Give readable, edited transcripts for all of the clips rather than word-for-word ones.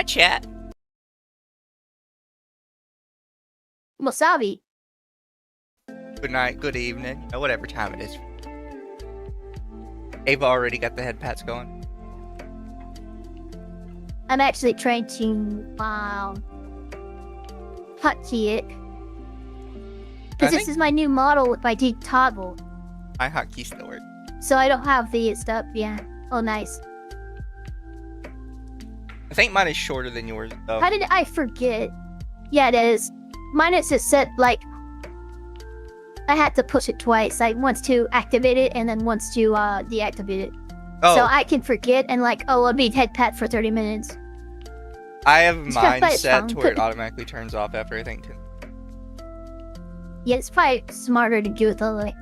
chat. Wasabi. Good night, good evening, or whatever time it is. Ava already got the head pats going. I'm actually trying to hotkey it. Because this is my new model with my deep toggle. My hotkey still works. So I don't have the stuff, yeah. Oh, nice. I think mine is shorter than yours, though. How did I forget? Yeah, it is. Mine is just set, like... I had to push it twice. Like, once to activate it, and then once to deactivate it. Oh. So I can forget, and like, oh, I'll be head pat for 30 minutes. I have mine set to where it automatically turns off after, I think, 10. Yeah, it's probably smarter to do it that way.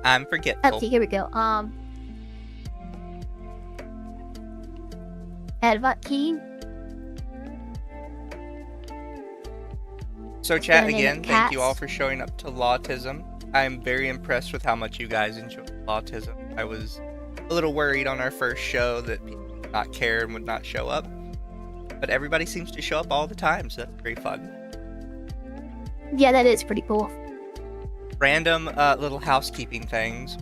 I'm forgetful. Okay, here we go. Add key. So chat again, thank you all for showing up to Lawtism. I am very impressed with how much you guys enjoy Lawtism. I was a little worried on our first show that people would not care and would not show up. But everybody seems to show up all the time, so that's very fun. Yeah, that is pretty cool. Random little housekeeping things.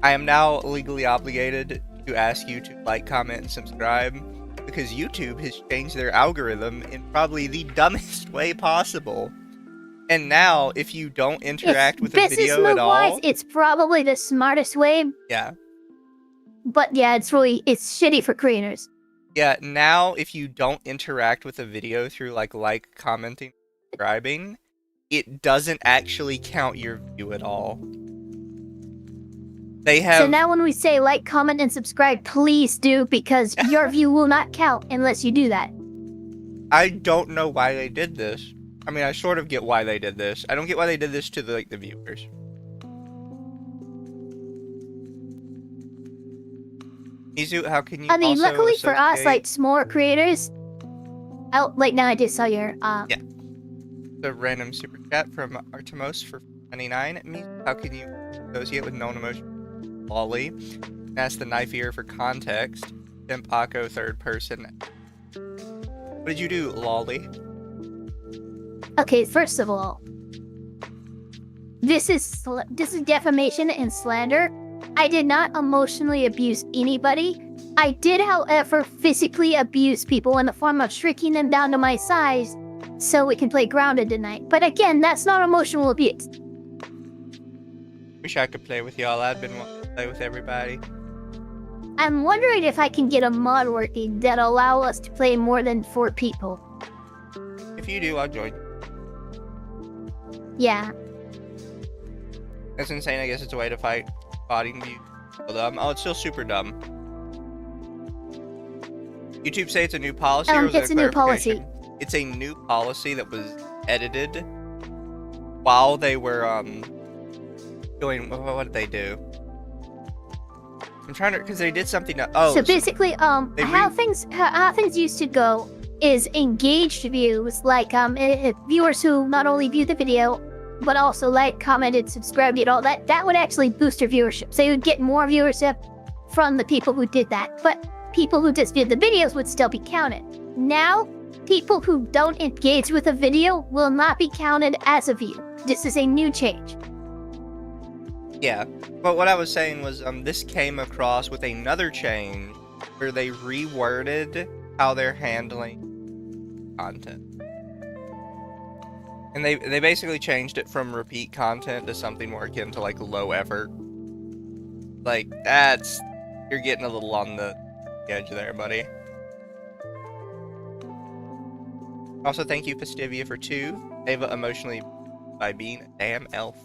I am now legally obligated to ask you to like, comment, and subscribe because YouTube has changed their algorithm in probably the dumbest way possible. And now, if you don't interact with the video at all... it's probably the smartest way. Yeah. But yeah, it's shitty for creators. Yeah, now if you don't interact with the video through like, commenting, subscribing, it doesn't actually count your view at all. They have... So now when we say like, comment, and subscribe, please do, because your view will not count unless you do that. I don't know why they did this. I mean, I sort of get why they did this. I don't get why they did this to the viewers. Mizu, how can you I mean, luckily for us, associate... like, smaller creators... Oh, like, now I just saw your, Yeah. The random super chat from Artemis for 29. Mizu, how can you associate with known emotion? Lawli. That's the knife ear for context. Pimp Akko, third person. What did you do, Lawli? Okay, first of all, this is defamation and slander. I did not emotionally abuse anybody. I did, however, physically abuse people in the form of shrinking them down to my size so we can play grounded tonight. But again, that's not emotional abuse. Wish I could play with y'all. I've been wanting to play with everybody. I'm wondering if I can get a mod working that'll allow us to play more than 4 people. If you do, I'll join. Yeah. That's insane. I guess it's a way to fight botting views. Oh, it's still super dumb. YouTube say it's a new policy, or was it's a new policy. It's a new policy that was edited while they were doing... What did they do? I'm trying to... Because they did something... Oh, so basically, how things used to go is engaged views, like viewers who not only view the video but also like, commented, subscribed, and all that. That would actually boost your viewership. So you would get more viewership from the people who did that. But people who just viewed the videos would still be counted. Now, people who don't engage with a video will not be counted as a view. This is a new change. Yeah, but what I was saying was this came across with another change where they reworded how they're handling content. And they basically changed it from repeat content to something more akin to like low effort. Like you're getting a little on the edge there, buddy. Also, thank you Festivia for 2. Ava emotionally by being a damn elf.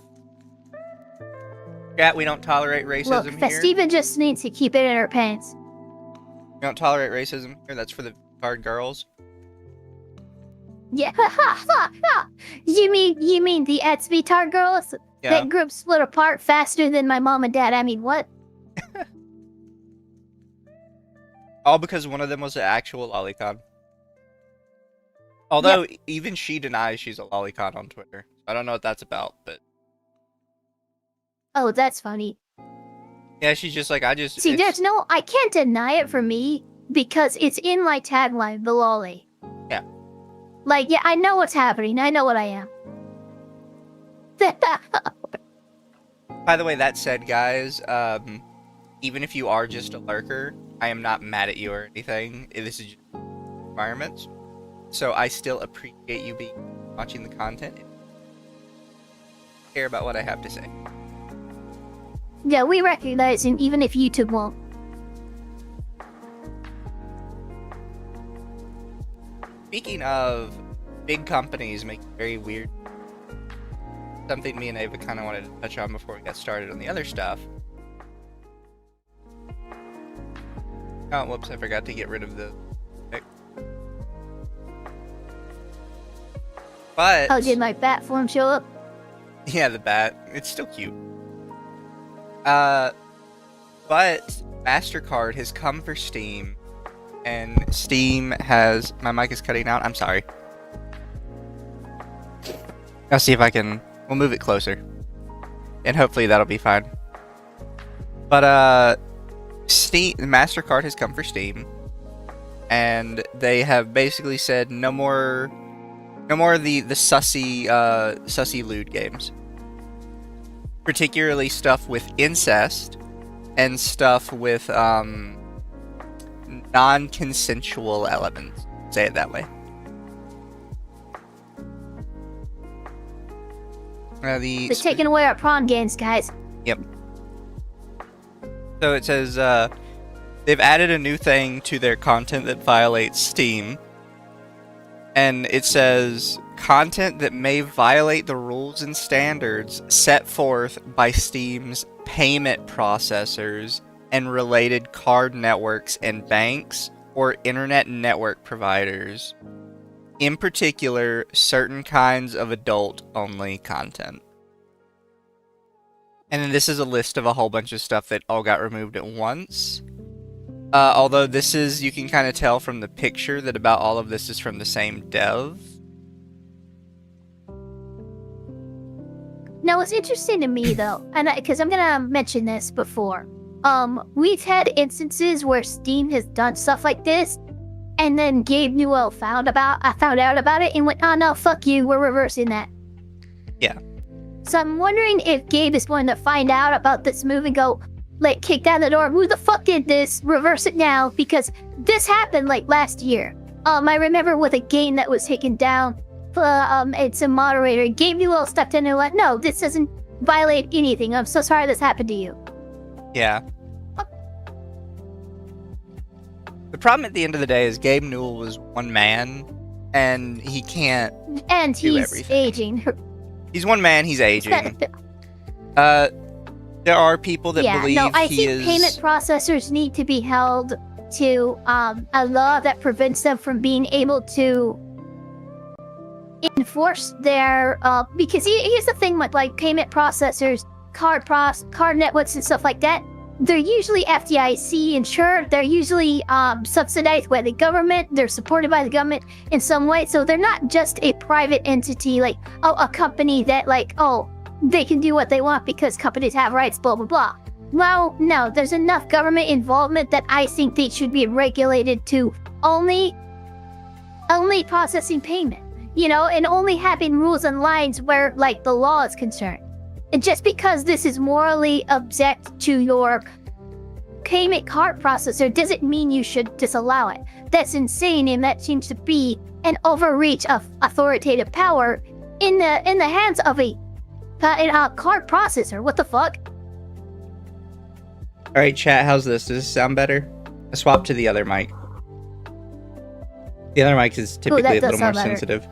Chat, we don't tolerate racism here. Festiva just needs to keep it in her pants. We don't tolerate racism here. That's for the card girls. Yeah, You mean the Etsby girls? Yeah. That group split apart faster than my mom and dad. I mean, what? All because one of them was an actual lolicon. Although, even she denies she's a lolicon on Twitter. I don't know what that's about, but... Oh, that's funny. Yeah, she's just like, See, I can't deny it for me. because it's in my tagline, the Lawli. Yeah. Like, yeah, I know what's happening. I know what I am. By the way, that said, guys, even if you are just a lurker, I am not mad at you or anything. This is just environments. So I still appreciate you watching the content. Care about what I have to say. Yeah, we recognize him, even if YouTube won't. Speaking of big companies making very weird, something me and Ava kind of wanted to touch on before we got started on the other stuff. Oh, whoops, I forgot to get rid of the... But... Oh, did my bat form show up? Yeah, the bat. It's still cute. But Mastercard has come for Steam, and Steam has... My mic is cutting out. I'm sorry. I'll see if I can... We'll move it closer. And hopefully that'll be fine. But, Steam... Mastercard has come for Steam, and they have basically said no more of the sussy lewd games. Particularly stuff with incest and stuff with non-consensual elements. Say it that way. They're taking away our prawn games, guys. Yep. So it says they've added a new thing to their content that violates Steam. And it says, content that may violate the rules and standards set forth by Steam's payment processors and related card networks and banks or internet network providers. In particular, certain kinds of adult-only content. And then this is a list of a whole bunch of stuff that all got removed at once. Although this is, you can kind of tell from the picture that about all of this is from the same dev. Now, what's interesting to me, though, and because I'm gonna mention this before, we've had instances where Steam has done stuff like this, and then Gabe Newell found out about it and went, "Oh no, fuck you, we're reversing that." Yeah. So I'm wondering if Gabe is going to find out about this move and go, like, kick down the door, who the fuck did this? Reverse it now, because this happened like last year. I remember with a game that was taken down, it's a moderator. Gabe Newell stepped in and went, "No, this doesn't violate anything. I'm so sorry this happened to you." Yeah. The problem at the end of the day is Gabe Newell was one man, and he can't And do he's everything. aging. He's one man, he's aging. There are people that believe I he think is... payment processors need to be held to a law that prevents them from being able to enforce their because here's the thing with like payment processors, card networks and stuff like that. They're usually FDIC insured. They're usually subsidized by the government. They're supported by the government in some way. So they're not just a private entity like a company that like they can do what they want because companies have rights, blah, blah, blah. Well, no, there's enough government involvement that I think they should be regulated to only processing payment, and only having rules and lines where, like, the law is concerned. And just because this is morally object to your payment card processor doesn't mean you should disallow it. That's insane, and that seems to be an overreach of authoritative power in the hands of a card processor. What the fuck? Alright, chat, how's this? Does this sound better? I swapped to the other mic. The other mic is typically a little more sensitive.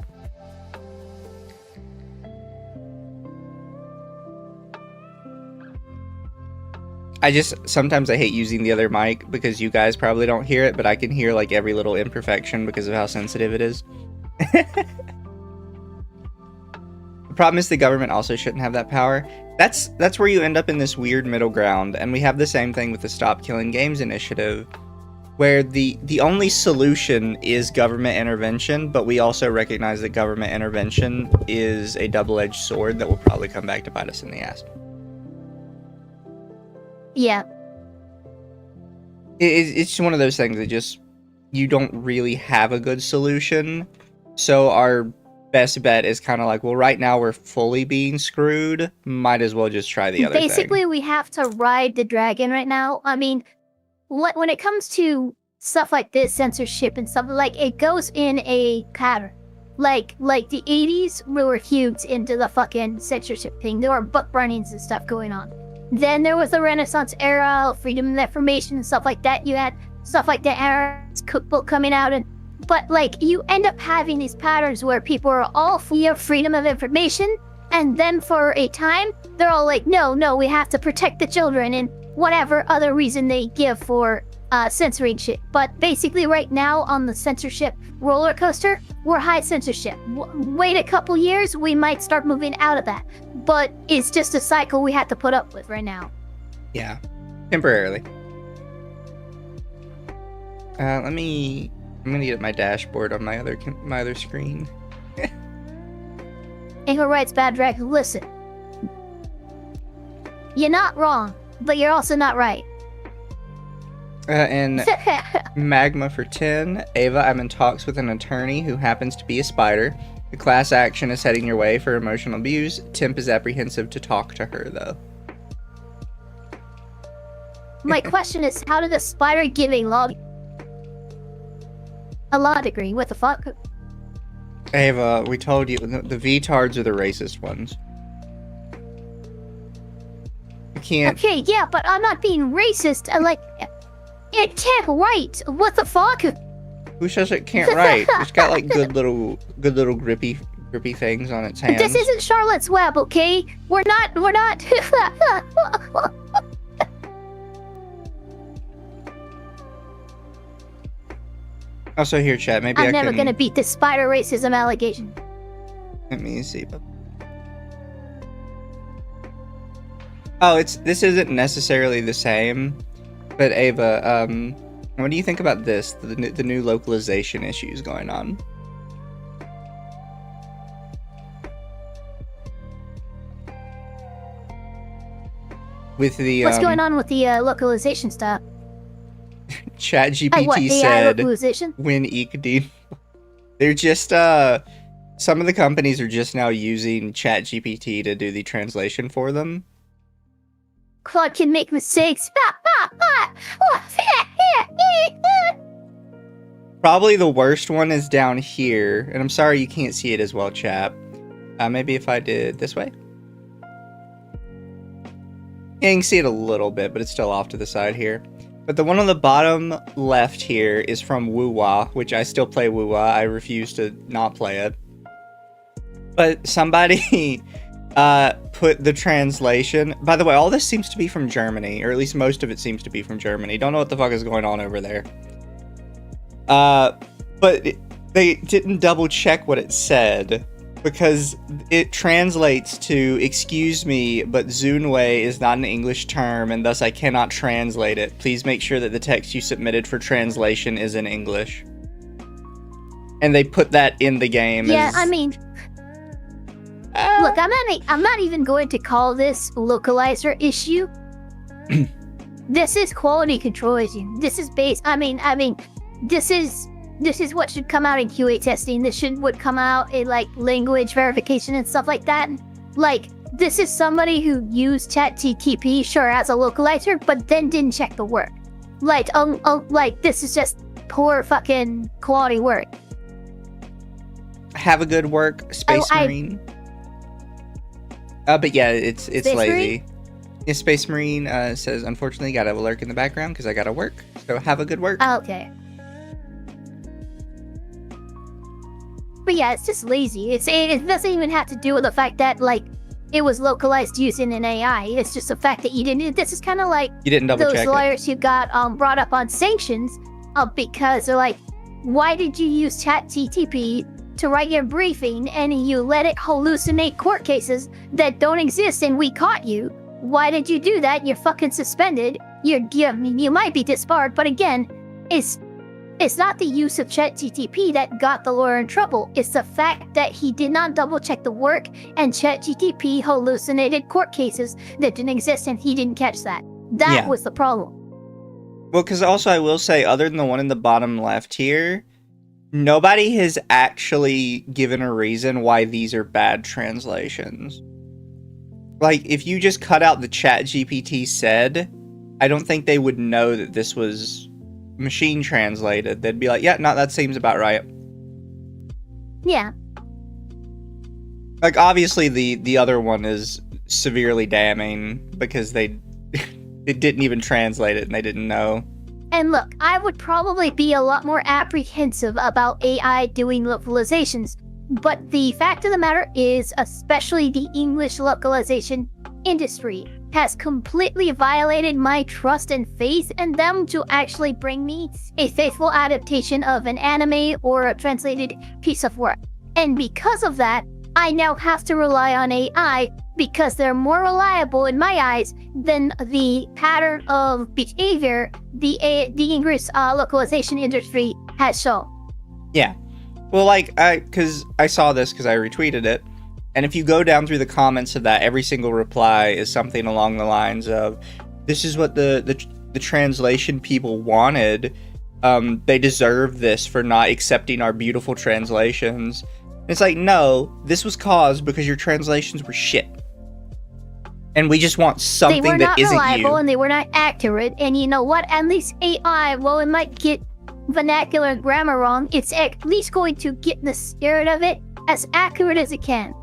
Sometimes I hate using the other mic because you guys probably don't hear it, but I can hear like every little imperfection because of how sensitive it is. Problem is the government also shouldn't have that power. That's where you end up in this weird middle ground, and we have the same thing with the Stop Killing Games initiative, where the only solution is government intervention, but we also recognize that government intervention is a double-edged sword that will probably come back to bite us in the ass. Yeah. It's one of those things that just you don't really have a good solution. So our best bet is kind of like, well, right now we're fully being screwed. Might as well just try the other thing. Basically, we have to ride the dragon right now. I mean, when it comes to stuff like this, censorship and stuff, like, it goes in a pattern. Like the 80s, we were huge into the fucking censorship thing. There were book burnings and stuff going on. Then there was the Renaissance era, freedom of information and stuff like that. You had stuff like the Arab's cookbook coming out, but like you end up having these patterns where people are all for freedom of information, and then for a time they're all like, no, we have to protect the children, and whatever other reason they give for censoring shit. But basically right now on the censorship roller coaster, we're high censorship. Wait a couple years, we might start moving out of that. But it's just a cycle we have to put up with right now. Yeah, temporarily. I'm gonna get my dashboard on my other screen. And who writes bad drag? Listen, you're not wrong, but you're also not right. And Magma for 10. Ava, I'm in talks with an attorney who happens to be a spider. The class action is heading your way for emotional abuse. Temp is apprehensive to talk to her, though. My question is, how did the spider give a law degree? What the fuck? Ava, we told you, the VTards are the racist ones. You can't... Okay, yeah, but I'm not being racist. It can't write. What the fuck? Who says it can't write? It's got like good little grippy things on its hands. This isn't Charlotte's Web, okay? We're not. Also, here, chat. Maybe I'm never gonna beat this spider racism allegation. Let me see. Oh, this isn't necessarily the same. But Ava, what do you think about this? The new localization issues going on. With the what's going on with the localization stuff? ChatGPT said when Ikadin. They're just some of the companies are just now using ChatGPT to do the translation for them. Claude can make mistakes. Probably the worst one is down here, and I'm sorry you can't see it as well, chat. Maybe if I did this way. Yeah, you can see it a little bit, but it's still off to the side here. But the one on the bottom left here is from Woo-Wah, which I still play Woo-Wah. I refuse to not play it. But somebody put the translation. By the way, all this seems to be from Germany, or at least most of it seems to be from Germany. Don't know what the fuck is going on over there. But they didn't double check what it said, because it translates to, excuse me, but Zunwei is not an English term, and thus I cannot translate it. Please make sure that the text you submitted for translation is in English. And they put that in the game. Yeah, I mean... Look, I'm not even going to call this localizer issue. This is quality control issue. This is based... I mean, this is what should come out in QA testing. This would come out in, like, language verification and stuff like that. Like, this is somebody who used ChatGPT, sure, as a localizer, but then didn't check the work. Like, this is just poor fucking quality work. Have a good work, Space Marine. But yeah, it's Space lazy. Marine? Yeah, Space Marine says, unfortunately, gotta have a lurk in the background because I gotta work. So have a good work. Okay. But yeah, it's just lazy. It doesn't even have to do with the fact that, like, it was localized using an AI. It's just the fact that you didn't. This is kind of like you didn't double check those lawyers who got brought up on sanctions because they're like, why did you use ChatGPT to write your briefing and you let it hallucinate court cases that don't exist and we caught you? Why did you do that? You're fucking suspended. You might be disbarred, but again, it's not the use of ChatGPT that got the lawyer in trouble. It's the fact that he did not double check the work and ChatGPT hallucinated court cases that didn't exist and he didn't catch that. That was the problem. Well, because also I will say, other than the one in the bottom left here, nobody has actually given a reason why these are bad translations. Like, if you just cut out the ChatGPT said, I don't think they would know that this was machine translated. They'd be like, yeah, no, that seems about right. Yeah. Like, obviously, the other one is severely damning because they didn't even translate it and they didn't know. And look, I would probably be a lot more apprehensive about AI doing localizations, but the fact of the matter is, especially the English localization industry has completely violated my trust and faith in them to actually bring me a faithful adaptation of an anime or a translated piece of work. And because of that, I now have to rely on AI because they're more reliable in my eyes than the pattern of behavior the English localization industry has shown. Yeah. Well, like, because I saw this because I retweeted it, and if you go down through the comments of that, every single reply is something along the lines of, this is what the translation people wanted. They deserve this for not accepting our beautiful translations. And it's like, no, this was caused because your translations were shit. And we just want something that isn't you. They were not reliable and they were not accurate. And you know what? At least AI, while it might get vernacular and grammar wrong, it's at least going to get the spirit of it as accurate as it can.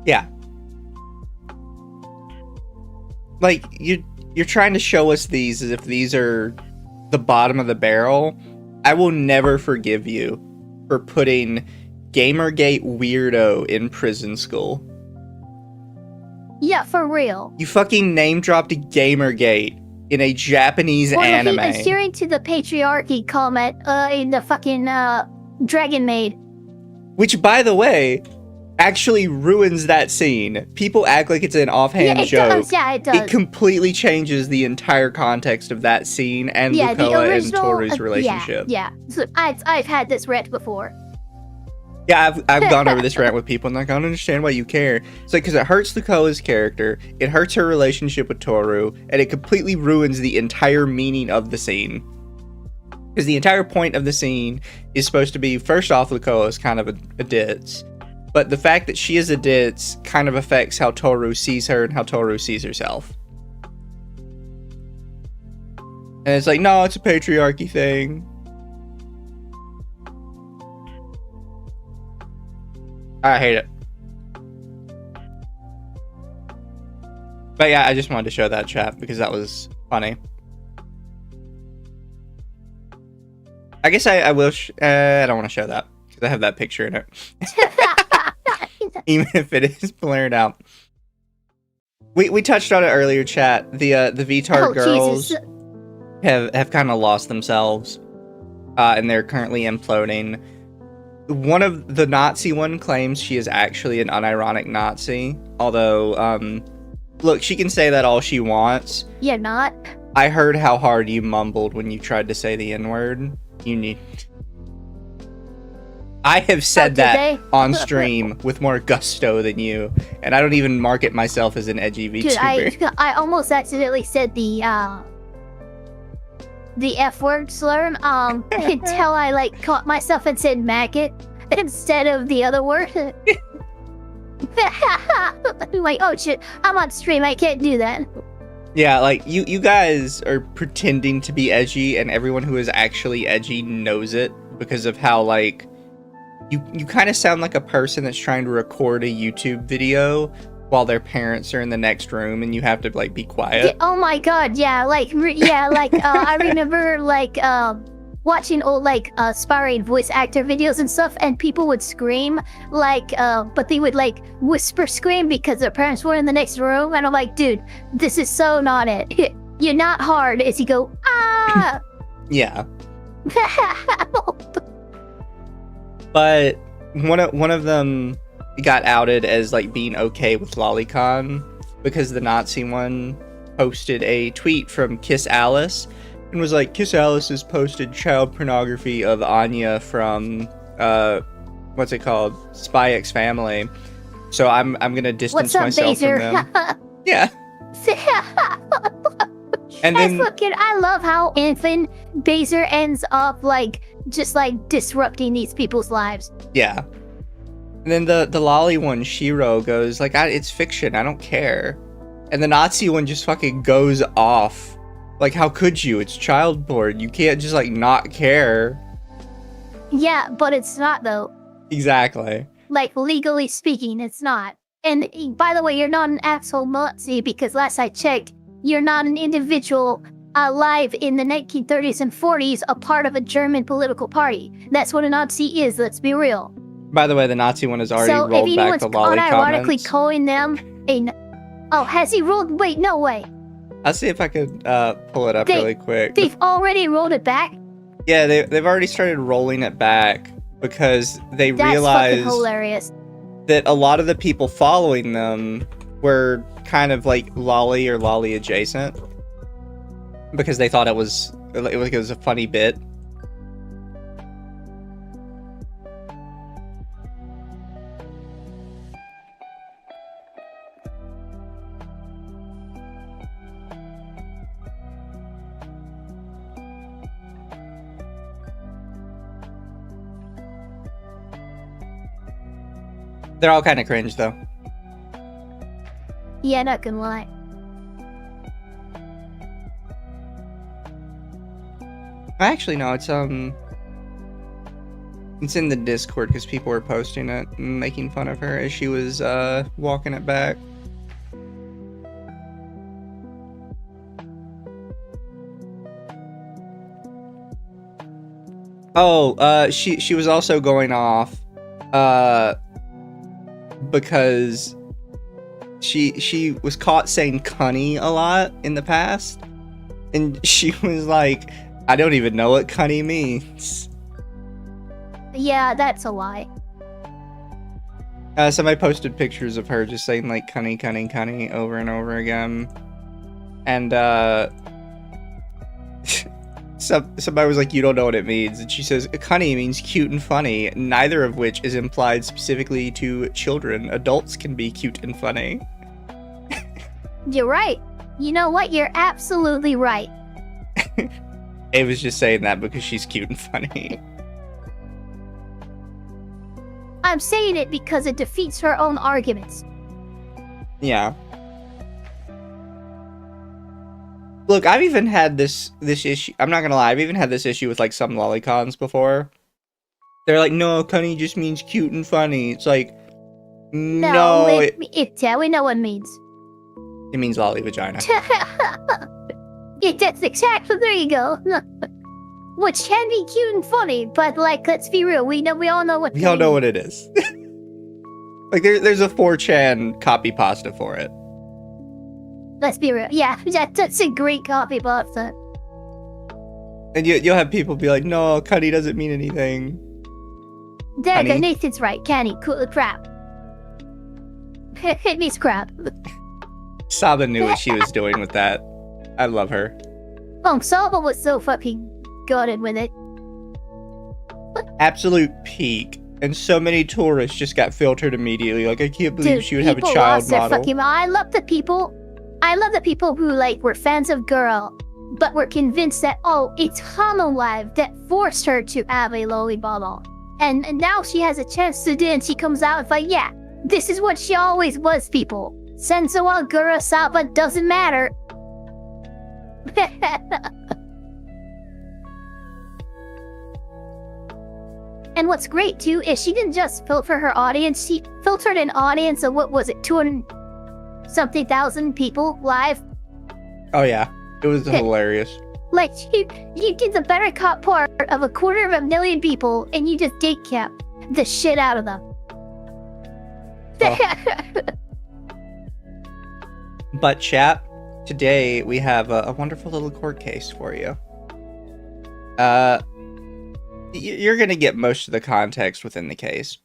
Yeah. Like, you're trying to show us these as if these are the bottom of the barrel. I will never forgive you for putting Gamergate weirdo in prison school. Yeah, for real. You fucking name-dropped Gamergate in a Japanese anime. Adhering to the patriarchy comment in the fucking Dragon Maid. Which, by the way, actually ruins that scene. People act like it's an offhand joke. Yeah, it does. It completely changes the entire context of that scene and Lukoa and Toru's relationship. Yeah. So I've had this rant before. Yeah, I've gone over this rant with people, and like, I don't understand why you care. It's like, because it hurts Lukoa's character, it hurts her relationship with Toru, and it completely ruins the entire meaning of the scene. Because the entire point of the scene is supposed to be, first off, Lukoa is kind of a ditz, but the fact that she is a ditz kind of affects how Toru sees her and how Toru sees herself. And it's like, no, it's a patriarchy thing. I hate it. But yeah, I just wanted to show that, chat, because that was funny. I guess I will, I don't want to show that, because I have that picture in it. Even if it is blurred out. We touched on it earlier, chat. The VTAR girls have kind of lost themselves, and they're currently imploding. One of the Nazi one claims she is actually an unironic Nazi, although, look, she can say that all she wants. You're not. I heard how hard you mumbled when you tried to say the N-word. You need... I have said that on stream with more gusto than you, and I don't even market myself as an edgy VTuber. Dude, I almost accidentally said the F-word slur, until I, like, caught myself and said maggot instead of the other word. Like, oh shit, I'm on stream, I can't do that. Yeah, like, you guys are pretending to be edgy, and everyone who is actually edgy knows it, because of how, like, you kind of sound like a person that's trying to record a YouTube video while their parents are in the next room and you have to, like, be quiet. Yeah, oh my god, yeah, like, I remember, like, watching old, like, aspiring voice actor videos and stuff, and people would scream, like, but they would, like, whisper scream because their parents were in the next room, and I'm like, dude, this is so not it. You're not hard as you go, ah! Yeah. But one of them got outed as, like, being okay with lolicon because the Nazi one posted a tweet from Kiss Alice and was like, Kiss Alice has posted child pornography of Anya from what's it called, Spy X Family, so I'm gonna distance myself from them. Yeah. And then fucking, I love how Infant Baser ends up like just like disrupting these people's lives. Yeah. And then the Lawli one, Shiro, goes like, it's fiction, I don't care. And the Nazi one just fucking goes off. Like, how could you? It's child porn. You can't just like not care. Yeah, but it's not though. Exactly. Like, legally speaking, it's not. And by the way, you're not an asshole Nazi because last I checked, you're not an individual alive in the 1930s and 40s, a part of a German political party. That's what a Nazi is, let's be real. By the way, the Nazi one has already rolled back the Lawli unironically comments. calling them a... Oh, has he rolled? Wait, no way. I'll see if I could pull it up really quick. They've already rolled it back? Yeah, they've already started rolling it back because they realized hilarious. That a lot of the people following them were kind of like Lawli or Lawli adjacent because they thought it was a funny bit. They're all kind of cringe, though. Yeah, not gonna lie. Actually, no, it's in the Discord because people were posting it and making fun of her as she was walking it back. Oh, she was also going off because she was caught saying cunny a lot in the past, and she was like, I don't even know what cunny means. Yeah, that's a lie. Somebody posted pictures of her just saying like cunny, cunny, cunny over and over again, and somebody was like, you don't know what it means, and she says cunny means cute and funny, neither of which is implied specifically to children. Adults can be cute and funny. You're right. You know what? You're absolutely right. Ava's just saying that because she's cute and funny. I'm saying it because it defeats her own arguments. Yeah. Look, I've even had this issue. I'm not gonna lie, I've even had this issue with like some lolicons before. They're like, no, cunny just means cute and funny. It's like, no, yeah, we know what it means. It means lolly vagina. Yeah, that's exactly, there you go. Which can be cute and funny, but like, let's be real, we all know what. We all know what it is. Like, there's a 4chan copy pasta for it. Let's be real. Yeah, that's a great copy pasta. And you'll have people be like, no, cunny doesn't mean anything. There, Nathan's right. Canny, cool crap. It means crap. Saba knew what she was doing with that. I love her. Oh, Saba was so fucking gutted with it. Absolute peak. And so many tourists just got filtered immediately. Like, I can't believe she would have a child model. I love the people who like were fans of Girl, but were convinced that, oh, it's Hololive that forced her to have a lolly bottle. And now she has a chance to do it, and she comes out and like, yeah, this is what she always was, people. Sensual Gura Saba doesn't matter. And what's great too is she didn't just filter her audience, she filtered an audience of, what was it, 200-something thousand people live? Oh yeah, it was hilarious. Like, you did the better cut part of 250,000 people, and you just date kept the shit out of them. Oh. But chat, today we have a wonderful little court case for you. You're gonna get most of the context within the case.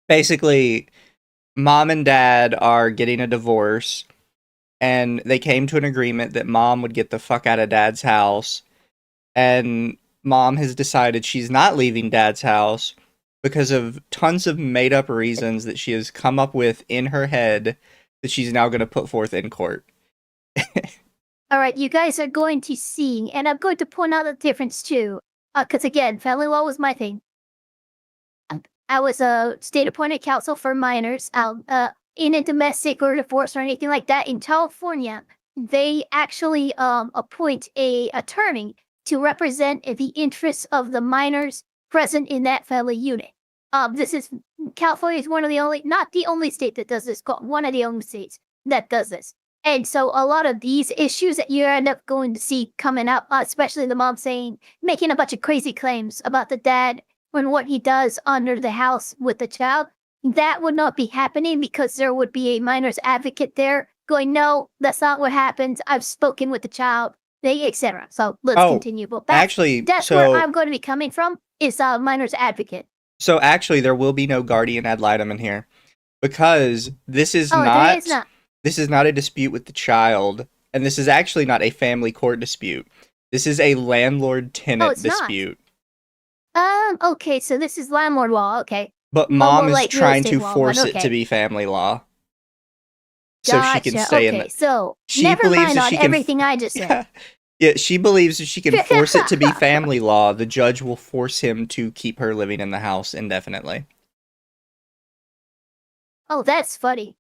Basically, mom and dad are getting a divorce, and they came to an agreement that mom would get the fuck out of dad's house, and mom has decided she's not leaving dad's house because of tons of made-up reasons that she has come up with in her head that she's now going to put forth in court. All right, you guys are going to see, and I'm going to point out the difference too, because again, family law was my thing. I was a state-appointed counsel for minors. In a domestic or divorce or anything like that in California, they actually appoint a attorney to represent the interests of the minors present in that family unit. California is one of the only, not the only state that does this, one of the only states that does this. And so a lot of these issues that you end up going to see coming up, especially the mom making a bunch of crazy claims about the dad and what he does under the house with the child, that would not be happening because there would be a minor's advocate there going, no, that's not what happens. I've spoken with the child, etc. So let's continue. But that's where I'm going to be coming from, is a minor's advocate. So actually, there will be no guardian ad litem in here because this is This is not a dispute with the child, and this is actually not a family court dispute. This is a landlord-tenant dispute. Okay, so this is landlord law, okay. But mom is trying to force it to be family law. So she can stay in the... So, never mind on everything I just said. Yeah, she believes if she can force it to be family law, the judge will force him to keep her living in the house indefinitely. Oh, that's funny.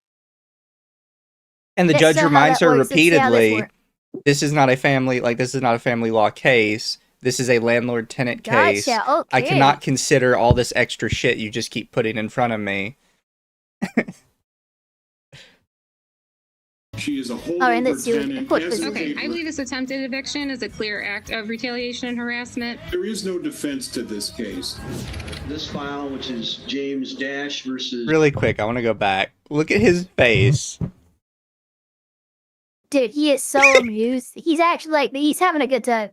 And the judge reminds her repeatedly, this is not a family law case. This is a landlord-tenant case. Okay. I cannot consider all this extra shit you just keep putting in front of me. She is a holdover tenant. Okay, I believe this attempted eviction is a clear act of retaliation and harassment. There is no defense to this case. This file, which is James Dash versus... Really quick, I want to go back. Look at his face. Dude, he is so amused. He's actually he's having a good time.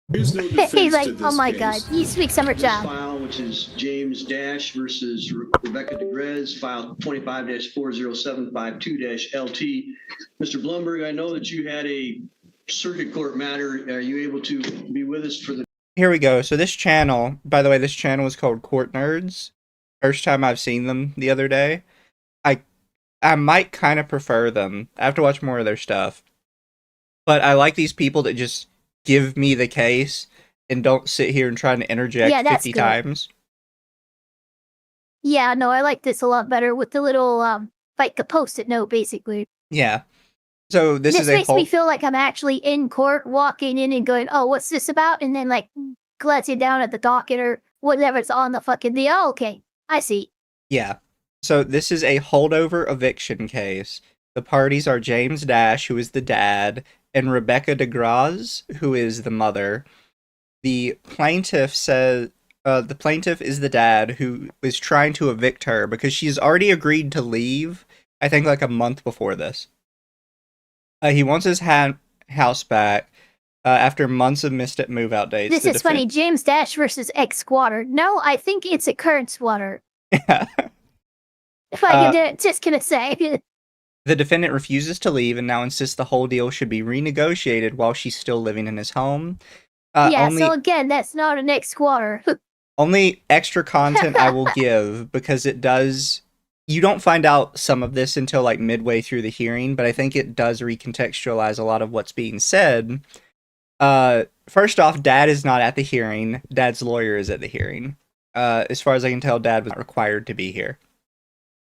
There's no defense he's like, to this oh my case. God, you speak summer job. This file, which is James Dash versus Rebecca DeGrez, file 25-40752-LT. Mr. Blumberg, I know that you had a circuit court matter. Are you able to be with us for the... Here we go. So this channel, by the way, this channel is called Court Nerds. First time I've seen them the other day. I might kind of prefer them. I have to watch more of their stuff. But I like these people that just give me the case and don't sit here and try to interject 50 times. Yeah, no, I like this a lot better with the little, like the post-it note, basically. Yeah. So this makes me feel like I'm actually in court, walking in and going, oh, what's this about? And then, glancing down at the docket or whatever's on the fucking deal. Oh, okay, I see. Yeah. So this is a holdover eviction case. The parties are James Dash, who is the dad, and Rebecca DeGraz, who is the mother. The plaintiff says the plaintiff is the dad who is trying to evict her because she's already agreed to leave, I think a month before this. He wants his house back after months of missed move-out dates. This is funny. James Dash versus ex-squatter. No, I think it's a current squatter. Yeah. If I could just gonna say. The defendant refuses to leave and now insists the whole deal should be renegotiated while she's still living in his home. So again, that's not an ex-squatter. Only extra content I will give because it does... You don't find out some of this until midway through the hearing, but I think it does recontextualize a lot of what's being said. First off, Dad is not at the hearing. Dad's lawyer is at the hearing. As far as I can tell, Dad was not required to be here.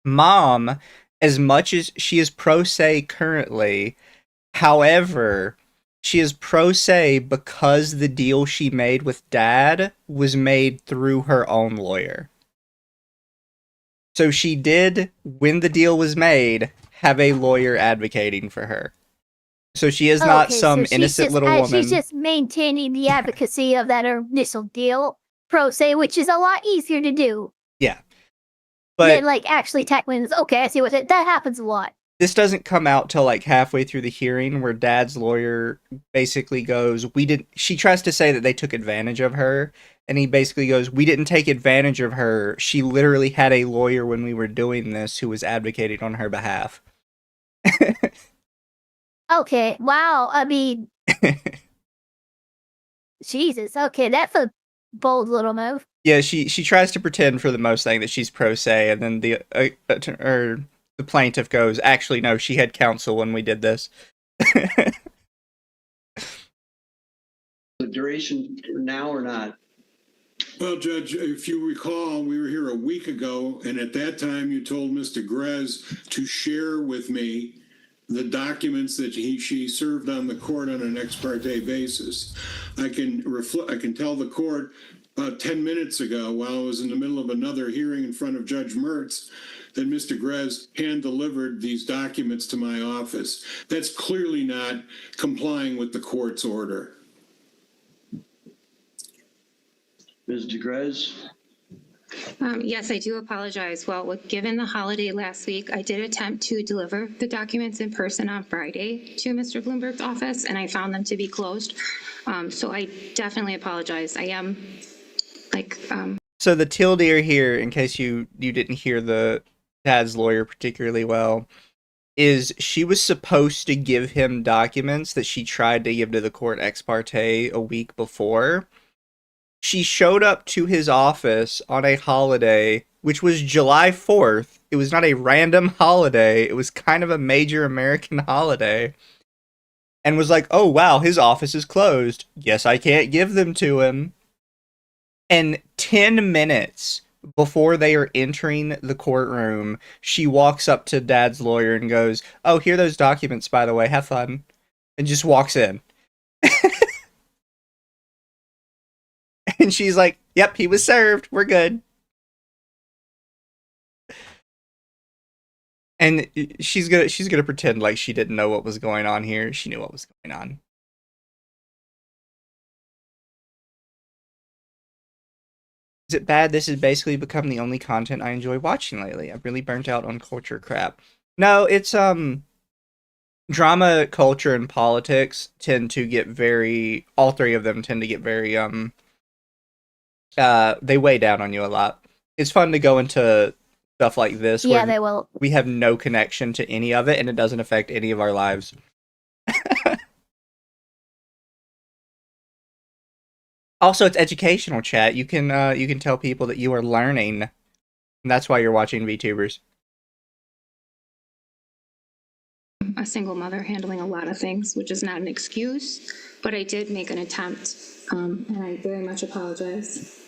Mom, as much as she is pro se currently, however, she is pro se because the deal she made with Dad was made through her own lawyer. So she did, when the deal was made, have a lawyer advocating for her. So she is not some innocent little woman. She's just maintaining the advocacy of that initial deal, pro se, which is a lot easier to do. Yeah. But then, actually tackling this. Okay, I see what that happens a lot. This doesn't come out till halfway through the hearing, where Dad's lawyer basically goes, she tries to say that they took advantage of her, and he basically goes, we didn't take advantage of her. She literally had a lawyer when we were doing this who was advocating on her behalf. Okay, wow, I mean... Jesus, okay, that's a bold little move. Yeah, she tries to pretend for the most thing that she's pro se, and then the plaintiff goes, actually, no, she had counsel when we did this. The duration now or not? Well, Judge, if you recall, we were here a week ago, and at that time you told Mr. Grez to share with me the documents that she served on the court on an ex parte basis. I can tell the court about 10 minutes ago, while I was in the middle of another hearing in front of Judge Mertz, that Mr. Grez hand-delivered these documents to my office. That's clearly not complying with the court's order. Ms. DeGrez? Yes, I do apologize. Well, given the holiday last week, I did attempt to deliver the documents in person on Friday to Mr. Bloomberg's office, and I found them to be closed. So I definitely apologize. I am So the tilde here, in case you didn't hear the dad's lawyer particularly well, is she was supposed to give him documents that she tried to give to the court ex parte a week before. She showed up to his office on a holiday, which was July 4th. It was not a random holiday. It was kind of a major American holiday. And was like, oh wow, his office is closed. Guess I can't give them to him. And 10 minutes before they are entering the courtroom, she walks up to Dad's lawyer and goes, oh, here are those documents, by the way. Have fun. And just walks in. And she's like, yep, he was served. We're good. And she's gonna pretend like she didn't know what was going on here. She knew what was going on. Is it bad? This has basically become the only content I enjoy watching lately. I've really burnt out on culture crap. No, it's drama, culture, and politics tend to get very, all three of them tend to get very they weigh down on you a lot. It's fun to go into stuff like this Yeah, where they will. we have no connection to any of it and it doesn't affect any of our lives. Also, it's educational, chat. You can tell people that you are learning, and that's why you're watching VTubers. a single mother handling a lot of things, which is not an excuse, but I did make an attempt, and I very much apologize.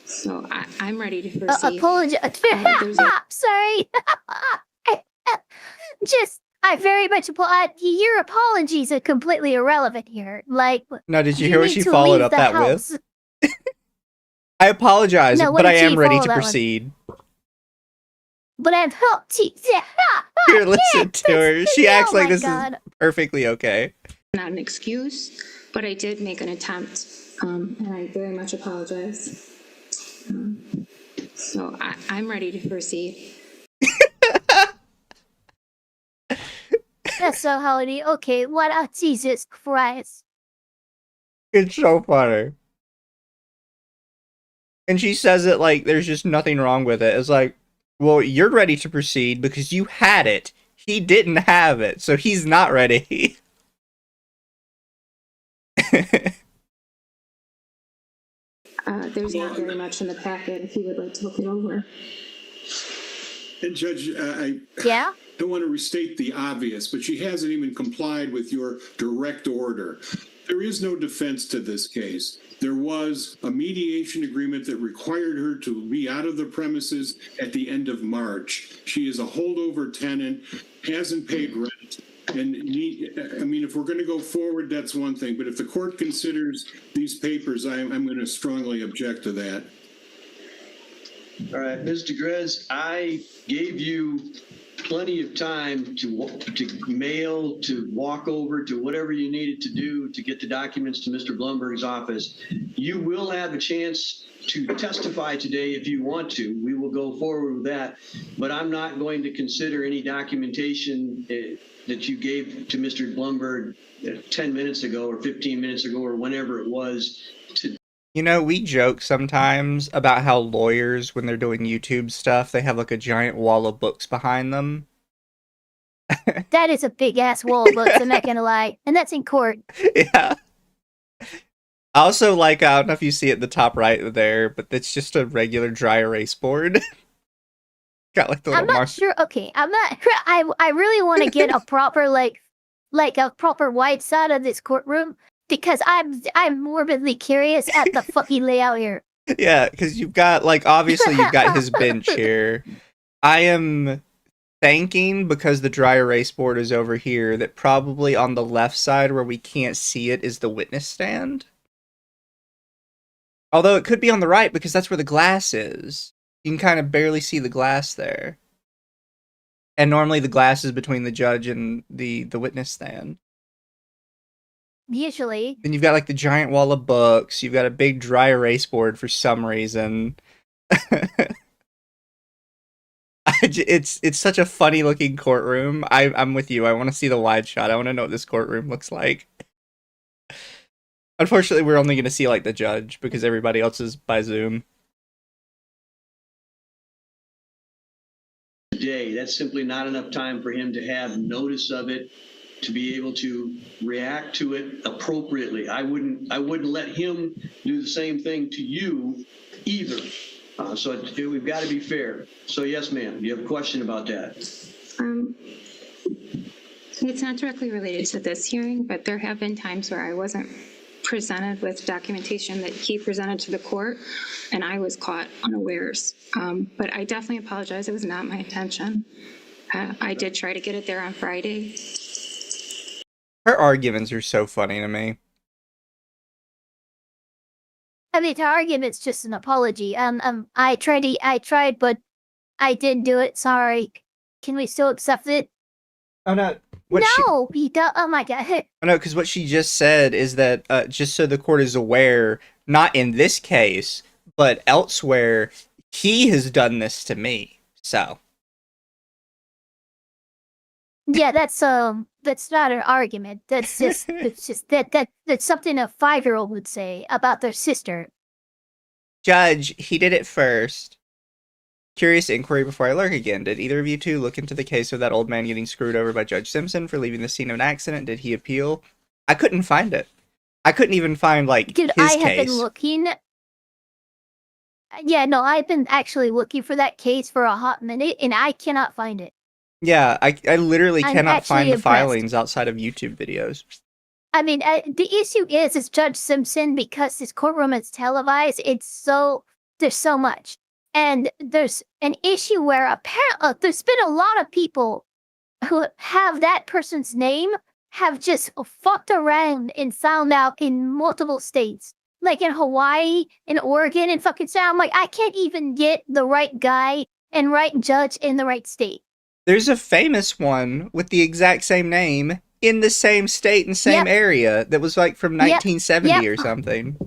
So I'm ready to proceed. Apologize. Sorry. I very much apologize. Your apologies are completely irrelevant here. Like, now, did you hear what she followed up that house. with? I apologize, No, but I am ready to proceed. But I'm Here, listen to her. She acts like this is perfectly okay. Not an excuse, but I did make an attempt, and I very much apologize. So I'm ready to proceed. That's so holiday. Okay, what? Oh, Jesus Christ. It's so funny. And she says it like there's just nothing wrong with it. It's like, well, you're ready to proceed because you had it. He didn't have it, so he's not ready. There's not very much in the packet if you would like to look it over. And Judge, I don't want to restate the obvious, but she hasn't even complied with your direct order. There is no defense to this case. There was a mediation agreement that required her to be out of the premises at the end of March. She is a holdover tenant, hasn't paid rent. And I mean, if we're going to go forward, that's one thing. But if the court considers these papers, I'm going to strongly object to that. All right, Ms. DeGrez, I gave you plenty of time to mail, to walk over, to whatever you needed to do to get the documents to Mr. Blumberg's office. You will have a chance to testify today if you want to. We will go forward with that. But I'm not going to consider any documentation that you gave to Mr. Blumberg 10 minutes ago or 15 minutes ago or whenever it was. You know, we joke sometimes about how lawyers, when they're doing YouTube stuff, they have like a giant wall of books behind them. That is a big ass wall of books, I'm not gonna lie. And that's in court. Yeah. I also like, I don't know if you see it at the top right there, but it's just a regular dry erase board. Got like the little I'm not sure. Okay, I'm not. I really want to get a proper like like a proper wide side of this courtroom because I'm morbidly curious at the fucking layout here. Yeah, because you've got, like, obviously you've got his bench here. I am thinking, because the dry erase board is over here, that probably on the left side where we can't see it is the witness stand. Although it could be on the right because that's where the glass is. You can kind of barely see the glass there. And normally the glass is between the judge and the witness stand. Usually. Then you've got like the giant wall of books. You've got a big dry erase board for some reason. It's such a funny looking courtroom. I'm with you. I want to see the wide shot. I want to know what this courtroom looks like. Unfortunately, we're only going to see like the judge because everybody else is by Zoom. Today, that's simply not enough time for him to have notice of it, to be able to react to it appropriately. I wouldn't let him do the same thing to you either. So we've got to be fair. So yes, ma'am, you have a question about that? It's not directly related to this hearing, but there have been times where I wasn't presented with documentation that he presented to the court, and I was caught unawares. But I definitely apologize. It was not my intention. I did try to get it there on Friday. Her arguments are so funny to me. I mean, her argument's just an apology. I tried, but I didn't do it. Sorry. Can we still accept it? Oh no. Oh my god. Oh no, because what she just said is that, just so the court is aware, not in this case, but elsewhere, he has done this to me. So. Yeah, that's not an argument. That's just that's something a 5-year-old would say about their sister. Judge, he did it first. Curious inquiry before I lurk again. Did either of you two look into the case of that old man getting screwed over by Judge Simpson for leaving the scene of an accident? Did he appeal? I couldn't find it. I couldn't even find, like, Dude, his I have case. been looking. Yeah, no, I've been actually looking for that case for a hot minute, and I cannot find it. Yeah, I literally cannot find the impressed. filings outside of YouTube videos. I mean, the issue is Judge Simpson, because his courtroom is televised, there's so much. And there's an issue where apparently there's been a lot of people who have that person's name have just fucked around and found out in multiple states. Like in Hawaii, in Oregon, and fucking so I'm like, I can't even get the right guy and right judge in the right state. There's a famous one with the exact same name in the same state and same area that was like from 1970 or something.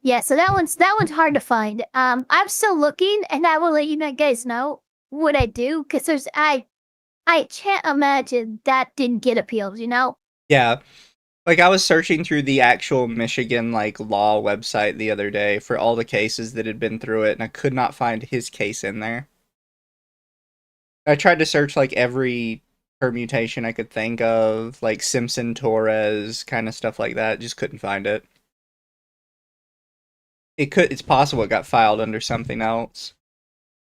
Yeah, so that one's hard to find. I'm still looking, and I will let you guys know what I do, because I can't imagine that didn't get appealed, you know? Yeah. Like, I was searching through the actual Michigan, like, law website the other day for all the cases that had been through it, and I could not find his case in there. I tried to search, like, every permutation I could think of, like Simpson-Torres, kind of stuff like that. Just couldn't find it. It's possible it got filed under something else.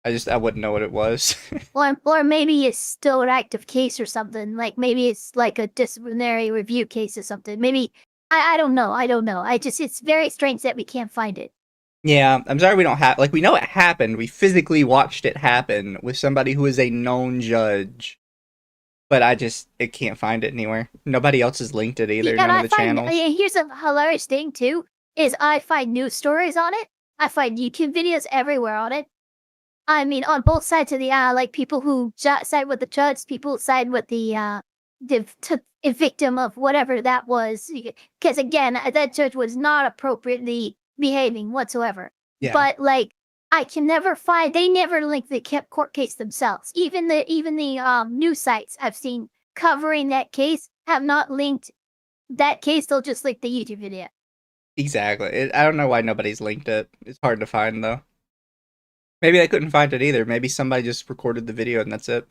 I wouldn't know what it was. or maybe it's still an active case or something. Like, maybe it's like a disciplinary review case or something. Maybe, I don't know. It's very strange that we can't find it. Yeah, I'm sorry we don't have, like, we know it happened. We physically watched it happen with somebody who is a known judge. But it can't find it anywhere. Nobody else has linked it either, none of the channels. Here's a hilarious thing, too, is I find news stories on it. I find YouTube videos everywhere on it. I mean, on both sides of the aisle, like people who side with the judge, people side with the victim of whatever that was. Because, again, that judge was not appropriately behaving whatsoever. Yeah. But, like, I can never find, they never link the court case themselves. Even the news sites I've seen covering that case have not linked that case. They'll just link the YouTube video. Exactly. I don't know why nobody's linked it. It's hard to find, though. Maybe I couldn't find it either. Maybe somebody just recorded the video and that's it.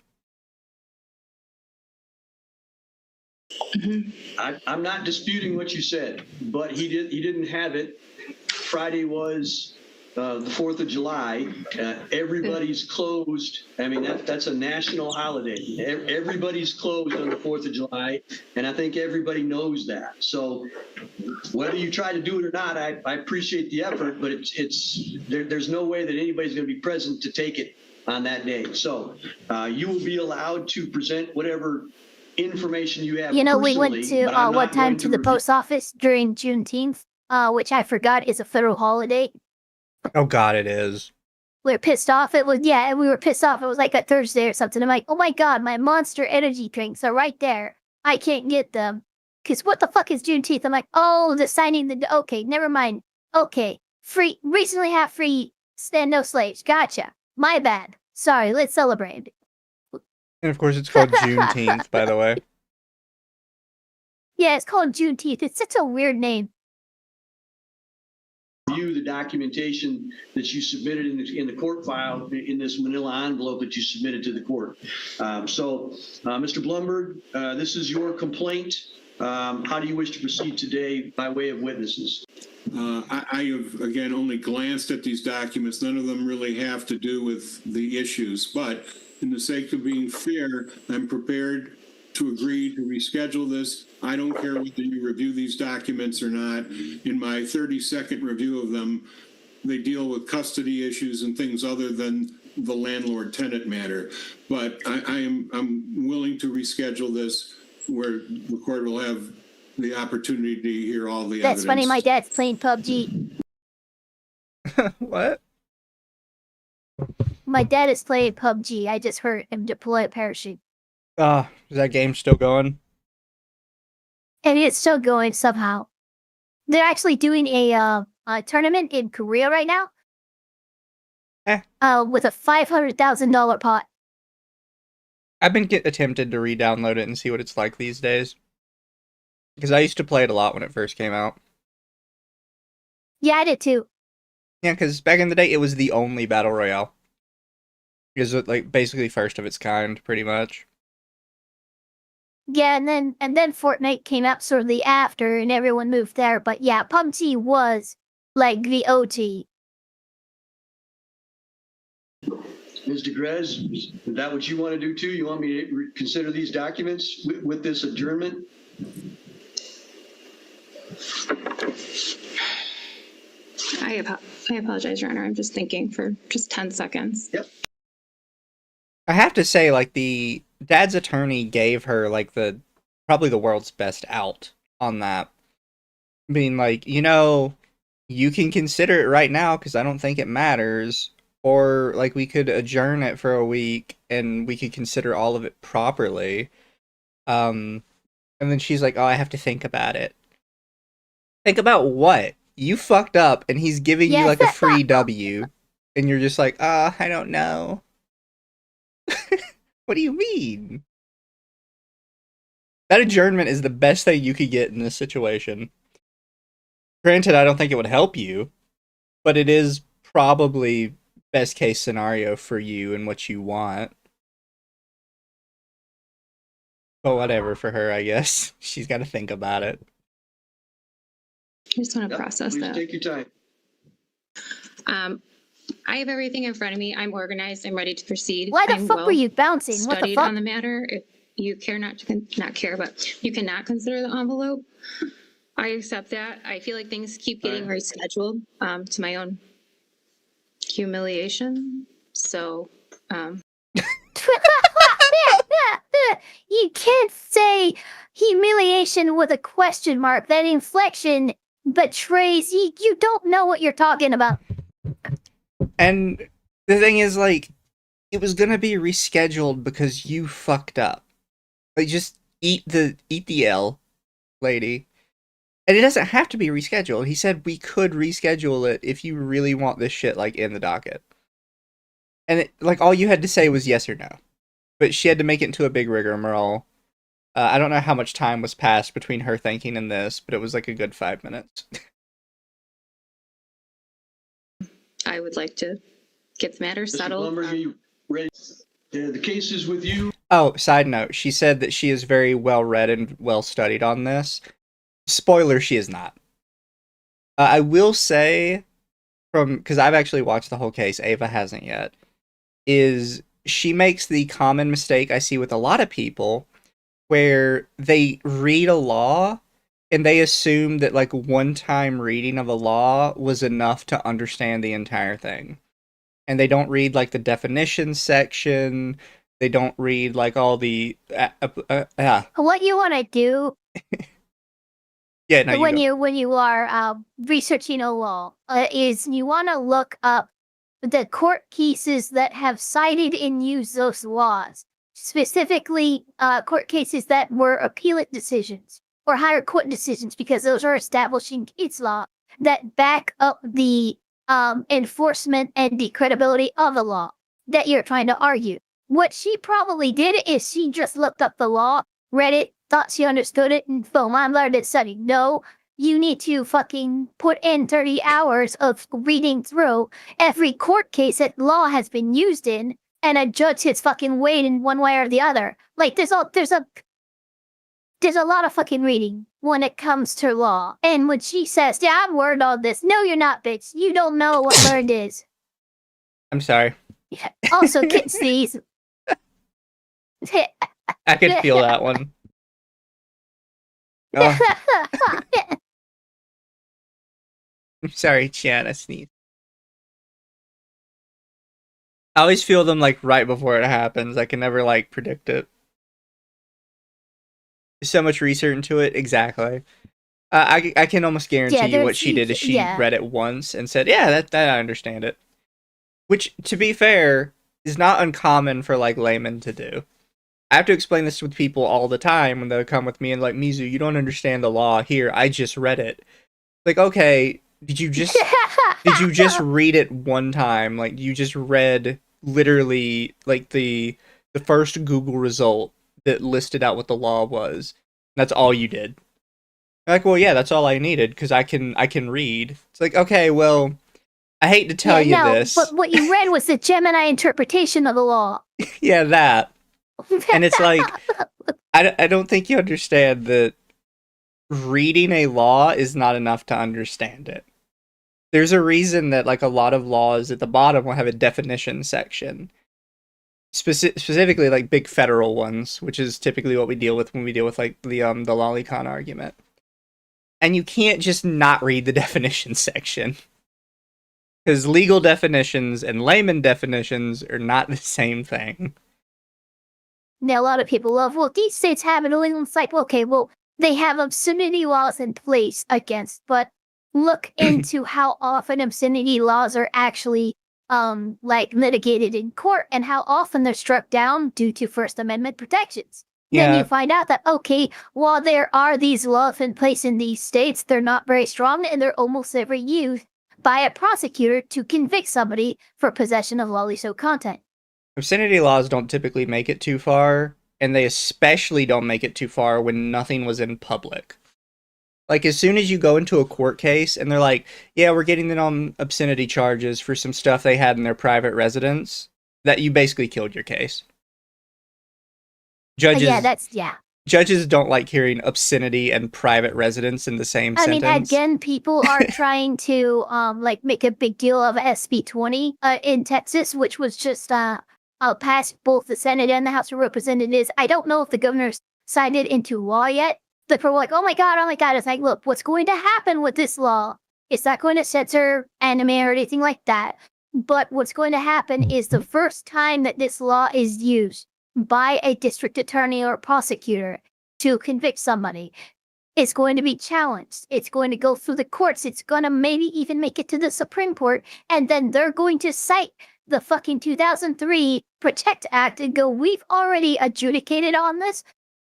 I'm not disputing what you said, but he didn't have it. Friday was the 4th of July. Everybody's closed. I mean, that's a national holiday. Everybody's closed on the 4th of July, and I think everybody knows that. So whether you try to do it or not, I appreciate the effort, but there's no way that anybody's going to be present to take it on that day. So you will be allowed to present whatever information you have. You know, we went to one time to the post office during Juneteenth, which I forgot is a federal holiday. Oh God, it is. We were pissed off. It was, yeah, we were pissed off. It was like a Thursday or something. I'm like, oh my God, my Monster energy drinks are right there. I can't get them. Because what the fuck is Juneteenth? I'm like, oh, the signing the, okay, never mind. Okay, free, recently have free, stand no slaves. Gotcha. My bad. Sorry, let's celebrate. And of course, it's called Juneteenth, by the way. Yeah, it's called Juneteenth. It's such a weird name. View the documentation that you submitted in the court file in this manila envelope that you submitted to the court. Mr. Blumberg, this is your complaint. How do you wish to proceed today by way of witnesses? I have, again, only glanced at these documents. None of them really have to do with the issues, but in the sake of being fair, I'm prepared to agree to reschedule this. I don't care whether you review these documents or not. In my 30-second review of them, they deal with custody issues and things other than the landlord-tenant matter. But I'm willing to reschedule this where the court will have the opportunity to hear all the evidence. That's funny, my dad's playing PUBG. What? My dad is playing PUBG. I just heard him deploy a parachute. Is that game still going? And it's still going somehow. They're actually doing a tournament in Korea right now. With a $500,000 pot. I've been attempted to re-download it and see what it's like these days. Because I used to play it a lot when it first came out. Yeah, I did too. Yeah, because back in the day, it was the only battle royale. Because it, like, basically first of its kind, pretty much. Yeah, and then Fortnite came out shortly after, and everyone moved there. But yeah, PUBG was like the OT. Ms. DeGrez, is that what you want to do too? You want me to consider these documents with this adjournment? I apologize, Your Honor. I'm just thinking for just 10 seconds. Yep. I have to say, like, the dad's attorney gave her, like, probably the world's best out on that. Being like, you know, you can consider it right now because I don't think it matters. Or, like, we could adjourn it for a week and we could consider all of it properly. And then she's like, oh, I have to think about it. Think about what? You fucked up and he's giving you, like, a free W. And you're just like, I don't know. What do you mean? That adjournment is the best thing you could get in this situation. Granted, I don't think it would help you, but it is probably best case scenario for you and what you want. But whatever for her, I guess. She's got to think about it. I just want to process that. Please take your time. I have everything in front of me. I'm organized. I'm ready to proceed. Why the fuck were you bouncing? What the Studied fuck? on the matter. If you care not care, but you cannot consider the envelope. I accept that. I feel like things keep getting rescheduled to my own humiliation. So, You can't say humiliation with a question mark. That inflection betrays you. You don't know what you're talking about. And the thing is, like, it was gonna be rescheduled because you fucked up. Like, just eat the L, lady. And it doesn't have to be rescheduled. He said we could reschedule it if you really want this shit, like, in the docket. And, like, all you had to say was yes or no. But she had to make it into a big rigmarole. I don't know how much time was passed between her thinking and this, but it was, like, a good 5 minutes. I would like to get the matter Mr. settled. Blumberg, are you ready? The case is with you. Oh, side note, she said that she is very well read and well studied on this. Spoiler, she is not. I will say because I've actually watched the whole case, Ava hasn't yet, is she makes the common mistake I see with a lot of people where they read a law and they assume that like one-time reading of a law was enough to understand the entire thing. And they don't read like the definition section. They don't read like all the What you want to do yeah, no, when you are researching a law is you want to look up the court cases that have cited and used those laws, specifically court cases that were appellate decisions or higher court decisions, because those are establishing case law that back up the enforcement and the credibility of the law that you're trying to argue. What she probably did is she just looked up the law, read it, thought she understood it, and boom, I'm learned it study. No, you need to fucking put in 30 hours of reading through every court case that law has been used in and adjudge its fucking weight in one way or the other. Like, there's a lot of fucking reading when it comes to law. And when she says, yeah, I've learned all this. No, you're not, bitch. You don't know what learned is. I'm sorry. Yeah. Also, kid sneeze. I could feel that one. Oh. I'm sorry, Chiana sneezed. I always feel them like right before it happens. I can never like predict it. There's so much research into it. Exactly. I can almost guarantee you what she did is she read it once and said, yeah, that I understand it. Which, to be fair, is not uncommon for like laymen to do. I have to explain this with people all the time when they come with me and like, Mizu, you don't understand the law. Here, I just read it. Like, okay, did you just read it one time? Like, you just read literally like the first Google result that listed out what the law was. That's all you did. Like, well, yeah, that's all I needed because I can read. It's like, okay, well, I hate to tell you this, but what you read was the Gemini interpretation of the law. Yeah, that. And it's like, I don't think you understand that reading a law is not enough to understand it. There's a reason that like a lot of laws at the bottom will have a definition section. Specifically like big federal ones, which is typically what we deal with when we deal with like the lolicon argument. And you can't just not read the definition section. Because legal definitions and layman definitions are not the same thing. Now, a lot of people love, well, these states have an illegal site. Okay, well, they have obscenity laws in place against, but look into how often obscenity laws are actually like litigated in court and how often they're struck down due to First Amendment protections. Yeah. Then you find out that, okay, while there are these laws in place in these states, they're not very strong and they're almost ever used by a prosecutor to convict somebody for possession of lawfully so content. Obscenity laws don't typically make it too far, and they especially don't make it too far when nothing was in public. Like, as soon as you go into a court case, and they're like, yeah, we're getting them on obscenity charges for some stuff they had in their private residence, that you basically killed your case. Judges don't like hearing obscenity and private residence in the same sentence. I mean, again, people are trying to like make a big deal of SB 20 in Texas, which was just passed both the Senate and the House of Representatives. I don't know if the governor's signed it into law yet. But people are like, oh my God. It's like, look, what's going to happen with this law? It's not going to censor anime or anything like that. But what's going to happen is the first time that this law is used by a district attorney or prosecutor to convict somebody, it's going to be challenged. It's going to go through the courts. It's going to maybe even make it to the Supreme Court. And then they're going to cite the fucking 2003 Protect Act and go, we've already adjudicated on this.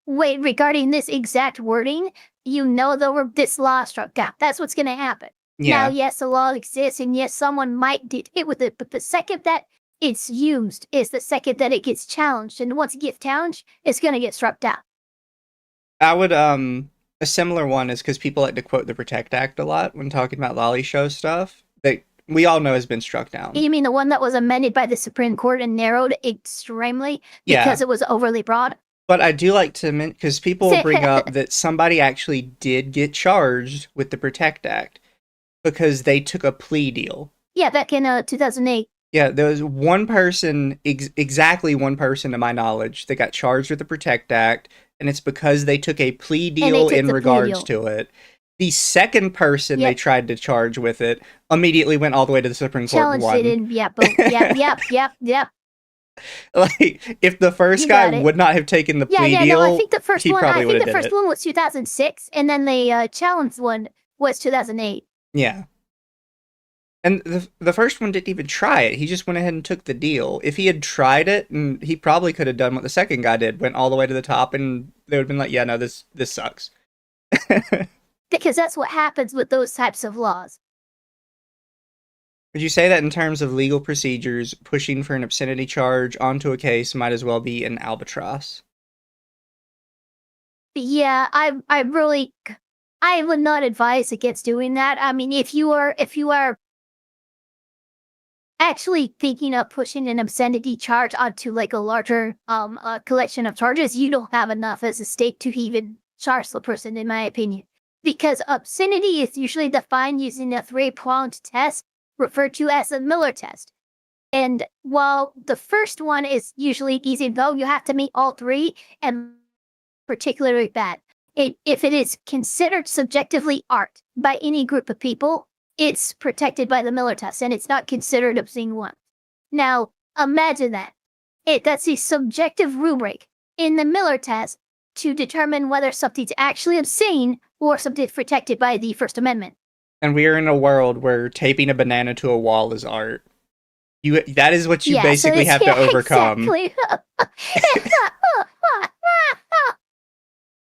Wait, regarding this exact wording, you know this law struck down. That's what's going to happen. Yeah. Now, yes, the law exists, and yes, someone might do it with it, but the second that it's used is the second that it gets challenged, and once it gets challenged, it's going to get struck down. I would, a similar one is because people like to quote the Protect Act a lot when talking about Lawli show stuff that we all know has been struck down. You mean the one that was amended by the Supreme Court and narrowed extremely because it was overly broad? But I do like to mention, because people bring up that somebody actually did get charged with the Protect Act because they took a plea deal. Yeah, back in 2008. Yeah, there was one person, exactly one person to my knowledge, that got charged with the Protect Act, and it's because they took a plea deal in regards to it. The second person they tried to charge with it immediately went all the way to the Supreme Court and won. Challenged it in, yep. Like, if the first guy would not have taken the plea deal, I think the first one, the first one was 2006, and then the challenged one was 2008. Yeah. And the first one didn't even try it. He just went ahead and took the deal. If he had tried it, and he probably could have done what the second guy did, went all the way to the top, and they would have been like, yeah, no, this sucks. Because that's what happens with those types of laws. Would you say that in terms of legal procedures, pushing for an obscenity charge onto a case might as well be an albatross? Yeah, I would not advise against doing that. I mean, if you are actually thinking of pushing an obscenity charge onto like a larger collection of charges, you don't have enough as a state to even charge the person, in my opinion. Because obscenity is usually defined using a 3-pronged test referred to as a Miller test. And while the first one is usually easy, though, you have to meet all 3, and particularly bad. If it is considered subjectively art by any group of people, it's protected by the Miller test, and it's not considered obscene one. Now, imagine that. That's a subjective rubric in the Miller test to determine whether something's actually obscene or something protected by the First Amendment. And we are in a world where taping a banana to a wall is art. That is what you basically have to overcome. Exactly.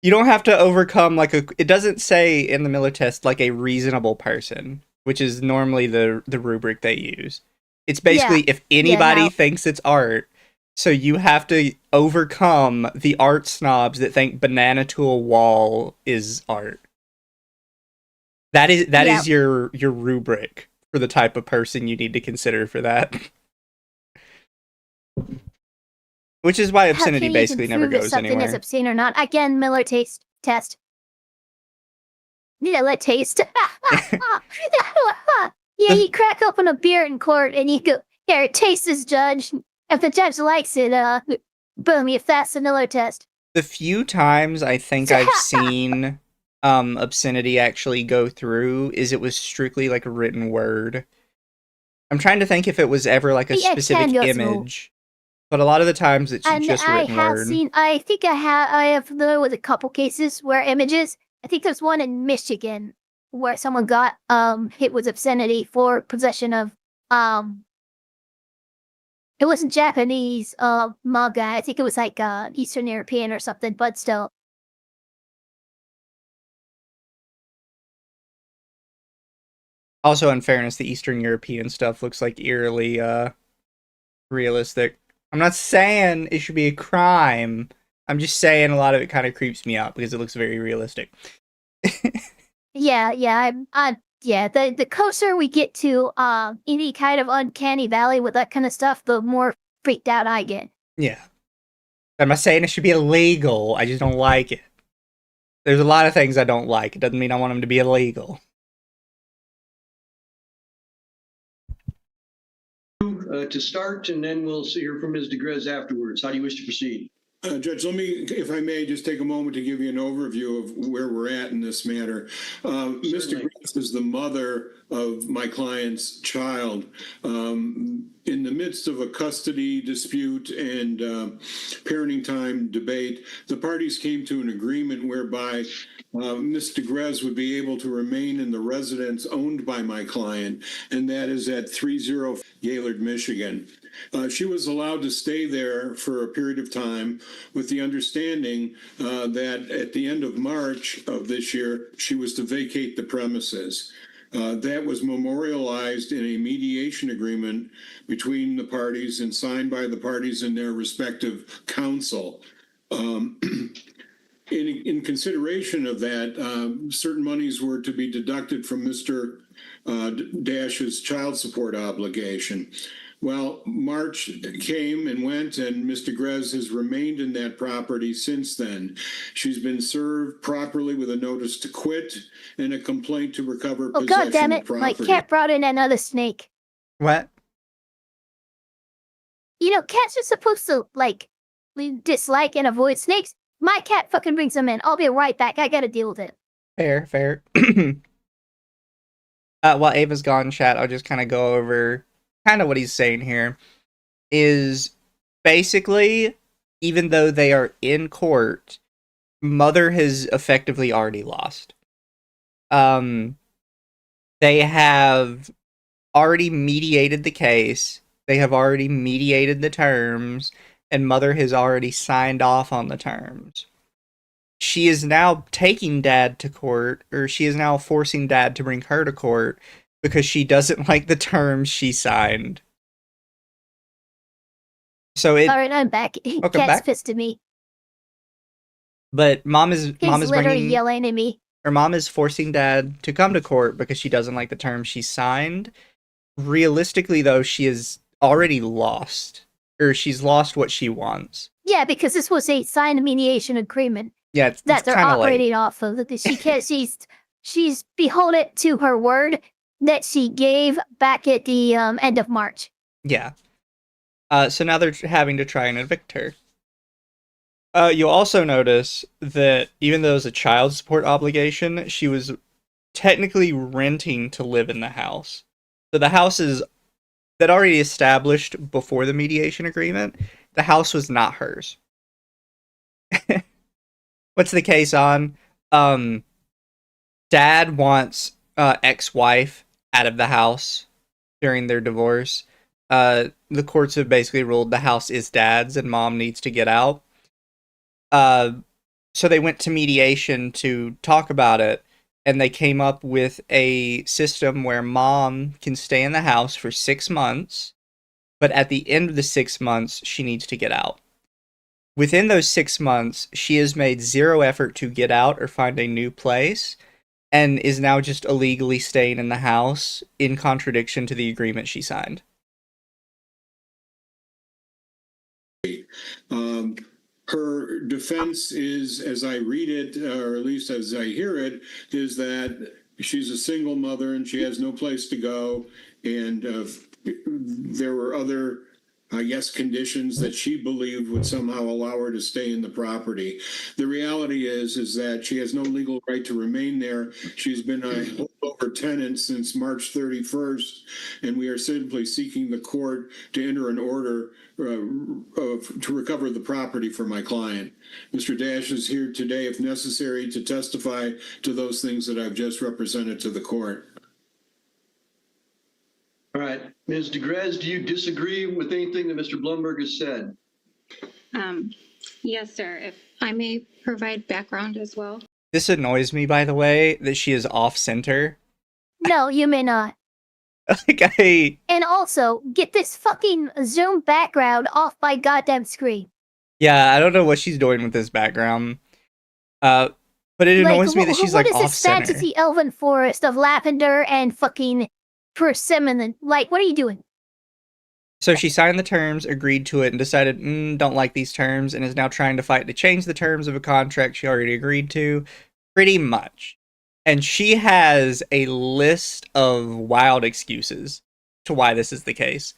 You don't have to overcome it doesn't say in the Miller test like a reasonable person, which is normally the rubric they use. It's basically if anybody thinks it's art, so you have to overcome the art snobs that think banana to a wall is art. That is your rubric for the type of person you need to consider for that. Which is why obscenity basically never goes anywhere. Something is obscene or not. Again, Miller test. Miller taste. Yeah, you crack open a beer in court and you go, here, taste this, judge. If the judge likes it, boom, you pass the Miller test. The few times I think I've seen obscenity actually go through is it was strictly like a written word. I'm trying to think if it was ever like a specific image. But a lot of the times it's just written word. I have familiar with a couple cases where images. I think there's one in Michigan where someone got hit with obscenity for possession of it wasn't Japanese manga. I think it was like Eastern European or something, but still. Also, in fairness, the Eastern European stuff looks like eerily realistic. I'm not saying it should be a crime. I'm just saying a lot of it kind of creeps me out because it looks very realistic. The closer we get to any kind of uncanny valley with that kind of stuff, the more freaked out I get. Yeah. I'm not saying it should be illegal. I just don't like it. There's a lot of things I don't like. It doesn't mean I want them to be illegal. To start, and then we'll hear from Ms. DeGrez afterwards. How do you wish to proceed? Judge, let me, if I may, just take a moment to give you an overview of where we're at in this matter. Ms. DeGrez is the mother of my client's child. In the midst of a custody dispute and parenting time debate, the parties came to an agreement whereby Ms. DeGrez would be able to remain in the residence owned by my client, and that is at 30 Gaylord, Michigan. She was allowed to stay there for a period of time with the understanding that at the end of March of this year, she was to vacate the premises. That was memorialized in a mediation agreement between the parties and signed by the parties and their respective counsel. In consideration of that, certain monies were to be deducted from Mr. Dash's child support obligation. Well, March came and went, and Ms. DeGrez has remained in that property since then. She's been served properly with a notice to quit and a complaint to recover possession of property. Oh, God damn it. My cat brought in another snake. What? You know, cats are supposed to, like, dislike and avoid snakes. My cat fucking brings them in. I'll be right back. I gotta deal with it. Fair. While Ava's gone, chat, I'll just kind of go over kind of what he's saying here. Is basically, even though they are in court, Mother has effectively already lost. They have already mediated the case. They have already mediated the terms, and Mother has already signed off on the terms. She is now taking Dad to court, or she is now forcing Dad to bring her to court because she doesn't like the terms she signed. So it. All right, I'm back. Welcome Cat's back. pissed at me. But mom is literally bringing, yelling at me. Her mom is forcing Dad to come to court because she doesn't like the terms she signed. Realistically, though, she is already lost, or she's lost what she wants. Yeah, because this was a signed mediation agreement. Yeah, that they're operating off of. She can't. She's beholden to her word that she gave back at the end of March. Yeah. So now they're having to try and evict her. You'll also notice that even though it was a child support obligation, she was technically renting to live in the house. So the house is that already established before the mediation agreement. The house was not hers. What's the case on? Dad wants ex-wife out of the house during their divorce. The courts have basically ruled the house is Dad's and Mom needs to get out. So they went to mediation to talk about it, and they came up with a system where Mom can stay in the house for 6 months, but at the end of the 6 months, she needs to get out. Within those 6 months, she has made zero effort to get out or find a new place, and is now just illegally staying in the house in contradiction to the agreement she signed. Her defense is, as I read it, or at least as I hear it, is that she's a single mother and she has no place to go, and there were other conditions that she believed would somehow allow her to stay in the property. The reality is that she has no legal right to remain there. She's been a holdover tenant since March 31st, and we are simply seeking the court to enter an order to recover the property for my client. Mr. Dash is here today, if necessary, to testify to those things that I've just represented to the court. All right. Ms. DeGrez, do you disagree with anything that Mr. Blumberg has said? Yes, sir. If I may provide background as well. This annoys me, by the way, that she is off-center. No, you may not. And also, get this fucking Zoom background off my goddamn screen. Yeah, I don't know what she's doing with this background. But it annoys me that she's like off-center. What is this fantasy elven forest of lavender and fucking persimmon? Like, what are you doing? So she signed the terms, agreed to it, and decided, don't like these terms, and is now trying to fight to change the terms of a contract she already agreed to. Pretty much. And she has a list of wild excuses to why this is the case.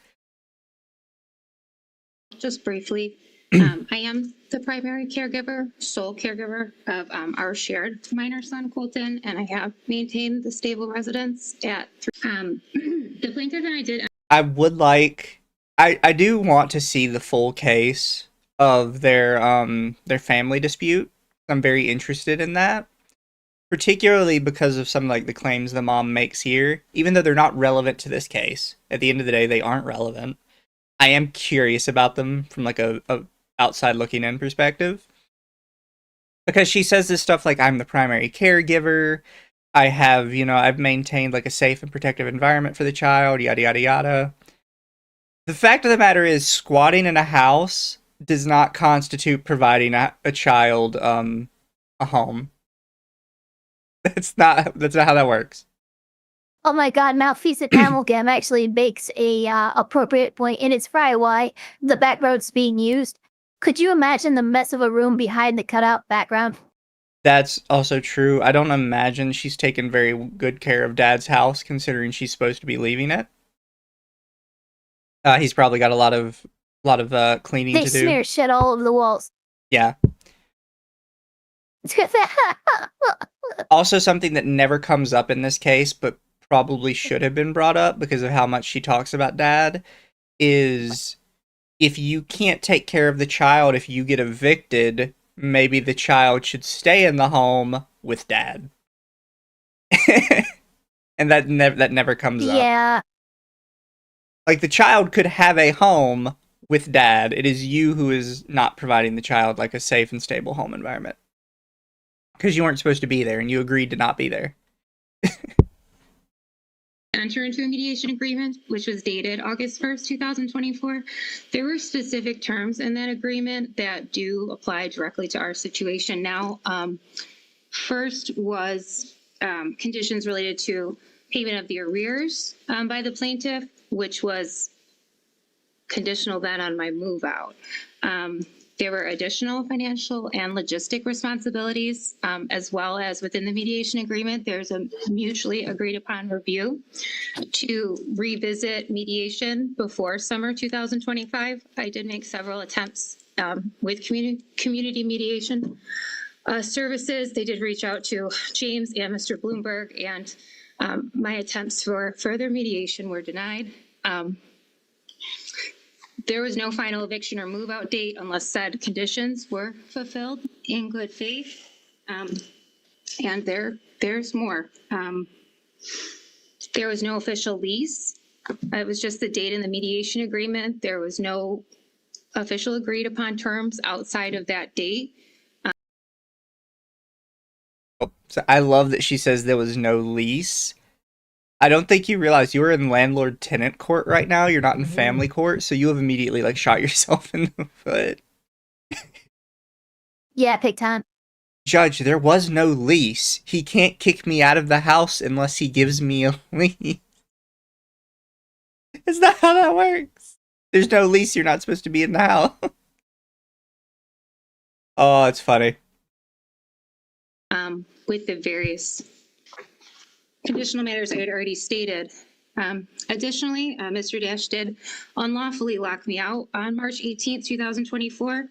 Just briefly, I am the primary caregiver, sole caregiver of our shared minor son, Colton, and I have maintained the stable residence at the plaintiff and I did. I would like, I do want to see the full case of their family dispute. I'm very interested in that. Particularly because of some like the claims the mom makes here, even though they're not relevant to this case. At the end of the day, they aren't relevant. I am curious about them from like a outside looking in perspective. Because she says this stuff like, I'm the primary caregiver, I have, I've maintained like a safe and protective environment for the child, yada yada yada. The fact of the matter is, squatting in a house does not constitute providing a child a home. That's not how that works. Oh my god, Malfeasant Amalgam actually makes a appropriate point, and it's probably why the background's being used. Could you imagine the mess of a room behind the cutout background? That's also true. I don't imagine she's taken very good care of Dad's house, considering she's supposed to be leaving it. He's probably got a lot of cleaning They to do. smear shit all over the walls. Yeah. Also, something that never comes up in this case, but probably should have been brought up because of how much she talks about dad, is if you can't take care of the child, if you get evicted, maybe the child should stay in the home with dad. And that never comes up. Yeah. Like, the child could have a home with dad. It is you who is not providing the child, like, a safe and stable home environment. Because you weren't supposed to be there, and you agreed to not be there. Enter into a mediation agreement, which was dated August 1st, 2024. There were specific terms in that agreement that do apply directly to our situation now. First was conditions related to payment of the arrears by the plaintiff, which was conditional then on my move out. There were additional financial and logistic responsibilities, as well as within the mediation agreement, there's a mutually agreed upon review to revisit mediation before summer 2025. I did make several attempts with community mediation services. They did reach out to James and Mr. Bloomberg, and my attempts for further mediation were denied. There was no final eviction or move out date unless said conditions were fulfilled in good faith. And there's more. There was no official lease. It was just the date in the mediation agreement. There was no official agreed upon terms outside of that date. So I love that she says there was no lease. I don't think you realize you are in landlord-tenant court right now. You're not in family court, so you have immediately, like, shot yourself in the foot. Yeah, big time. Judge, there was no lease. He can't kick me out of the house unless he gives me a lease. Is that how that works? There's no lease, you're not supposed to be in the house. Oh, it's funny. With the various conditional matters I had already stated. Additionally, Mr. Dash did unlawfully lock me out on March 18th, 2024,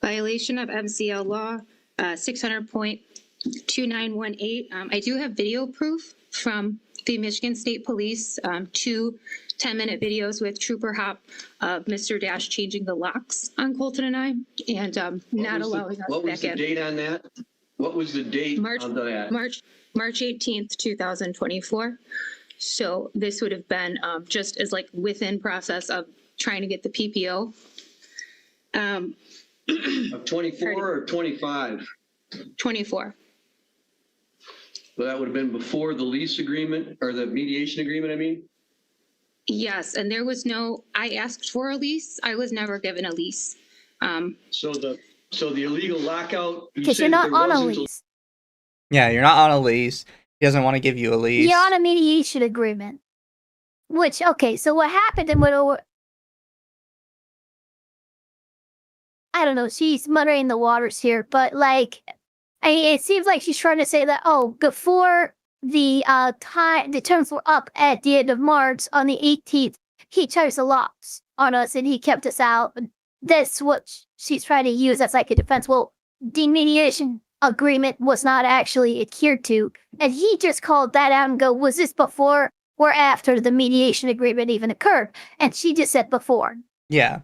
violation of MCL law 600.2918. I do have video proof from the Michigan State Police, 2 10-minute videos with Trooper Hop of Mr. Dash changing the locks on Colton and I, and not allowing us back in. What was the date on that? What was the date of that? March 18th, 2024. So this would have been just as like within process of trying to get the PPO. Of 24 or 25? 24. Well, that would have been before the lease agreement or the mediation agreement, I mean? Yes, and there was no, I asked for a lease. I was never given a lease. So the illegal lockout. Because you're not on a lease. Yeah, you're not on a lease. He doesn't want to give you a lease. You're on a mediation agreement. Which, okay, so what happened and what I don't know, she's muttering the waters here, but like, it seems like she's trying to say that, oh, before the terms were up at the end of March on the 18th, he chose the locks on us and he kept us out. That's what she's trying to use as like a defense. Well, the mediation agreement was not actually adhered to, and he just called that out and go, was this before or after the mediation agreement even occurred? And she just said before. Yeah.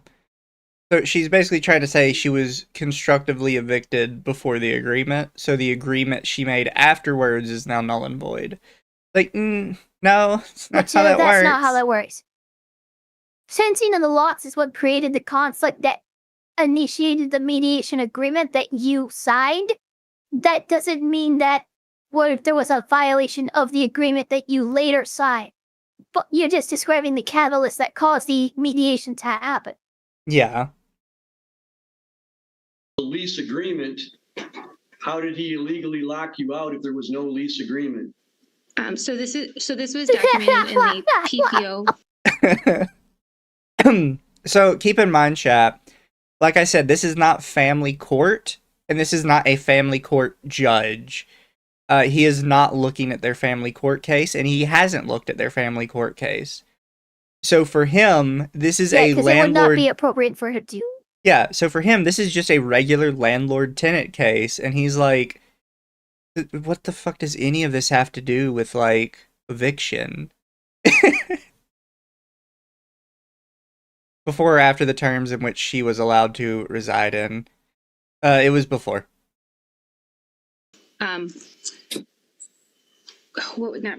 So she's basically trying to say she was constructively evicted before the agreement, so the agreement she made afterwards is now null and void. Like, no, that's not how that works. That's not how that works. Changing of the locks is what created the conflict that initiated the mediation agreement that you signed. That doesn't mean that if there was a violation of the agreement that you later signed. But you're just describing the catalyst that caused the mediation to happen. Yeah. The lease agreement, how did he illegally lock you out if there was no lease agreement? So this was documented in the PPO. So keep in mind, chat, like I said, this is not family court, and this is not a family court judge. He is not looking at their family court case, and he hasn't looked at their family court case. So for him, this is a landlord. It would not be appropriate for him to. Yeah, so for him, this is just a regular landlord-tenant case, and he's like, what the fuck does any of this have to do with, like, eviction? Before or after the terms in which she was allowed to reside in? It was before. Not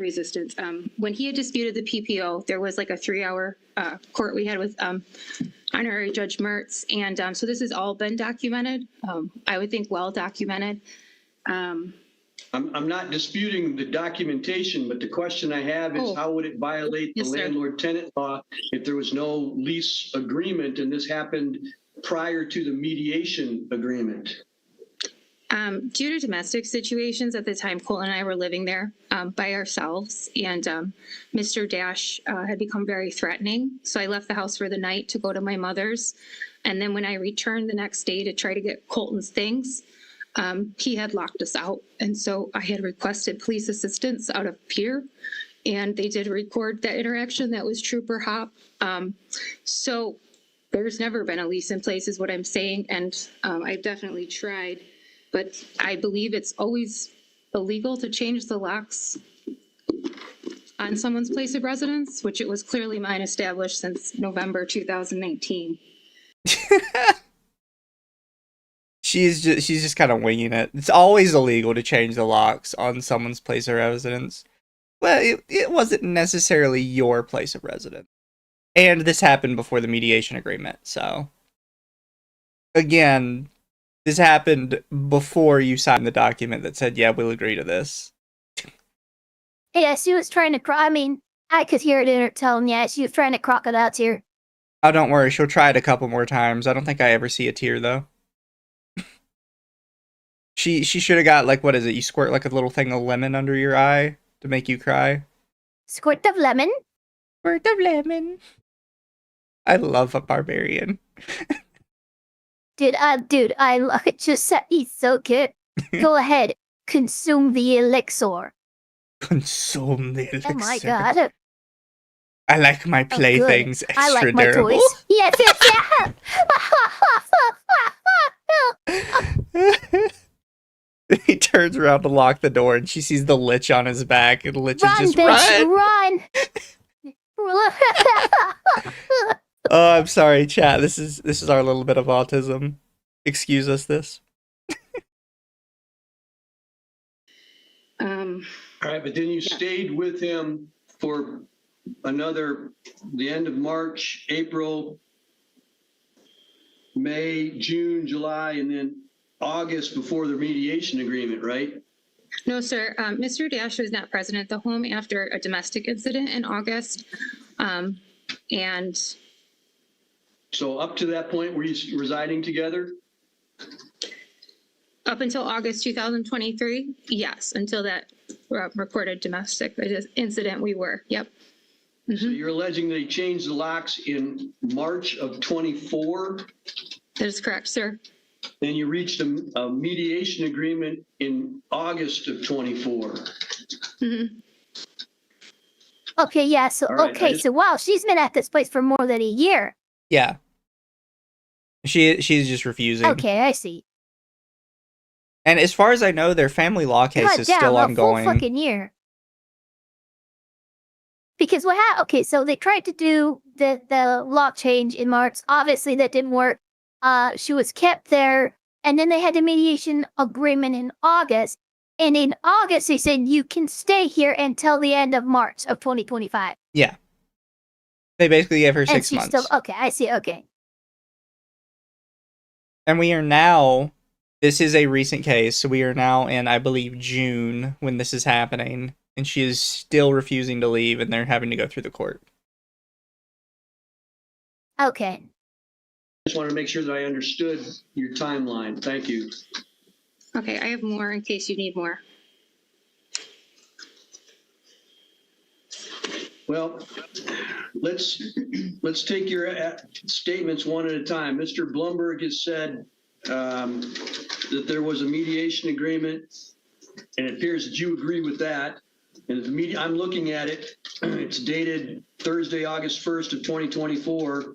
resistance. When he had disputed the PPO, there was like a 3-hour court we had with Honorary Judge Mertz. And so this has all been documented. I would think well documented. I'm not disputing the documentation, but the question I have is how would it violate the landlord-tenant law if there was no lease agreement and this happened prior to the mediation agreement? Due to domestic situations at the time, Colton and I were living there by ourselves, and Mr. Dash had become very threatening. So I left the house for the night to go to my mother's. And then when I returned the next day to try to get Colton's things, he had locked us out. And so I had requested police assistance out of Pier, and they did record that interaction. That was Trooper Hop. So there's never been a lease in place is what I'm saying. And I've definitely tried. But I believe it's always illegal to change the locks on someone's place of residence, which it was clearly mine established since November 2019. She's just kind of winging it. It's always illegal to change the locks on someone's place of residence. Well, it wasn't necessarily your place of residence. And this happened before the mediation agreement, so. Again, this happened before you signed the document that said, yeah, we'll agree to this. Yeah, she was trying to cry. I mean, I could hear it in her tone. Yeah, she was trying to crocodile tear. Oh, don't worry. She'll try it a couple more times. I don't think I ever see a tear, though. She should have got, like, what is it? You squirt, like, a little thing of lemon under your eye to make you cry? Squirt of lemon? Squirt of lemon. I love a barbarian. Dude, I love it. Just he's so good. Go ahead, consume the elixir. Consume the elixir. Oh my god. I like my playthings extra I like durable. My toys. Yes, yes. He turns around to lock the door, and she sees the lich on his back, and the lich is just run. Oh, I'm sorry, chat. This is our little bit of autism. Excuse us this. All right, but then you stayed with him for the end of March, April, May, June, July, and then August before the mediation agreement, right? No, sir. Mr. Dash was not present at the home after a domestic incident in August. And so up to that point, were you residing together? Up until August 2023, yes. Until that recorded domestic incident, we were. Yep. Mm-hmm. So you're alleging they changed the locks in March of 24? That is correct, sir. Then you reached a mediation agreement in August of 24. Mm-hmm. Okay, yeah. So right, so wow, she's been at this place for more than a year. Yeah. She's just refusing. Okay, I see. And as far as I know, their family law case is still ongoing. Full fucking year. Because what happened? Okay, so they tried to do the lock change in March. Obviously, that didn't work. She was kept there, and then they had the mediation agreement in August. And in August, they said you can stay here until the end of March of 2025. Yeah. They basically gave her 6 months. Okay, I see. Okay. And we are now, this is a recent case, so we are now in, I believe, June when this is happening. And she is still refusing to leave, and they're having to go through the court. Okay. I just wanted to make sure that I understood your timeline. Thank you. Okay, I have more in case you need more. Well, let's take your statements one at a time. Mr. Blumberg has said that there was a mediation agreement, and it appears that you agree with that. And I'm looking at it. It's dated Thursday, August 1st of 2024.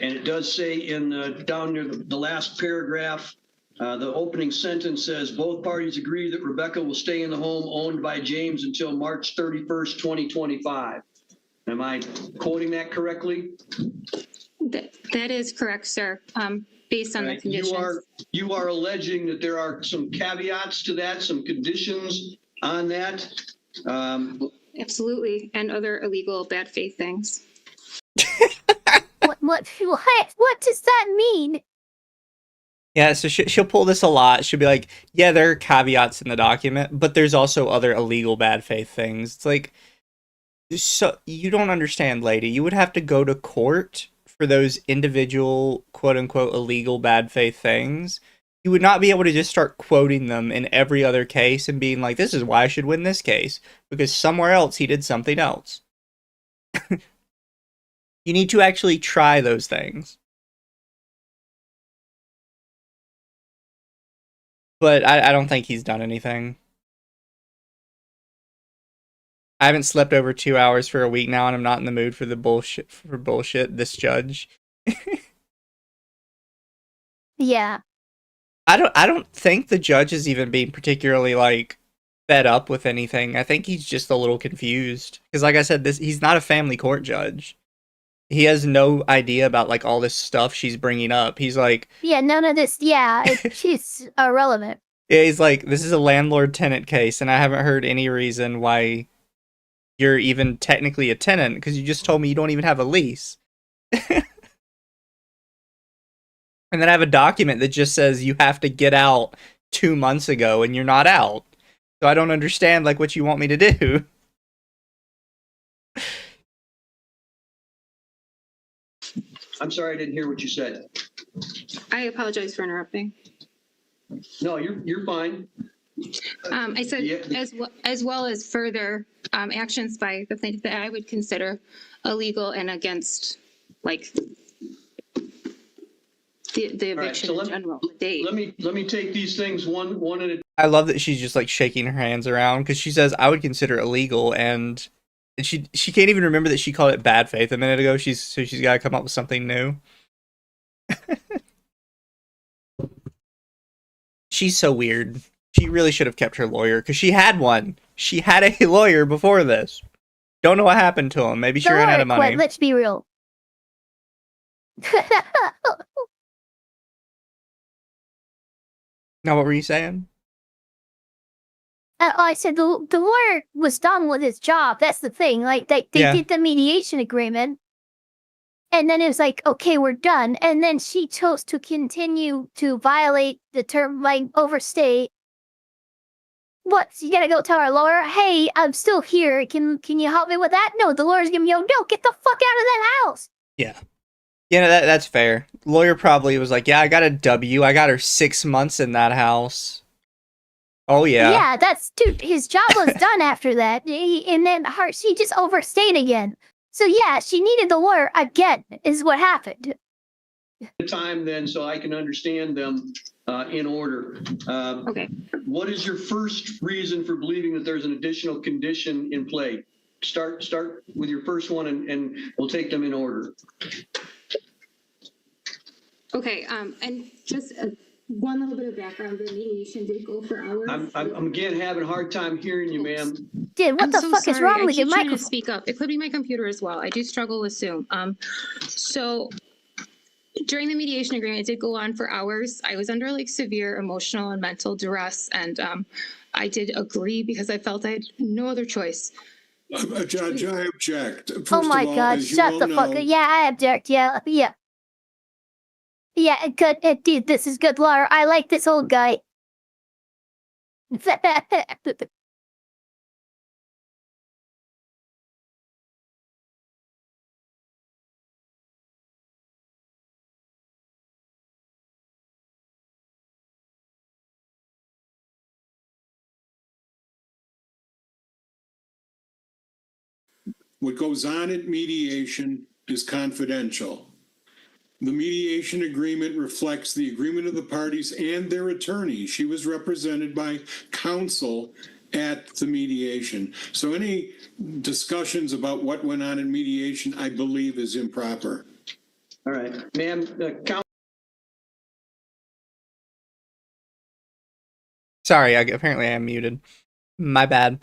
And it does say in down near the last paragraph, the opening sentence says, both parties agree that Rebecca will stay in the home owned by James until March 31st, 2025. Am I quoting that correctly? That is correct, sir. Based on the conditions. You are alleging that there are some caveats to that, some conditions on that? Absolutely, and other illegal bad faith things. What does that mean? Yeah, so she'll pull this a lot. She'll be like, yeah, there are caveats in the document, but there's also other illegal bad faith things. It's like, so you don't understand, lady. You would have to go to court for those individual, quote-unquote, illegal bad faith things. You would not be able to just start quoting them in every other case and being like, this is why I should win this case, because somewhere else he did something else. You need to actually try those things. But I don't think he's done anything. I haven't slept over 2 hours for a week now, and I'm not in the mood for the bullshit. This judge. Yeah. I don't think the judge is even being particularly like fed up with anything. I think he's just a little confused because, like I said, he's not a family court judge. He has no idea about like all this stuff she's bringing up. He's like, yeah, none of this. Yeah, she's irrelevant. Yeah, he's like, this is a landlord-tenant case, and I haven't heard any reason why you're even technically a tenant because you just told me you don't even have a lease. And then I have a document that just says you have to get out 2 months ago, and you're not out. So I don't understand like what you want me to do. I'm sorry, I didn't hear what you said. I apologize for interrupting. No, you're fine. I said as well as further actions by the plaintiff that I would consider illegal and against like the eviction in general. Let me take these things one at a time. I love that she's just like shaking her hands around because she says I would consider it illegal, and she can't even remember that she called it bad faith a minute ago. She's got to come up with something new. She's so weird. She really should have kept her lawyer because she had one. She had a lawyer before this. Don't know what happened to him. Maybe she ran out of money. Let's be real. Now, what were you saying? I said the lawyer was done with his job. That's the thing. Like they did the mediation agreement, and then it was like, okay, we're done. And then she chose to continue to violate the term, like overstay. What? You gotta go tell our lawyer, hey, I'm still here. Can you help me with that? No, the lawyer's gonna be, no, get the fuck out of that house. Yeah. Yeah, that's fair. Lawyer probably was like, yeah, I got a W. I got her 6 months in that house. Oh, yeah. Yeah, dude, his job was done after that. And then she just overstayed again. So, yeah, she needed the lawyer again, is what happened. Time then, so I can understand them in order. Okay. What is your first reason for believing that there's an additional condition in play? Start with your first one, and we'll take them in order. Okay, and just one little bit of background, the mediation did go for hours. I'm again having a hard time hearing you, ma'am. Dude, what the fuck is wrong with your microphone? To speak up. It could be my computer as well. I do struggle with Zoom. So during the mediation agreement, it did go on for hours. I was under like severe emotional and mental duress, and I did agree because I felt I had no other choice. Judge, I object. First oh my God, shut the fuck up. Yeah, I object. Yeah. Yeah, good. Dude, this is good lawyer. I like this old guy. What goes on at mediation is confidential. The mediation agreement reflects the agreement of the parties and their attorney. She was represented by counsel at the mediation. So any discussions about what went on in mediation, I believe, is improper. All right, ma'am, Sorry, apparently I am muted. My bad.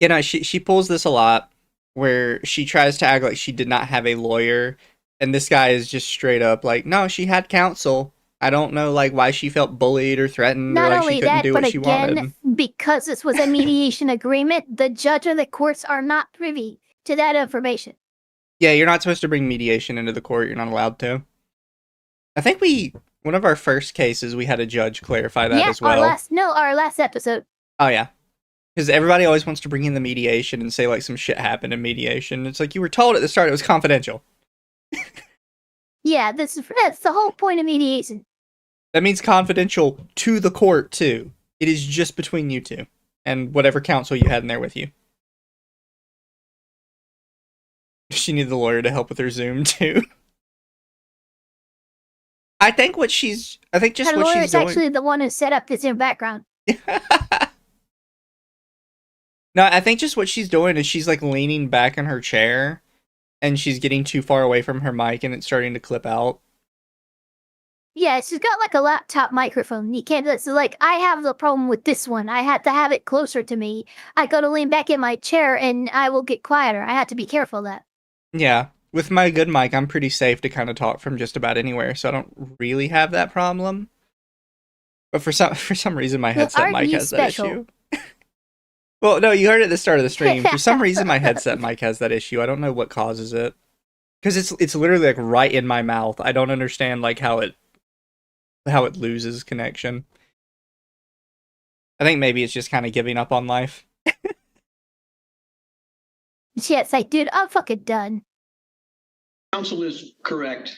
You know, she pulls this a lot, where she tries to act like she did not have a lawyer, and this guy is just straight up like, no, she had counsel. I don't know, like, why she felt bullied or threatened, or like she couldn't do what she wanted. Because this was a mediation agreement, the judge or the courts are not privy to that information. Yeah, you're not supposed to bring mediation into the court. You're not allowed to. I think one of our first cases, we had a judge clarify that as well. Our last episode. Oh, yeah. Because everybody always wants to bring in the mediation and say, like, some shit happened in mediation. It's like, you were told at the start it was confidential. Yeah, that's the whole point of mediation. That means confidential to the court, too. It is just between you two and whatever counsel you had in there with you. She needed the lawyer to help with her Zoom, too. I think just what she's doing... The lawyer is actually the one who set up this in background. No, I think just what she's doing is she's, like, leaning back in her chair, and she's getting too far away from her mic, and it's starting to clip out. Yeah, she's got, like, a laptop microphone. You can't... So, like, I have the problem with this one. I had to have it closer to me. I got to lean back in my chair, and I will get quieter. I have to be careful of that. Yeah. With my good mic, I'm pretty safe to kind of talk from just about anywhere, so I don't really have that problem. But for some reason, my headset mic has that issue. Well, no, you heard it at the start of the stream. For some reason, my headset mic has that issue. I don't know what causes it. Because it's literally, like, right in my mouth. I don't understand, like, how it loses connection. I think maybe it's just kind of giving up on life. Yeah, it's like, dude, I'm fucking done. counsel is correct.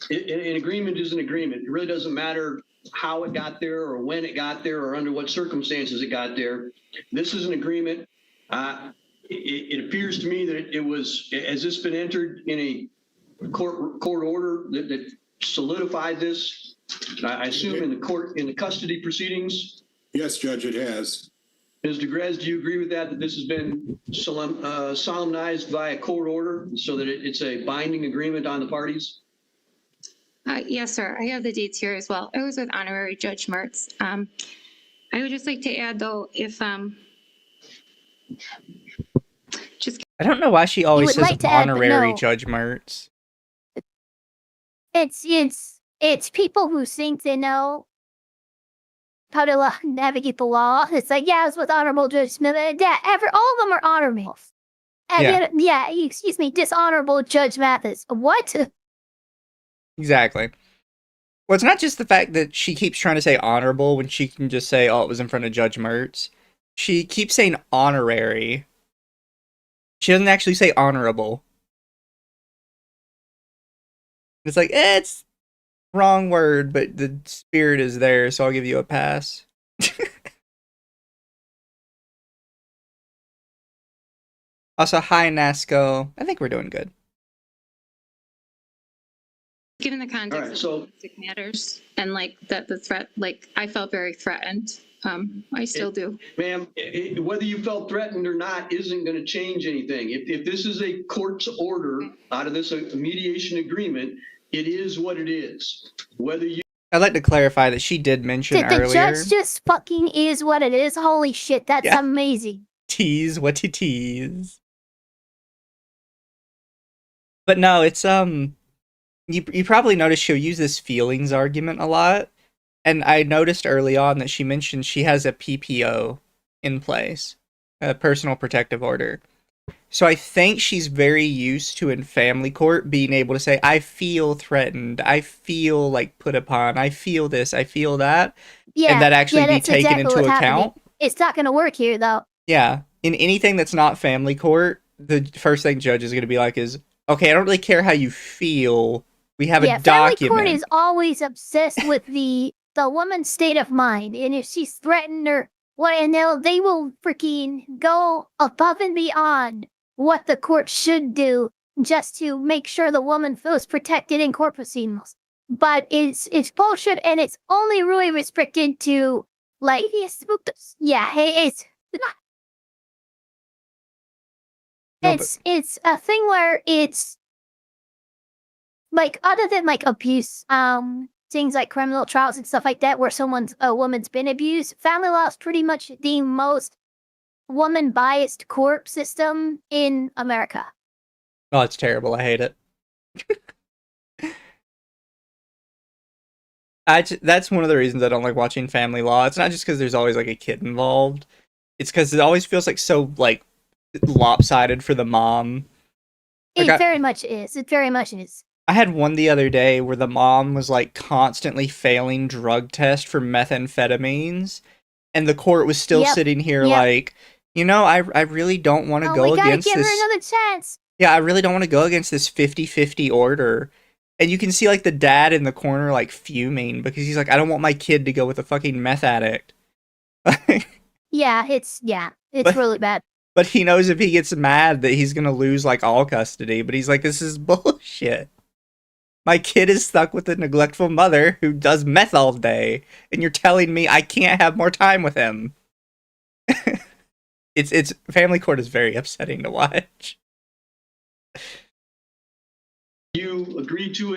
An agreement is an agreement. It really doesn't matter how it got there or when it got there or under what circumstances it got there. This is an agreement. It appears to me that it was, has this been entered in a court order that solidified this? I assume in the custody proceedings? Yes, Judge, it has. Ms. DeGrez, do you agree with that this has been solemnized by a court order so that it's a binding agreement on the parties? Yes, sir. I have the dates here as well. I was with Honorary Judge Mertz. I would just like to add, though, if I don't know why she always says Honorary Judge Mertz. It's people who think they know how to navigate the law. It's like, yeah, I was with Honorable Judge Smith. Yeah, all of them are honorables. Yeah, excuse me, Dishonorable Judge Mathis. What? Exactly. Well, it's not just the fact that she keeps trying to say honorable when she can just say, oh, it was in front of Judge Mertz. She keeps saying honorary. She doesn't actually say honorable. It's like, it's wrong word, but the spirit is there, so I'll give you a pass. Also, hi, Nasco. I think we're doing good. Given the context of domestic matters and like that the threat, like I felt very threatened. I still do. Ma'am, whether you felt threatened or not isn't going to change anything. If this is a court's order out of this mediation agreement, it is what it is. Whether you... I'd like to clarify that she did mention earlier. The judge just fucking is what it is. Holy shit, that's amazing. Tease, what to tease. But no, it's, you probably noticed she'll use this feelings argument a lot. And I noticed early on that she mentioned she has a PPO in place, a personal protective order. So I think she's very used to in family court being able to say, I feel threatened, I feel like put upon, I feel this, I feel that. Yeah, and that actually be taken into account. It's not going to work here, though. Yeah. In anything that's not family court, the first thing judge is going to be like is, okay, I don't really care how you feel. We have a document. Family court is always obsessed with the woman's state of mind. And if she's threatened or what, and they will freaking go above and beyond what the court should do just to make sure the woman feels protected in court proceedings. But it's bullshit, and it's only really restricted to, like, it's It's a thing where it's like, other than like abuse, things like criminal trials and stuff like that, where a woman's been abused, family law is pretty much the most woman biased court system in America. Oh, it's terrible. I hate it. That's one of the reasons I don't like watching family law. It's not just because there's always like a kid involved. It's because it always feels like so like lopsided for the mom. Like it very much is. It very much is. I had one the other day where the mom was like constantly failing drug tests for methamphetamines, and the court was still sitting here like, you know, I really don't want to go against this. Give her another chance. Yeah, I really don't want to go against this 50-50 order. And you can see like the dad in the corner like fuming because he's like, I don't want my kid to go with a fucking meth addict. It's really bad. But he knows if he gets mad that he's gonna lose like all custody. But he's like, this is bullshit. My kid is stuck with a neglectful mother who does meth all day, and you're telling me I can't have more time with him. It's family court is very upsetting to watch. You agree to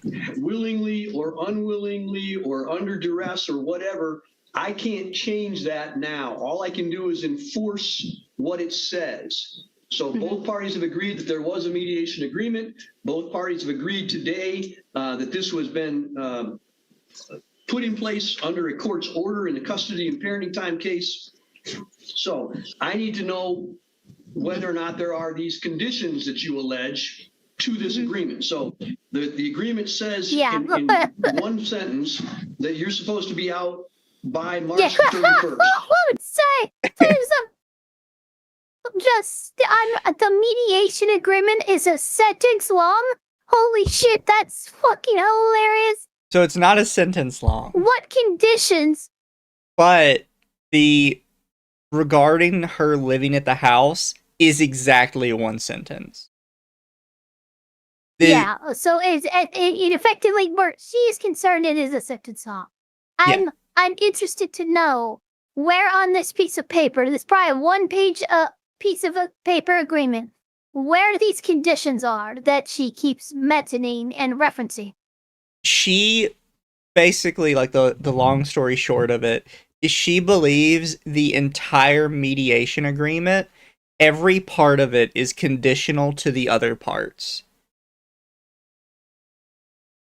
it willingly or unwillingly or under duress or whatever. I can't change that now. All I can do is enforce what it says. So both parties have agreed that there was a mediation agreement. Both parties have agreed today that this has been put in place under a court's order in a custody and parenting time case. So I need to know whether or not there are these conditions that you allege to this agreement. So the agreement says in one sentence that you're supposed to be out by March 31st. The mediation agreement is a sentence long? Holy shit, that's fucking hilarious. So it's not a sentence long. What conditions? But regarding her living at the house is exactly one sentence. So it effectively, where she's concerned, it is a sentence long. I'm interested to know where on this piece of paper, this probably a one-page piece of a paper agreement, where these conditions are that she keeps mentioning and referencing. She basically, like the long story short of it, is she believes the entire mediation agreement, every part of it is conditional to the other parts.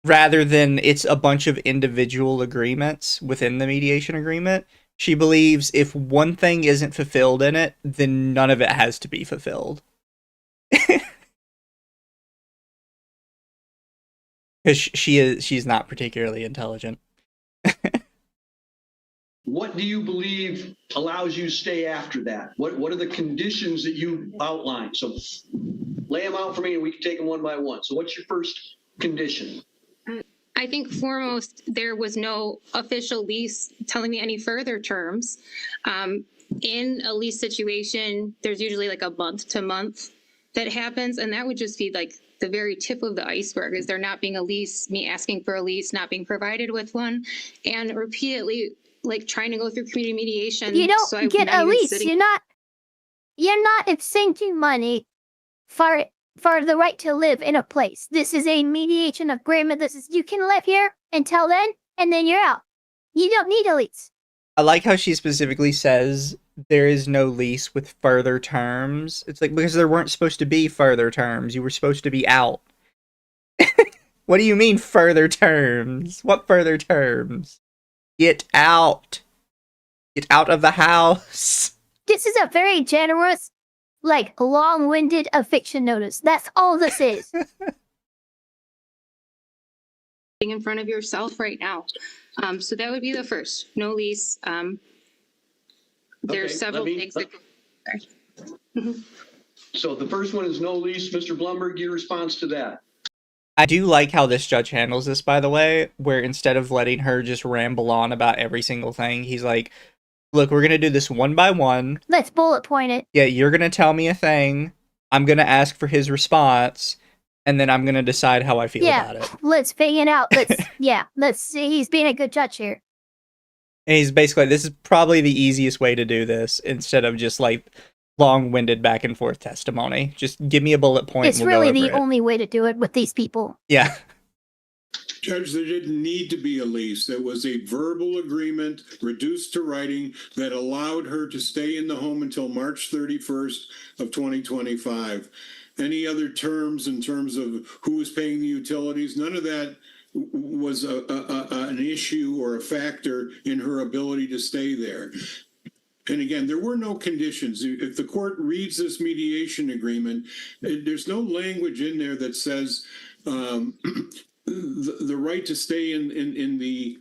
Rather than it's a bunch of individual agreements within the mediation agreement, she believes if one thing isn't fulfilled in it, then none of it has to be fulfilled. Because she's not particularly intelligent. What do you believe allows you to stay after that? What are the conditions that you outline? So lay them out for me and we can take them one by one. So what's your first condition? I think foremost, there was no official lease telling me any further terms. In a lease situation, there's usually like a month to month that happens. And that would just be like the very tip of the iceberg. Is there not being a lease, me asking for a lease, not being provided with one, and repeatedly like trying to go through community mediation. You don't get a lease. You're not exchanging money for the right to live in a place. This is a mediation agreement. You can live here until then, and then you're out. You don't need a lease. I like how she specifically says there is no lease with further terms. It's like, because there weren't supposed to be further terms. You were supposed to be out. What do you mean further terms? What further terms? Get out. Get out of the house. This is a very generous, like, long-winded eviction notice. That's all this is. In front of yourself right now. So that would be the first. No lease. There's several things that... So the first one is no lease. Mr. Blumberg, your response to that? I do like how this judge handles this, by the way, where instead of letting her just ramble on about every single thing, he's like, look, we're going to do this one by one. Let's bullet point it. Yeah, you're going to tell me a thing. I'm going to ask for his response, and then I'm going to decide how I feel about it. Let's figure it out. Let's see. He's being a good judge here. And he's basically, this is probably the easiest way to do this instead of just like long-winded back and forth testimony. Just give me a bullet point. It's really the only way to do it with these people. Yeah. Judge, there didn't need to be a lease. There was a verbal agreement reduced to writing that allowed her to stay in the home until March 31st of 2025. Any other terms in terms of who was paying the utilities, none of that was an issue or a factor in her ability to stay there. And again, there were no conditions. If the court reads this mediation agreement, there's no language in there that says the right to stay in the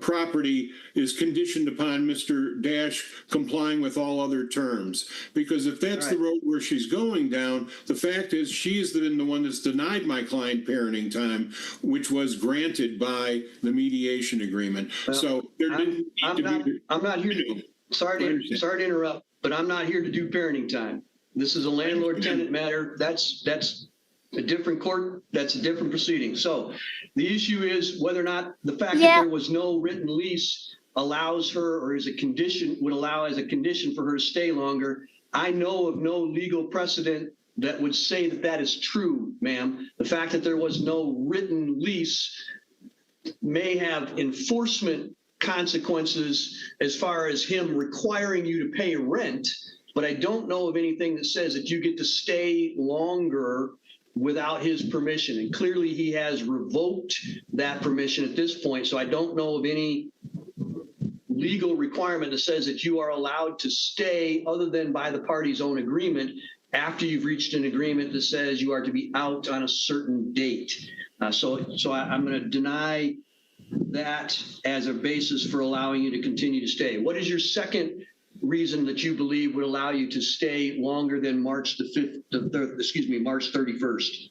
property is conditioned upon Mr. Dash complying with all other terms. Because if that's the road where she's going down, the fact is she's been the one that's denied my client parenting time, which was granted by the mediation agreement. Well, so there didn't need to be. I'm not here to. Sorry to interrupt, but I'm not here to do parenting time. This is a landlord-tenant matter. That's a different court. That's a different proceeding. So the issue is whether or not the fact that there was no written lease allows her, or is a condition, would allow as a condition for her to stay longer. I know of no legal precedent that would say that that is true, ma'am. The fact that there was no written lease may have enforcement consequences as far as him requiring you to pay rent, but I don't know of anything that says that you get to stay longer without his permission. And clearly he has revoked that permission at this point. So I don't know of any legal requirement that says that you are allowed to stay other than by the party's own agreement after you've reached an agreement that says you are to be out on a certain date. So I'm going to deny that as a basis for allowing you to continue to stay. What is your second reason that you believe would allow you to stay longer than March the 5th, March 31st?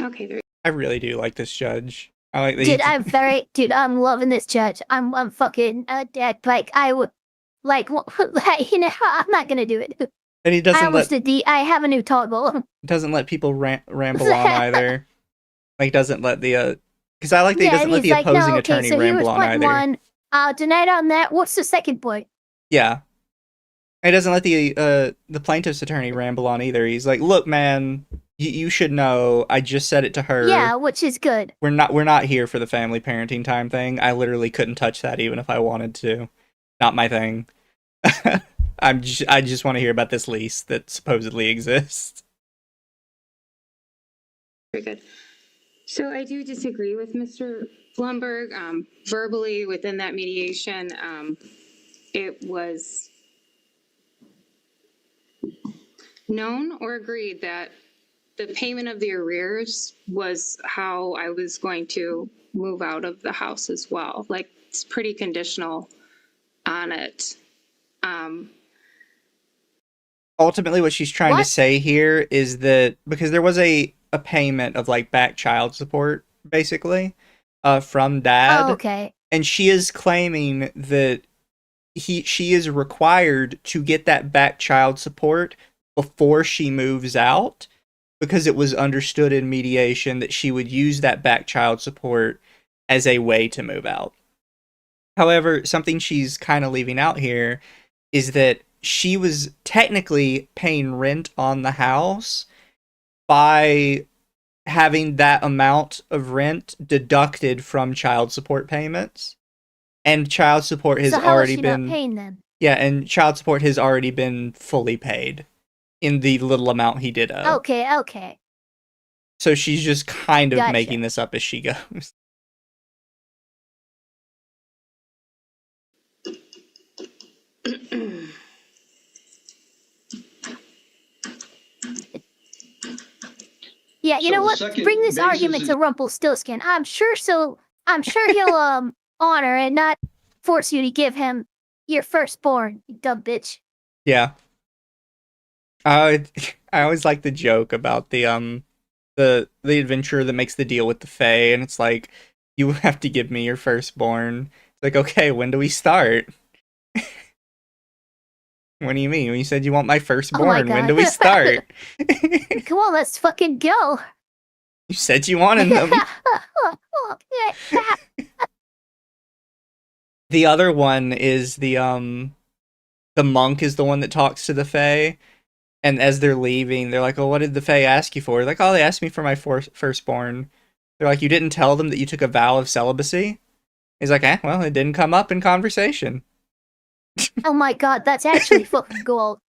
Okay. I really do like this judge. I like that. I'm loving this judge. I'm fucking dead. Like I would, like, I'm not gonna do it. And he doesn't I have a new toggle. Doesn't let people ramble on either. Like doesn't let the because I like that he doesn't let the opposing attorney ramble on either. Denied on that. What's the second point? Yeah. He doesn't let the plaintiff's attorney ramble on either. He's like, look, man, you should know. I just said it to her. Yeah, which is good. We're not here for the family parenting time thing. I literally couldn't touch that even if I wanted to. Not my thing. I just want to hear about this lease that supposedly exists. Very good. So I do disagree with Mr. Blumberg. Verbally within that mediation, it was known or agreed that the payment of the arrears was how I was going to move out of the house as well. Like, it's pretty conditional on it. Ultimately, what she's trying to say here is that because there was a payment of like back child support, basically, from dad. Oh, okay. And she is claiming that she is required to get that back child support before she moves out, because it was understood in mediation that she would use that back child support as a way to move out. However, something she's kind of leaving out here is that she was technically paying rent on the house by having that amount of rent deducted from child support payments. And child support has already been not paying them? Yeah, and child support has already been fully paid in the little amount he did owe. Okay. So she's just kind of making this up as she goes. Yeah, you know what? Bring this argument to Rumpelstiltskin. I'm sure he'll honor and not force you to give him your firstborn, you dumb bitch. Yeah. I always like the joke about the adventurer that makes the deal with the Fae, and it's like, you have to give me your firstborn. It's like, okay, when do we start? What do you mean? When you said you want my firstborn, when do we start? Come on, let's fucking go. You said you wanted them. The other one is the monk is the one that talks to the Fae, and as they're leaving, they're like, "Oh, what did the Fae ask you for?" They're like, "Oh, they asked me for my firstborn." They're like, "You didn't tell them that you took a vow of celibacy?" He's like, well, it didn't come up in conversation. Oh my god, that's actually fucking gold.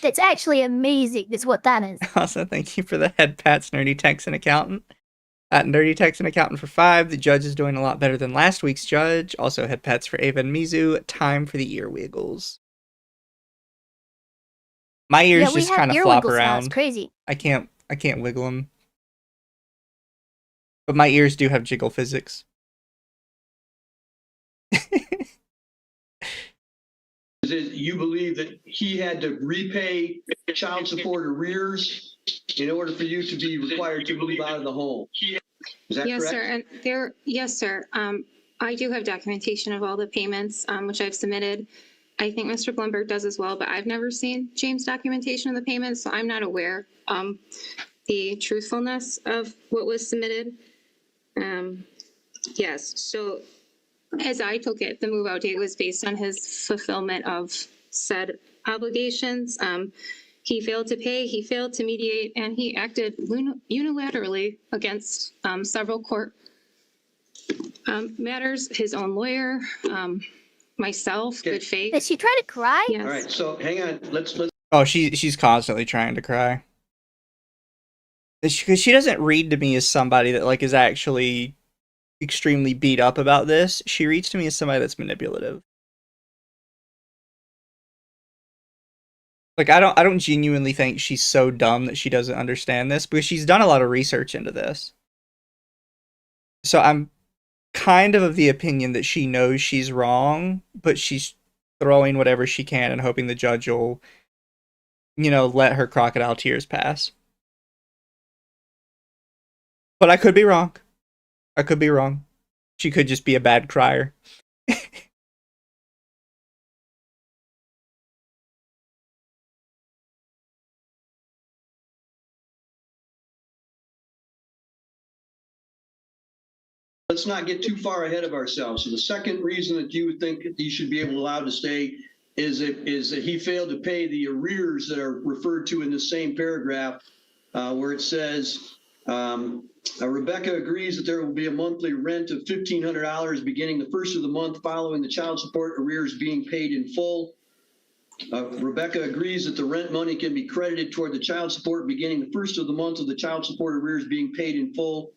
That's actually amazing, is what that is. Also, thank you for the head pats, Nerdy Texan Accountant. At Nerdy Texan Accountant for 5, the judge is doing a lot better than last week's judge. Also, head pats for Ava and Mizu. Time for the ear wiggles. My ears just kind of flop around. It's crazy. I can't wiggle them. But my ears do have jiggle physics. You believe that he had to repay child support arrears in order for you to be required to move out of the home. Is that Yes, correct? sir. And yes, sir. I do have documentation of all the payments, which I've submitted. I think Mr. Blumberg does as well, but I've never seen James' documentation of the payments, so I'm not aware the truthfulness of what was submitted. Yes, so as I took it, the move out date was based on his fulfillment of said obligations. He failed to pay, he failed to mediate, and he acted unilaterally against several court matters, his own lawyer, myself, Okay. good faith. Did she try to cry? Yes. All right, so hang on. Let's. Oh, she's constantly trying to cry. Because she doesn't read to me as somebody that like is actually extremely beat up about this. She reads to me as somebody that's manipulative. Like I don't genuinely think she's so dumb that she doesn't understand this, because she's done a lot of research into this. So I'm kind of the opinion that she knows she's wrong, but she's throwing whatever she can and hoping the judge will, let her crocodile tears pass. But I could be wrong. She could just be a bad crier. Let's not get too far ahead of ourselves. So the second reason that you would think that you should be allowed to stay is that he failed to pay the arrears that are referred to in the same paragraph, where it says, Rebecca agrees that there will be a monthly rent of $1,500 beginning the first of the month following the child support arrears being paid in full. Rebecca agrees that the rent money can be credited toward the child support beginning the first of the month of the child support arrears being paid in full.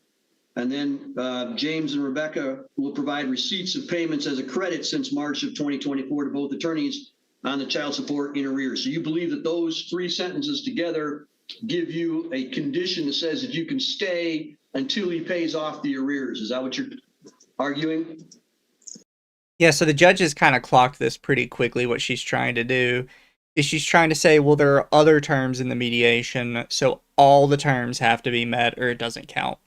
And then James and Rebecca will provide receipts of payments as a credit since March of 2024 to both attorneys on the child support in arrears. So you believe that those three sentences together give you a condition that says that you can stay until he pays off the arrears. Is that what you're arguing? Yeah, so the judge has kind of clocked this pretty quickly. What she's trying to do is she's trying to say, well, there are other terms in the mediation, so all the terms have to be met or it doesn't count.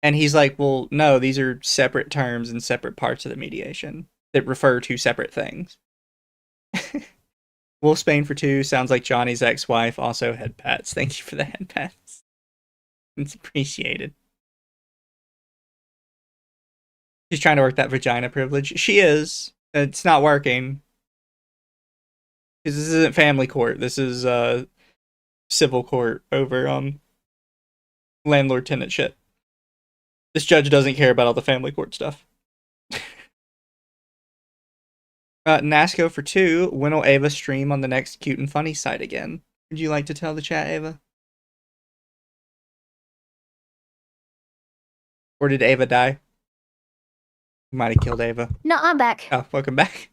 And he's like, well, no, these are separate terms and separate parts of the mediation that refer to separate things. Wolf Spain for 2 sounds like Johnny's ex-wife. Also head pats. Thank you for the head pats. It's appreciated. She's trying to work that vagina privilege. She is. It's not working. Because this isn't family court. This is civil court over landlord-tenant shit. This judge doesn't care about all the family court stuff. Nasco for 2. When will Ava stream on the next Cute and Funny site again? Would you like to tell the chat, Ava? Or did Ava die? You might have killed Ava. No, I'm back. Oh, welcome back.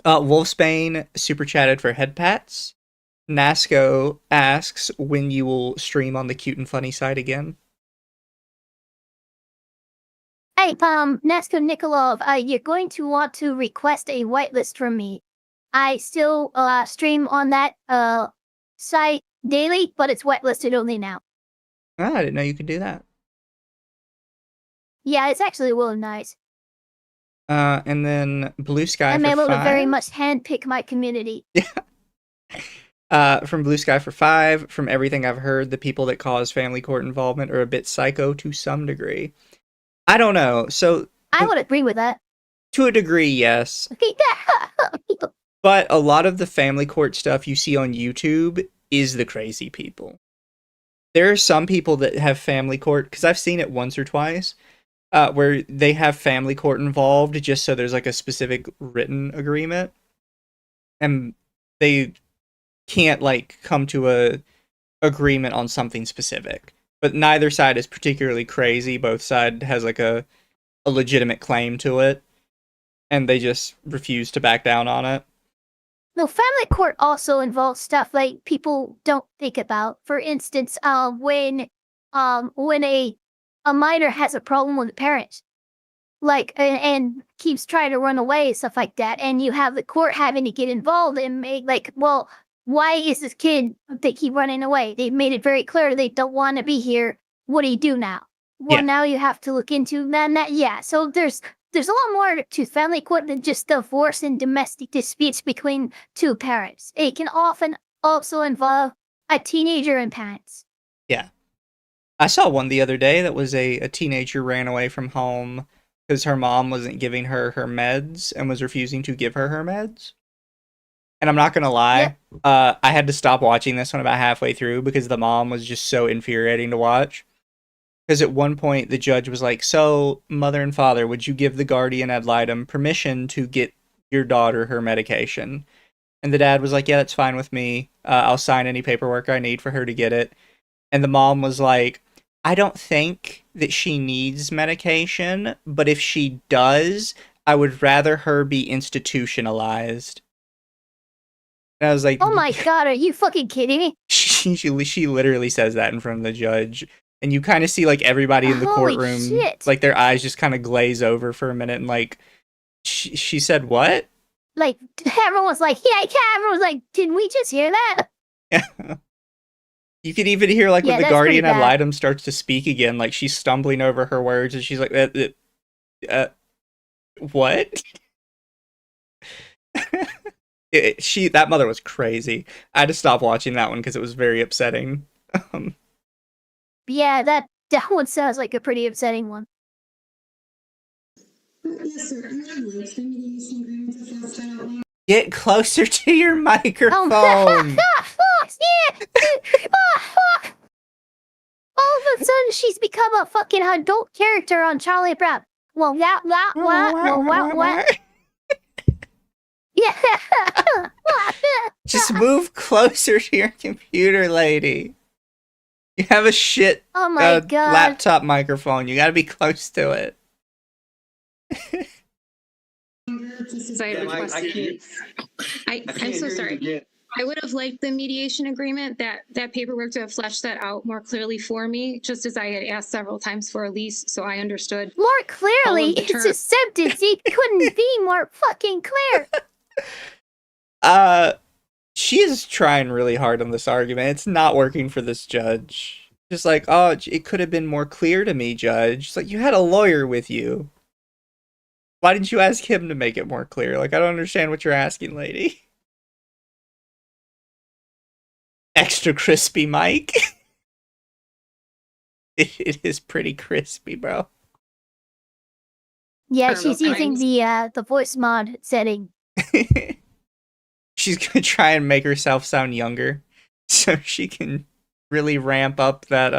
Wolfsbane super chatted for head pats. Nasco asks when you will stream on the Cute and Funny site again. Hey, Nasco Nikolov, you're going to want to request a whitelist from me. I still stream on that site daily, but it's whitelisted only now. Oh, I didn't know you could do that. Yeah, it's actually really nice. And then Blue Sky I'm for able 5. to very much handpick my community. Yeah. From Blue Sky for 5, from everything I've heard, the people that cause family court involvement are a bit psycho to some degree. I don't know. So I would agree with that. To a degree, yes. But a lot of the family court stuff you see on YouTube is the crazy people. There are some people that have family court, because I've seen it once or twice, where they have family court involved just so there's like a specific written agreement. And they can't like come to a agreement on something specific. But neither side is particularly crazy. Both side has like a legitimate claim to it. And they just refuse to back down on it. No, family court also involves stuff like people don't think about. For instance, when a minor has a problem with the parents, like and keeps trying to run away, stuff like that, and you have the court having to get involved and make like, well, why is this kid they keep running away? They've made it very clear they don't want to be here. What do you do now? Well, now you have to look into that. Yeah, so there's a lot more to family court than just divorce and domestic disputes between two parents. It can often also involve a teenager and parents. Yeah. I saw one the other day that was a teenager ran away from home because her mom wasn't giving her meds and was refusing to give her meds. And I'm not going to lie, I had to stop watching this one about halfway through because the mom was just so infuriating to watch. Because at one point, the judge was like, so, mother and father, would you give the guardian ad litem permission to get your daughter her medication? And the dad was like, yeah, that's fine with me. I'll sign any paperwork I need for her to get it. And the mom was like, I don't think that she needs medication, but if she does, I would rather her be institutionalized. And I was like, oh my God, are you fucking kidding me? She literally says that in front of the judge. And you kind of see, like, everybody in the courtroom, like, their eyes just kind of glaze over for a minute, and, like, she said what? Like, everyone was like, yeah, everyone was like, did we just hear that? Yeah. You could even hear, like, when the guardian ad litem starts to speak again, like, she's stumbling over her words, and she's like, what? That mother was crazy. I had to stop watching that one because it was very upsetting. Yeah, that one sounds like a pretty upsetting one. Yes, sir. Get closer to your microphone. All of a sudden, she's become a fucking adult character on Charlie Brown. Well, what? Yeah. Just move closer to your computer, lady. You have a shit laptop microphone. You gotta be close to it. I'm so sorry. I would have liked the mediation agreement, that paperwork to have fleshed that out more clearly for me, just as I had asked several times for a lease, so I understood. More clearly? It's a sentence. It couldn't be more fucking clear. She is trying really hard on this argument. It's not working for this judge. Just like, oh, it could have been more clear to me, judge. It's like, you had a lawyer with you. Why didn't you ask him to make it more clear? Like, I don't understand what you're asking, lady. Extra crispy mic. It is pretty crispy, bro. Yeah, she's using the voice mod setting. She's gonna try and make herself sound younger, so she can really ramp up that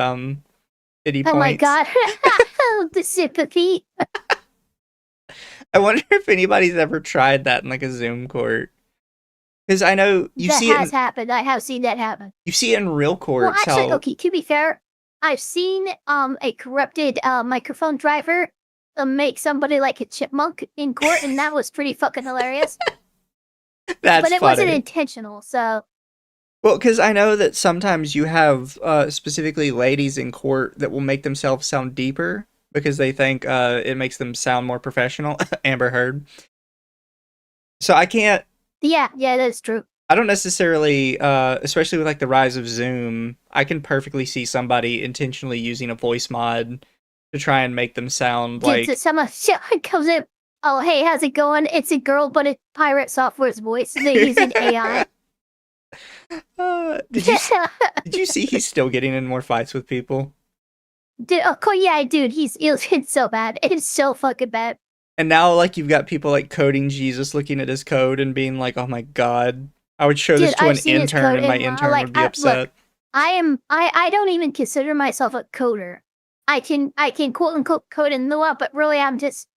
pity points. Oh my God, the sympathy. I wonder if anybody's ever tried that in like a Zoom court, because I know you see it. That has happened. I have seen that happen. You see it in real courts. Well, actually, okay. To be fair, I've seen a corrupted microphone driver make somebody like a chipmunk in court, and that was pretty fucking hilarious. But it wasn't intentional, so. Well, because I know that sometimes you have specifically ladies in court that will make themselves sound deeper because they think it makes them sound more professional. Amber Heard. So I can't. Yeah, that's true. I don't necessarily, especially with like the rise of Zoom, I can perfectly see somebody intentionally using a voice mod to try and make them sound like. Someone comes in. Oh, hey, how's it going? It's a girl, but it's pirate software's voice. They're using AI. Did you see he's still getting in more fights with people? Yeah, dude, it's so bad. It's so fucking bad. And now, like, you've got people like coding Jesus looking at his code and being like, "Oh my god, I would show this to an intern, and my intern would be upset." Look, I don't even consider myself a coder. I can quote unquote code in Lua, but really I'm just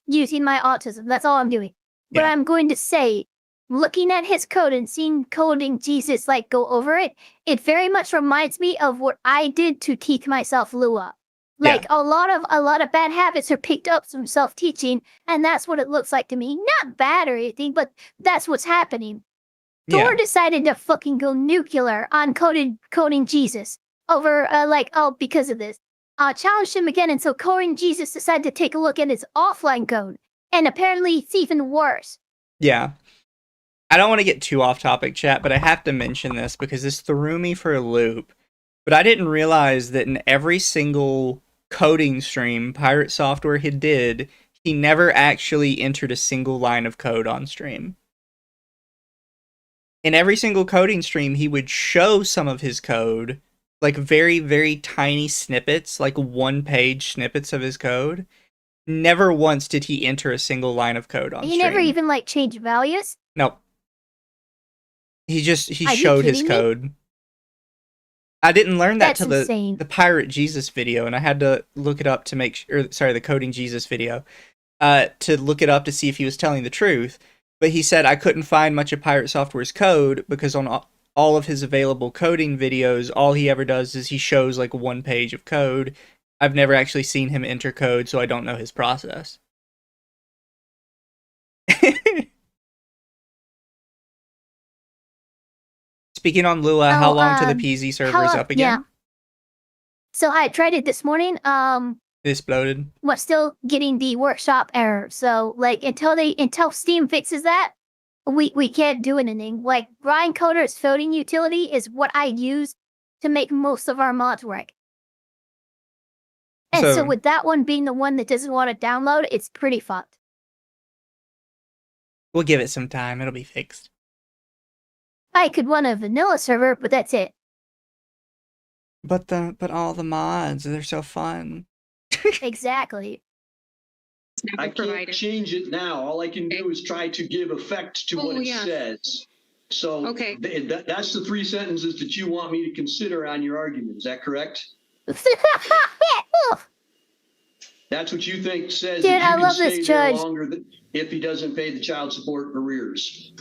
using my autism. That's all I'm doing. But Yeah. I'm going to say, looking at his code and seeing coding Jesus like go over it, it very much reminds me of what I did to teach myself Lua. Like a lot of bad habits are picked up from self-teaching, and that's what it looks like to me. Not bad or anything, but that's what's happening. Thor decided to fucking go nuclear on coding Jesus over because of this. Challenged him again, and so coding Jesus decided to take a look at his offline code, and apparently it's even worse. Yeah. I don't want to get too off topic, chat, but I have to mention this because this threw me for a loop. But I didn't realize that in every single coding stream Pirate Software had did, he never actually entered a single line of code on stream. In every single coding stream, he would show some of his code, like very, very tiny snippets, like one-page snippets of his code. Never once did he enter a single line of code on stream. He never even, like, changed values? Nope. He showed his code. I didn't learn that till the Pirate Jesus video, and I had to look it up to make sure, the Coding Jesus video, to look it up to see if he was telling the truth. But he said I couldn't find much of Pirate Software's code because on all of his available coding videos, all he ever does is he shows like one page of code. I've never actually seen him enter code, so I don't know his process. Speaking on Lua, how long till the PZ server is up again? Yeah. So I tried it this morning. It exploded. We're still getting the workshop error. So like until Steam fixes that, we can't do anything. Like Brian Coder's voting utility is what I use to make most of our mods work. And so with that one being the one that doesn't want to download, it's pretty fucked. We'll give it some time. It'll be fixed. I could run a vanilla server, but that's it. But all the mods, they're so fun. Exactly. I can't change it now. All I can do is try to give effect to what it says. So that's the 3 sentences that you want me to consider on your argument. Is that correct? That's what you think says that you can stay there longer if he doesn't pay the child support arrears.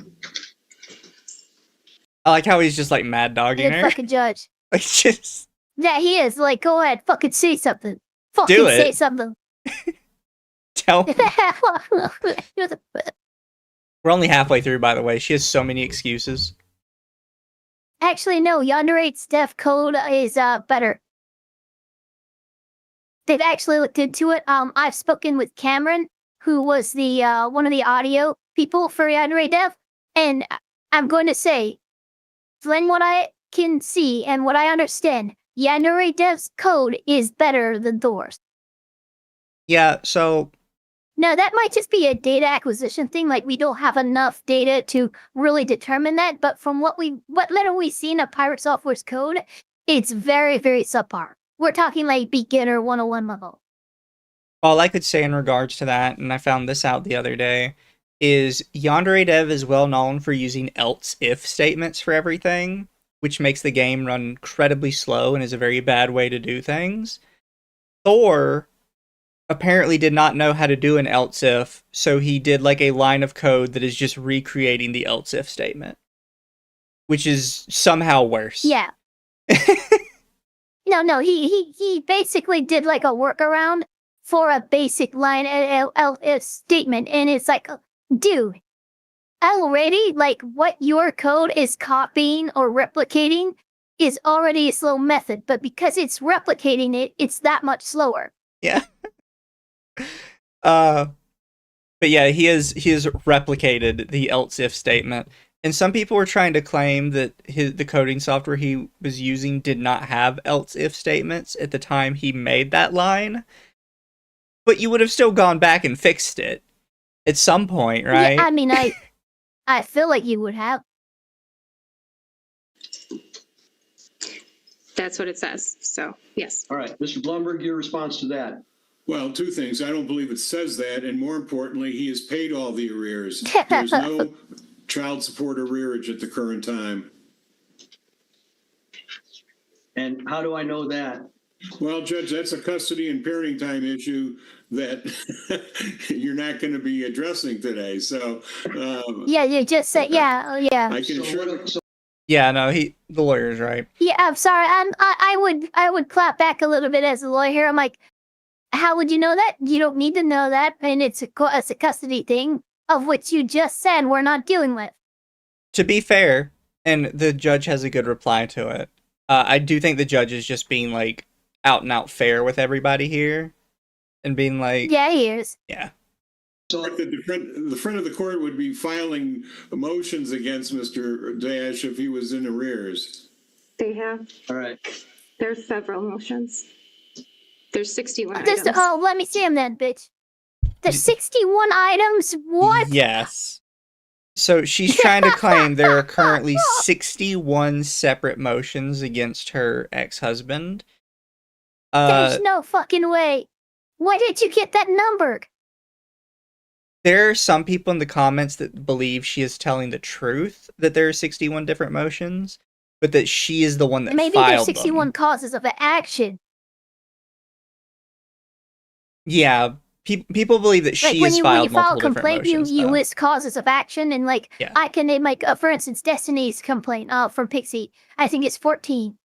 I like how he's just like mad dogging her. Fucking judge. Like just. Yeah, he is. Like, go ahead, fucking say something. Fucking say something. Tell me. We're only halfway through, by the way. She has so many excuses. Actually, no. Yandere dev code is better. They've actually looked into it. I've spoken with Cameron, who was the one of the audio people for Yandere dev, and I'm going to say, from what I can see and what I understand, Yandere dev's code is better than Thor's. Yeah, so. No, that might just be a data acquisition thing. Like, we don't have enough data to really determine that. But from what little we've seen of Pirate Software's code, it's very, very subpar. We're talking like beginner 101 level. All I could say in regards to that, and I found this out the other day, is Yandere Dev is well known for using else-if statements for everything, which makes the game run incredibly slow and is a very bad way to do things. Thor apparently did not know how to do an else-if, so he did like a line of code that is just recreating the else-if statement, which is somehow worse. Yeah. No, he basically did like a workaround for a basic line else-if statement, and it's like, dude, already, like, what your code is copying or replicating is already a slow method, but because it's replicating it, it's that much slower. Yeah. But yeah, he has replicated the else-if statement, and some people were trying to claim that the coding software he was using did not have else-if statements at the time he made that line, but you would have still gone back and fixed it at some point, right? Yeah, I mean, I feel like you would have. That's what it says. So, yes. All right, Mr. Blumberg, your response to that? Well, two things. I don't believe it says that. And more importantly, he has paid all the arrears. There's no child support arrearage at the current time. And how do I know that? Well, Judge, that's a custody and parenting time issue that you're not going to be addressing today. So, yeah, you just said, yeah. I can assure Yeah, no, the lawyer's right. Yeah, I'm sorry. I would clap back a little bit as a lawyer. I'm like, how would you know that? You don't need to know that, and it's a custody thing of which you just said we're not dealing with. To be fair, and the judge has a good reply to it. I do think the judge is just being like out and out fair with everybody here, and being like, yeah, he is. Yeah. So the front of the court would be filing motions against Mr. Dash if he was in arrears. They have. All right. There's several motions. There's 61 items. Oh, let me see them then, bitch. There's 61 items? What? Yes. So she's trying to claim there are currently 61 separate motions against her ex-husband. There's no fucking way. Why did you get that number? There are some people in the comments that believe she is telling the truth, that there are 61 different motions, but that she is the one that Maybe filed there's 61 them. causes of action. Yeah, people believe that she has filed multiple different motions. You list causes of action, and I can name for instance, Destiny's complaint from Pixie. I think it's 14.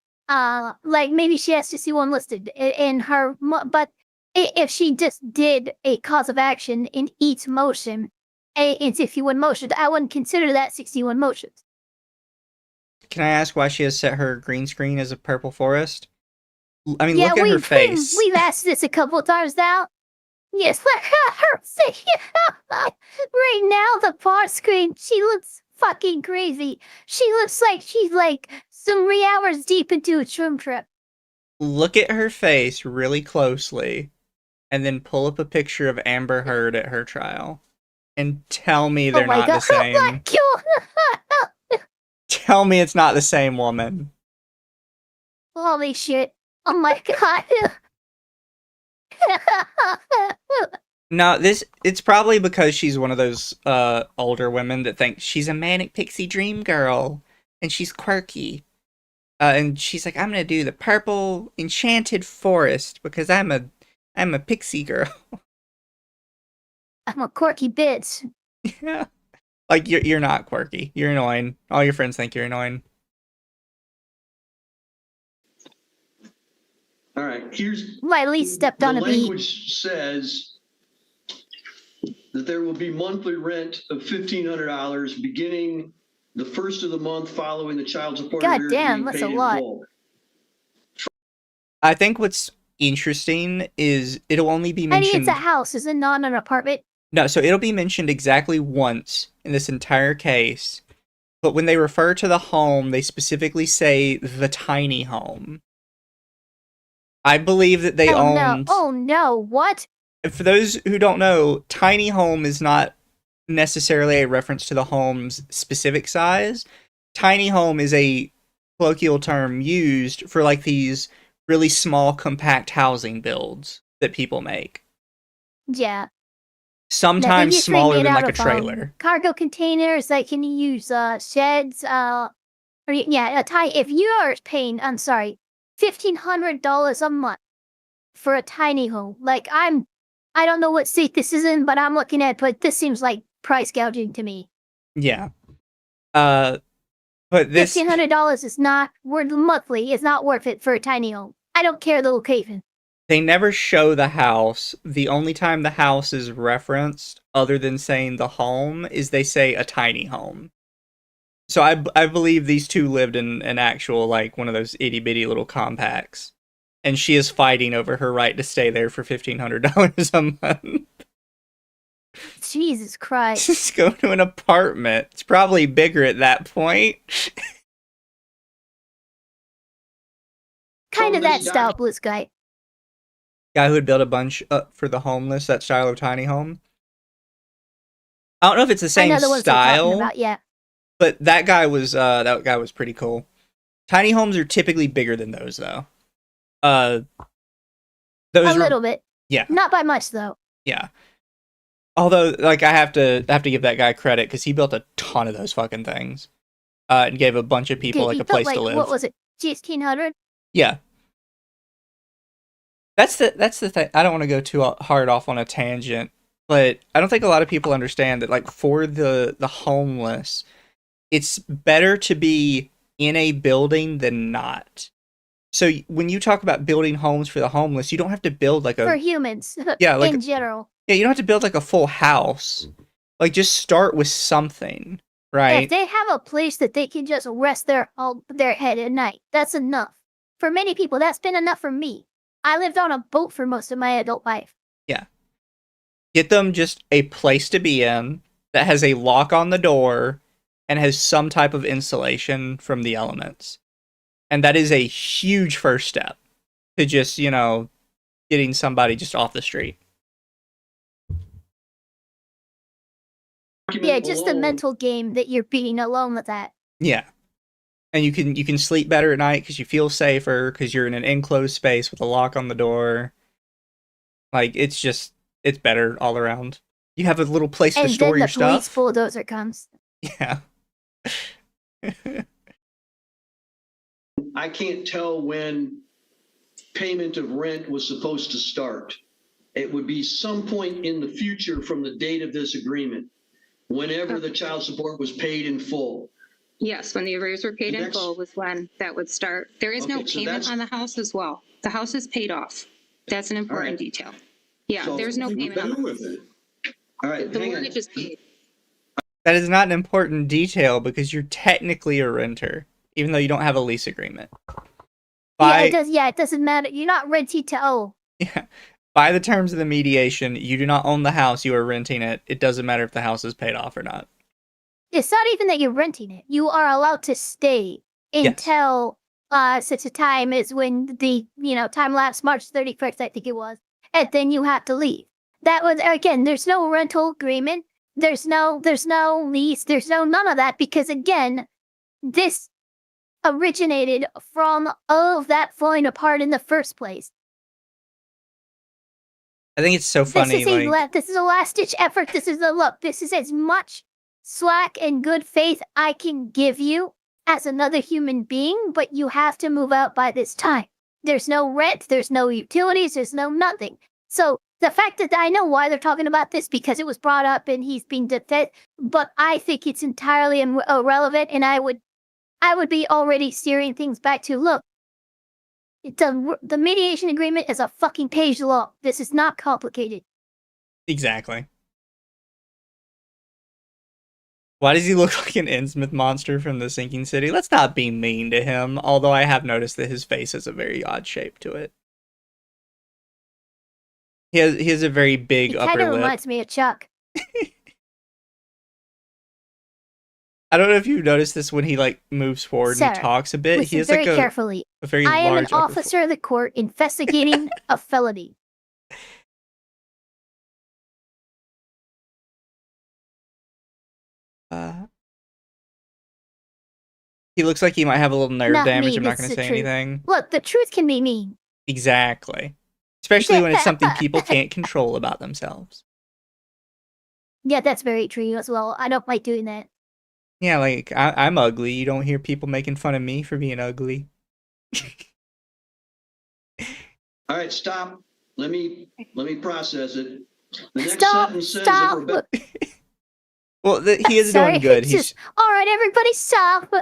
Maybe she has to see one listed in her, but if she just did a cause of action in each motion, in 61 motions, I wouldn't consider that 61 motions. Can I ask why she has set her green screen as a purple forest? I mean, look at her face. We've asked this a couple of times now. Yes, look at her face. Right now, the bar screen, she looks fucking crazy. She looks like she's some 3 hours deep into a shroom trip. Look at her face really closely, and then pull up a picture of Amber Heard at her trial, and tell me they're not the same. Tell me it's not the same woman. Holy shit. Oh my god. No, it's probably because she's one of those older women that think she's a manic pixie dream girl, and she's quirky. And she's like, I'm gonna do the purple enchanted forest because I'm a pixie girl. I'm a quirky bitch. Yeah. Like, you're not quirky. You're annoying. All your friends think you're annoying. All right, here's... Riley stepped on a beat. The language says that there will be monthly rent of $1,500 beginning the first of the month following the child support arrears being that's paid a in lot. full. I think what's interesting is it'll only be mentioned... I mean, it's a house, is it not an apartment? No, so it'll be mentioned exactly once in this entire case, but when they refer to the home, they specifically say the tiny home. I believe that they owned... Oh no, what? For those who don't know, tiny home is not necessarily a reference to the home's specific size. Tiny home is a colloquial term used for these really small, compact housing builds that people make. Yeah. Sometimes smaller than a trailer. Cargo containers, can you use sheds? If you are paying, I'm sorry, $1,500 a month for a tiny home. I don't know what state this is in, but I'm looking at, but this seems like price gouging to me. Yeah. But this $1,500 is not worth monthly. It's not worth it for a tiny home. I don't care the location. They never show the house. The only time the house is referenced, other than saying the home, is they say a tiny home. So I believe these two lived in an actual, one of those itty-bitty little compacts. And she is fighting over her right to stay there for $1,500 a month. Jesus Christ. Just go to an apartment. It's probably bigger at that point. Kind of that style, Bliss guy. Guy who would build a bunch for the homeless, that style of tiny home. I don't know if it's the same style, yeah. but that guy was pretty cool. Tiny homes are typically bigger than those, though. A little bit. Yeah. Not by much, though. Yeah. Although, like, I have to give that guy credit because he built a ton of those fucking things, and gave a bunch of people like a place to live. What was it? 1,600? Yeah. That's the thing. I don't want to go too hard off on a tangent, but I don't think a lot of people understand that, like, for the homeless, it's better to be in a building than not. So when you talk about building homes for the homeless, you don't have to build like for humans. Yeah, like in general. Yeah, you don't have to build like a full house. Like, just start with something, right? If they have a place that they can just rest their head at night, that's enough. For many people, that's been enough for me. I lived on a boat for most of my adult life. Yeah. Get them just a place to be in that has a lock on the door and has some type of insulation from the elements. And that is a huge first step to just, getting somebody just off the street. Yeah, just the mental game that you're being alone with that. Yeah. And you can sleep better at night because you feel safer because you're in an enclosed space with a lock on the door. Like, it's better all around. You have a little place to store your stuff. And then the police bulldozer comes. Yeah. I can't tell when payment of rent was supposed to start. It would be some point in the future from the date of this agreement, whenever the child support was paid in full. Yes, when the arrears were paid in full was when that would start. There is no payment on the house as well. The house is paid off. That's an important detail. Yeah, so there's no payment on the house. All right, the mortgage is paid. That is not an important detail because you're technically a renter, even though you don't have a lease agreement. It doesn't matter. You're not renting to own. Yeah. By the terms of the mediation, you do not own the house, you are renting it. It doesn't matter if the house is paid off or not. It's not even that you're renting it. You are allowed to stay until such a time as when the, time lapse March 31st, I think it was. And then you have to leave. That was, again, there's no rental agreement. There's no lease. There's none of that because, again, this originated from all of that falling apart in the first place. I think it's so funny. This is a last-ditch effort. This is as much slack and good faith I can give you as another human being, but you have to move out by this time. There's no rent, there's no utilities, there's no nothing. So the fact that I know why they're talking about this because it was brought up and he's being defended, but I think it's entirely irrelevant, and I would be already steering things back to, look, the mediation agreement is a fucking page long. This is not complicated. Exactly. Why does he look like an Innsmouth monster from the Sinking City? Let's not be mean to him, although I have noticed that his face has a very odd shape to it. He has a very big upper lip. It kind of reminds me of Chuck. I don't know if you've noticed this when he moves forward and talks a bit. He has very carefully. A very I am large an officer of the court investigating a felony. He looks like he might have a little nerve damage. I'm not going to say anything. Look, the truth can be mean. Exactly. Especially when it's something people can't control about themselves. Yeah, that's very true as well. I don't like doing that. Yeah, I'm ugly. You don't hear people making fun of me for being ugly. All right, stop. Let me process it. The next sentence says that Rebecca... Well, he is doing good. He's all right. Everybody, stop.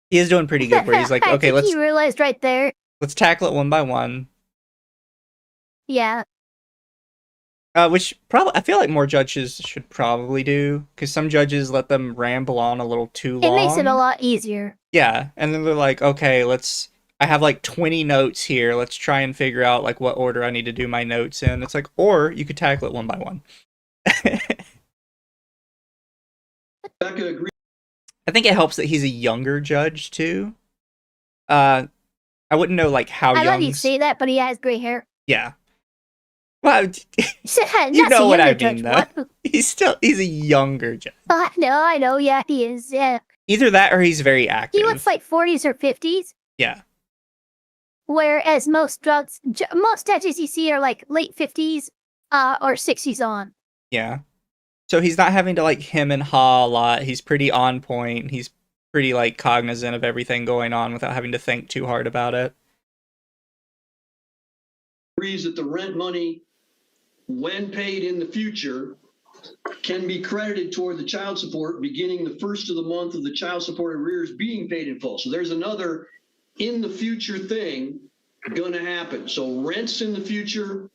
He is doing pretty good. Where he's like, okay, let's. He realized right there. Let's tackle it one by one. Yeah. Which probably I feel like more judges should probably do, because some judges let them ramble on a little too long. It makes it a lot easier. Yeah, and then they're like, okay, I have 20 notes here. Let's try and figure out what order I need to do my notes in. It's or you could tackle it one by one. Rebecca agrees. I think it helps that he's a younger judge too. I wouldn't know how young. I love you say that, but he has gray hair. Yeah. Well, you know what I mean, though. What? He's a younger judge. I know. Yeah, he is. Yeah. Either that or he's very active. He looks like 40s or 50s. Yeah. Whereas most judges you see are like late 50s or 60s on. Yeah. So he's not having to like hem and haw a lot. He's pretty on point. He's pretty like cognizant of everything going on without having to think too hard about it. Agrees that the rent money, when paid in the future, can be credited toward the child support beginning the first of the month of the child support arrears being paid in full. So there's another in the future thing going to happen. So rents in the future,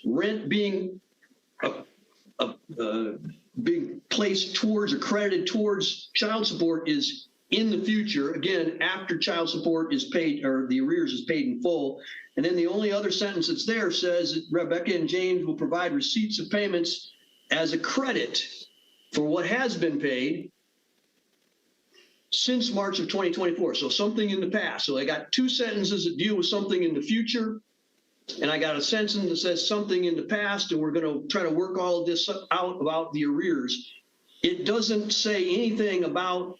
rent being being placed towards or credited towards child support is in the future, again, after child support is paid or the arrears is paid in full. And then the only other sentence that's there says that Rebecca and James will provide receipts of payments as a credit for what has been paid since March of 2024. So something in the past. So I got two sentences that deal with something in the future. And I got a sentence that says something in the past, and we're going to try to work all of this out about the arrears. It doesn't say anything about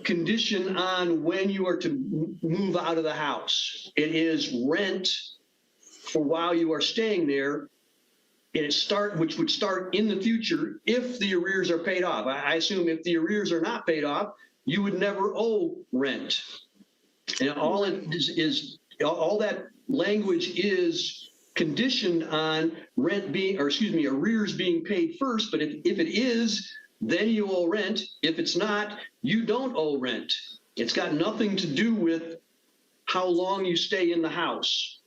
condition on when you are to move out of the house. It is rent for while you are staying there, and which would start in the future if the arrears are paid off. I assume if the arrears are not paid off, you would never owe rent. And all it is all that language is conditioned on arrears being paid first. But if it is, then you owe rent. If it's not, you don't owe rent. It's got nothing to do with how long you stay in the house.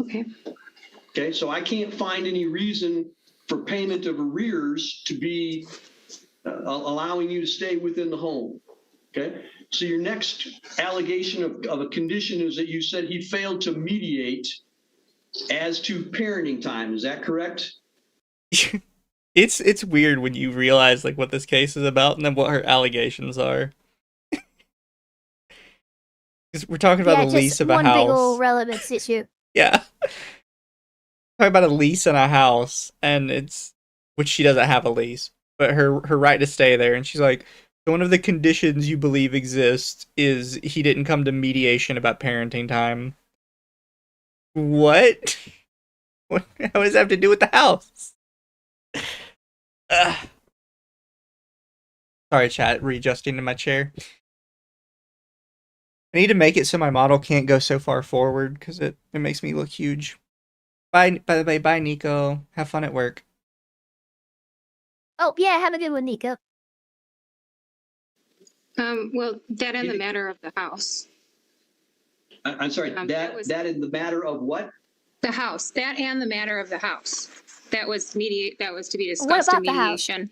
Okay. Okay, so I can't find any reason for payment of arrears to be allowing you to stay within the home. Okay, so your next allegation of a condition is that you said he failed to mediate as to parenting time. Is that correct? It's weird when you realize like what this case is about and then what her allegations are. Because we're talking about a lease of a house. One big old relevance issue. Yeah. Talking about a lease in a house, and which she doesn't have a lease, but her right to stay there, and she's like, one of the conditions you believe exists is he didn't come to mediation about parenting time. What? How does that have to do with the house? Sorry, chat, readjusting to my chair. I need to make it so my model can't go so far forward because it makes me look huge. Bye, by the way, bye, Nico. Have fun at work. Oh, yeah, have a good one, Nico. Well, that in the matter of the house. I'm sorry, that in the matter of what? The house, that and the matter of the house. That was to be discussed in mediation.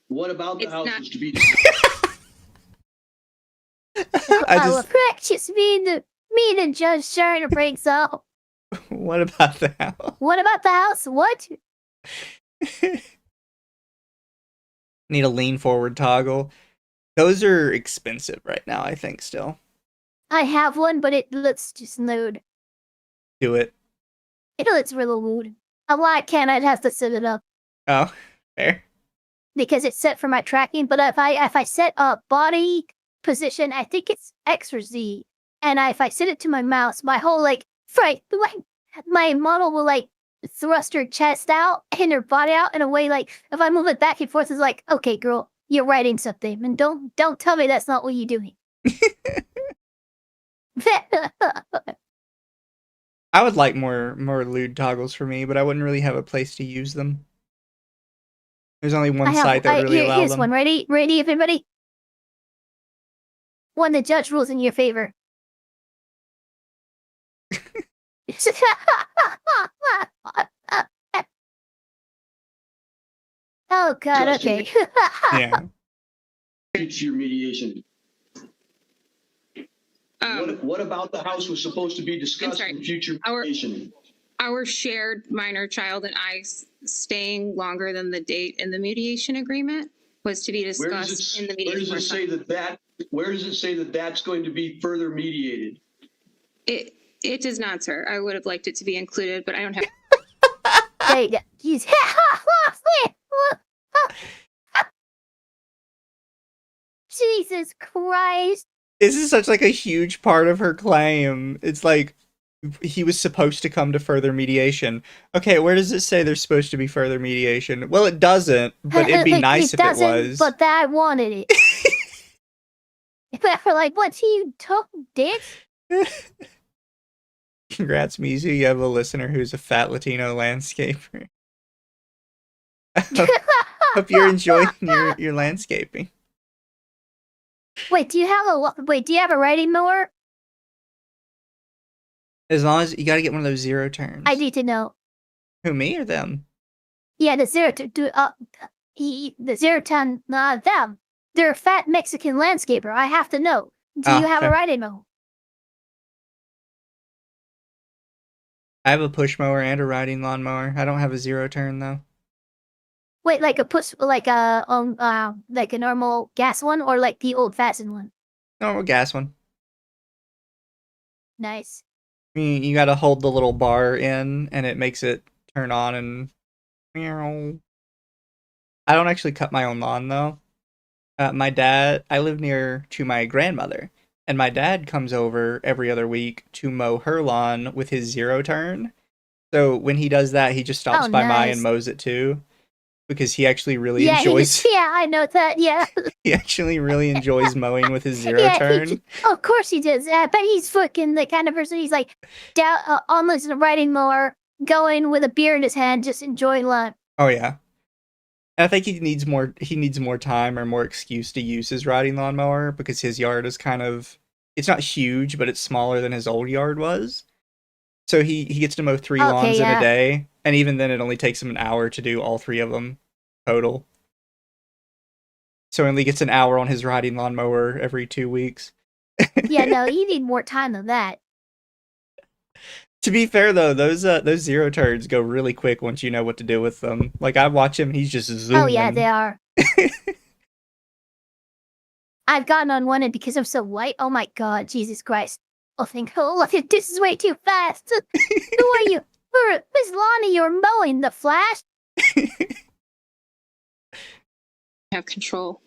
What about the house is to be discussed? I will practice me and Judge Shiner breaks up. What about the house? What about the house? What? Need a lean forward toggle. Those are expensive right now, I think, still. I have one, but it looks just load. Do it. It looks really load. I can't, I'd have to set it up. Oh, fair. Because it's set for my tracking, but if I set a body position, I think it's X or Z. And if I set it to my mouse, my whole my model will thrust her chest out and her body out in a way if I move it back and forth, it's like, okay, girl, you're writing something, and don't tell me that's not what you're doing. I would like more lewd toggles for me, but I wouldn't really have a place to use them. There's only one site that really allows them. Here's one. Ready, everybody? One, the judge rules in your favor. Oh God, okay. Yeah. It's your mediation. What about the house was supposed to be discussed in future mediation? Our shared minor child and I staying longer than the date in the mediation agreement was to be discussed in the mediation. Where does it say that that's going to be further mediated? It does not, sir. I would have liked it to be included, but I don't have. Jesus Christ. This is such like a huge part of her claim. It's like he was supposed to come to further mediation. Okay, where does it say there's supposed to be further mediation? Well, it doesn't, but it'd be nice if it was. But I wanted it. If we're like, what you took, dick? Congrats, Mizu. You have a listener who's a fat Latino landscaper. Hope you're enjoying your landscaping. Wait, do you have a riding mower? As long as you gotta get one of those zero turns. I need to know. Who, me or them? Yeah, the zero turn, them. They're a fat Mexican landscaper. I have to know. Do you have a riding mower? I have a push mower and a riding lawnmower. I don't have a zero turn though. Wait, like a normal gas one, or like the old-fashioned one? Normal gas one. Nice. I mean, you gotta hold the little bar in, and it makes it turn on and meow. I don't actually cut my own lawn though. My dad, I live near to my grandmother, and my dad comes over every other week to mow her lawn with his zero turn. So when he does that, he just stops by my and mows it too, because he actually really enjoys. Yeah, I know that. Yeah, he actually really enjoys mowing with his zero turn. Of course he does. But he's fucking the kind of person. He's like down on his riding mower, going with a beer in his hand, just enjoying life. Oh yeah. And I think he needs more time or more excuse to use his riding lawnmower, because his yard is kind of, it's not huge, but it's smaller than his old yard was. So he gets to mow 3 lawns in a day, and even then it only takes him an hour to do all 3 of them total. So he only gets an hour on his riding lawnmower every 2 weeks. Yeah, no, you need more time than that. To be fair though, those zero turns go really quick once you know what to do with them. Like I watch him, he's just zooming. Oh yeah, they are. I've gotten on one, and because I'm so white, oh my god, Jesus Christ! This is way too fast. Who are you? Miss Lonnie, you're mowing the Flash. Have control.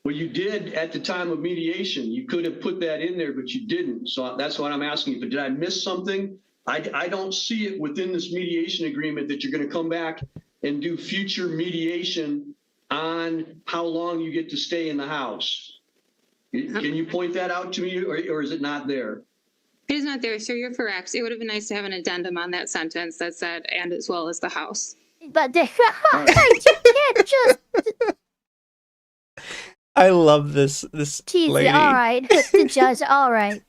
Well, you did at the time of mediation. You could have put that in there, but you didn't. So that's what I'm asking you. But did I miss something? I don't see it within this mediation agreement that you're going to come back and do future mediation on how long you get to stay in the house. Can you point that out to me, or is it not there? It is not there, sir. You're correct. It would have been nice to have an addendum on that sentence that said, and as well as the house. But you can't just. I love this Jeez, lady. All right, the judge. All right.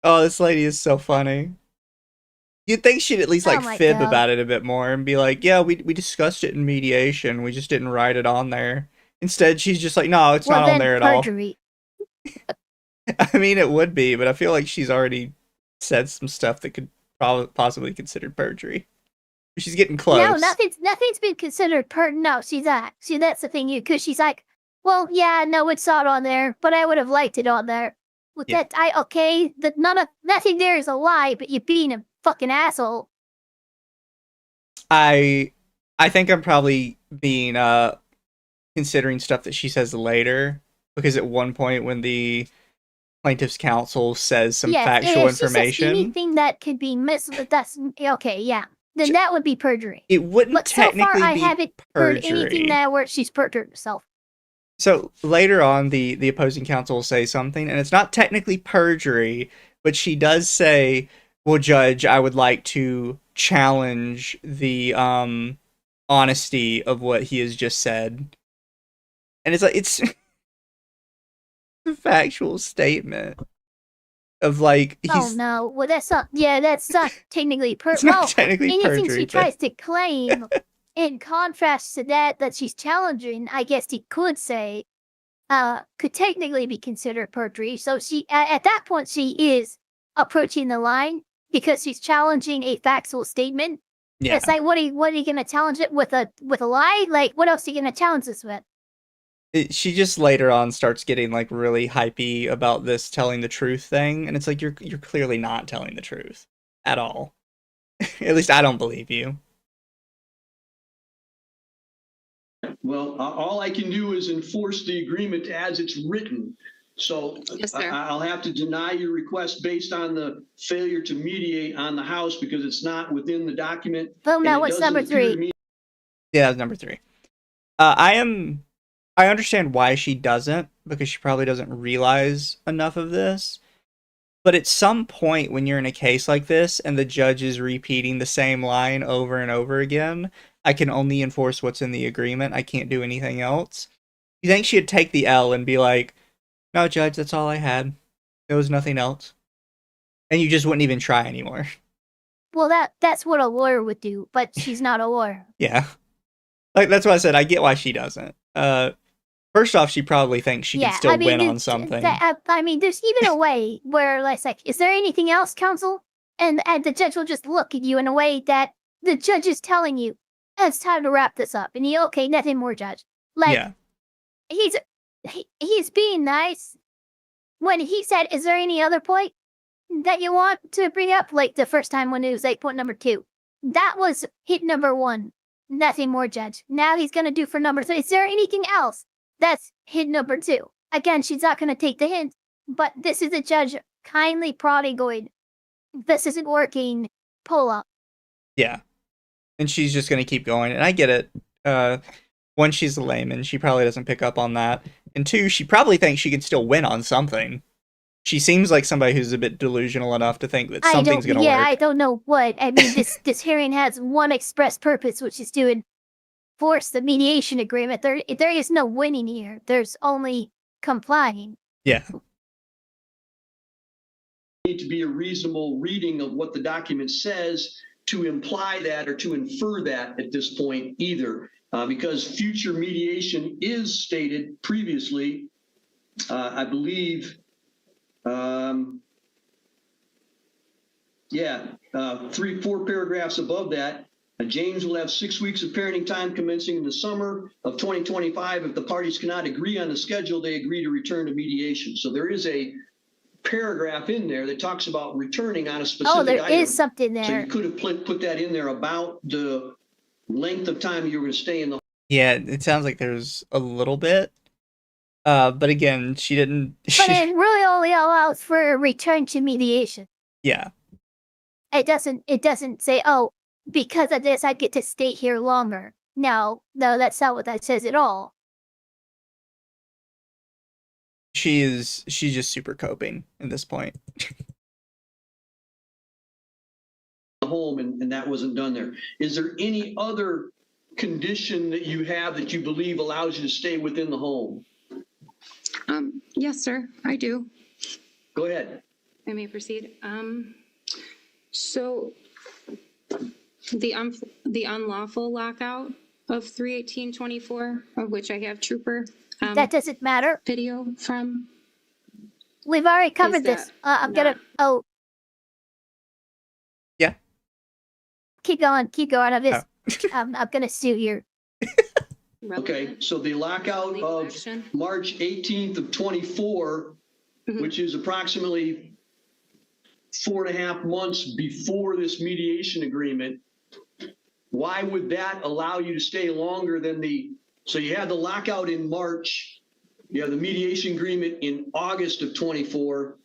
Oh, this lady is so funny. You'd think she'd at least like fib about it a bit more and be like, "Yeah, we discussed it in mediation. We just didn't write it on there." Instead, she's just like, "No, it's not on there at perjury. all." I mean, it would be, but I feel like she's already said some stuff that could possibly be considered perjury. She's getting close. No, nothing's been considered No, see, that's the thing, because she's like, well, yeah, no, it's not on there, but I would have liked it on there. With that, nothing there is a lie, but you're being a fucking asshole. I think I'm probably being considering stuff that she says later, because at one point when the plaintiff's counsel says some factual information, anything that could be that's okay, yeah. Then that would be perjury. It wouldn't but technically so far, I be haven't heard anything there where she's perjured herself. So later on, the opposing counsel will say something, and it's not technically perjury, but she does say, "Well, Judge, I would like to challenge the honesty of what he has just said." And it's like, it's a factual statement of like, oh no, well that's not technically perjury. It's not technically anything perjury, she tries to claim, in contrast to that she's challenging, I guess he could say, could technically be considered perjury. So she, at that point, she is approaching the line because she's challenging a factual statement. Yeah. It's like, what are you going to challenge it with a lie? Like, what else are you going to challenge this with? She just later on starts getting like really hypey about this telling the truth thing, and it's like, you're clearly not telling the truth at all. At least I don't believe you. Well, all I can do is enforce the agreement as it's written. So Yes, I'll have to deny your request based on the failure to mediate on the house because it's not within the document. Boom, now what's number 3? Yeah, that's number 3. I understand why she doesn't, because she probably doesn't realize enough of this. But at some point when you're in a case like this and the judge is repeating the same line over and over again, I can only enforce what's in the agreement. I can't do anything else. You think she'd take the L and be like, no, judge, that's all I had. There was nothing else. And you just wouldn't even try anymore. Well, that's what a lawyer would do, but she's not a lawyer. Yeah. Like, that's why I said I get why she doesn't. First off, she probably thinks she can still win on something. There's even a way where, like, is there anything else, counsel? And the judge will just look at you in a way that the judge is telling you, it's time to wrap this up. And okay, nothing more, judge. Like, yeah. He's being nice. When he said, is there any other point that you want to bring up? Like, the first time when it was, like, point number 2. That was hit number 1. Nothing more, judge. Now he's going to do for number 3. Is there anything else? That's hint number 2. Again, she's not going to take the hint, but this is the judge kindly prodding, going, this isn't working, pull up. Yeah. And she's just going to keep going. And I get it. One, she's a layman. She probably doesn't pick up on that. And 2, she probably thinks she can still win on something. She seems like somebody who's a bit delusional enough to think that something's going to work. Yeah, I don't know what. I mean, this hearing has one express purpose, which is to enforce the mediation agreement. There is no winning here. There's only complying. Yeah. Need to be a reasonable reading of what the document says to imply that or to infer that at this point either, because future mediation is stated previously, I believe, 3-4 paragraphs above that. James will have 6 weeks of parenting time commencing in the summer of 2025. If the parties cannot agree on the schedule, they agree to return to mediation. So there is a paragraph in there that talks about returning on a specific item. Is something there. So you could have put that in there about the length of time you were going to stay in the. Yeah, it sounds like there's a little bit. But again, she didn't. But it really only allows for a return to mediation. Yeah. It doesn't say, oh, because of this, I get to stay here longer. No, that's not what that says at all. She's just super coping at this point. Home and that wasn't done there. Is there any other condition that you have that you believe allows you to stay within the home? Yes, sir, I do. Go ahead. I may proceed. So the unlawful lockout of 3/18/24, of which I have trooper. That doesn't matter. Video from. We've already covered this. I'm gonna. Oh. Yeah. Keep going. I'm gonna sue you. Okay, so the lockout of March 18th of 24, which is approximately 4.5 months before this mediation agreement, why would that allow you to stay longer than so you had the lockout in March, you have the mediation agreement in August of 24.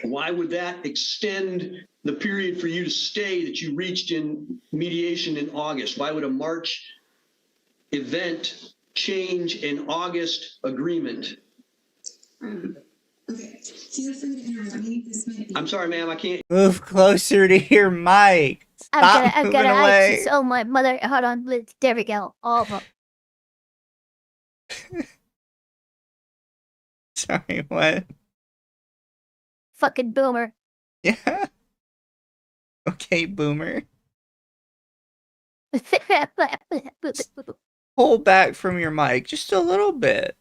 Why would that extend the period for you to stay that you reached in mediation in August? Why would a March event change an August agreement? Okay, feel free to interrupt me. This might be. I'm sorry, ma'am, I can't. Move closer to your mic. I'm gonna away. Oh, my mother. Hold on. There we go. All of them. Sorry, what? Fucking boomer. Yeah. Okay, boomer. Pull back from your mic just a little bit.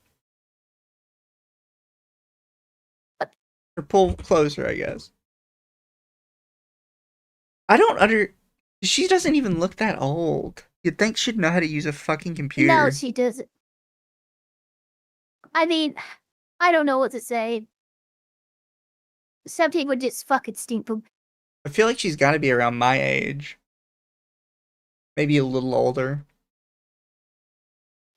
Or pull closer, I guess. I don't She doesn't even look that old. You'd think she'd know how to use a fucking computer. No, she doesn't. I mean, I don't know what to say. Some people just fucking stink poop. I feel like she's got to be around my age. Maybe a little older.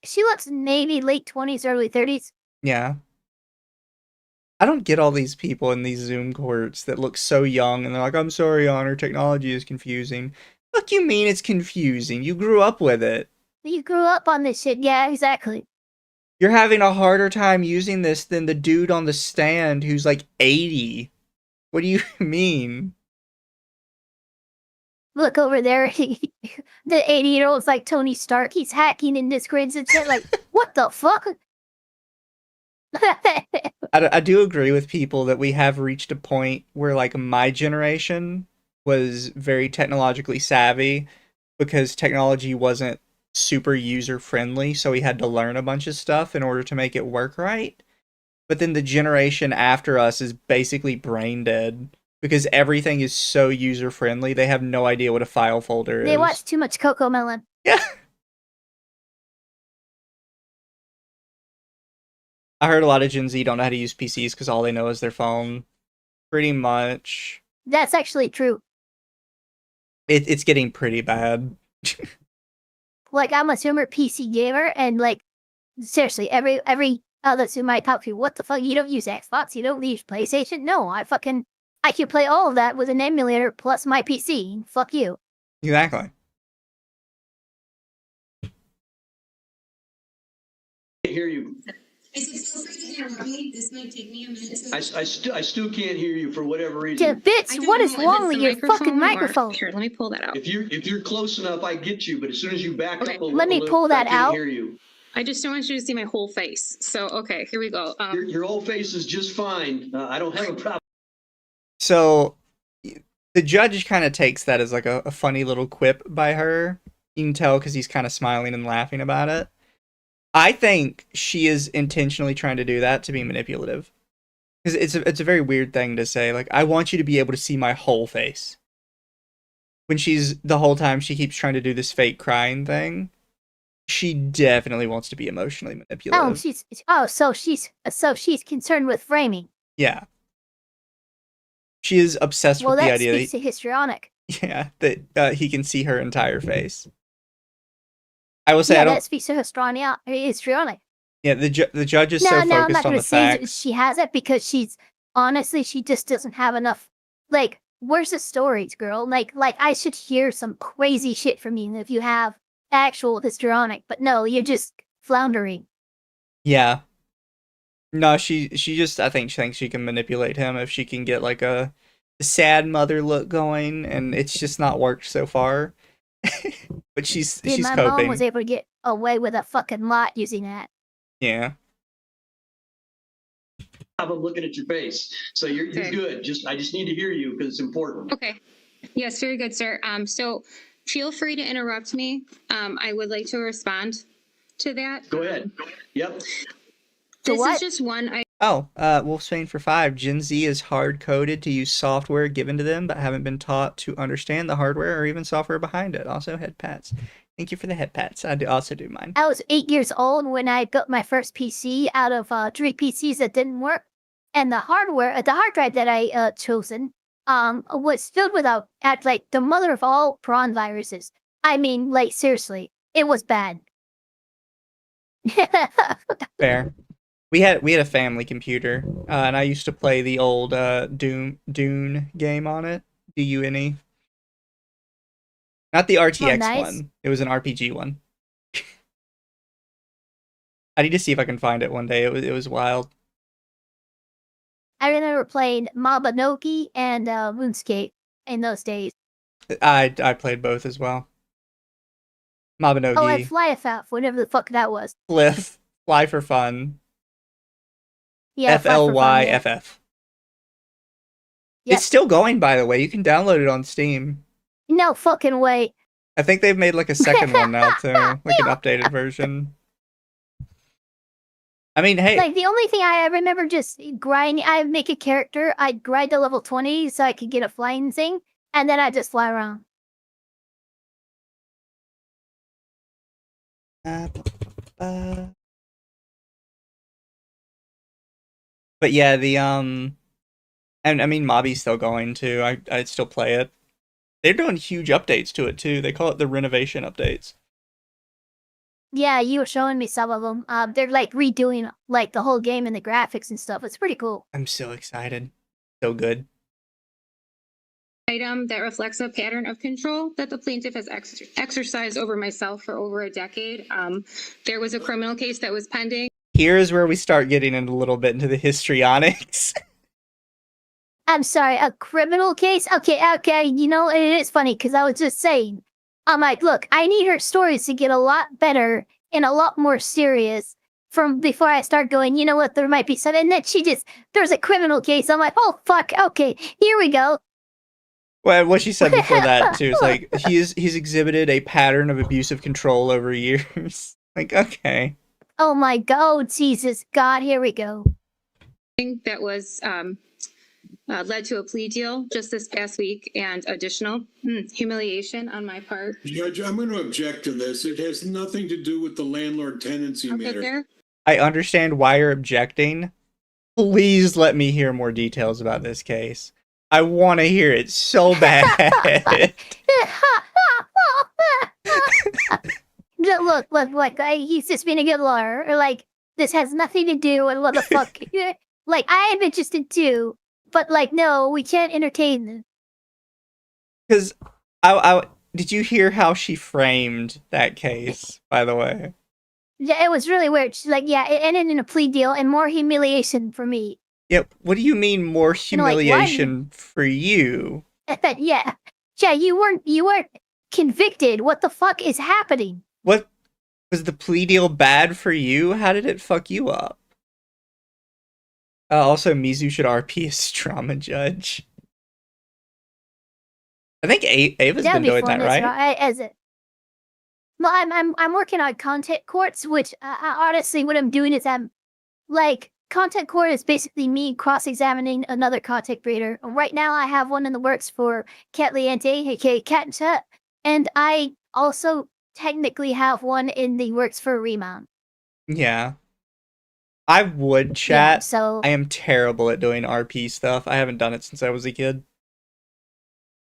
She looks maybe late 20s, early 30s. Yeah. I don't get all these people in these Zoom courts that look so young and they're like, I'm sorry, Honor, technology is confusing. What you mean it's confusing? You grew up with it. You grew up on this shit. Yeah, exactly. You're having a harder time using this than the dude on the stand who's like 80. What do you mean? Look over there. The 80-year-old's like Tony Stark. He's hacking in this grids and shit. Like, what the fuck? I do agree with people that we have reached a point where, like, my generation was very technologically savvy because technology wasn't super user-friendly, so we had to learn a bunch of stuff in order to make it work right. But then the generation after us is basically brain dead because everything is so user-friendly, they have no idea what a file folder is. They watch too much Coco Melon. Yeah. I heard a lot of Gen Z don't know how to use PCs because all they know is their phone. Pretty much. That's actually true. It's getting pretty bad. Like, I'm a Zoomer PC gamer, and, like, seriously, every other Zoomer I talk to, what the fuck, you don't use Xbox, you don't use PlayStation? No, I can play all of that with an emulator plus my PC. Fuck you. Exactly. I can't hear you. I said, feel free to interrupt me. This might take me a minute to. I still can't hear you for whatever reason. Yeah, bitch, what is wrong with your fucking microphone? Here, let me pull that out. If you're close enough, I get you. But as soon as you back up a little, Let me pull that I can't out. hear you. I just don't want you to see my whole face. So, okay, here we go. Your whole face is just fine. I don't have a problem. So the judge kind of takes that as like a funny little quip by her. You can tell because he's kind of smiling and laughing about it. I think she is intentionally trying to do that to be manipulative. Because it's a very weird thing to say. Like, I want you to be able to see my whole face. When the whole time she keeps trying to do this fake crying thing. She definitely wants to be emotionally manipulative. So she's concerned with framing. Yeah. She is obsessed with the idea that speaks to histrionic. Yeah, that he can see her entire face. I will say that speaks to histrionic. Yeah, the judge is so focused I'm not on gonna the say facts. she has it because she just doesn't have enough. Like, where's the stories, girl? Like I should hear some crazy shit from you if you have actual histrionic, but no, you're just floundering. Yeah. No, she just, I think she thinks she can manipulate him if she can get like a sad mother look going, and it's just not worked so far. But she's coping. My mom was able to get away with a fucking lot using that. Yeah. I'm looking at your face, so you're good. I just need to hear you because it's important. Okay. Yes, very good, sir. So feel free to interrupt me. I would like to respond to that. Go ahead. Yep. This is just one. Wolfsbane for 5. Gen Z is hard-coded to use software given to them, but haven't been taught to understand the hardware or even software behind it. Also, head pats. Thank you for the head pats. I also do mine. I was 8 years old when I built my first PC out of 3 PCs that didn't work, and the hard drive that I chosen was filled with like the mother of all prawn viruses. I mean, like, seriously, it was bad. Fair. We had a family computer, and I used to play the old Dune game on it. Dune. Not the RTX one. It was an RPG one. I need to see if I can find it one day. It was wild. I remember playing Mabanogi and RuneScape in those days. I played both as well. Mabanogi. Oh, and Fly-a-Faf, whatever the fuck that was. Fly for fun. Yeah, FLYFF. Yeah. It's still going, by the way. You can download it on Steam. No fucking way. I think they've made like a second one now too, like an updated version. I mean, hey. Like, the only thing I remember just grinding, I'd make a character, I'd grind to level 20 so I could get a flying thing, and then I'd just fly around. But yeah, and I mean, Mobby's still going too. I'd still play it. They're doing huge updates to it too. They call it the renovation updates. Yeah, you were showing me some of them. They're like redoing like the whole game and the graphics and stuff. It's pretty cool. I'm so excited. So good. Item that reflects a pattern of control that the plaintiff has exercised over myself for over a decade. There was a criminal case that was pending. Here's where we start getting a little bit into the histrionics. I'm sorry, a criminal case? Okay. You know, it is funny because I was just saying, I'm like, look, I need her stories to get a lot better and a lot more serious from before I start going, you know what, there might be some. And then there's a criminal case. I'm like, oh, fuck, okay, here we go. Well, what she said before that, too, is like, he's exhibited a pattern of abusive control over years. Like, okay. Oh my God, Jesus, God, here we go. That was led to a plea deal just this past week and additional humiliation on my part. Judge, I'm going to object to this. It has nothing to do with the landlord-tenancy matter. There. I understand why you're objecting. Please let me hear more details about this case. I want to hear it so bad. Look, he's just being a good lawyer. Or like, this has nothing to do with what the fuck. Like, I am interested too, but like, no, we can't entertain them. Because I did you hear how she framed that case, by the way? Yeah, it was really weird. She's like, yeah, it ended in a plea deal and more humiliation for me. Yeah, what do you mean more humiliation for you? Yeah, you weren't convicted. What the fuck is happening? What was the plea deal bad for you? How did it fuck you up? Also, Mizu should RP as trauma judge. I think Ava's been doing that, right? Well, I'm working on content courts, which honestly, what I'm doing is I'm like. Content court is basically me cross-examining another content creator. Right now, I have one in the works for Catliente, aka Cat and Chat, and I also technically have one in the works for Remount. Yeah. I would chat. Yeah, so I am terrible at doing RP stuff. I haven't done it since I was a kid.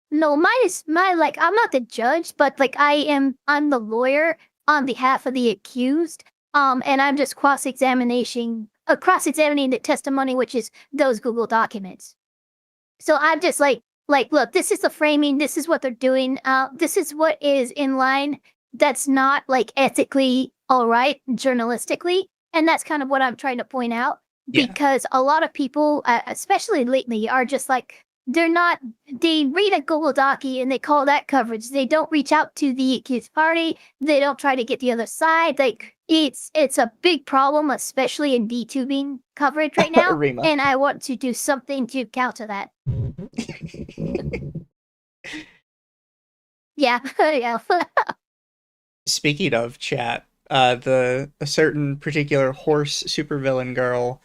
No, like, I'm not the judge, but like I'm the lawyer on behalf of the accused. And I'm just cross-examining the testimony, which is those Google documents. So I'm just like, look, this is the framing. This is what they're doing. This is what is in line. That's not like ethically all right, journalistically. And that's kind of what I'm trying to point out. Yeah. Because a lot of people, especially lately, are just like, they read a Google Docie and they call that coverage. They don't reach out to the accused party. They don't try to get the other side. Like, it's a big problem, especially in VTubing coverage right now. And I want to do something to counter that. Yeah. Speaking of chat, a certain particular horse supervillain girl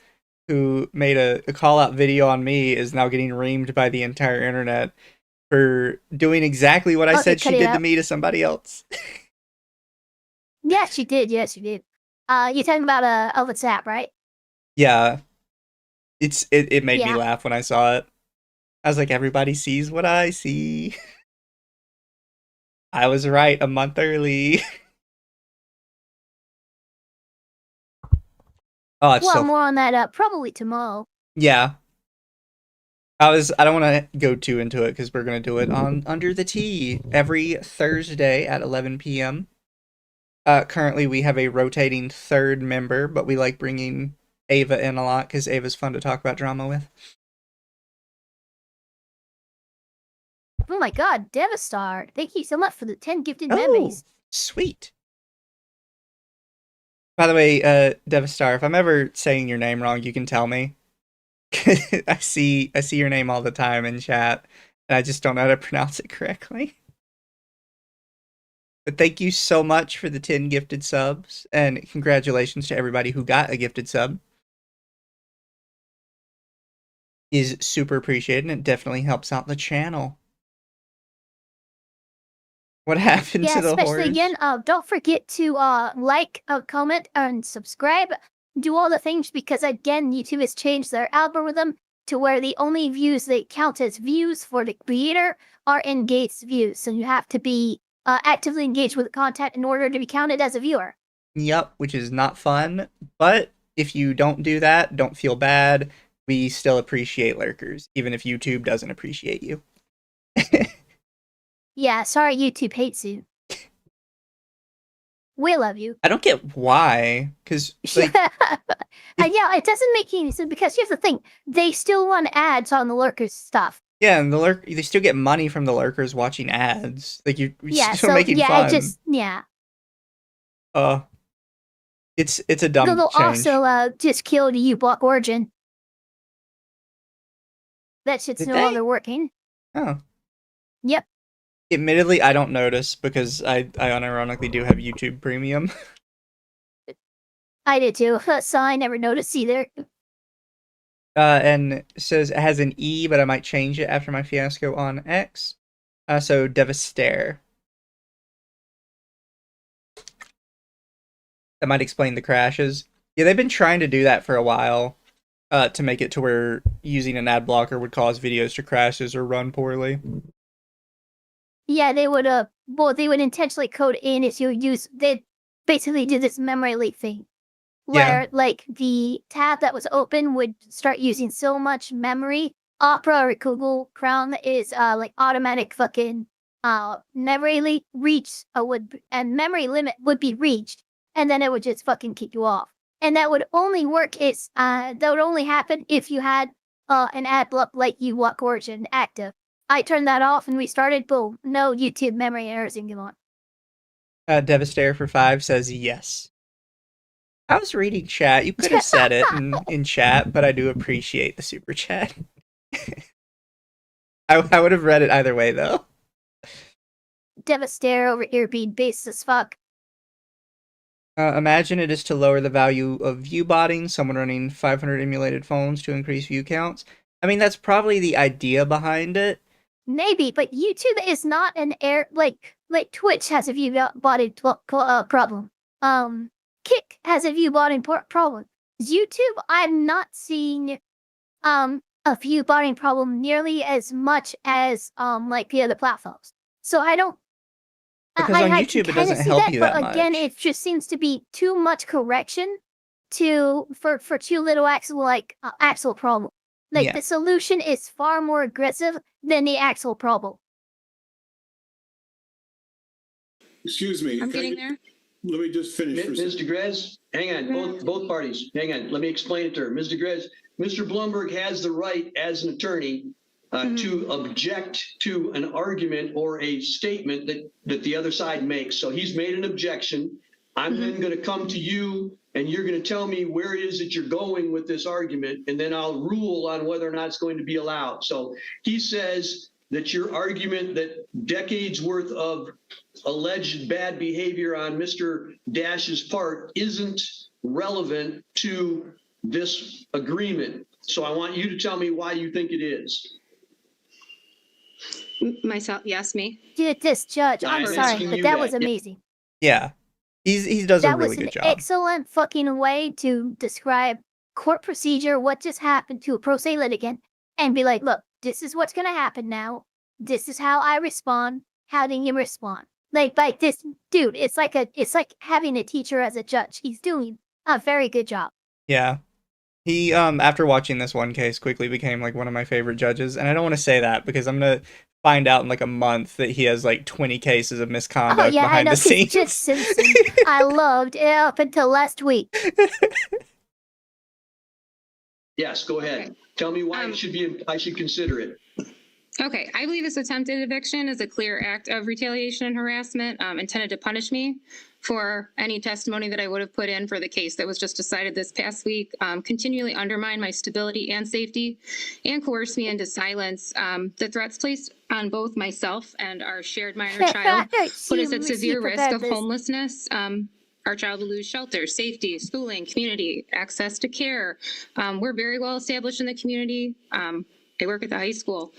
who made a call-out video on me is now getting reamed by the entire internet for doing exactly what I said she did to me to somebody else. Yeah, she did. Yes, she did. You're talking about WhatsApp, right? Yeah. It made me laugh when I saw it. I was like, everybody sees what I see. I was right a month early. Oh, more on that probably tomorrow. Yeah. I don't want to go too into it because we're going to do it on Under the Tea every Thursday at 11 p.m. Currently, we have a rotating third member, but we like bringing Ava in a lot because Ava's fun to talk about drama with. Oh my God, Devastator. Thank you so much for the 10 gifted memories. Sweet. By the way, Devastator, if I'm ever saying your name wrong, you can tell me. I see your name all the time in chat, and I just don't know how to pronounce it correctly. But thank you so much for the 10 gifted subs, and congratulations to everybody who got a gifted sub. Is super appreciated, and it definitely helps out the channel. What happened to the horse? Especially again, don't forget to like, comment, and subscribe. Do all the things because again, YouTube has changed their algorithm to where the only views that count as views for the creator are engaged views. So you have to be actively engaged with the content in order to be counted as a viewer. Yep, which is not fun. But if you don't do that, don't feel bad. We still appreciate lurkers, even if YouTube doesn't appreciate you. Yeah, sorry YouTube hates you. We love you. I don't get why, because like, yeah, it doesn't make any sense because here's the thing: they still run ads on the lurkers stuff. Yeah, and they still get money from the lurkers watching ads. Like you're still making fun. It's a dumb they'll change. also just kill the U-block origin. That shit's no longer working. Oh. Yep. Admittedly, I don't notice because I unironically do have YouTube Premium. I did too, so I never noticed either. And it says it has an E, but I might change it after my fiasco on X. So Devastare. That might explain the crashes. Yeah, they've been trying to do that for a while. To make it to where using an ad blocker would cause videos to crashes or run poorly. Yeah, they would they would intentionally code in if you use, they basically do this memory leak thing. Where like the tab that was open would start using so much memory. Opera or Google Chrome is like automatic fucking memory leak reach and memory limit would be reached, and then it would just fucking kick you off. And that would only work that would only happen if you had an ad block like U-block origin active. I turned that off and restarted. Boom, no YouTube memory errors anymore. Devastare for 5 says yes. I was reading chat. You could have said it in chat, but I do appreciate the super chat. I would have read it either way, though. Devastare over here being base as fuck. Imagine it is to lower the value of view botting, someone running 500 emulated phones to increase view counts. I mean, that's probably the idea behind it. Maybe, but YouTube is not an like Twitch has a view botting problem. Kick has a view botting problem. YouTube, I'm not seeing a view botting problem nearly as much as like the other platforms. So I don't. Because on YouTube it doesn't help you that much. But again, it just seems to be too much correction for too little actual problem. Like the solution is far more aggressive than the actual problem. Excuse me. I'm getting there. Let me just finish. Ms. DeGrez, hang on, both parties, hang on. Let me explain it to her. Ms. DeGrez, Mr. Blumberg has the right as an attorney to object to an argument or a statement that the other side makes. So he's made an objection. I'm then going to come to you and you're going to tell me where it is that you're going with this argument, and then I'll rule on whether or not it's going to be allowed. So he says that your argument that decades worth of alleged bad behavior on Mr. Dash's part isn't relevant to this agreement. So I want you to tell me why you think it is. Myself, yes, me. Dude, this judge, I'm sorry, but that was amazing. Yeah. He does a really good job. That was an excellent fucking way to describe court procedure, what just happened to a pro se litigant, and be like, look, this is what's going to happen now. This is how I respond. How do you respond? Like this, dude, it's like having a teacher as a judge. He's doing a very good job. Yeah. He, after watching this one case, quickly became like one of my favorite judges. And I don't want to say that because I'm going to find out in like a month that he has like 20 cases of misconduct behind the scenes. Judge Simpson, I loved it up until last week. Yes, go ahead. Okay. Tell me why I should consider it. Okay, I believe this attempted eviction is a clear act of retaliation and harassment intended to punish me for any testimony that I would have put in for the case that was just decided this past week, continually undermine my stability and safety, and coerce me into silence. The threats placed on both myself and our shared minor child put us at severe risk of homelessness. Our child will lose shelter, safety, schooling, community, access to care. We're very well established in the community. I work at the high school.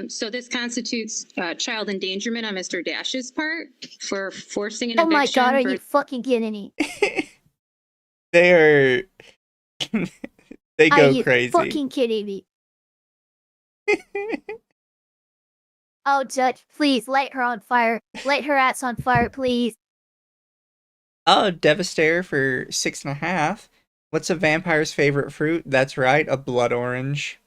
So this constitutes child endangerment on Mr. Dash's part for forcing an eviction. Oh my God, are you fucking kidding me? They go crazy. Are you fucking kidding me? Oh, Judge, please light her on fire. Light her ass on fire, please. Oh, Devastator for 6.5. What's a vampire's favorite fruit? That's right, a blood orange.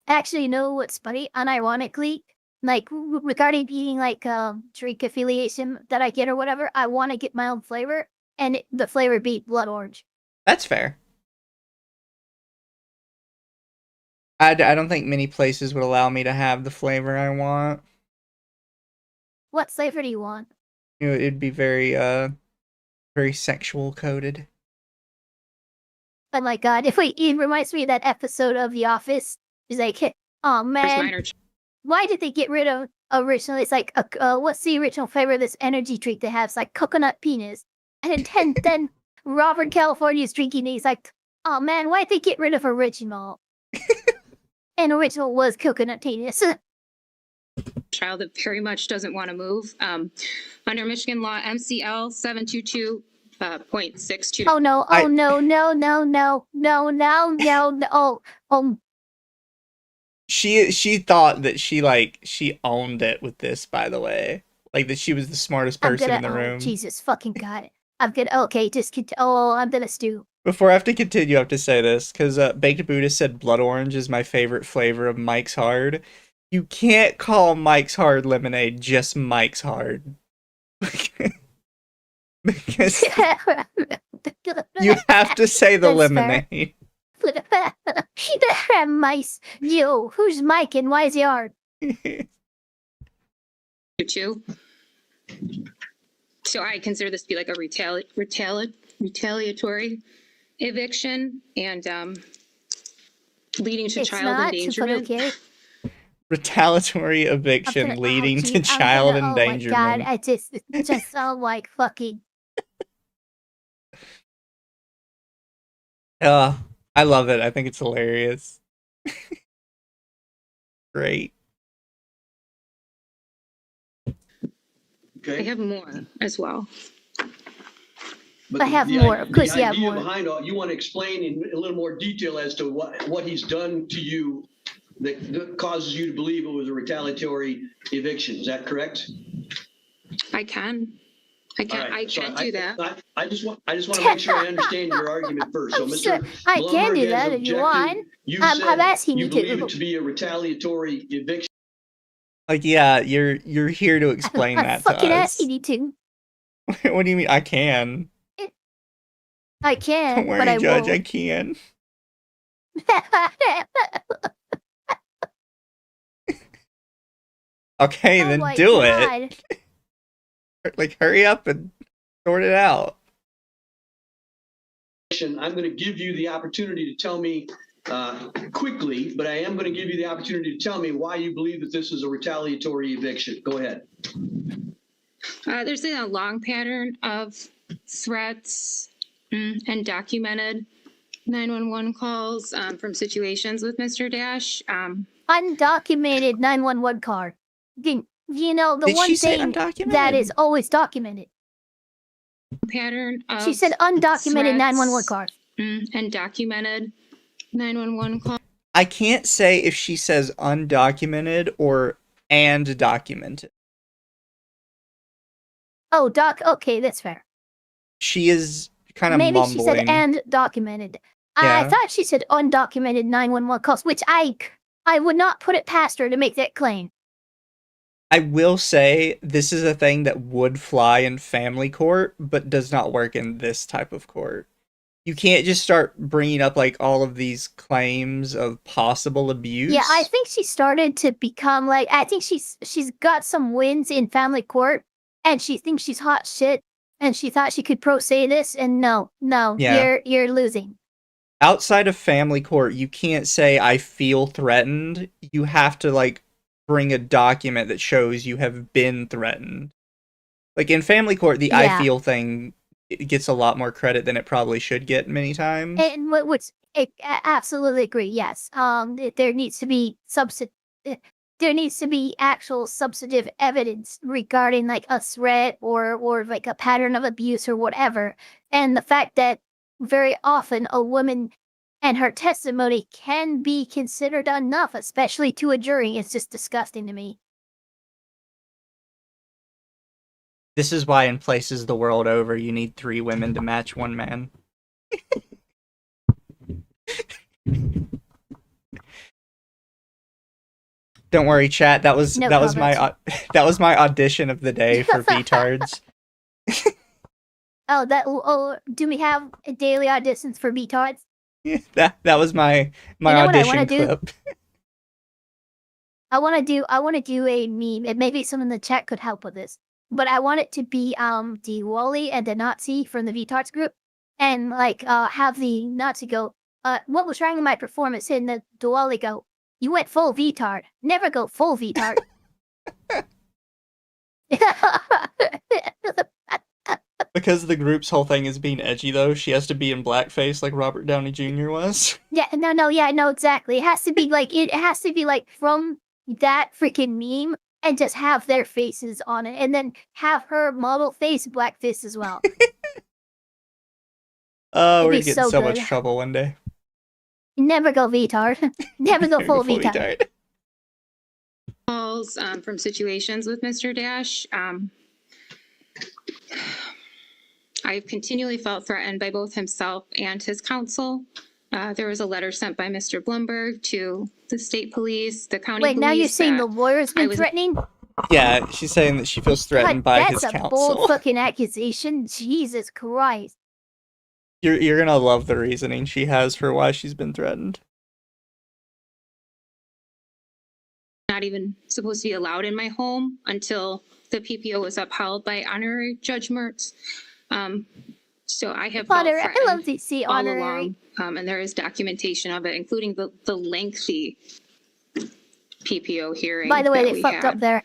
Actually, you know what's funny? Unironically, like regarding being like drink affiliation that I get or whatever, I want to get my own flavor, and the flavor be blood orange. That's fair. I don't think many places would allow me to have the flavor I want. What flavor do you want? You know, it'd be very sexual coded. Oh my god, it reminds me of that episode of The Office. It's like, oh man, why did they get rid of originally? It's like, what's the original flavor of this energy drink they have? It's like coconut penis. And then Robert California's drinking it. He's like, oh man, why'd they get rid of original? And original was coconut penis. Child that very much doesn't want to move. Under Michigan law, MCL 722.62. Oh no! Oh no! No! No! No! No! No! No! Oh. She thought that she owned it with this, by the way. Like that she was the smartest person in the room. Jesus fucking God. I'm gonna I'm gonna stew. Before I have to continue, I have to say this, because Baked Buddha said blood orange is my favorite flavor of Mike's Hard. You can't call Mike's Hard lemonade just Mike's Hard. Because you have to say the lemonade. Mice. Yo, who's Mike and why is he hard? Two. So I consider this to be like a retaliatory eviction and leading to child endangerment. Okay. Retaliatory eviction leading to child endangerment. Oh my God, it just sound like fucking. I love it. I think it's hilarious. Great. Okay. I have more as well. But I have more. Of course, you have more. Behind all, you want to explain in a little more detail as to what he's done to you that causes you to believe it was a retaliatory eviction. Is that correct? I can. I can do that. I just want to make sure I understand your argument first. So, Mr. I can do that if you want. I'm asking you believe it to be a retaliatory eviction. Like, yeah, you're here to explain that to us. I'm fucking asking you to. What do you mean? I can. I can, Don't worry, but I Judge. won't. I can. Okay, then do it. Like, hurry up and sort it out. I'm going to give you the opportunity to tell me quickly, but I am going to give you the opportunity to tell me why you believe that this is a retaliatory eviction. Go ahead. There's been a long pattern of threats and documented 911 calls from situations with Mr. Dash. Undocumented 911 card. You know, the one thing that is always documented. Pattern of she said undocumented 911 card. And documented 911 call. I can't say if she says undocumented or and documented. Oh, okay, that's fair. She is kind of maybe mumbling. She said and documented. Yeah. I thought she said undocumented 911 calls, which I would not put it past her to make that claim. I will say this is a thing that would fly in family court, but does not work in this type of court. You can't just start bringing up like all of these claims of possible abuse. Yeah, I think she started to become like, I think she's got some wins in family court, and she thinks she's hot shit, and she thought she could pro say this, and no, yeah. You're losing. Outside of family court, you can't say I feel threatened. You have to like bring a document that shows you have been threatened. Like in family court, the I feel thing gets a lot more credit than it probably should get many times. And I absolutely agree. Yes, there needs to be actual substantive evidence regarding like a threat or like a pattern of abuse or whatever. And the fact that very often a woman and her testimony can be considered enough, especially to a jury, is just disgusting to me. This is why in places the world over you need 3 women to match 1 man. Don't worry, chat. That was my audition of the day for VTards. Do we have daily auditions for VTards? Yeah, that was my audition clip. I want to do a meme, and maybe someone in the chat could help with this. But I want it to be the Lawli and the Nazi from the VTards group, and like have the Nazi go, what was wrong with my performance? And the Lawli go, you went full VTard. Never go full VTard. Because the group's whole thing is being edgy, though, she has to be in blackface like Robert Downey Jr. was. Yeah, no, exactly. It has to be like from that freaking meme, and just have their faces on it, and then have her model face blackface as well. Oh, we're getting so much trouble one day. Never go VTard. Never go full VTard. Calls from situations with Mr. Dash. I've continually felt threatened by both himself and his counsel. There was a letter sent by Mr. Bloomberg to the state police, the county police. Wait, now you're saying the lawyer's been threatening? Yeah, she's saying that she feels threatened by his counsel. That's a bold fucking accusation. Jesus Christ. You're gonna love the reasoning she has for why she's been threatened. Not even supposed to be allowed in my home until the PPO was upheld by honorary Judge Mertz. So I have felt threatened I love to see all honorary. along, and there is documentation of it, including the lengthy PPO hearing. By the way, they fucked up there.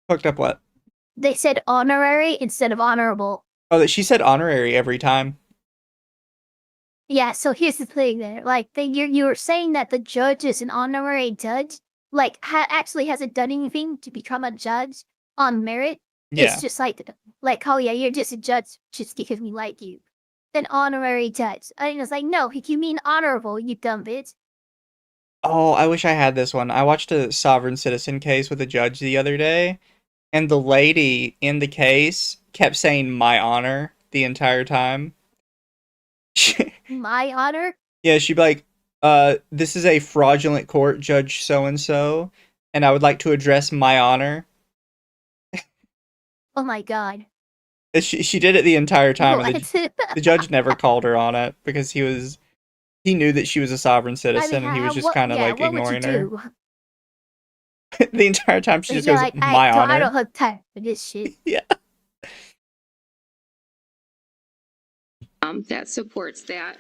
Fucked up what? They said honorary instead of honorable. Oh, she said honorary every time. Yeah, so here's the thing there. Like, you were saying that the judge is an honorary judge, like, actually hasn't done anything to become a judge on merit. Yeah. It's just like, oh yeah, you're just a judge just because we like you. Then honorary judge. I was like, no, you mean honorable, you dumb bitch. Oh, I wish I had this one. I watched a sovereign citizen case with a judge the other day, and the lady in the case kept saying "my honor" the entire time. My honor? Yeah, she'd be like, this is a fraudulent court, Judge so-and-so, and I would like to address my honor. Oh my god. She did it the entire time. And the judge never called her on it because he knew that she was a sovereign citizen, and he was just kind of like ignoring her. The entire time she just goes, like, my honor. I don't have time for this shit. Yeah. That supports that.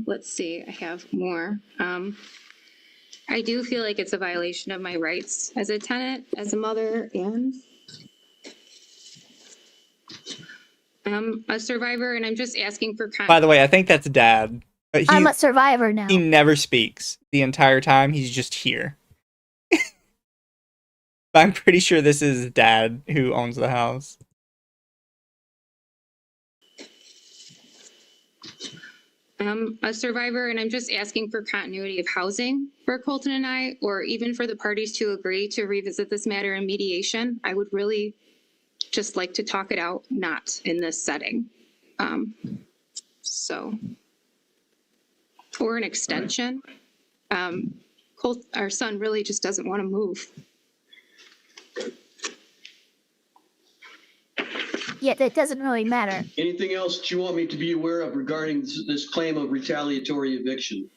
Let's see, I have more. I do feel like it's a violation of my rights as a tenant, as a mother, and I'm a survivor, and I'm just asking for comment. By the way, I think that's Dad. I'm a survivor now. He never speaks the entire time. He's just here. But I'm pretty sure this is Dad who owns the house. I'm a survivor, and I'm just asking for continuity of housing for Colton and I, or even for the parties to agree to revisit this matter in mediation. I would really just like to talk it out, not in this setting. Or an extension. Our son really just doesn't want to move. Yeah, that doesn't really matter. Anything else that you want me to be aware of regarding this claim of retaliatory eviction?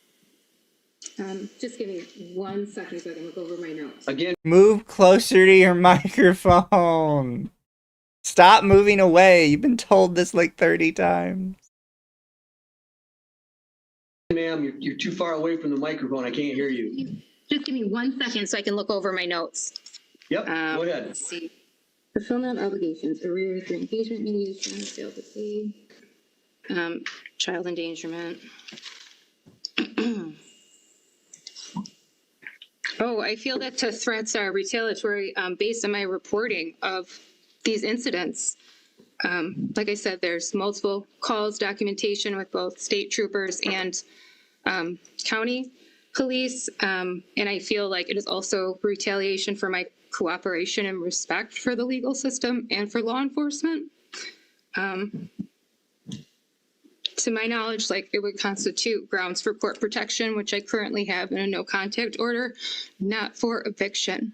Just give me 1 second so I can look over my notes. Again, move closer to your microphone. Stop moving away. You've been told this like 30 times. Ma'am, you're too far away from the microphone. I can't hear you. Just give me 1 second so I can look over my notes. Yep, go ahead. Let's see. Fulfillment of obligations, arrears, engagement, mediation, fail to pay, child endangerment. Oh, I feel that the threats are retaliatory based on my reporting of these incidents. Like I said, there's multiple calls, documentation with both state troopers and county. police, and I feel like it is also retaliation for my cooperation and respect for the legal system and for law enforcement. To my knowledge, like it would constitute grounds for court protection, which I currently have in a no contact order, not for eviction.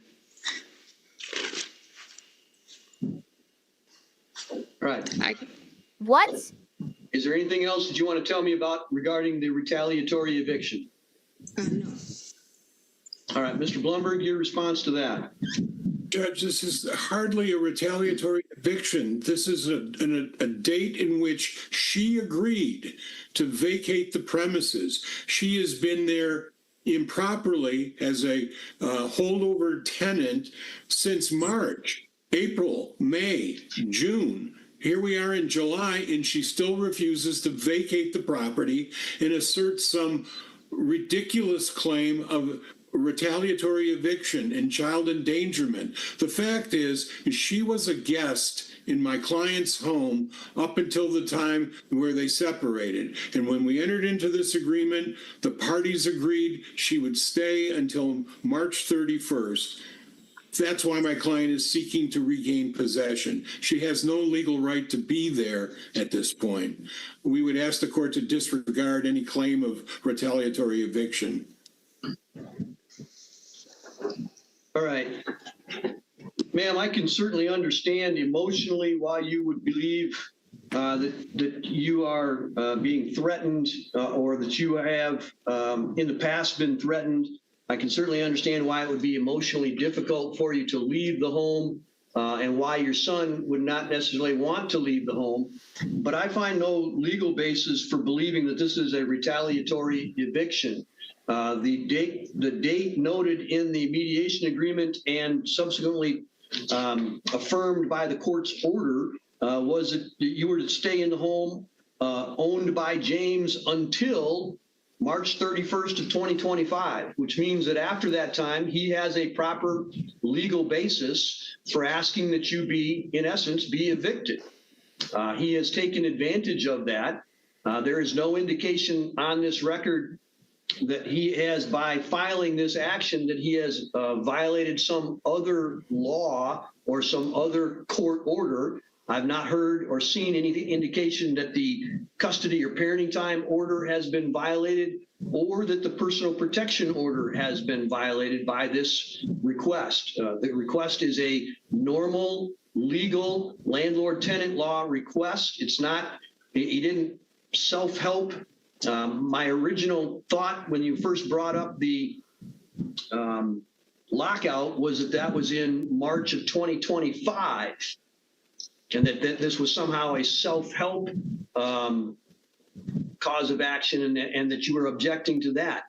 Right. What? Is there anything else that you want to tell me about regarding the retaliatory eviction? No. All right, Mr. Blumberg, your response to that. Judge, this is hardly a retaliatory eviction. This is a date in which she agreed to vacate the premises. She has been there improperly as a holdover tenant since March, April, May, June. Here we are in July, and she still refuses to vacate the property and asserts some ridiculous claim of retaliatory eviction and child endangerment. The fact is, she was a guest in my client's home up until the time where they separated. And when we entered into this agreement, the parties agreed she would stay until March 31st. That's why my client is seeking to regain possession. She has no legal right to be there at this point. We would ask the court to disregard any claim of retaliatory eviction. All right. Ma'am, I can certainly understand emotionally why you would believe that you are being threatened or that you have in the past been threatened. I can certainly understand why it would be emotionally difficult for you to leave the home and why your son would not necessarily want to leave the home. But I find no legal basis for believing that this is a retaliatory eviction. The date noted in the mediation agreement and subsequently affirmed by the court's order was that you were to stay in the home owned by James until March 31st of 2025, which means that after that time, he has a proper legal basis for asking that you be, in essence, be evicted. He has taken advantage of that. There is no indication on this record that he has, by filing this action, that he has violated some other law or some other court order. I've not heard or seen any indication that the custody or parenting time order has been violated or that the personal protection order has been violated by this request. The request is a normal, legal landlord-tenant law request. It's not, he didn't self-help. My original thought when you first brought up the lockout was that was in March of 2025. And that this was somehow a self-help cause of action and that you were objecting to that.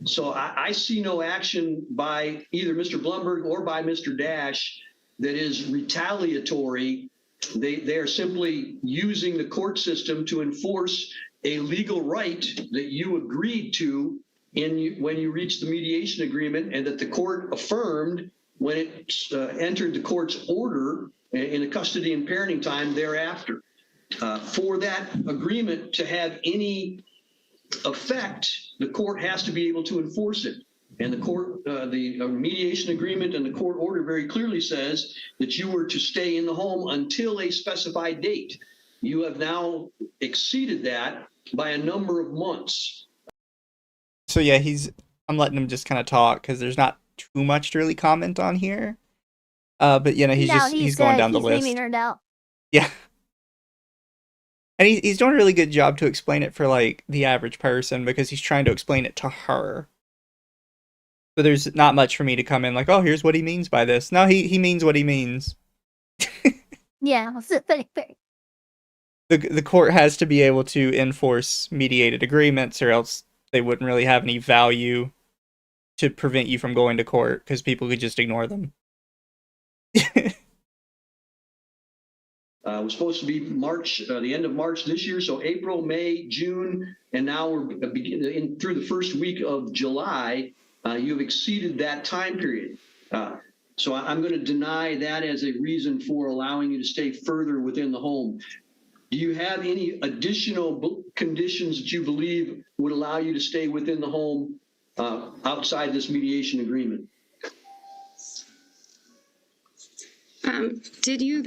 So I see no action by either Mr. Blumberg or by Mr. Dash that is retaliatory. They are simply using the court system to enforce a legal right that you agreed to when you reached the mediation agreement and that the court affirmed when it entered the court's order in the custody and parenting time thereafter. For that agreement to have any effect, the court has to be able to enforce it. And the court, the mediation agreement and the court order very clearly says that you were to stay in the home until a specified date. You have now exceeded that by a number of months. So yeah, I'm letting him just kind of talk because there's not too much to really comment on here. But you know, he's going down the list. Naming her now. Yeah. And he's doing a really good job to explain it for like the average person because he's trying to explain it to her. But there's not much for me to come in like, oh, here's what he means by this. No, he means what he means. Yeah, the court has to be able to enforce mediated agreements or else they wouldn't really have any value to prevent you from going to court because people could just ignore them. It was supposed to be March, the end of March this year, so April, May, June, and now we're beginning through the first week of July. You've exceeded that time period. So I'm going to deny that as a reason for allowing you to stay further within the home. Do you have any additional conditions that you believe would allow you to stay within the home outside this mediation agreement. Did you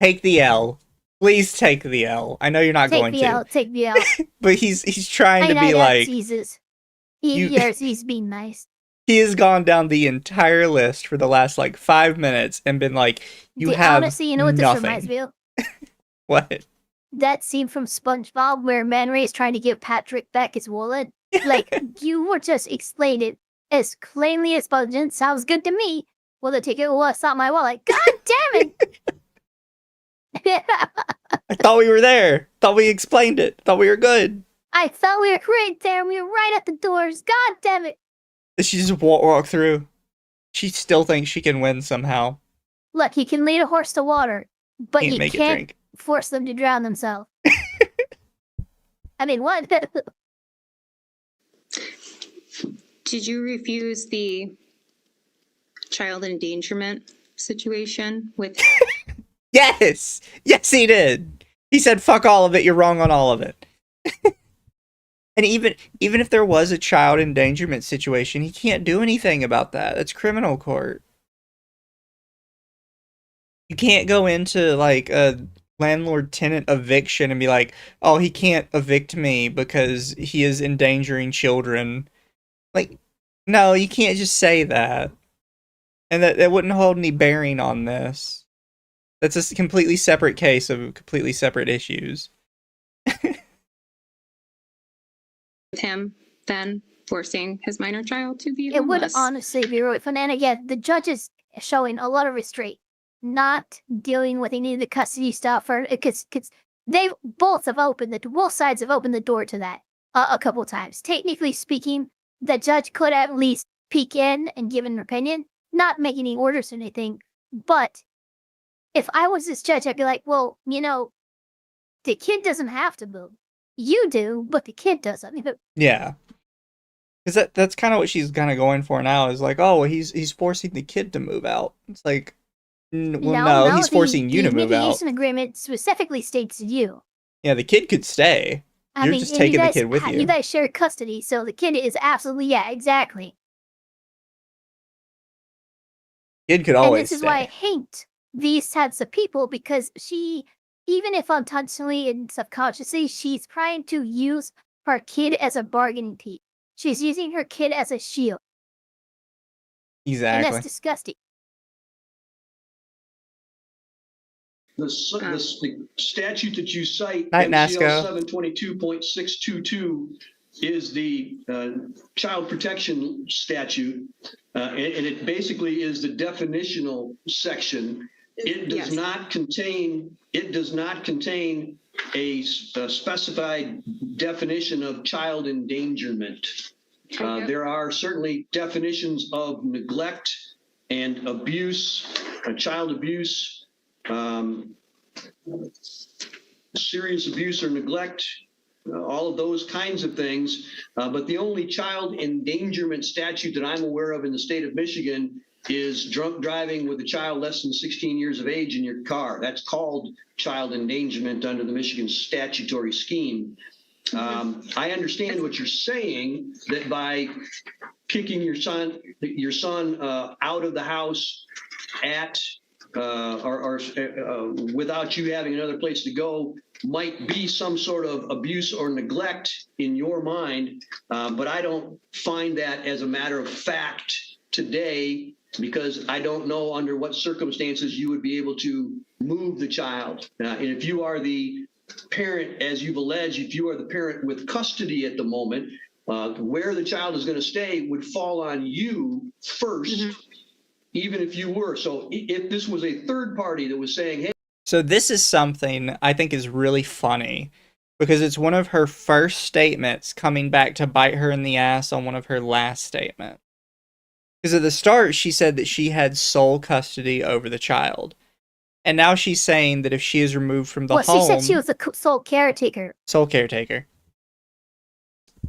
take the L? Please take the L. I know you're not going to. Take the L. But he's trying to be like Jesus. He's being nice. He has gone down the entire list for the last like 5 minutes and been like, honestly, you know what nothing. This reminds me of? What? That scene from SpongeBob where Man Ray is trying to give Patrick back his wallet. Like, you were just explaining it as plainly as possible. Sounds good to me. Well, the ticket was not my wallet. God damn it! I thought we were there. Thought we explained it. Thought we were good. I thought we were right there. We were right at the doors. God damn it! She just walk through. She still thinks she can win somehow. Look, you can lead a horse to water, but you can't drink. Force them to drown themselves. I mean, what? Did you refuse the child endangerment situation with? Yes, he did. He said, "Fuck all of it. You're wrong on all of it." And even if there was a child endangerment situation, he can't do anything about that. It's criminal court. You can't go into like a landlord-tenant eviction and be like, "Oh, he can't evict me because he is endangering children." Like, no, you can't just say that. And that wouldn't hold any bearing on this. That's a completely separate case of completely separate issues. Him then forcing his minor child to be It would homeless. honestly be really fun. And again, the judge is showing a lot of restraint, not dealing with any of the custody stuff, or because both sides have opened the door to that a couple times. Technically speaking, the judge could at least peek in and give an opinion, not make any orders or anything. But if I was this judge, I'd be like, well, the kid doesn't have to move. You do, but the kid doesn't. Yeah. Because that's kind of what she's kind of going for now, is like, oh, he's forcing the kid to move out. It's like, no, he's forcing you to move out. The mediation agreement specifically states you. Yeah, the kid could stay. You're just taking the kid with you. You guys share custody, so the kid is absolutely, exactly. Kid could always stay. And this is why I hate these types of people, because she, even if unintentionally and subconsciously, she's trying to use her kid as a bargaining chip. She's using her kid as a shield. Exactly. And that's disgusting. The statute that you cite, MCL 722.622, is the child protection statute, and it basically is the definitional section. It does not contain a specified definition of child endangerment. There are certainly definitions of neglect and abuse, child abuse, serious abuse or neglect, all of those kinds of things. But the only child endangerment statute that I'm aware of in the state of Michigan is drunk driving with a child less than 16 years of age in your car. That's called child endangerment under the Michigan statutory scheme. I understand what you're saying, that by kicking your son out of the house or without you having another place to go might be some sort of abuse or neglect in your mind, but I don't find that as a matter of fact today, because I don't know under what circumstances you would be able to move the child. And if you are the parent, as you've alleged, if you are the parent with custody at the moment, where the child is going to stay would fall on you first, even if you were. So if this was a third party that was saying, hey. So this is something I think is really funny, because it's one of her first statements coming back to bite her in the ass on one of her last statements. Because at the start, she said that she had sole custody over the child. And now she's saying that if she is removed from the home... She said she was the sole caretaker. Sole caretaker.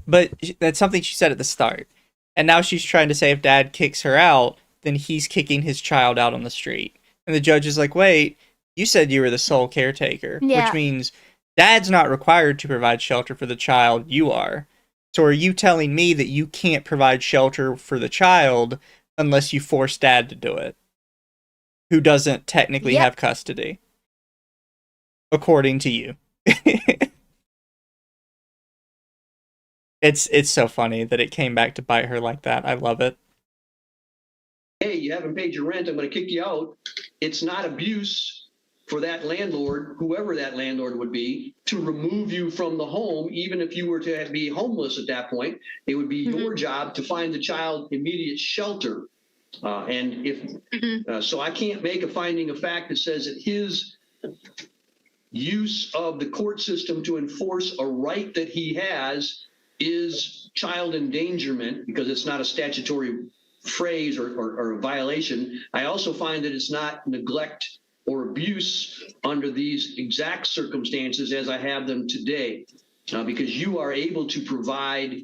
But that's something she said at the start. And now she's trying to say if dad kicks her out, then he's kicking his child out on the street. And the judge is like, wait, you said you were the sole caretaker. Yeah. Which means dad's not required to provide shelter for the child, you are. So are you telling me that you can't provide shelter for the child unless you force dad to do it, who doesn't technically have custody, according to you? It's so funny that it came back to bite her like that. I love it. Hey, you haven't paid your rent, I'm going to kick you out. It's not abuse for that landlord, whoever that landlord would be, to remove you from the home. Even if you were to be homeless at that point, it would be your job to find the child immediate shelter. And if so, I can't make a finding of fact that says that his use of the court system to enforce a right that he has is child endangerment, because it's not a statutory phrase or a violation. I also find that it's not neglect or abuse under these exact circumstances as I have them today, because you are able to provide.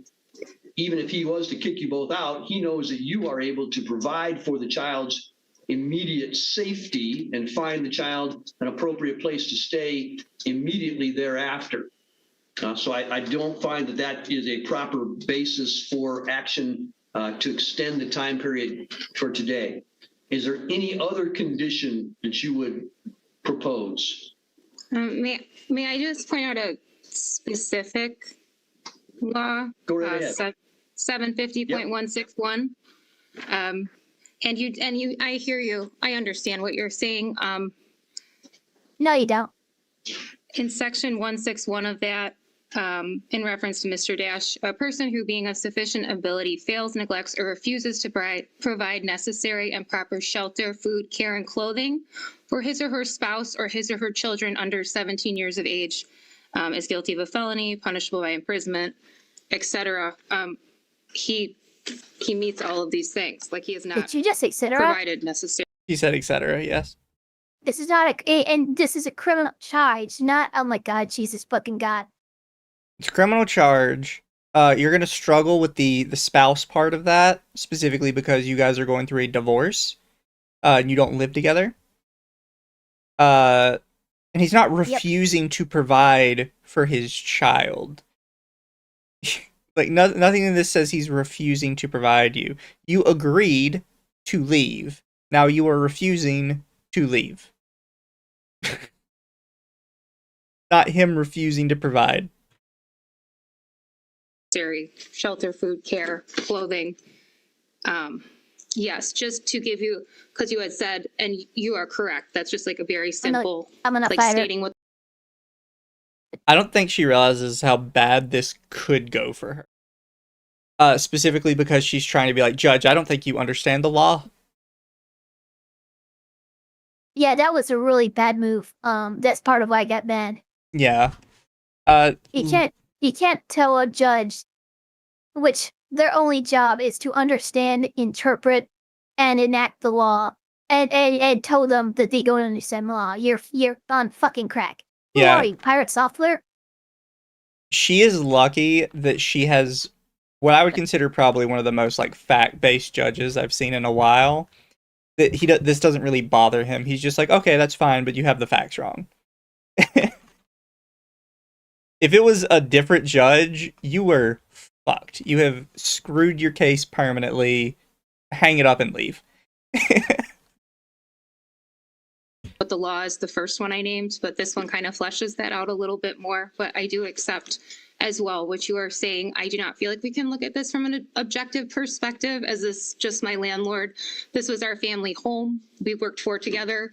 Even if he was to kick you both out, he knows that you are able to provide for the child's immediate safety and find the child an appropriate place to stay immediately thereafter. So I don't find that that is a proper basis for action to extend the time period for today. Is there any other condition that you would propose? May I just point out a specific law? Go right ahead. 750.161. And you, I hear you. I understand what you're saying. No, you don't. In section 161 of that, in reference to Mr. Dash, a person who being of sufficient ability fails, neglects, or refuses to provide necessary and proper shelter, food, care, and clothing for his or her spouse or his or her children under 17 years of age is guilty of a felony, punishable by imprisonment, etc. He meets all of these things. Like, he is not. Did you just say etc.? Provided necessary. He said etc. Yes. This is not and this is a criminal charge, not, oh my God, Jesus fucking God. It's a criminal charge. You're going to struggle with the spouse part of that, specifically because you guys are going through a divorce, and you don't live together. And he's not refusing to provide for his child. Like, nothing in this says he's refusing to provide you. You agreed to leave. Now you are refusing to leave. Not him refusing to provide. Shelter, food, care, clothing. Yes, just to give you, because you had said, and you are correct, that's just like a very simple, I'm gonna like, fight stating what. I don't think she realizes how bad this could go for her. Specifically because she's trying to be like, Judge, I don't think you understand the law. Yeah, that was a really bad move. That's part of why I got mad. Yeah. You can't tell a judge, which their only job is to understand, interpret, and enact the law, and tell them that they don't understand the law. You're on fucking crack. Who are you, pirate software? She is lucky that she has what I would consider probably one of the most like fact-based judges I've seen in a while. That this doesn't really bother him. He's just like, okay, that's fine, but you have the facts wrong. If it was a different judge, you were fucked. You have screwed your case permanently. Hang it up and leave. But the law is the first one I named, but this one kind of fleshes that out a little bit more. But I do accept as well what you are saying. I do not feel like we can look at this from an objective perspective, as this just my landlord. This was our family home. We worked for together,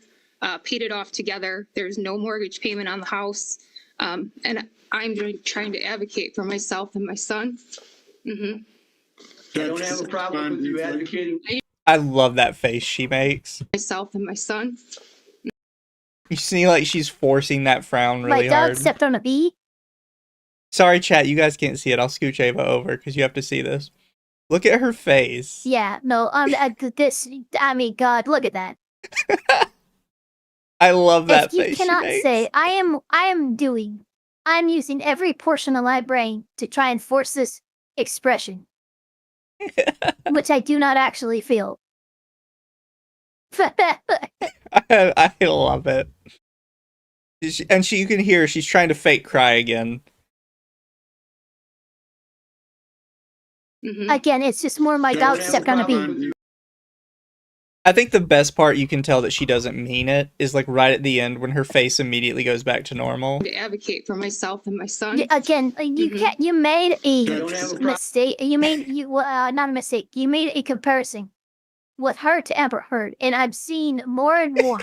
paid it off together. There's no mortgage payment on the house. And I'm trying to advocate for myself and my son. I don't have a problem with you advocating. I love that face she makes. Myself and my son. You see, like, she's forcing that frown really hard. My dog stepped on a bee. Sorry, chat, you guys can't see it. I'll scooch Ava over because you have to see this. Look at her face. Yeah, no, I mean, God, look at that. I love that you face. You cannot say I'm using every portion of my brain to try and force this expression, which I do not actually feel. I love it. And you can hear she's trying to fake cry again. Again, it's just more my doubts that gonna be. I think the best part you can tell that she doesn't mean it is like right at the end when her face immediately goes back to normal. To advocate for myself and my son. Again, you can't. You made a mistake. You made not a mistake. You made a comparison with her to Amber Heard, and I've seen more and more.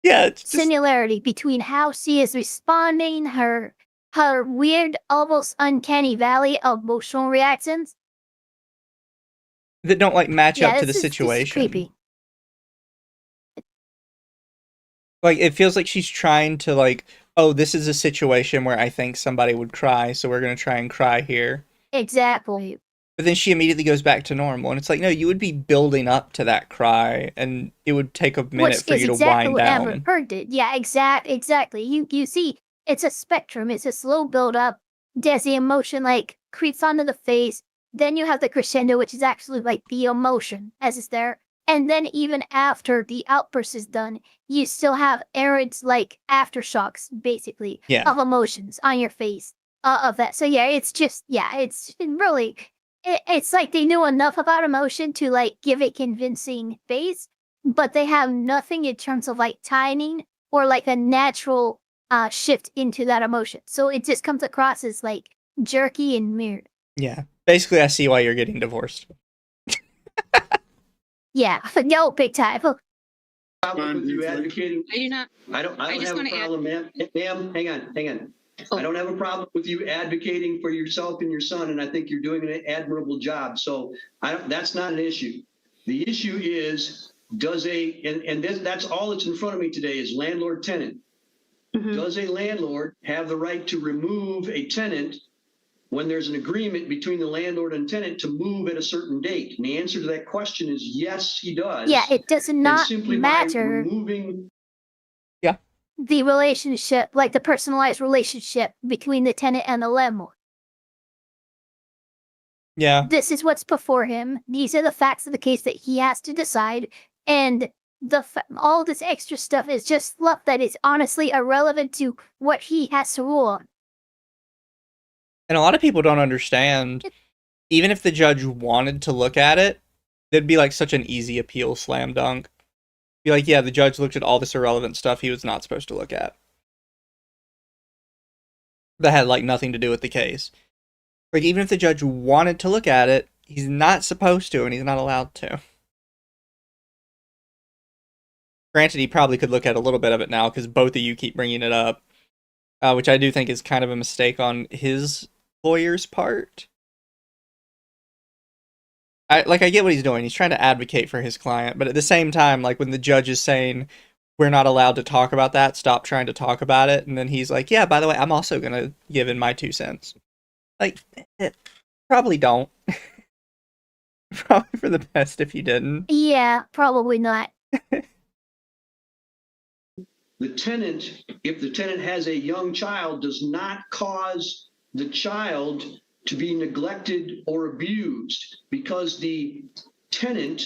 Yeah, it's just similarity between how she is responding, her weird, almost uncanny valley of emotional reactions that don't like match up to the situation. This is creepy. Like it feels like she's trying to like, oh, this is a situation where I think somebody would cry, so we're gonna try and cry here. Exactly. But then she immediately goes back to normal, and it's like, no, you would be building up to that cry, and it would take a minute for you to wind what down. Amber Heard did. Yeah, exactly. You see, it's a spectrum. It's a slow build up. There's the emotion like creeps onto the face. Then you have the crescendo, which is actually like the emotion as it's there. And then even after the outburst is done, you still have Aaron's like aftershocks, basically, of emotions on your face of that. So yeah, it's just, it's really, it's like they knew enough about emotion to like give a convincing face, but they have nothing in terms of like timing or like a natural shift into that emotion. So it just comes across as like jerky and weird. Yeah. Basically, I see why you're getting divorced. Yeah, no, big time. Problem with you advocating. I do not. I don't have a problem, ma'am. Ma'am, hang on. Oh. I don't have a problem with you advocating for yourself and your son, and I think you're doing an admirable job. So that's not an issue. The issue is, that's all that's in front of me today is landlord-tenant. Does a landlord have the right to remove a tenant when there's an agreement between the landlord and tenant to move at a certain date? And the answer to that question is yes, he does. Yeah, it does not matter. Removing the relationship, like the personalized relationship between the tenant and the landlord. Yeah. This is what's before him. These are the facts of the case that he has to decide. And all this extra stuff is just fluff that is honestly irrelevant to what he has to rule on. And a lot of people don't understand, even if the judge wanted to look at it, it'd be like such an easy appeal slam dunk. Be like, yeah, the judge looked at all this irrelevant stuff he was not supposed to look at. That had like nothing to do with the case. Like even if the judge wanted to look at it, he's not supposed to and he's not allowed to. Granted, he probably could look at a little bit of it now because both of you keep bringing it up, which I do think is kind of a mistake on his lawyer's part. I get what he's doing. He's trying to advocate for his client, but at the same time, like when the judge is saying, we're not allowed to talk about that, stop trying to talk about it, and then he's like, yeah, by the way, I'm also going to give in my 2 cents. Like, probably don't. Probably for the best if you didn't. Yeah, probably not. The tenant, if the tenant has a young child, does not cause the child to be neglected or abused, because the tenant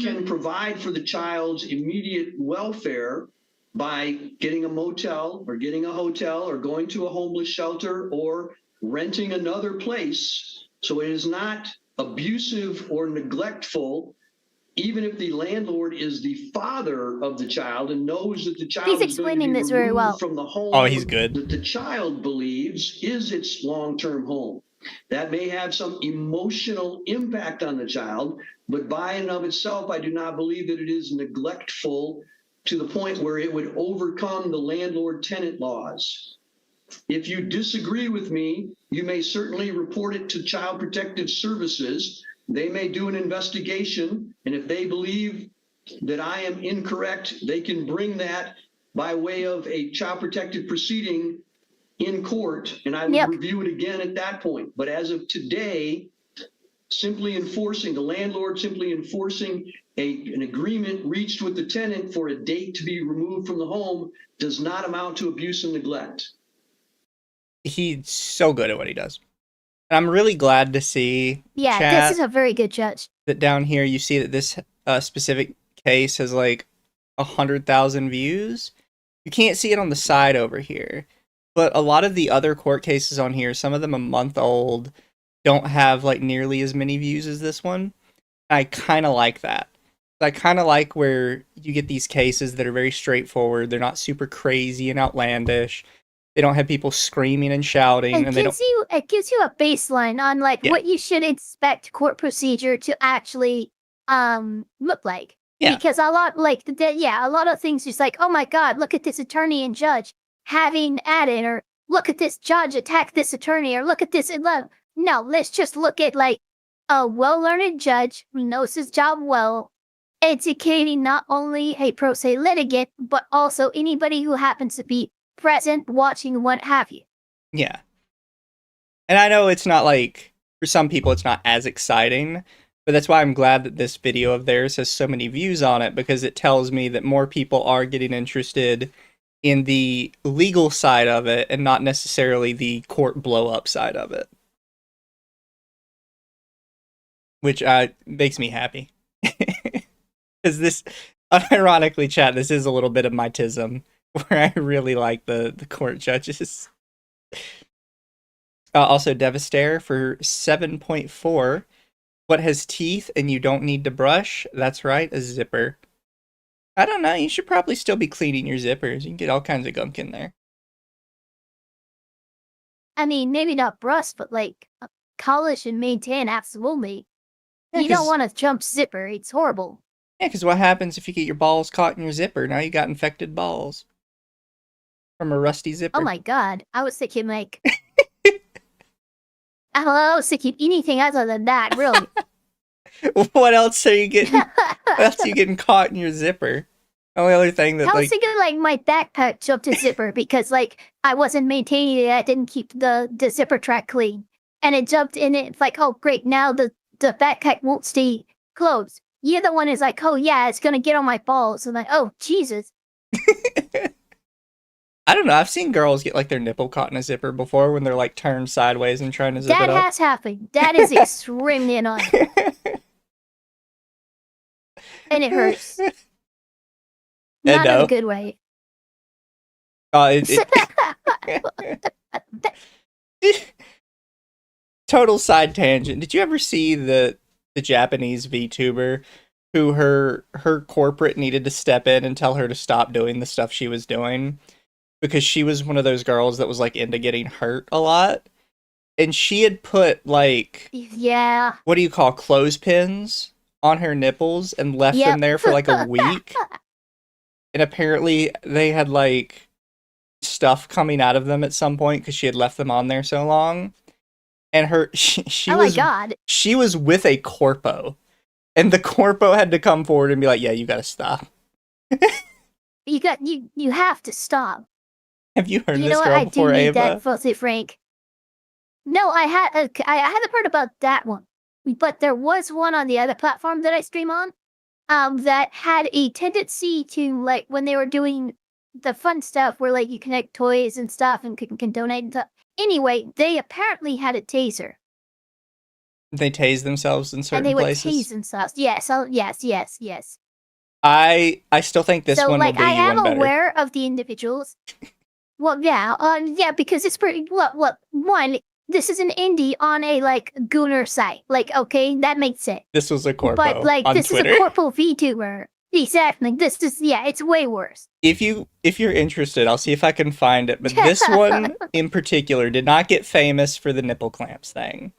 can provide for the child's immediate welfare by getting a motel or getting a hotel or going to a homeless shelter or renting another place. So it is not abusive or neglectful, even if the landlord is the father of the child and knows that the child is going to be removed from the home. Oh, he's good. That the child believes is its long-term home. That may have some emotional impact on the child, but by and of itself, I do not believe that it is neglectful to the point where it would overcome the landlord-tenant laws. If you disagree with me, you may certainly report it to Child Protective Services. They may do an investigation, and if they believe that I am incorrect, they can bring that by way of a child protective proceeding in court, and I will review it again at that point. But as of today, simply enforcing, the landlord simply enforcing an agreement reached with the tenant for a date to be removed from the home does not amount to abuse and neglect. He's so good at what he does. And I'm really glad to see, this is a very good judge. That down here you see that this specific case has like 100,000 views. You can't see it on the side over here. But a lot of the other court cases on here, some of them a month old, don't have like nearly as many views as this one. I kind of like that. I kind of like where you get these cases that are very straightforward. They're not super crazy and outlandish. They don't have people screaming and shouting. It gives you a baseline on like what you should expect court procedure to actually look like. Yeah. Because a lot a lot of things just like, oh my god, look at this attorney and judge having at it, or look at this judge attack this attorney, or look at this. No, let's just look at like a well-learned judge who knows his job well, educating not only a pro se litigant, but also anybody who happens to be present, watching, what have you. Yeah. And I know it's not like, for some people, it's not as exciting, but that's why I'm glad that this video of theirs has so many views on it, because it tells me that more people are getting interested in the legal side of it and not necessarily the court blow-up side of it. Which makes me happy. Because this, unironically, chat, this is a little bit of my tism, where I really like the court judges. Also, Devastator for 7.4. What has teeth and you don't need to brush? That's right, a zipper. I don't know, you should probably still be cleaning your zippers. You can get all kinds of gunk in there. I mean, maybe not brush, but like polish and maintain, absolutely. Yeah, you don't want to jump zipper, it's horrible. Yeah, because what happens if you get your balls caught in your zipper? Now you got infected balls. From a rusty zipper. Oh my god, I was thinking like... I was thinking anything other than that, really. What else are you getting? What else are you getting caught in your zipper? The only other thing that I was thinking like my backpack jumped a zipper because like I wasn't maintaining it. I didn't keep the zipper track clean, and it jumped in it. It's like, oh great, now the backpack won't stay closed. The other one is like, oh yeah, it's gonna get on my balls. I'm like, oh Jesus. I don't know. I've seen girls get like their nipple caught in a zipper before when they're like turned sideways and trying to zip it up. That has happened. That is extremely annoying. And it hurts. Not in a good way. Total side tangent. Did you ever see the Japanese VTuber who her corporate needed to step in and tell her to stop doing the stuff she was doing? Because she was one of those girls that was like into getting hurt a lot. And she had put like... Yeah. What do you call clothespins on her nipples and left them there for like a week. And apparently they had like stuff coming out of them at some point because she had left them on there so long. And she was with a corpo. And the corpo had to come forward and be like, yeah, you gotta stop. You have to stop. Have you heard this girl before, Ava? I do need that, Fuzzy Frank. No, I haven't heard about that one. But there was one on the other platform that I stream on, that had a tendency to, like, when they were doing the fun stuff where, like, you connect toys and stuff and can donate and stuff. Anyway, they apparently had a taser. They tase themselves in certain places? And they would tase themselves. Yes, yes. I still think this one will be one better. I am aware of the individuals. Well, yeah, because it's pretty. Well, one, this is an indie on a like gooner site. Like, okay, that makes sense. This was a corpo, but like on this Twitter. is a corpo VTuber. Exactly. This is it's way worse. If you're interested, I'll see if I can find it. But this one in particular did not get famous for the nipple clamps thing.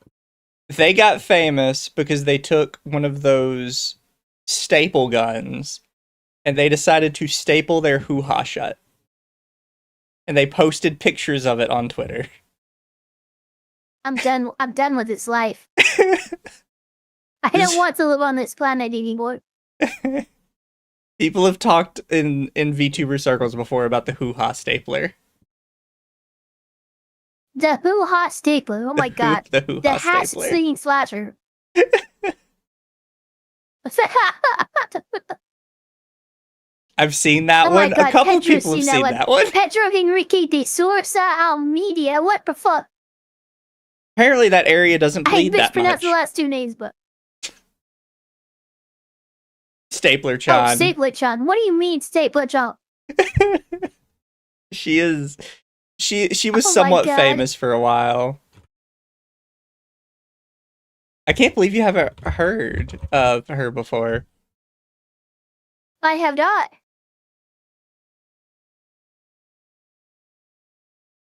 They got famous because they took one of those staple guns and they decided to staple their hoo-ha shut. And they posted pictures of it on Twitter. I'm done with this life. I don't want to live on this planet anymore. People have talked in VTuber circles before about the hoo-ha stapler. The hoo-ha stapler, oh my god. The hoo-ha stapler. The hat-singing slasher. I've seen that one. God, a couple Pedro's people have seen that one. Pedro Enrique de Sousa Almeida, what the fuck? Apparently that area doesn't bleed that much. I mispronounced the last two names, but... Stapler Chan. Oh, Stapler Chan. What do you mean, Stapler Chan? She was somewhat famous for a while. I can't believe you haven't heard of her before. I have not.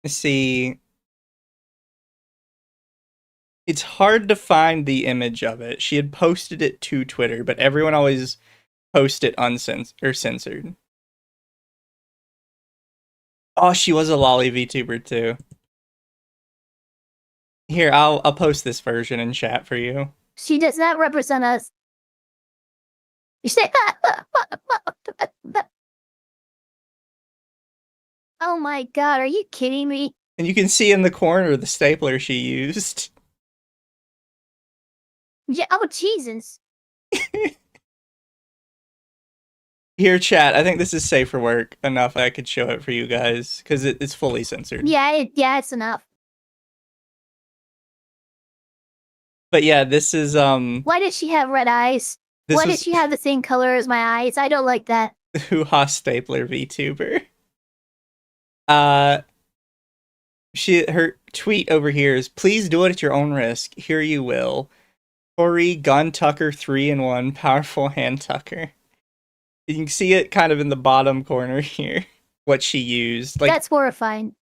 See, it's hard to find the image of it. She had posted it to Twitter, but everyone always posts it uncensored or censored. Oh, she was a Lawli VTuber too. Here, I'll post this version in chat for you. She does not represent us. You say oh my god, are you kidding me? And you can see in the corner the stapler she used. Yeah, oh Jesus. Here, chat, I think this is safe for work enough I could show it for you guys, because it's fully censored. Yeah, it's enough. But yeah, this is, Why does she have red eyes? Why does she have the same color as my eyes? I don't like that. Hoo-ha stapler VTuber. Her tweet over here is, please do it at your own risk. Here you will. Tori Gun Tucker 3-in-1 Powerful Hand Tucker. You can see it kind of in the bottom corner here, what she used. Like, that's horrifying.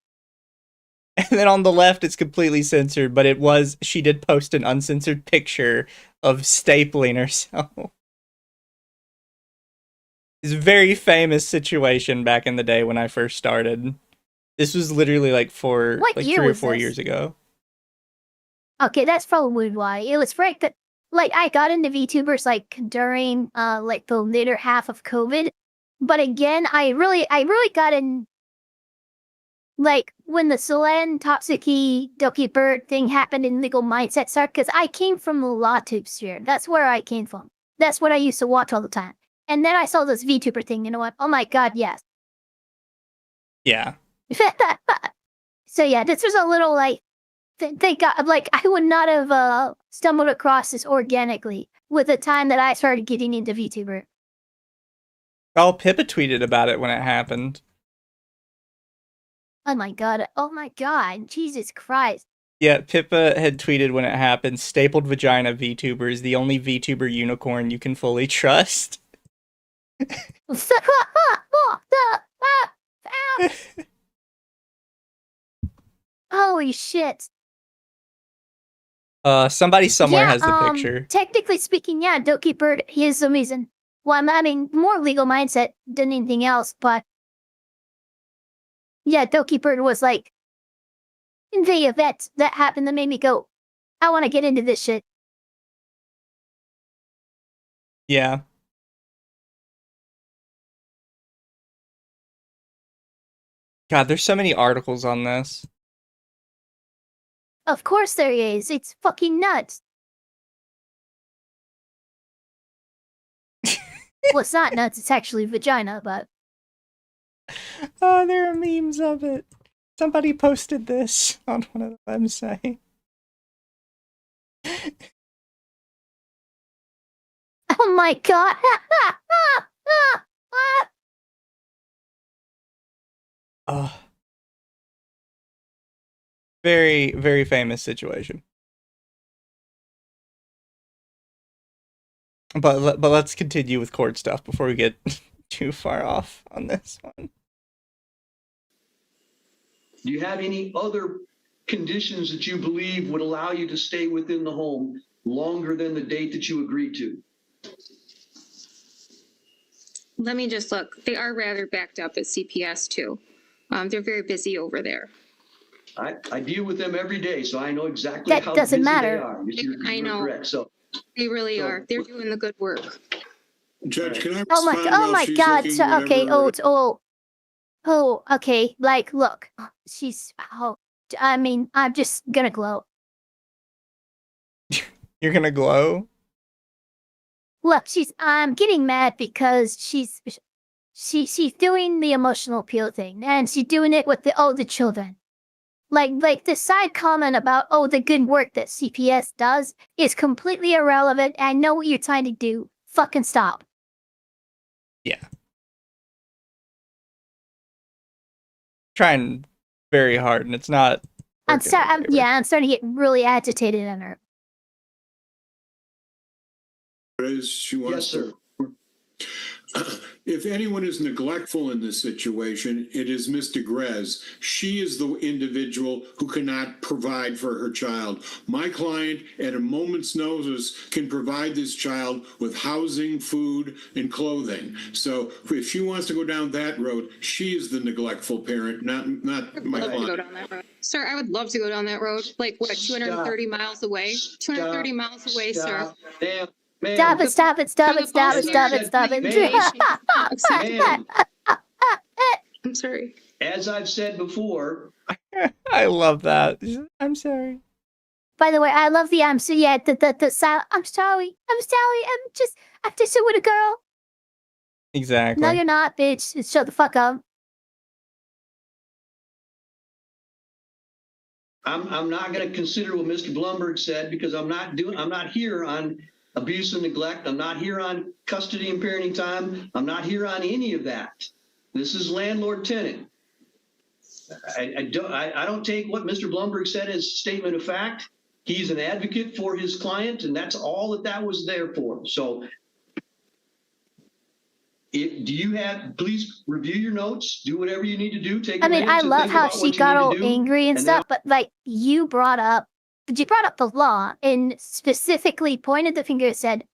And then on the left, it's completely censored, but she did post an uncensored picture of stapling herself. It's a very famous situation back in the day when I first started. This was literally like 3 or 4 years ago. Okay, that's probably why. It was right that I got into VTubers during the later half of COVID. But again, I really got in when the Solen Topsiki Doki Bird thing happened in Legal Mindset started, because I came from the LawTube sphere. That's where I came from. That's what I used to watch all the time. And then I saw this VTuber thing, you know what? Oh my god, yes. Yeah. So yeah, this was a little thank God, I would not have stumbled across this organically with the time that I started getting into VTuber. Oh, Pippa tweeted about it when it happened. Oh my god, Jesus Christ. Yeah, Pippa had tweeted when it happened, stapled vagina VTuber is the only VTuber unicorn you can fully trust. Holy shit. Somebody somewhere has the picture. Technically speaking, yeah, Doki Bird, he is amazing. Well, I mean, more legal mindset than anything else, but yeah, Doki Bird was in the event that happened that made me go, I want to get into this shit. Yeah. God, there's so many articles on this. Of course there is. It's fucking nuts. Well, it's not nuts. It's actually vagina, but... Oh, there are memes of it. Somebody posted this on one of the websites. Oh my god. Oh. Very, very famous situation. But let's continue with court stuff before we get too far off on this one. Do you have any other conditions that you believe would allow you to stay within the home longer than the date that you agreed to? Let me just look. They are rather backed up at CPS too. They're very busy over there. I deal with them every day, so I know exactly that how doesn't busy matter. they are. I know. Correct. So they really are. They're doing the good work. Judge, can I oh my god. So, okay. Okay. Look, she's. I mean, I'm just gonna glow. You're gonna glow? Look, I'm getting mad because she's doing the emotional appeal thing, and she's doing it with the children. Like the side comment about, the good work that CPS does is completely irrelevant. I know what you're trying to do. Fucking stop. Yeah. Trying very hard, and it's not. I'm starting to get really agitated on her. She wants Yes, sir. If anyone is neglectful in this situation, it is Ms. DeGrez. She is the individual who cannot provide for her child. My client, at a moment's notice, can provide this child with housing, food, and clothing. So if she wants to go down that road, she is the neglectful parent, not my client. Go down that road. Sir, I would love to go down that road. Like, what, 230 miles away? 230 miles away, sir. Damn. Stop it, stop it, stop it, stop it, stop it, stop it. Ma'am, I'm sorry. as I've said before, I love that. I'm sorry. By the way, I love the so yeah, the sound. I'm sorry, I'm just with a girl. Exactly. No, you're not, bitch. Just shut the fuck up. I'm not going to consider what Mr. Blumberg said because I'm not here on abuse and neglect. I'm not here on custody and parenting time. I'm not here on any of that. This is landlord tenant. I don't take what Mr. Blumberg said as a statement of fact. He's an advocate for his client, and that's all that was there for. So please review your notes, do whatever you need to do. Take. I mean, I love how she got all angry and stuff, but like you brought up the law and specifically pointed the finger and said,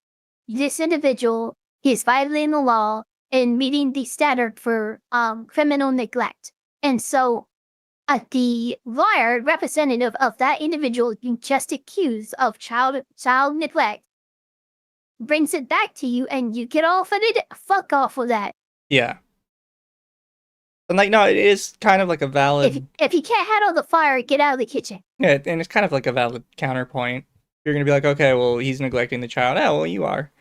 this individual is violating the law and meeting the standard for criminal neglect. And so the lawyer representative of that individual being just accused of child neglect brings it back to you and you get off of it. Fuck off with that. Yeah. And like, no, it is kind of like a valid... If you can't handle the fire, get out of the kitchen. Yeah, and it's kind of like a valid counterpoint. You're going to be like, okay, well, he's neglecting the child. Oh, well, you are.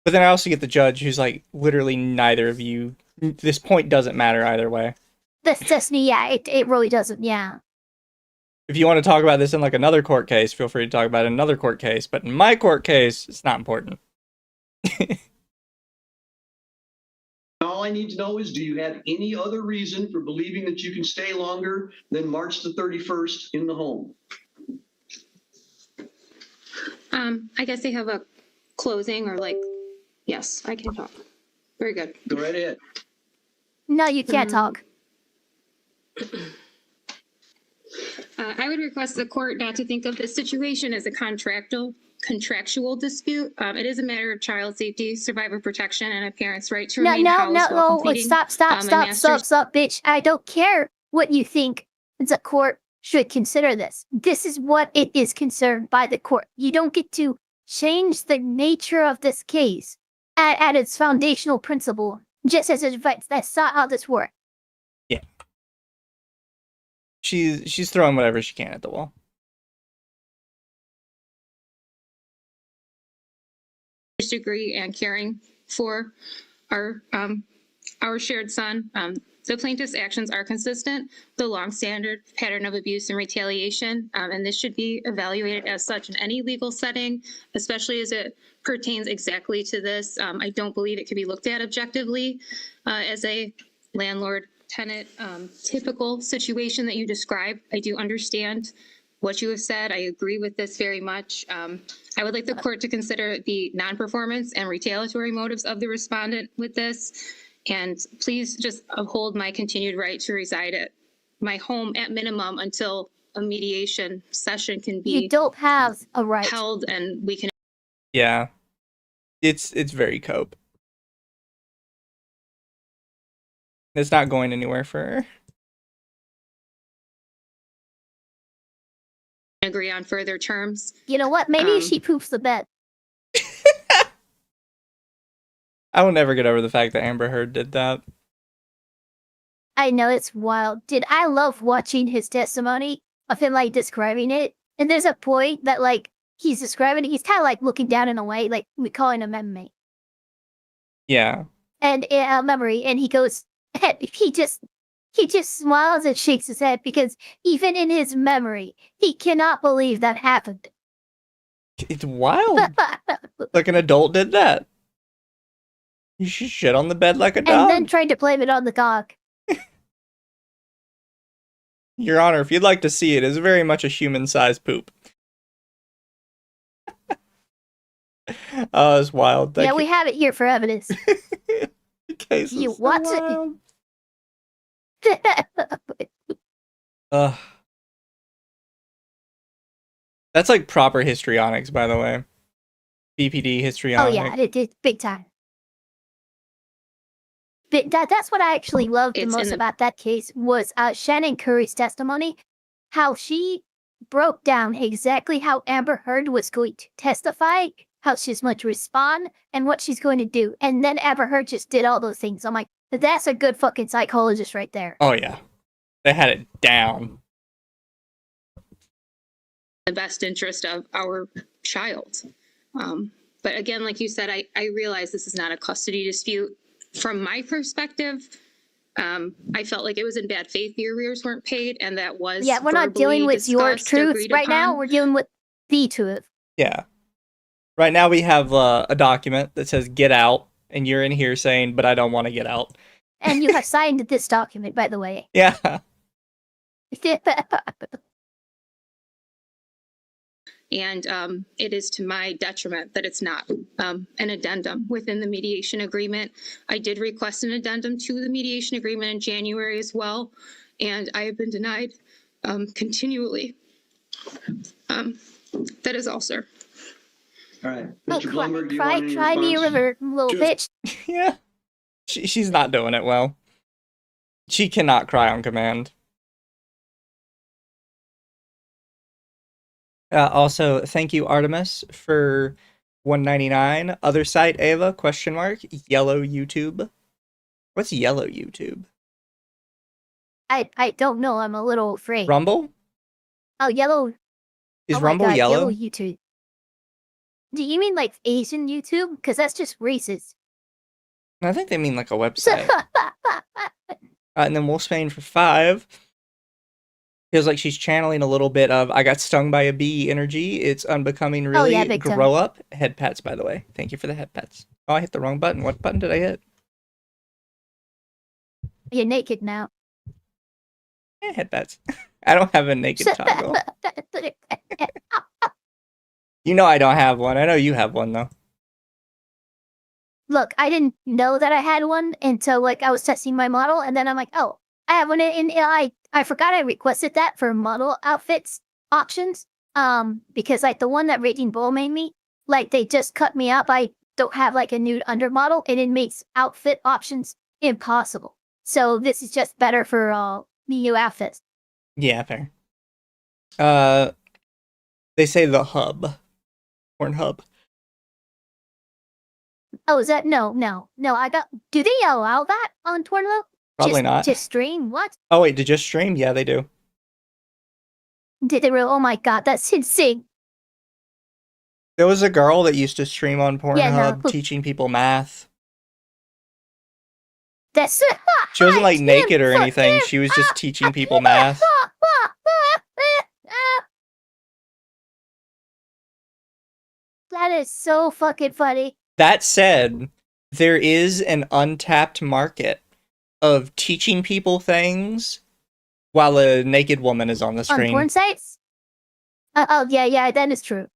But then I also get the judge who's like, literally neither of you... This point doesn't matter either way. That's just me, yeah, it really doesn't, yeah. If you want to talk about this in like another court case, feel free to talk about it in another court case. But in my court case, it's not important. All I need to know is, do you have any other reason for believing that you can stay longer than March the 31st in the home? I guess they have a closing or like, yes, I can talk. Very good. Go right ahead. No, you can't talk. I would request the court not to think of this situation as a contractual dispute. It is a matter of child safety, survivor protection, and a parent's right to remain housed while completing stop, bitch. I don't care what you think the court should consider this. This is what it is concerned by the court. You don't get to change the nature of this case at its foundational principle just as advice. That's not how this works. Yeah. She's throwing whatever she can at the wall. Degree and caring for our shared son. The plaintiff's actions are consistent, the long-standard pattern of abuse and retaliation, and this should be evaluated as such in any legal setting, especially as it pertains exactly to this. I don't believe it can be looked at objectively as a landlord-tenant typical situation that you described. I do understand what you have said. I agree with this very much. I would like the court to consider the non-performance and retaliatory motives of the respondent with this. And please just uphold my continued right to reside at my home at minimum until a mediation session can be You don't have a right. held and we can. Yeah. It's very cope. It's not going anywhere for her. Agree on further terms. You know what? Maybe she poops the bed. I will never get over the fact that Amber Heard did that. I know, it's wild. I love watching his testimony of him like describing it. And there's a point that like he's describing it, he's kind of like looking down in a way, like we call it a memory. Yeah. And a memory, and he goes, he just smiles and shakes his head because even in his memory, he cannot believe that happened. It's wild. Like an adult did that. You should shit on the bed like a dog. And then tried to blame it on the dog. Your Honor, if you'd like to see it, it's very much a human-sized poop. Oh, it's wild. Yeah, we have it here for evidence. Case You is so what? wild. That's like proper histrionics, by the way. BPD histrionics. Oh yeah, it big time. But that's what I actually loved the most about that case was Shannon Curry's testimony, how she broke down exactly how Amber Heard was going to testify, how she's going to respond, and what she's going to do. And then Amber Heard just did all those things. I'm like, that's a good fucking psychologist right there. Oh yeah, they had it down. The best interest of our child. But again, like you said, I realize this is not a custody dispute. From my perspective, I felt like it was in bad faith the arrears weren't paid, and that was we're not dealing with your truth right now. We're dealing with the truth. Yeah. Right now we have a document that says get out, and you're in here saying, but I don't want to get out. And you have signed this document, by the way. Yeah. And it is to my detriment that it's not an addendum within the mediation agreement. I did request an addendum to the mediation agreement in January as well, and I have been denied continually. That is all, sir. All right. Mr. Blumberg, do you try want any me, response? River, little bitch. Yeah. She's not doing it well. She cannot cry on command. Also, thank you, Artemis, for $1.99. Other site, Ava, ? Yellow YouTube. What's yellow YouTube? I don't know. I'm a little afraid. Rumble? Oh, yellow. Is Rumble yellow? Yellow YouTube. Do you mean like Asian YouTube? Because that's just racist. I think they mean like a website. And then Wolfsbane for 5. Feels like she's channeling a little bit of I got stung by a bee energy. It's unbecoming, really. Oh, yeah, grow up. Head pats, by the way. Thank you for the head pats. Oh, I hit the wrong button. What button did I hit? You're naked now. Yeah, head pats. I don't have a naked toggle. You know I don't have one. I know you have one, though. Look, I didn't know that I had one until like I was testing my model, and then I'm like, oh, I have one in AI. I forgot I requested that for model outfits options. Because like the one that Raging Bull made me, like they just cut me up. I don't have like a nude under model, and it makes outfit options impossible. So this is just better for new outfits. Yeah, fair. They say the hub. Pornhub. Oh, is that no? I got. Do they allow that on Pornhub? Probably not. To stream what? Oh wait, to just stream? Yeah, they do. Did they really? Oh my god, that's insane. There was a girl that used to stream on Pornhub Yeah, no. teaching people math. That's She wasn't like naked or anything. She was just teaching people math. That is so fucking funny. That said, there is an untapped market of teaching people things while a naked woman is on the screen. On porn sites? Oh, yeah, that is true.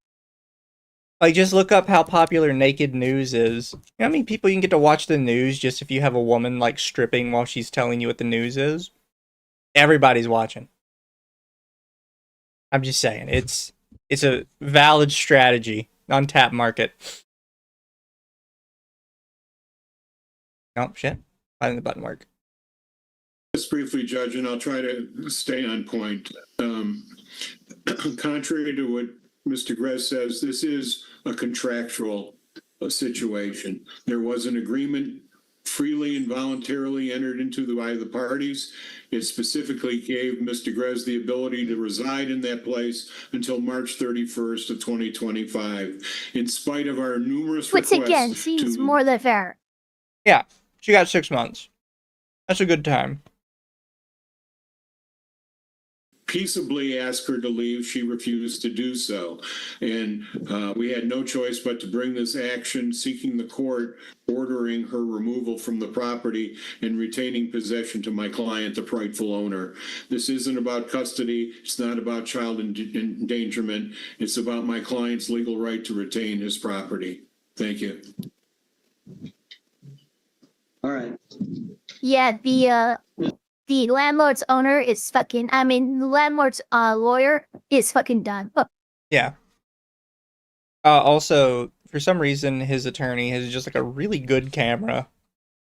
Like, just look up how popular naked news is. You know how many people you can get to watch the news just if you have a woman, like, stripping while she's telling you what the news is? Everybody's watching. I'm just saying, it's a valid strategy. Untapped market. Oh, shit. Why didn't the button work? Just briefly, Judge, and I'll try to stay on point. Contrary to what Mr. Grez says, this is a contractual situation. There was an agreement freely and voluntarily entered into by the parties. It specifically gave Mr. Grez the ability to reside in that place until March 31st of 2025. In spite of our numerous Which requests again seems more than fair. Yeah, she got 6 months. That's a good time. peaceably ask her to leave. She refused to do so. And we had no choice but to bring this action, seeking the court, ordering her removal from the property and retaining possession to my client, the rightful owner. This isn't about custody. It's not about child endangerment. It's about my client's legal right to retain his property. Thank you. All right. Yeah, the landlord's owner is fucking, the landlord's lawyer is fucking done. Oh. Yeah. Also, for some reason, his attorney has just like a really good camera.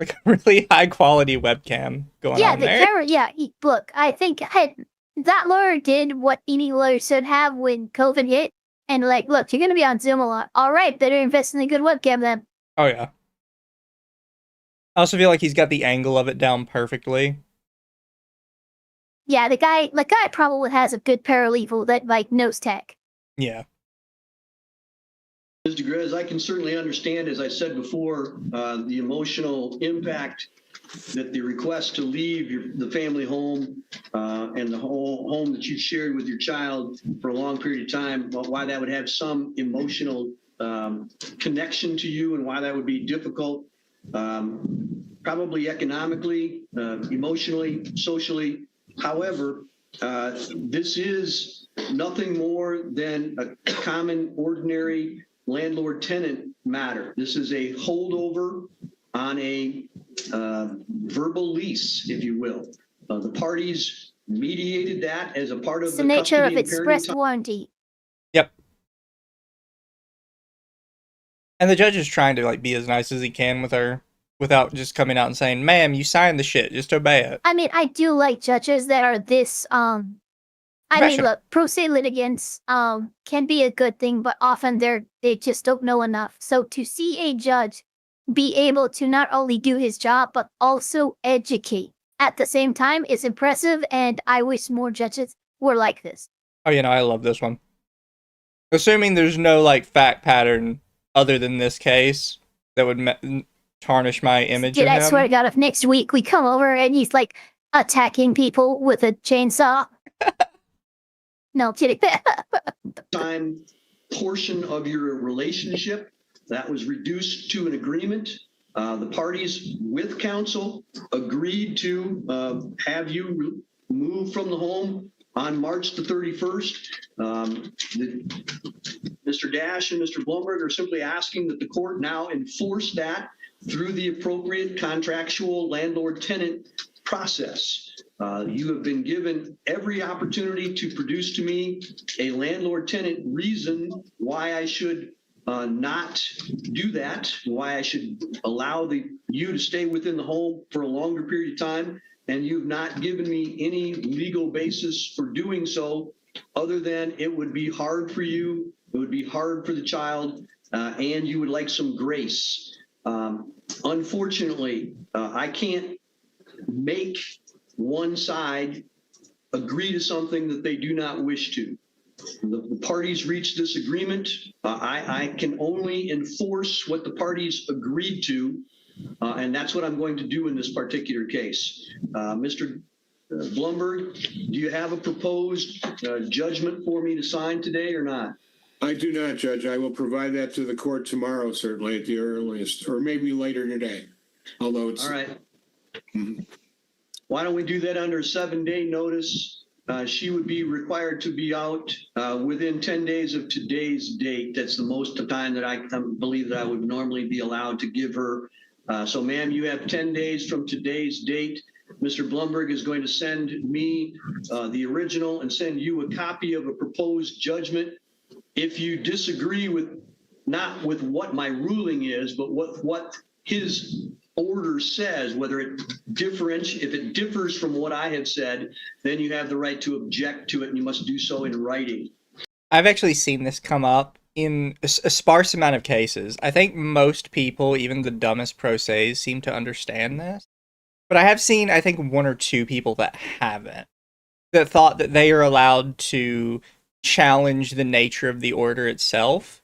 Like a really high quality webcam going on there. Yeah, the camera, look, I think that lawyer did what any lawyer should have when COVID hit. And like, look, you're going to be on Zoom a lot. All right, better invest in a good webcam then. Oh, yeah. I also feel like he's got the angle of it down perfectly. Yeah, the guy probably has a good paralegal that like knows tech. Yeah. Mr. Grez, I can certainly understand, as I said before, the emotional impact that the request to leave the family home and the whole home that you've shared with your child for a long period of time, why that would have some emotional connection to you and why that would be difficult, probably economically, emotionally, socially. However, this is nothing more than a common, ordinary landlord-tenant matter. This is a holdover on a verbal lease, if you will. The parties mediated that as a part of the nature of express warranty. Yep. And the judge is trying to like be as nice as he can with her, without just coming out and saying, "Ma'am, you signed the shit. Just obey it." I do like judges that are this, look, pro se litigants can be a good thing, but often they just don't know enough. So to see a judge be able to not only do his job, but also educate at the same time is impressive, and I wish more judges were like this. Oh, I love this one. Assuming there's no, like, fact pattern other than this case that would tarnish my image of him. I swear to God, if next week we come over and he's, like, attacking people with a chainsaw. No, kidding. Time portion of your relationship that was reduced to an agreement. The parties with counsel agreed to have you move from the home on March the 31st. Mr. Dash and Mr. Blumberg are simply asking that the court now enforce that through the appropriate contractual landlord-tenant process. You have been given every opportunity to produce to me a landlord-tenant reason why I should not do that, why I should allow you to stay within the home for a longer period of time, and you've not given me any legal basis for doing so, other than it would be hard for you, it would be hard for the child, and you would like some grace. Unfortunately, I can't make one side agree to something that they do not wish to. The parties reached this agreement. I can only enforce what the parties agreed to, and that's what I'm going to do in this particular case. Mr. Blumberg, do you have a proposed judgment for me to sign today or not? I do not, Judge. I will provide that to the court tomorrow, certainly at the earliest, or maybe later today, although it's... All right. Why don't we do that under a 7-day notice? She would be required to be out within 10 days of today's date. That's the most of time that I believe that I would normally be allowed to give her. So, ma'am, you have 10 days from today's date. Mr. Blumberg is going to send me the original and send you a copy of a proposed judgment. If you disagree with, not with what my ruling is, but what his order says, whether it if it differs from what I have said, then you have the right to object to it, and you must do so in writing. I've actually seen this come up in a sparse amount of cases. I think most people, even the dumbest pro ses, seem to understand this. But I have seen, I think, 1 or 2 people that haven't, that thought that they are allowed to challenge the nature of the order itself.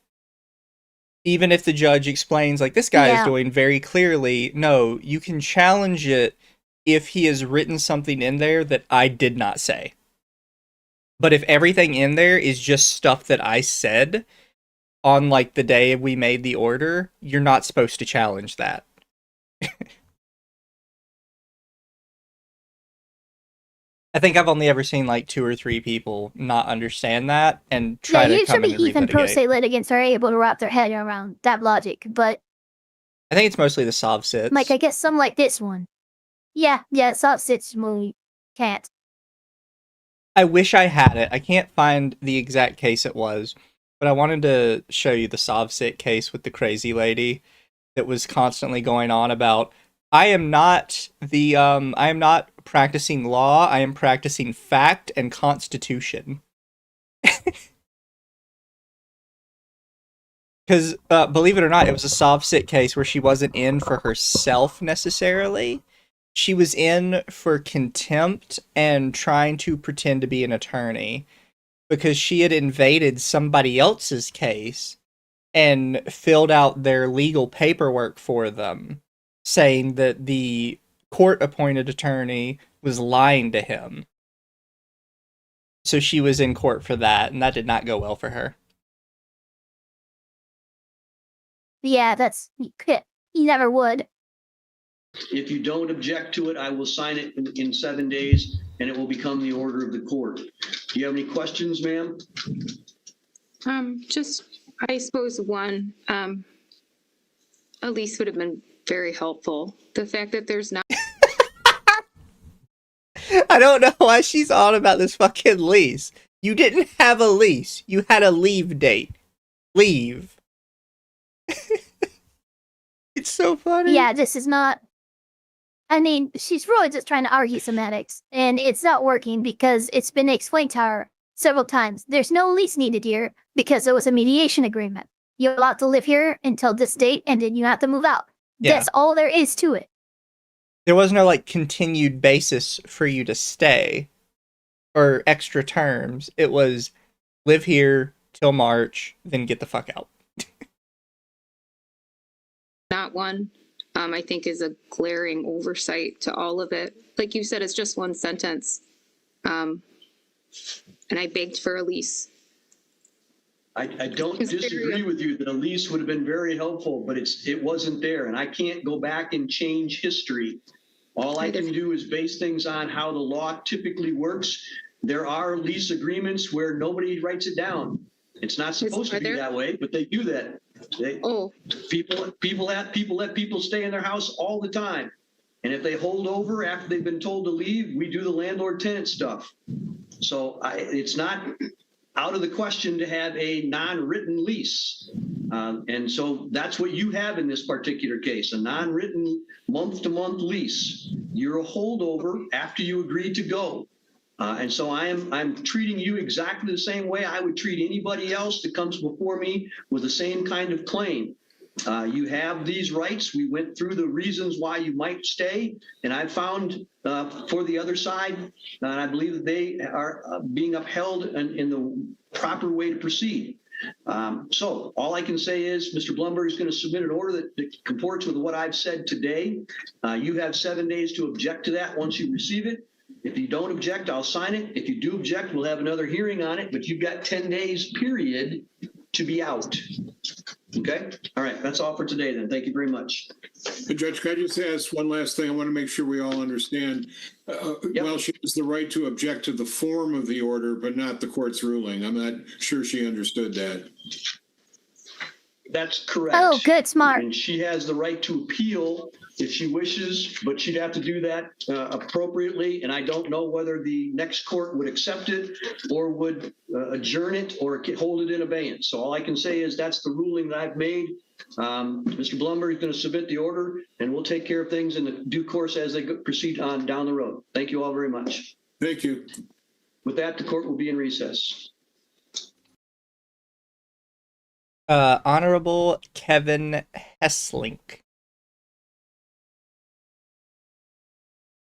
Even if the judge explains, like, this guy is doing very clearly, no, you can challenge it if he has written something in there that I did not say. But if everything in there is just stuff that I said on like the day we made the order, you're not supposed to challenge that. I think I've only ever seen like 2 or 3 people not understand that and try to come in and usually even pro relitigate. se litigants are able to wrap their head around that logic, but I think it's mostly the sov sits. like, I guess some like this one. Yeah, sov sits really can't. I wish I had it. I can't find the exact case it was, but I wanted to show you the sov sit case with the crazy lady that was constantly going on about, I am not practicing law, I am practicing fact and constitution. Because, believe it or not, it was a sov sit case where she wasn't in for herself necessarily. She was in for contempt and trying to pretend to be an attorney because she had invaded somebody else's case and filled out their legal paperwork for them, saying that the court-appointed attorney was lying to him. So she was in court for that, and that did not go well for her. Yeah, you never would. If you don't object to it, I will sign it in 7 days, and it will become the order of the court. Do you have any questions, ma'am? Just, I suppose one, a lease would have been very helpful. The fact that there's not. I don't know why she's on about this fucking lease. You didn't have a lease. You had a leave date. Leave. It's so funny. Yeah, this is not. I mean, she's really just trying to argue semantics, and it's not working because it's been explained to her several times. There's no lease needed here because it was a mediation agreement. You're allowed to live here until this date, and then you have to move out. Yeah. That's all there is to it. There was no, like, continued basis for you to stay or extra terms. It was live here till March, then get the fuck out. Not one. I think is a glaring oversight to all of it. Like you said, it's just one sentence. And I begged for a lease. I don't disagree with you that a lease would have been very helpful, but it wasn't there, and I can't go back and change history. All I can do is base things on how the law typically works. There are lease agreements where nobody writes it down. It's not supposed to be that way, but they do that. People let people stay in their house all the time. And if they hold over after they've been told to leave, we do the landlord-tenant stuff. So it's not out of the question to have a non-written lease. And so that's what you have in this particular case, a non-written month-to-month lease. You're a holdover after you agreed to go. And so I'm treating you exactly the same way I would treat anybody else that comes before me with the same kind of claim. You have these rights. We went through the reasons why you might stay, and I found for the other side, and I believe that they are being upheld in the proper way to proceed. So all I can say is Mr. Blumberg is going to submit an order that comports with what I've said today. You have 7 days to object to that once you receive it. If you don't object, I'll sign it. If you do object, we'll have another hearing on it, but you've got 10 days period to be out. Okay? All right. That's all for today then. Thank you very much. Hey, Judge, can I just ask one last thing? I want to make sure we all understand. Yep. Well, she has the right to object to the form of the order, but not the court's ruling. I'm not sure she understood that. That's correct. Oh, good, smart. And she has the right to appeal if she wishes, but she'd have to do that appropriately. And I don't know whether the next court would accept it or would adjourn it or hold it in abeyance. So all I can say is that's the ruling that I've made. Mr. Blumberg is going to submit the order, and we'll take care of things in the due course as they proceed on down the road. Thank you all very much. Thank you. With that, the court will be in recess. Honorable Kevin Hesslink.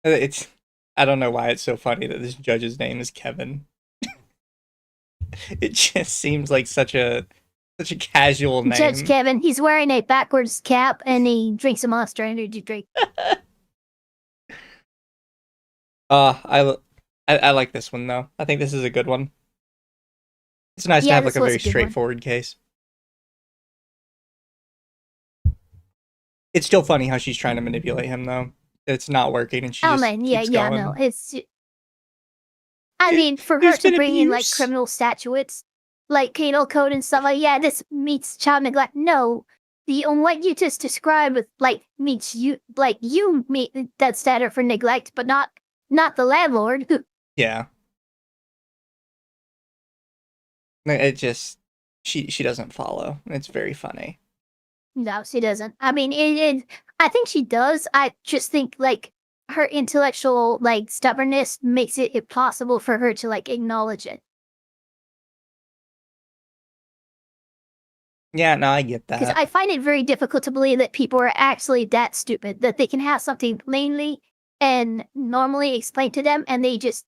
I don't know why it's so funny that this judge's name is Kevin. It just seems like such a casual name. Judge Kevin, he's wearing a backwards cap and he drinks a Monster Energy drink. I I like this one though. I think this is a good one. It's nice to have like a very straightforward case. It's still funny how she's trying to manipulate him though. It's not working, and she just keeps going. No, it's. I mean, for her to bring in like criminal statutes, like penal code and stuff like, yeah, this meets child neglect. No, what you just described with like meets you, like you meet that standard for neglect, but not the landlord. Yeah. It just she doesn't follow. It's very funny. No, she doesn't. I mean, I think she does. I just think like her intellectual like stubbornness makes it impossible for her to like acknowledge it. Yeah, no, I get that. Because I find it very difficult to believe that people are actually that stupid that they can have something plainly and normally explained to them, and it just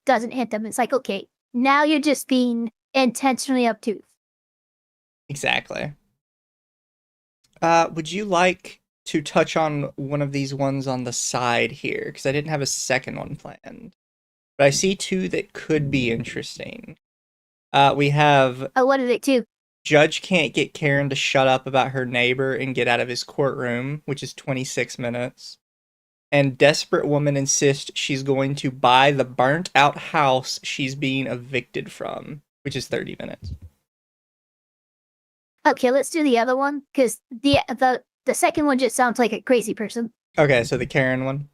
doesn't hit them. It's like, okay, now you're just being intentionally obtuse. Exactly. Would you like to touch on one of these ones on the side here? Because I didn't have a second one planned. But I see two that could be interesting. We have... Oh, what are they two? Judge can't get Karen to shut up about her neighbor and get out of his courtroom, which is 26 minutes. And desperate woman insists she's going to buy the burnt out house she's being evicted from, which is 30 minutes. Okay, let's do the other one, because the second one just sounds like a crazy person. Okay, so the Karen one?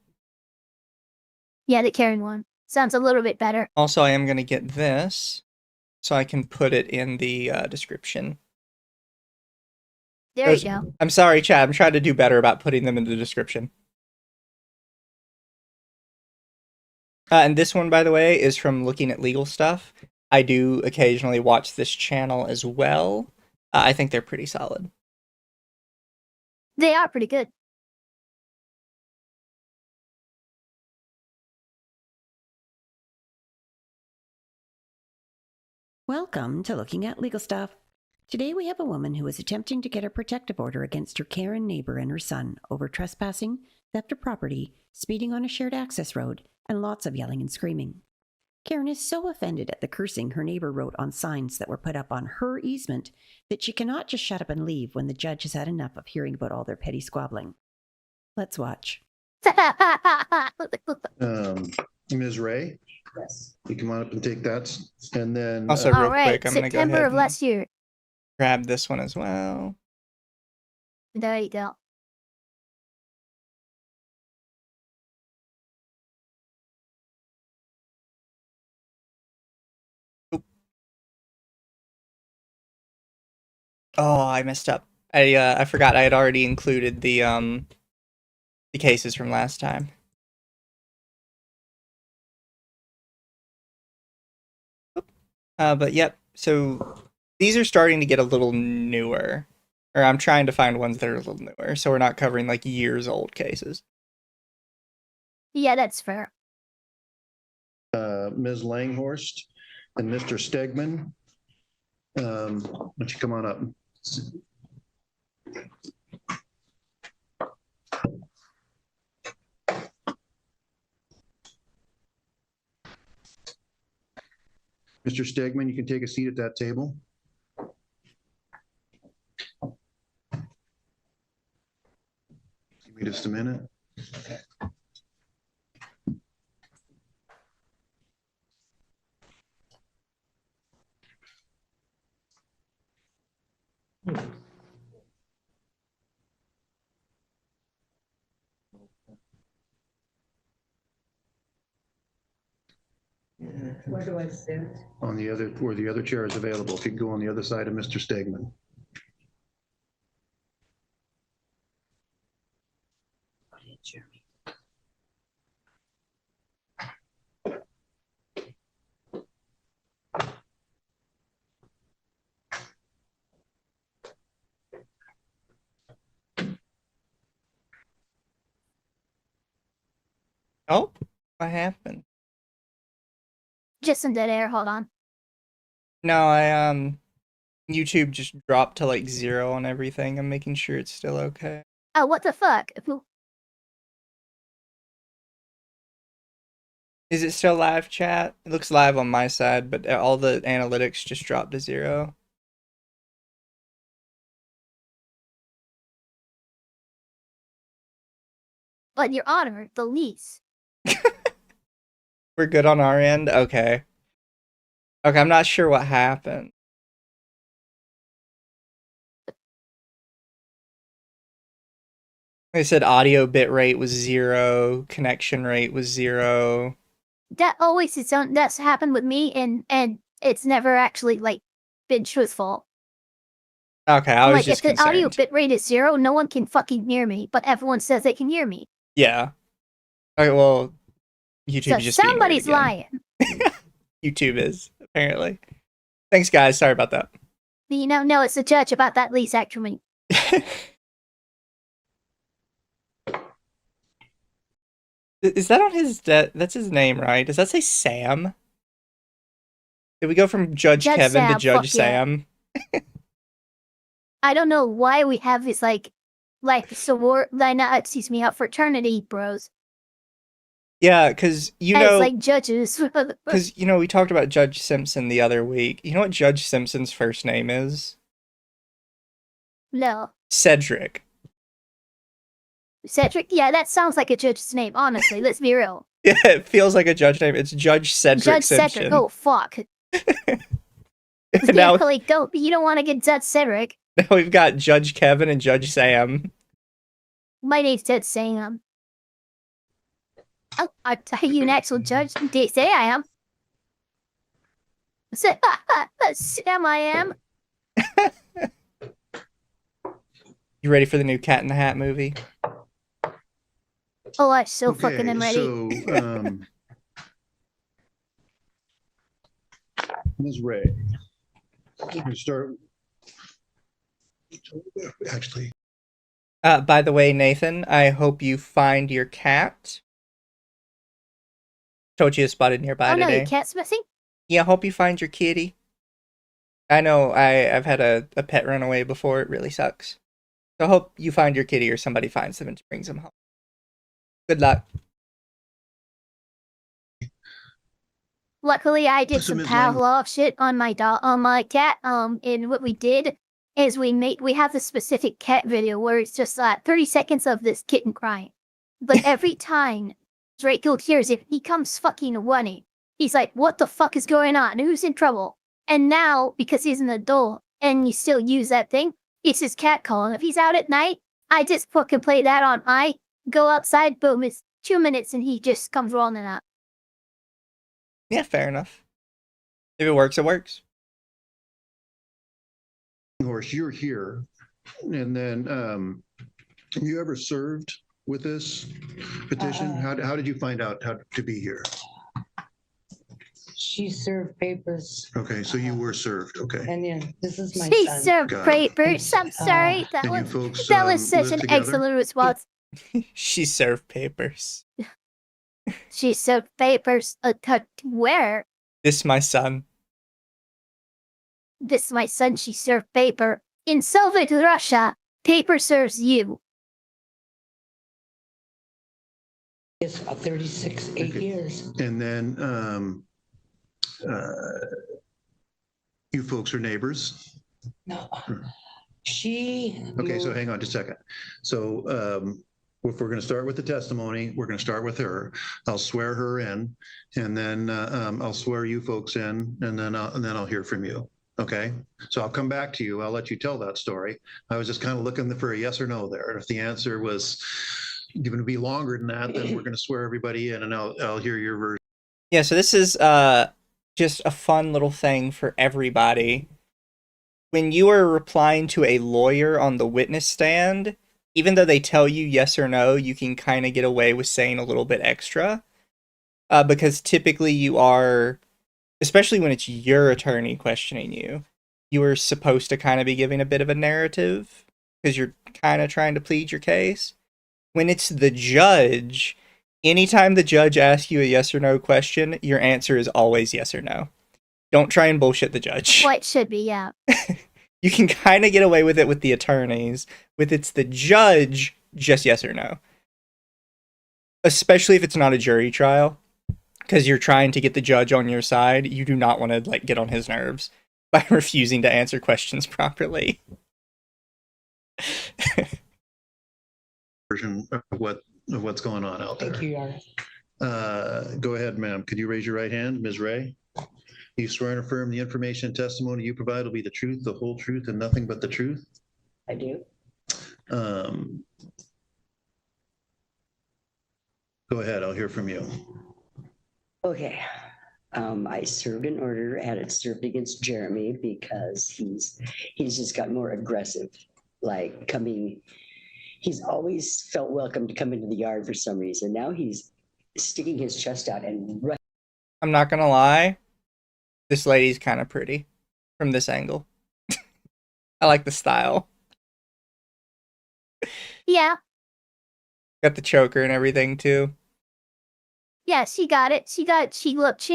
Yeah, the Karen one. Sounds a little bit better. Also, I am going to get this, so I can put it in the description. There you go. I'm sorry, Chad. I'm trying to do better about putting them in the description. And this one, by the way, is from Looking at Legal Stuff. I do occasionally watch this channel as well. I think they're pretty solid. They are pretty good. Welcome to Looking at Legal Stuff. Today we have a woman who is attempting to get a protective order against her Karen neighbor and her son over trespassing, theft of property, speeding on a shared access road, and lots of yelling and screaming. Karen is so offended at the cursing her neighbor wrote on signs that were put up on her easement that she cannot just shut up and leave when the judge has had enough of hearing about all their petty squabbling. Let's watch. Ms. Ray? Yes. You come on up and take that. And then... Also, real quick, I'm going to go ahead September of last year. Grab this one as well. There you go. Oh, I messed up. I forgot I had already included the cases from last time. But yep, so these are starting to get a little newer. Or I'm trying to find ones that are a little newer, so we're not covering like years old cases. Yeah, that's fair. Ms. Langhorst and Mr. Stegman, why don't you come on up? Mr. Stegman, you can take a seat at that table. Give me just a minute. Where do I sit? On the other, where the other chair is available. If you could go on the other side of Mr. Stegman. Jeremy. Oh, what happened? Just some dead air. Hold on. No, YouTube just dropped to like 0 on everything. I'm making sure it's still okay. Oh, what the fuck? Is it still live, chat? It looks live on my side, but all the analytics just dropped to 0. But Your Honor, the lease. We're good on our end? Okay. Okay, I'm not sure what happened. They said audio bitrate was 0, connection rate was 0. That always is on. That's happened with me, and it's never actually like been truthful. Okay, I was like just if the audio concerned. bitrate is 0, no one can fucking hear me, but everyone says they can hear me. Yeah. Okay, well, YouTube So is just being weird somebody's again. lying. YouTube is, apparently. Thanks, guys. Sorry about that. You know, no, it's the judge about that lease, actually. Is that on his... that's his name, right? Does that say Sam? Did we go from Judge Kevin Sam, to Judge Sam? Yeah. I don't know why we have this, like fraternity, bros. Yeah, because, you know... like judges. Because, you know, we talked about Judge Simpson the other week. You know what Judge Simpson's first name is? No. Cedric. Cedric? Yeah, that sounds like a judge's name, honestly. Let's be real. Yeah, it feels like a judge name. It's Judge Cedric Judge Simpson. Cedric, oh fuck. Now, like, you don't want to get Judge Cedric. Now we've got Judge Kevin and Judge Sam. My name's Judge Sam. I'll tell you an actual judge. They say I am. Sam, I am. You ready for the new Cat in the Hat movie? Oh, I so fucking am ready. So, Ms. Ray, we start. Actually, by the way, Nathan, I hope you find your cat. Told you spotted nearby today. Oh no, your cat's missing? Yeah, hope you find your kitty. I know I've had a pet run away before. It really sucks. So I hope you find your kitty or somebody finds them and brings them home. Good luck. Luckily, I did some Pavlov shit on my cat. And what we did is we have this specific cat video where it's just 30 seconds of this kitten crying. But every time Draco hears it, he comes fucking running. He's like, what the fuck is going on? Who's in trouble? And now, because he's an adult and you still use that thing, it's his cat call. And if he's out at night, I just fucking play that on go outside, boom, it's 2 minutes and he just comes rolling out. Yeah, fair enough. If it works, it works. Of course, you're here. And then, have you ever served with this petition? How did you find out how to be here? She served papers. Okay, so you were served. Okay. And yeah, this is my She son. served papers. I'm sorry. That was such an excellent response. She served papers. She served papers. Where? This my son. This my son. She served paper. In Soviet Russia, paper serves you. Yes, 8 years. And then you folks are neighbors? No. She... Okay, so hang on just a second. So if we're going to start with the testimony, we're going to start with her. I'll swear her in, and then I'll swear you folks in, and then I'll hear from you. Okay, so I'll come back to you. I'll let you tell that story. I was just kind of looking for a yes or no there. If the answer was going to be longer than that, then we're going to swear everybody in, and I'll hear your version. Yeah, so this is just a fun little thing for everybody. When you are replying to a lawyer on the witness stand, even though they tell you yes or no, you can kind of get away with saying a little bit extra. Because typically you are, especially when it's your attorney questioning you, you are supposed to kind of be giving a bit of a narrative because you're kind of trying to plead your case. When it's the judge, anytime the judge asks you a yes or no question, your answer is always yes or no. Don't try and bullshit the judge. Well, it should be, yeah. You can kind of get away with it with the attorneys. With it's the judge, just yes or no. Especially if it's not a jury trial. because you're trying to get the judge on your side. You do not want to like get on his nerves by refusing to answer questions properly. Version of what's going on out there. Thank you, Yara. Go ahead, ma'am. Could you raise your right hand, Ms. Ray? You swear and affirm the information and testimony you provide will be the truth, the whole truth, and nothing but the truth? I do. Go ahead, I'll hear from you. Okay. I served an order, had it served against Jeremy because he's just got more aggressive, like he's always felt welcome to come into the yard for some reason. Now he's sticking his chest out and I'm not gonna lie, this lady's kind of pretty from this angle. I like the style. Yeah. Got the choker and everything too. Yeah, she got it. She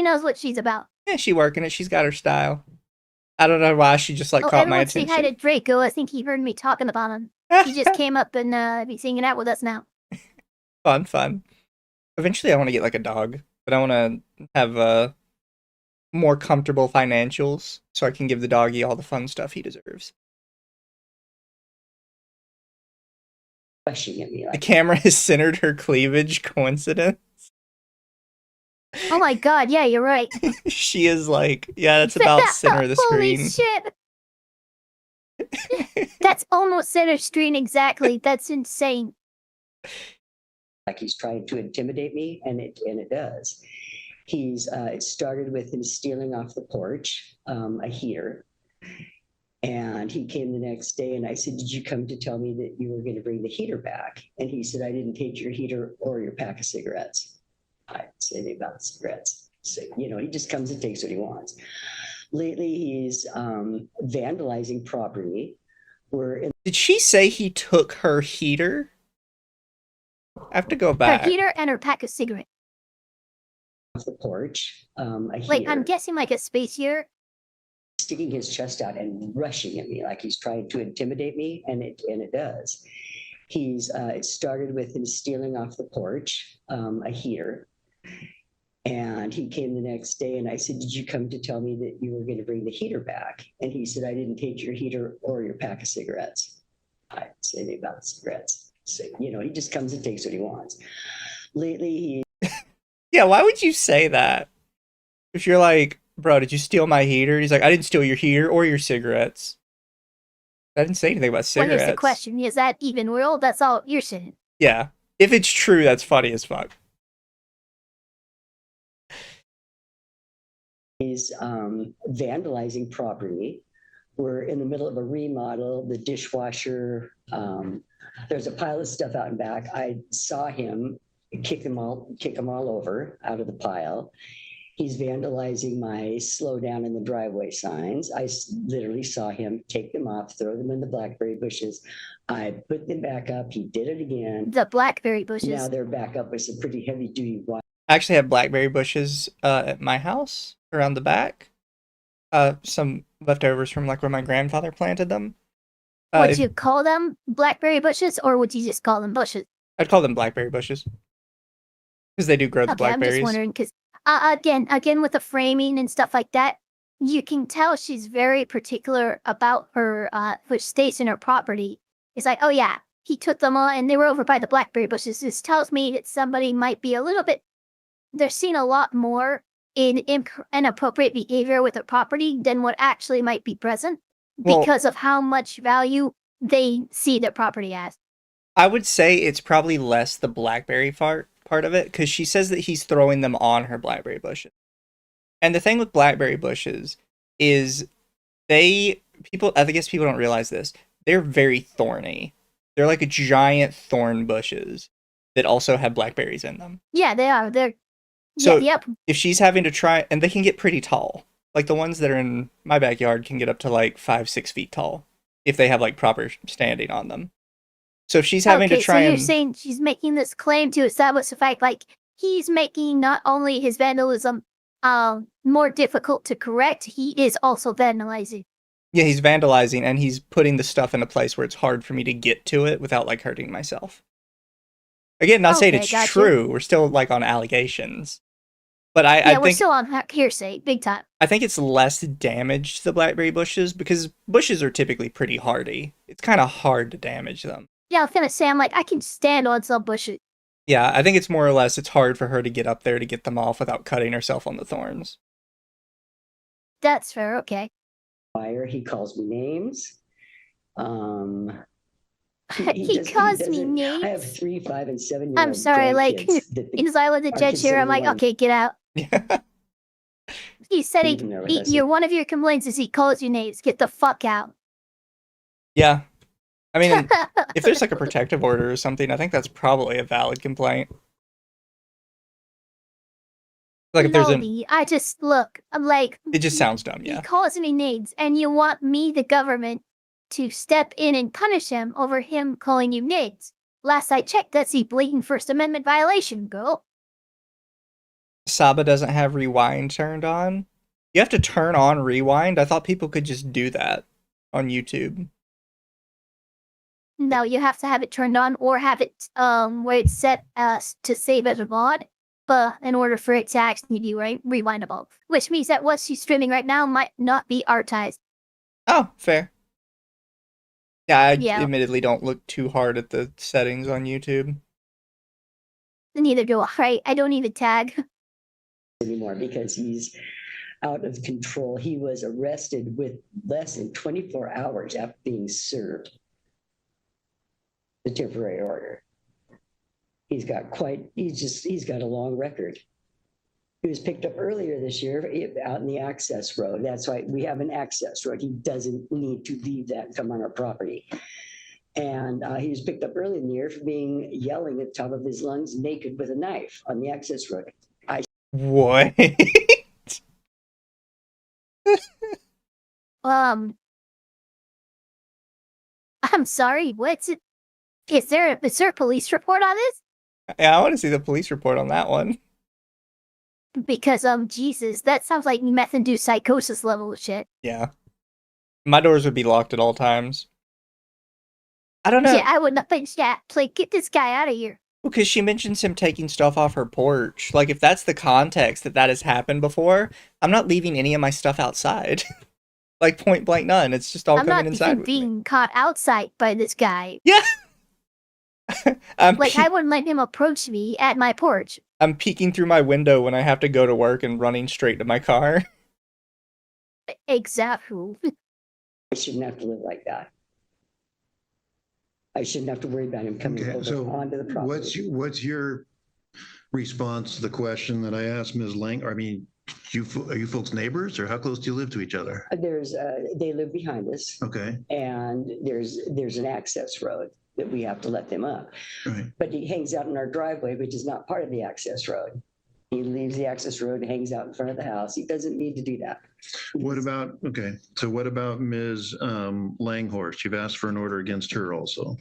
knows what she's about. Yeah, she working it. She's got her style. I don't know why she just like caught my attention. Say hi to Draco. I think he heard me talking about him. He just came up and he's hanging out with us now. Fun. Eventually I want to get like a dog, but I want to have more comfortable financials so I can give the doggy all the fun stuff he deserves. rushing at me. The camera has centered her cleavage. Coincidence? Oh my god, yeah, you're right. She is like, yeah, that's about center of the screen. Holy shit! That's almost center screen exactly. That's insane. Like he's trying to intimidate me, and it does. It started with him stealing off the porch a heater. And he came the next day and I said, did you come to tell me that you were going to bring the heater back? And he said, I didn't take your heater or your pack of cigarettes. I didn't say anything about cigarettes. So, he just comes and takes what he wants. Lately, he's vandalizing property. Did she say he took her heater? I have to go back. Her heater and her pack of cigarettes. Off the porch. Like, I'm guessing like a space heater. Sticking his chest out and rushing at me like he's trying to intimidate me, and it does. It started with him stealing off the porch a heater. And he came the next day and I said, did you come to tell me that you were going to bring the heater back? And he said, I didn't take your heater or your pack of cigarettes. I didn't say anything about cigarettes. So, he just comes and takes what he wants. Lately, Yeah, why would you say that? If you're like, bro, did you steal my heater? He's like, I didn't steal your heater or your cigarettes. I didn't say anything about cigarettes. Well, here's the question. Is that even real? That's all you're saying. Yeah. If it's true, that's funny as fuck. He's vandalizing property. We're in the middle of a remodel, the dishwasher. There's a pile of stuff out and back. I saw him kick them all over out of the pile. He's vandalizing my slow down in the driveway signs. I literally saw him take them off, throw them in the blackberry bushes. I put them back up. He did it again. The blackberry bushes. Now they're back up with some pretty heavy duty wire. I actually have blackberry bushes at my house around the back. Some leftovers from like where my grandfather planted them. Would you call them blackberry bushes, or would you just call them bushes? I'd call them blackberry bushes. Because they do grow the blackberries. I'm just wondering, because again, with the framing and stuff like that, you can tell she's very particular about her, which stays in her property. It's like, oh yeah, he took them all and they were over by the blackberry bushes. This tells me that somebody might be a little bit, they're seeing a lot more in inappropriate behavior with their property than what actually might be present because of how much value they see their property as. I would say it's probably less the blackberry part of it, because she says that he's throwing them on her blackberry bushes. And the thing with blackberry bushes is I guess people don't realize this, they're very thorny. They're like giant thorn bushes that also have blackberries in them. Yeah, they are. If she's having to try, and they can get pretty tall. Like the ones that are in my backyard can get up to like 5-6 feet tall if they have like proper standing on them. So if she's having to try, so you're saying she's making this claim to establish the fact, like he's making not only his vandalism more difficult to correct, he is also vandalizing. Yeah, he's vandalizing, and he's putting the stuff in a place where it's hard for me to get to it without like hurting myself. Again, not saying it's true. We're still like on allegations. But I we're think still on hearsay, big time. I think it's less damage to the blackberry bushes because bushes are typically pretty hardy. It's kind of hard to damage them. Yeah, I was gonna say, I'm like, I can stand on some bushes. Yeah, I think it's more or less it's hard for her to get up there to get them off without cutting herself on the thorns. That's fair, okay. He calls me names. He calls me names? I have 3, 5, and 7-year-old I'm sorry, like, as I was the judge here, I'm like, okay, get out. He said you're one of your complaints is he calls you names. Get the fuck out. Yeah. I mean, if there's like a protective order or something, I think that's probably a valid complaint. Like if there's I just look, I'm like, it just sounds dumb, yeah. He calls me names, and you want me, the government, to step in and punish him over him calling you names. Last I checked, that's a blatant First Amendment violation, girl. Saba doesn't have rewind turned on. You have to turn on rewind. I thought people could just do that on YouTube. No, you have to have it turned on or have it where it's set to save as a VOD, but in order for it to actually be rewindable, which means that what she's streaming right now might not be archived. Oh, fair. Yeah, I admittedly don't look too hard at the settings on YouTube. Neither do I. Right? I don't even tag anymore because he's out of control. He was arrested with less than 24 hours after being served the temporary order. He's got a long record. He was picked up earlier this year out in the access road. That's why we have an access road. He doesn't need to leave that and come on our property. And he was picked up early in the year for yelling at the top of his lungs naked with a knife on the access road. What? I'm sorry, what's it? Is there a police report on this? Yeah, I want to see the police report on that one. Because, Jesus, that sounds like meth-induced psychosis level shit. Yeah. My doors would be locked at all times. I don't know. Yeah, I would not, but yeah, like, get this guy out of here. Because she mentions him taking stuff off her porch. Like, if that's the context that has happened before, I'm not leaving any of my stuff outside. Like, point blank none. It's just all coming inside. I'm not being caught outside by this guy. Yeah. I wouldn't let him approach me at my porch. I'm peeking through my window when I have to go to work and running straight to my car. Exactly. I shouldn't have to live like that. I shouldn't have to worry about him coming onto the property. What's your response to the question that I asked Ms. Lang? I mean, are you folks neighbors, or how close do you live to each other? They live behind us. Okay. And there's an access road that we have to let them up. Right. But he hangs out in our driveway, which is not part of the access road. He leaves the access road and hangs out in front of the house. He doesn't need to do that. What about Ms. Langhorst? You've asked for an order against her also.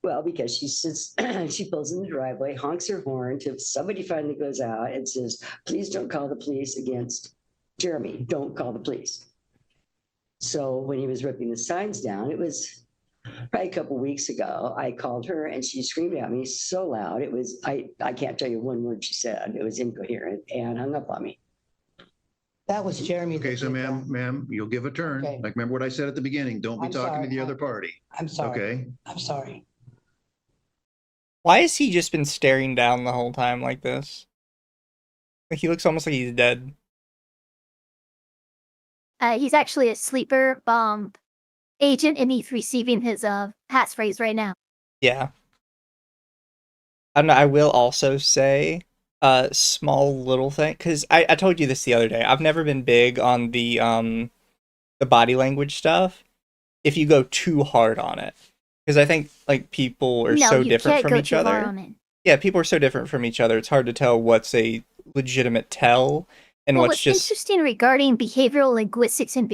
Well, because she pulls in the driveway, honks her horn till somebody finally goes out and says, please don't call the police against Jeremy. Don't call the police. So when he was ripping the signs down, it was probably a couple of weeks ago, I called her and she screamed at me so loud. It was, I can't tell you one word she said. It was incoherent and hung up on me. That was Jeremy. Okay, so ma'am, you'll give a turn. Okay. Like, remember what I said at the beginning, don't be talking to the other party. I'm sorry. Okay. I'm sorry. Why has he just been staring down the whole time like this? Like, he looks almost like he's dead. He's actually a sleeper bomb agent, and he's receiving his passphrase right now. Yeah. I will also say small little thing, because I told you this the other day. I've never been big on the body language stuff if you go too hard on it. Because I think like people are so different from each other. Yeah, people are so different from each other. It's hard to tell what's a legitimate tell and what's just interesting regarding behavioral linguistics and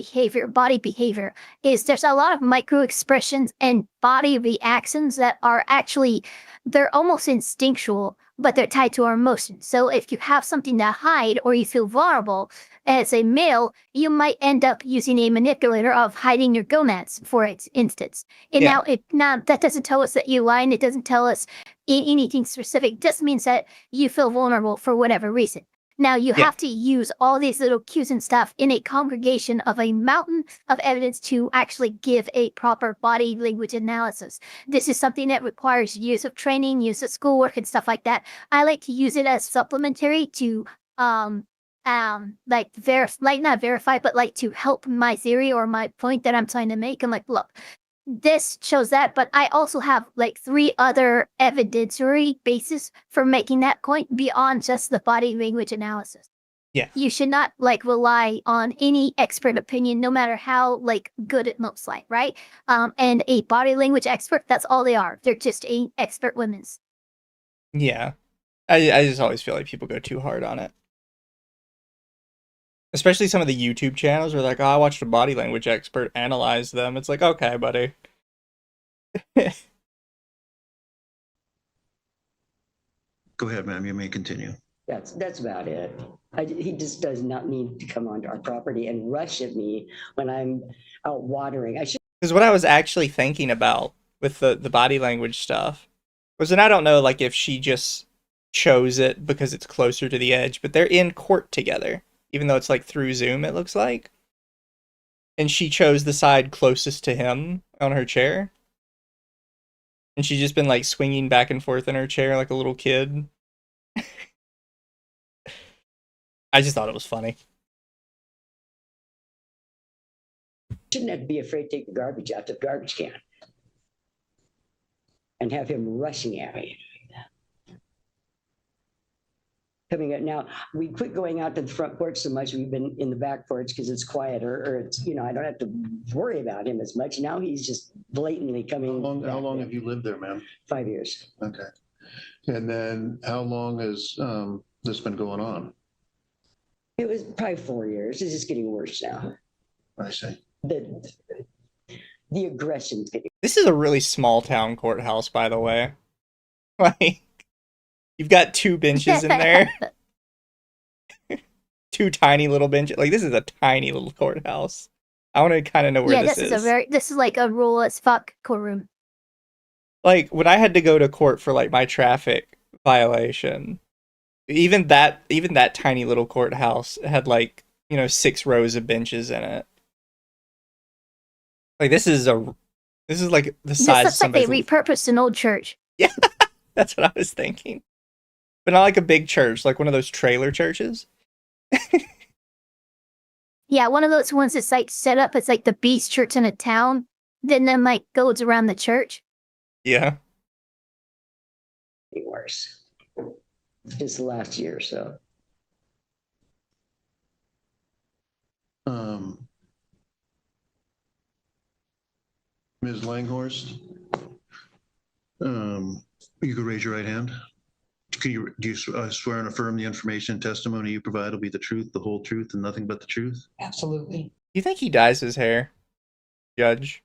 body behavior is there's a lot of micro expressions and body reactions that are actually, they're almost instinctual, but they're tied to our emotions. So if you have something to hide or you feel vulnerable as a male, you might end up using a manipulator of hiding your gonads, for instance. And now that doesn't tell us that you're lying. It doesn't tell us anything specific. It just means that you feel vulnerable for whatever reason. Now you have to use all these little cues and stuff in a congregation of a mountain of evidence to actually give a proper body language analysis. This is something that requires use of training, use of schoolwork and stuff like that. I like to use it as supplementary to like not verify, but like to help my theory or my point that I'm trying to make. I'm like, look, this shows that, but I also have like 3 other evidentiary bases for making that point beyond just the body language analysis. Yeah. You should not like rely on any expert opinion, no matter how like good it looks like, right? And a body language expert, that's all they are. They're just a expert women's. Yeah. I just always feel like people go too hard on it. Especially some of the YouTube channels where like, oh, I watched a body language expert analyze them. It's like, okay, buddy. Go ahead, ma'am. You may continue. That's about it. He just does not need to come onto our property and rush at me when I'm out watering. Because what I was actually thinking about with the body language stuff was, and I don't know like if she just chose it because it's closer to the edge, but they're in court together. Even though it's like through Zoom, it looks like. And she chose the side closest to him on her chair. And she's just been like swinging back and forth in her chair like a little kid. I just thought it was funny. Shouldn't have to be afraid to take the garbage out the garbage can and have him rushing at me. Coming out now, we quit going out to the front porch so much. We've been in the back porch because it's quieter, or it's, I don't have to worry about him as much. Now he's just blatantly coming. How long have you lived there, ma'am? 5 years. Okay. And then how long has this been going on? It was probably 4 years. It's just getting worse now. I see. The aggression's getting. This is a really small town courthouse, by the way. Like, you've got 2 benches in there. 2 tiny little benches. Like, this is a tiny little courthouse. I want to kind of know where this is. This is like a rule as fuck courtroom. Like, when I had to go to court for like my traffic violation, even that tiny little courthouse had like, 6 rows of benches in it. Like, this is like the size. This looks like they repurposed an old church. Yeah, that's what I was thinking. But not like a big church, like one of those trailer churches. Yeah, one of those ones that's like set up as like the beast church in a town. Then like goes around the church. Yeah. Worse. Just the last year or so. Ms. Langhorst, you could raise your right hand. Do you swear and affirm the information and testimony you provide will be the truth, the whole truth, and nothing but the truth? Absolutely. You think he dyes his hair, Judge?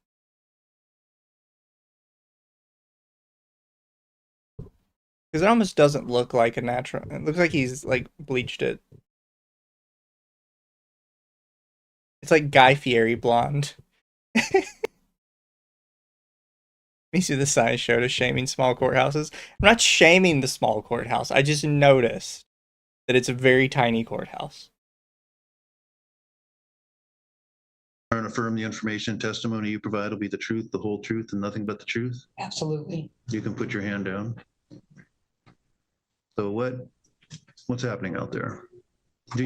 Because it almost doesn't look like a natural. It looks like he's like bleached it. It's like Guy Fieri blonde. Me see the science show to shaming small courthouses. I'm not shaming the small courthouse. I just noticed that it's a very tiny courthouse. And affirm the information and testimony you provide will be the truth, the whole truth, and nothing but the truth? Absolutely. You can put your hand down. So what's happening out there?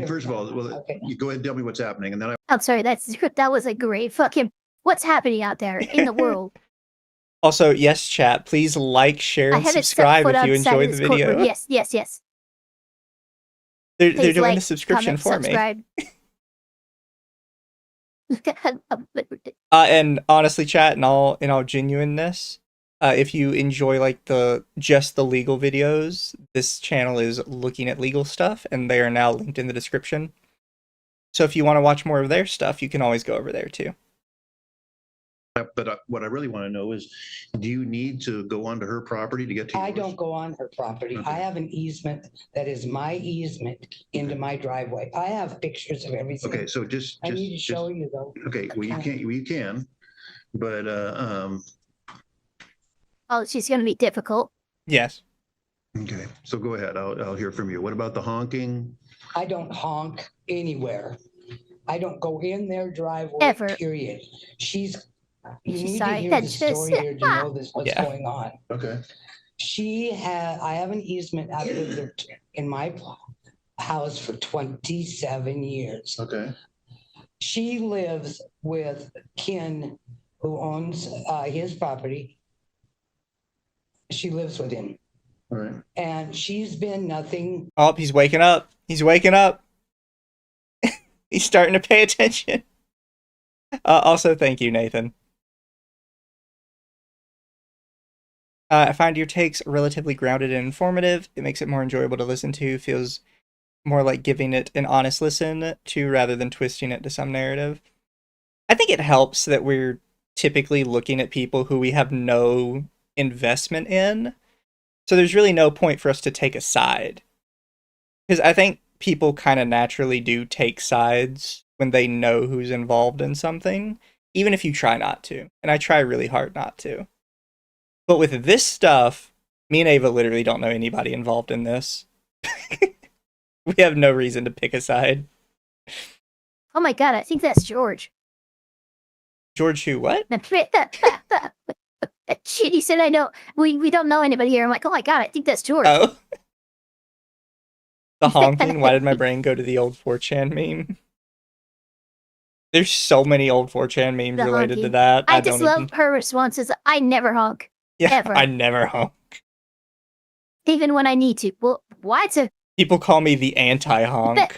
First of all, you go ahead and tell me what's happening, and then I'm sorry, that was a great fucking. What's happening out there in the world? Also, yes, chat, please like, share, and subscribe if you enjoy the video. Courtroom. Yes. They're doing like, the subscription for subscribe. Me. And honestly, chat, in all genuineness, if you enjoy like just the legal videos, this channel is looking at legal stuff, and they are now linked in the description. So if you want to watch more of their stuff, you can always go over there too. But what I really want to know is, do you need to go onto her property to get to yours? I don't go on her property. Okay. I have an easement that is my easement into my driveway. I have pictures of everything. Okay, so I need to show you though. Okay, well you can, but oh, she's gonna be difficult. Yes. Okay, so go ahead. I'll hear from you. What about the honking? I don't honk anywhere. I don't go in their driveway, Ever. period. You She's need sorry. to hear the That's just- story here to know what's going on. Okay. I have an easement. I've lived in my house for 27 years. Okay. She lives with kin who owns his property. She lives with him. All right. And she's been nothing. Oh, he's waking up. He's waking up. He's starting to pay attention. Also, thank you, Nathan. I find your takes relatively grounded and informative. It makes it more enjoyable to listen to. Feels more like giving it an honest listen to rather than twisting it to some narrative. I think it helps that we're typically looking at people who we have no investment in. So there's really no point for us to take a side. Because I think people kind of naturally do take sides when they know who's involved in something, even if you try not to. And I try really hard not to. But with this stuff, me and Ava literally don't know anybody involved in this. We have no reason to pick a side. Oh my god, I think that's George. George who, what? Shit, he said I know. We don't know anybody here. I'm like, oh my god, I think that's George. Oh. The honking? Why did my brain go to the old 4chan meme? There's so many old 4chan memes The related to honking. that. I just love her responses. I never honk. Yeah, ever. I never honk. Even when I need to. Well, why to... People call me the anti-honk.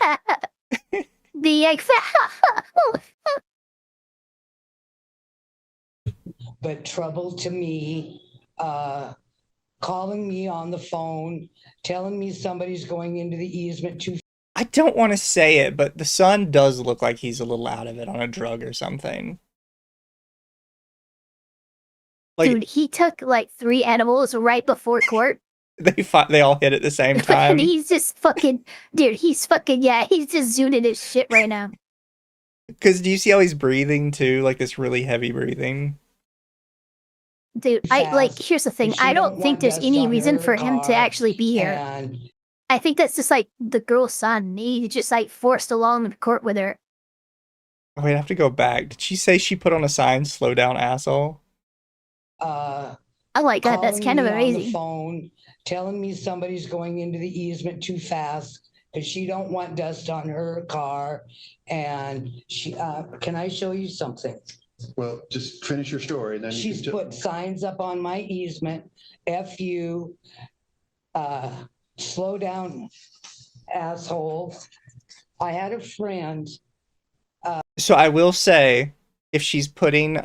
But trouble to me, calling me on the phone, telling me somebody's going into the easement too. I don't want to say it, but the son does look like he's a little out of it on a drug or something. Like, dude, he took like 3 animals right before court. They all hit at the same time. And he's just fucking, dude, he's just zooting his shit right now. Because do you see how he's breathing too? Like this really heavy breathing. Dude, here's the thing. I don't think there's any reason for him to actually be here. I think that's just like the girl's son. He just like forced along to court with her. Wait, I have to go back. Did she say she put on a sign, "Slow down, asshole"? Oh my god, that's kind of amazing. On the phone, telling me somebody's going into the easement too fast because she don't want dust on her car, and she. Can I show you something? Well, just finish your story, and then she's put signs up on my easement. F you. Slow down, asshole. I had a friend. So I will say, if she's putting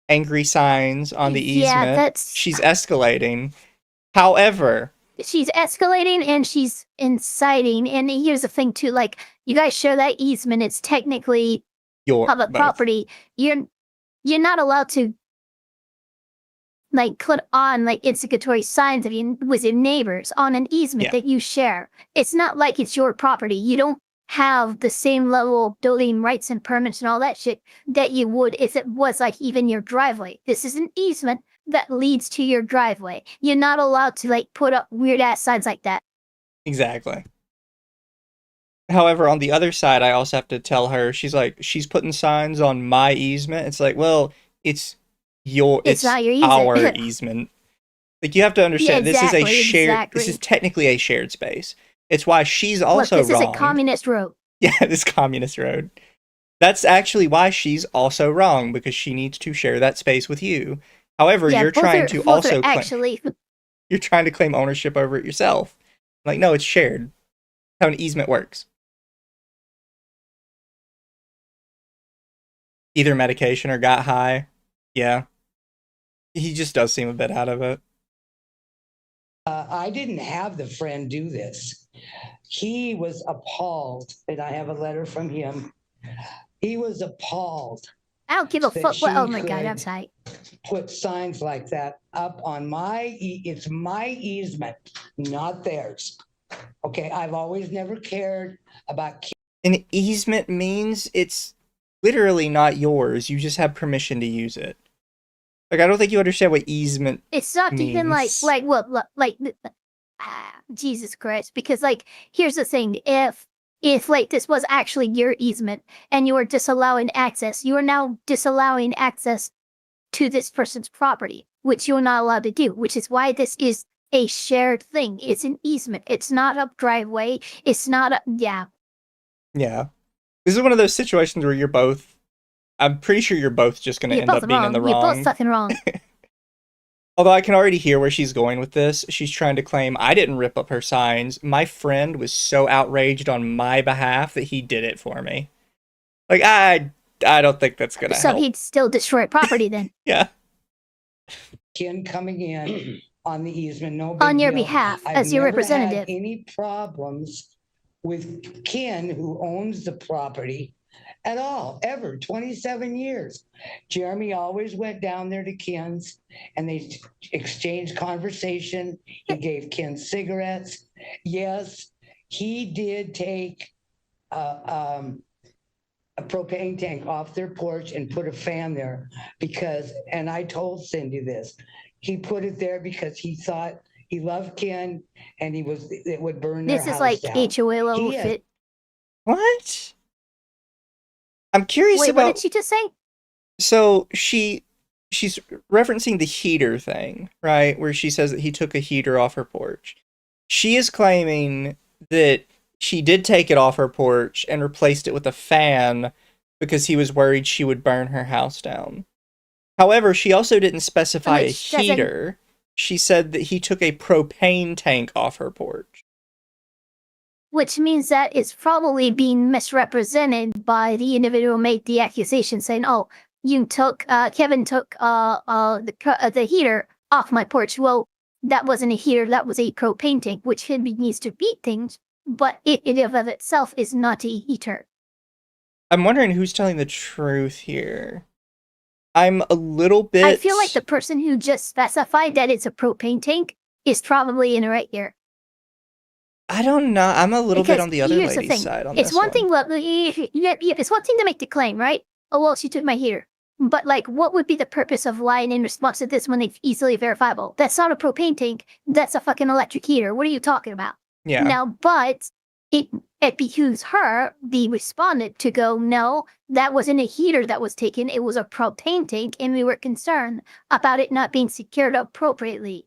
angry signs on the easement, she's escalating. However, she's escalating and she's inciting. And here's the thing too, like, you guys share that easement, it's technically your public property. You're not allowed to like put on like instigatory signs of you with your neighbors on an easement that you share. It's not like it's your property. You don't have the same level of building rights and permits and all that shit that you would if it was like even your driveway. This is an easement that leads to your driveway. You're not allowed to like put up weird ass signs like that. Exactly. However, on the other side, I also have to tell her, she's putting signs on my easement. It's like, well, it's not your easement. Our easement. Like, you have to understand, this is a shared, this is technically a shared space. It's why she's also wrong. This is a communist road. Yeah, this communist road. That's actually why she's also wrong, because she needs to share that space with you. However, you're trying to also you're trying to claim ownership over it yourself. Like, no, it's shared. How an easement works. Either medication or got high. Yeah. He just does seem a bit out of it. I didn't have the friend do this. He was appalled, and I have a letter from him. He was appalled. I don't give a fuck what. Oh my god, I'm sorry. Put signs like that up on it's my easement, not theirs. Okay, I've always never cared about. An easement means it's literally not yours. You just have permission to use it. Like, I don't think you understand what easement It's not means. even like what like Jesus Christ. Because, like, here's the thing. If like this was actually your easement and you were disallowing access, you are now disallowing access to this person's property, which you're not allowed to do, which is why this is a shared thing. It's an easement. It's not a driveway. It's not a, yeah. Yeah. This is one of those situations where you're both, I'm pretty sure you're both just going to end up being in the wrong. You're both fucking wrong. Although I can already hear where she's going with this. She's trying to claim, I didn't rip up her signs. My friend was so outraged on my behalf that he did it for me. Like, I don't think that's going to help. So he'd still destroy property then. Yeah. Ken coming in on the easement, no big On your deal. behalf, I've as your never representative. had any problems with Ken, who owns the property at all, ever, 27 years. Jeremy always went down there to Ken's and they exchanged conversation. He gave Ken cigarettes. Yes, he did take a propane tank off their porch and put a fan there because, and I told Cindy this, he put it there because he thought he loved Ken and it would burn their house down. This is like HOA fit. What? I'm curious Wait, about... what did she just say? So she's referencing the heater thing, right? Where she says that he took a heater off her porch. She is claiming that she did take it off her porch and replaced it with a fan because he was worried she would burn her house down. However, she also didn't specify a heater. She said that he took a propane tank off her porch. Which means that it's probably being misrepresented by the individual who made the accusation, saying, "Oh, Kevin took the heater off my porch." Well, that wasn't a heater; that was a propane tank, which can be used to heat things, but it of itself is not a heater. I'm wondering who's telling the truth here. I'm a little bit... I feel like the person who just specified that it's a propane tank is probably in the right here. I don't know. I'm a little bit on the other lady's side on this one. It's one thing to make the claim, right? Oh, well, she took my heater. But, like, what would be the purpose of lying in response to this when it's easily verifiable? That's not a propane tank. That's a fucking electric heater. What are you talking about? Yeah. Now, but it behooves her, the respondent, to go, no, that wasn't a heater that was taken. It was a propane tank, and we were concerned about it not being secured appropriately.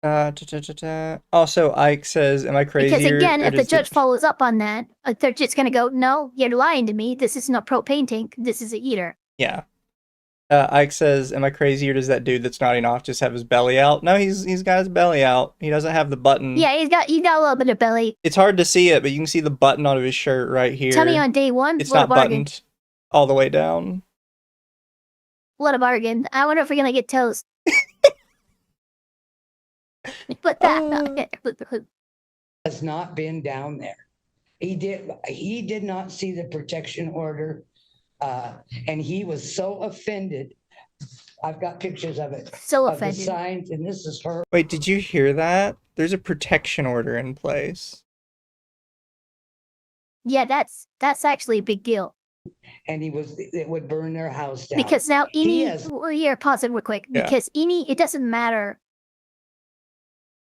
Also, Ike says, am I crazy? Because again, if the judge follows up on that, they're just going to go, no, you're lying to me. This isn't a propane tank. This is a heater. Yeah. Ike says, am I crazy, or does that dude that's nodding off just have his belly out? No, he's got his belly out. He doesn't have the button. Yeah, he's got a little bit of belly. It's hard to see it, but you can see the button on his shirt right here. Tell me on day one, it's not buttoned all the way down. What a bargain. I wonder if we're going to get toast. But that has not been down there. He did not see the protection order, and he was so offended. I've got pictures of it. So of offended. The signs, and this is her. Wait, did you hear that? There's a protection order in place. Yeah, that's actually a big deal. And it would burn their house down. Because now pause it real quick. Yeah. Because it doesn't matter.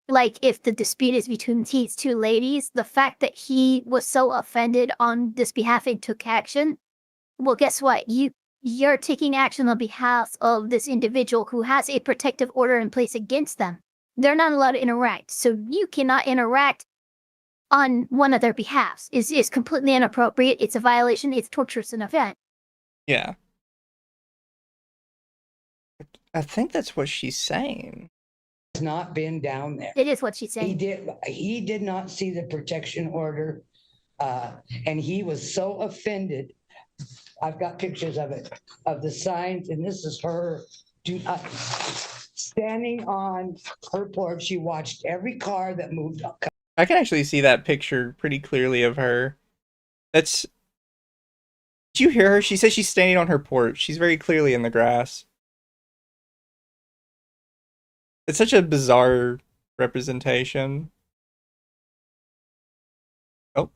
Like, if the dispute is between these two ladies, the fact that he was so offended on this behalf and took action, well, guess what? You're taking action on behalf of this individual who has a protective order in place against them. They're not allowed to interact, so you cannot interact on one of their behalves. It's completely inappropriate. It's a violation. It's torturous enough. Yeah. I think that's what she's saying. Not been down there. It is what she said. He did not see the protection order, and he was so offended. I've got pictures of it, of the signs, and this is her standing on her porch. She watched every car that moved up. I can actually see that picture pretty clearly of her. Did you hear her? She says she's standing on her porch. She's very clearly in the grass. It's such a bizarre representation. Oh.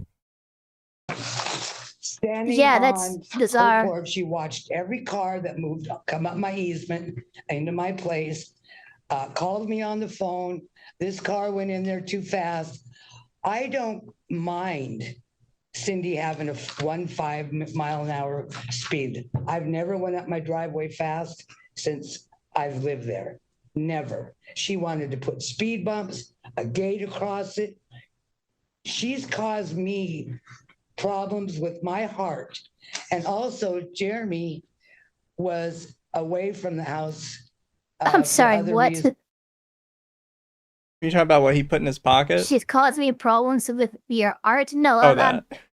Standing that's bizarre. Her porch, she watched every car that moved come up my easement into my place. called me on the phone. This car went in there too fast. I don't mind Cindy having a 15 mile an hour speed. I've never went up my driveway fast since I've lived there. Never. She wanted to put speed bumps, a gate across it. She's caused me problems with my heart. And also, Jeremy was away from the house. I'm sorry, what? You talking about what he put in his pocket? She's caused me problems with your art? No,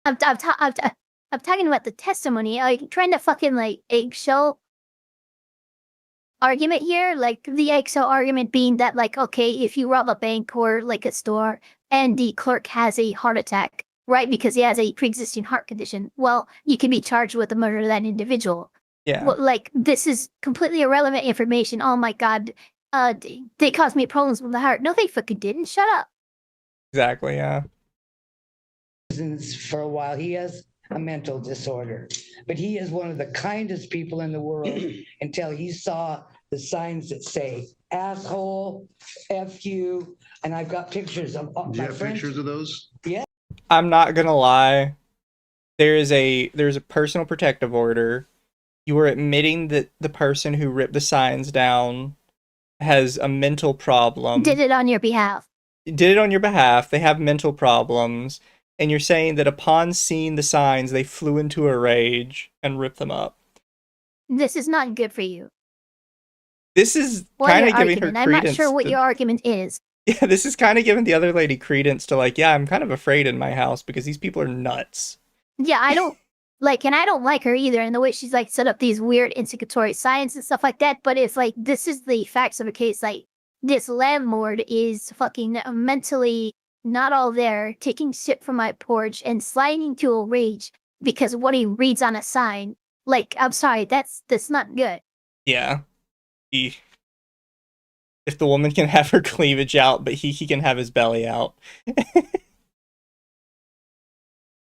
I'm talking about the testimony. Are you trying to fucking, like, eggshell argument here? Like, the eggshell argument being that, like, okay, if you rob a bank or, like, a store and the clerk has a heart attack, right, because he has a pre-existing heart condition, well, you can be charged with the murder of that individual. Yeah. Well, like, this is completely irrelevant information. Oh my god. They caused me problems with the heart. No, they fucking didn't. Shut up. Exactly, yeah. For a while, he has a mental disorder, but he is one of the kindest people in the world until he saw the signs that say asshole, F you, and I've got pictures of Do you have pictures of those? Yeah. I'm not gonna lie. There's a personal protective order. You were admitting that the person who ripped the signs down has a mental problem. Did it on your behalf. Did it on your behalf. They have mental problems. And you're saying that upon seeing the signs, they flew into a rage and ripped them up. This is not good for you. This is kind of giving her credence. I'm not sure what your argument is. Yeah, this is kind of giving the other lady credence to, like, yeah, I'm kind of afraid in my house because these people are nuts. Yeah, I don't like, and I don't like her either, and the way she's, like, set up these weird instigatory signs and stuff like that, but it's like, this is the facts of the case. Like, this landlord is fucking mentally not all there, taking shit from my porch and sliding into a rage because of what he reads on a sign. Like, I'm sorry, that's not good. Yeah. If the woman can have her cleavage out, but he can have his belly out.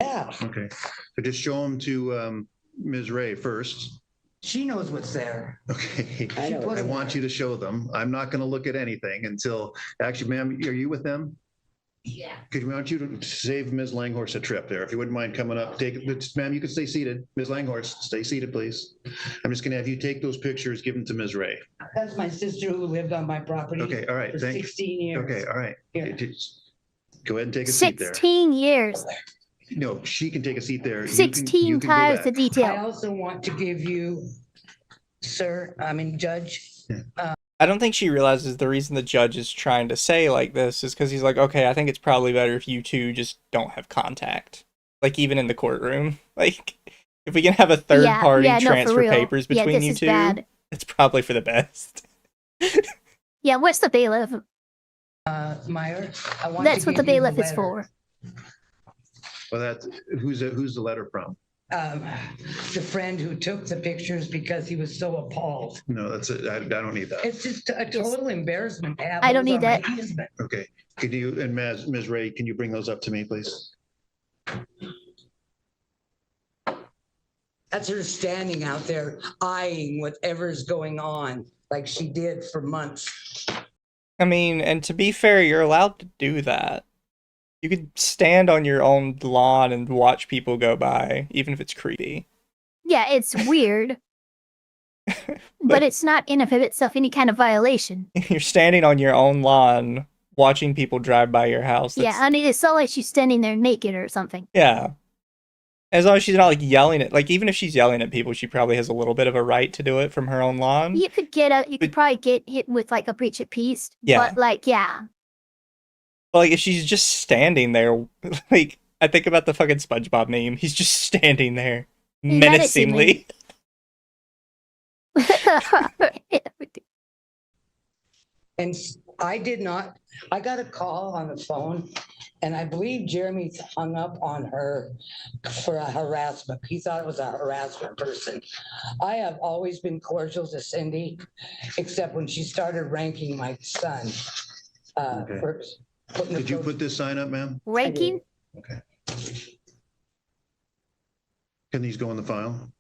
Yeah. Okay. So just show them to Ms. Ray first. She knows what's there. Okay. I want you to show them. I'm not going to look at anything until, actually, ma'am, are you with them? Yeah. Could we want you to save Ms. Langhorse a trip there? If you wouldn't mind coming up, ma'am, you can stay seated. Ms. Langhorse, stay seated, please. I'm just going to have you take those pictures, give them to Ms. Ray. That's my sister who lived on my property. Okay, all right. For 16 years. Okay, all right. Yeah. Go ahead and take a seat there. 16 years. No, she can take a seat there. 16 times the detail. I also want to give you, Judge. I don't think she realizes the reason the judge is trying to say like this is because he's like, okay, I think it's probably better if you two just don't have contact. Like, even in the courtroom. Like, if we can have a third party transfer papers between you two, it's probably for the best. Yeah, what's the bailiff? Meyer, that's what the bailiff is for. Well, who's the letter from? The friend who took the pictures because he was so appalled. No, that's it. I don't need that. It's just a total embarrassment to have. I don't need that. Okay. Can you, and Ms. Ray, can you bring those up to me, please? That's her standing out there eyeing whatever's going on, like she did for months. I mean, and to be fair, you're allowed to do that. You could stand on your own lawn and watch people go by, even if it's creepy. Yeah, it's weird. but it's not in of itself any kind of violation. You're standing on your own lawn, watching people drive by your house. Yeah, I mean, it's not like she's standing there naked or something. Yeah. As long as she's not, like, yelling at, like, even if she's yelling at people, she probably has a little bit of a right to do it from her own lawn. You could could probably get hit with, like, a breach of peace. Yeah. But, like, yeah. But, like, if she's just standing there, like, I think about the fucking SpongeBob meme. He's just standing there, menacingly. And I got a call on the phone, and I believe Jeremy hung up on her for a harassment. He thought it was a harassment person. I have always been cordial to Cindy, except when she started ranking my son. First. Did you put this sign up, ma'am? Ranking? Okay. Can these go in the file?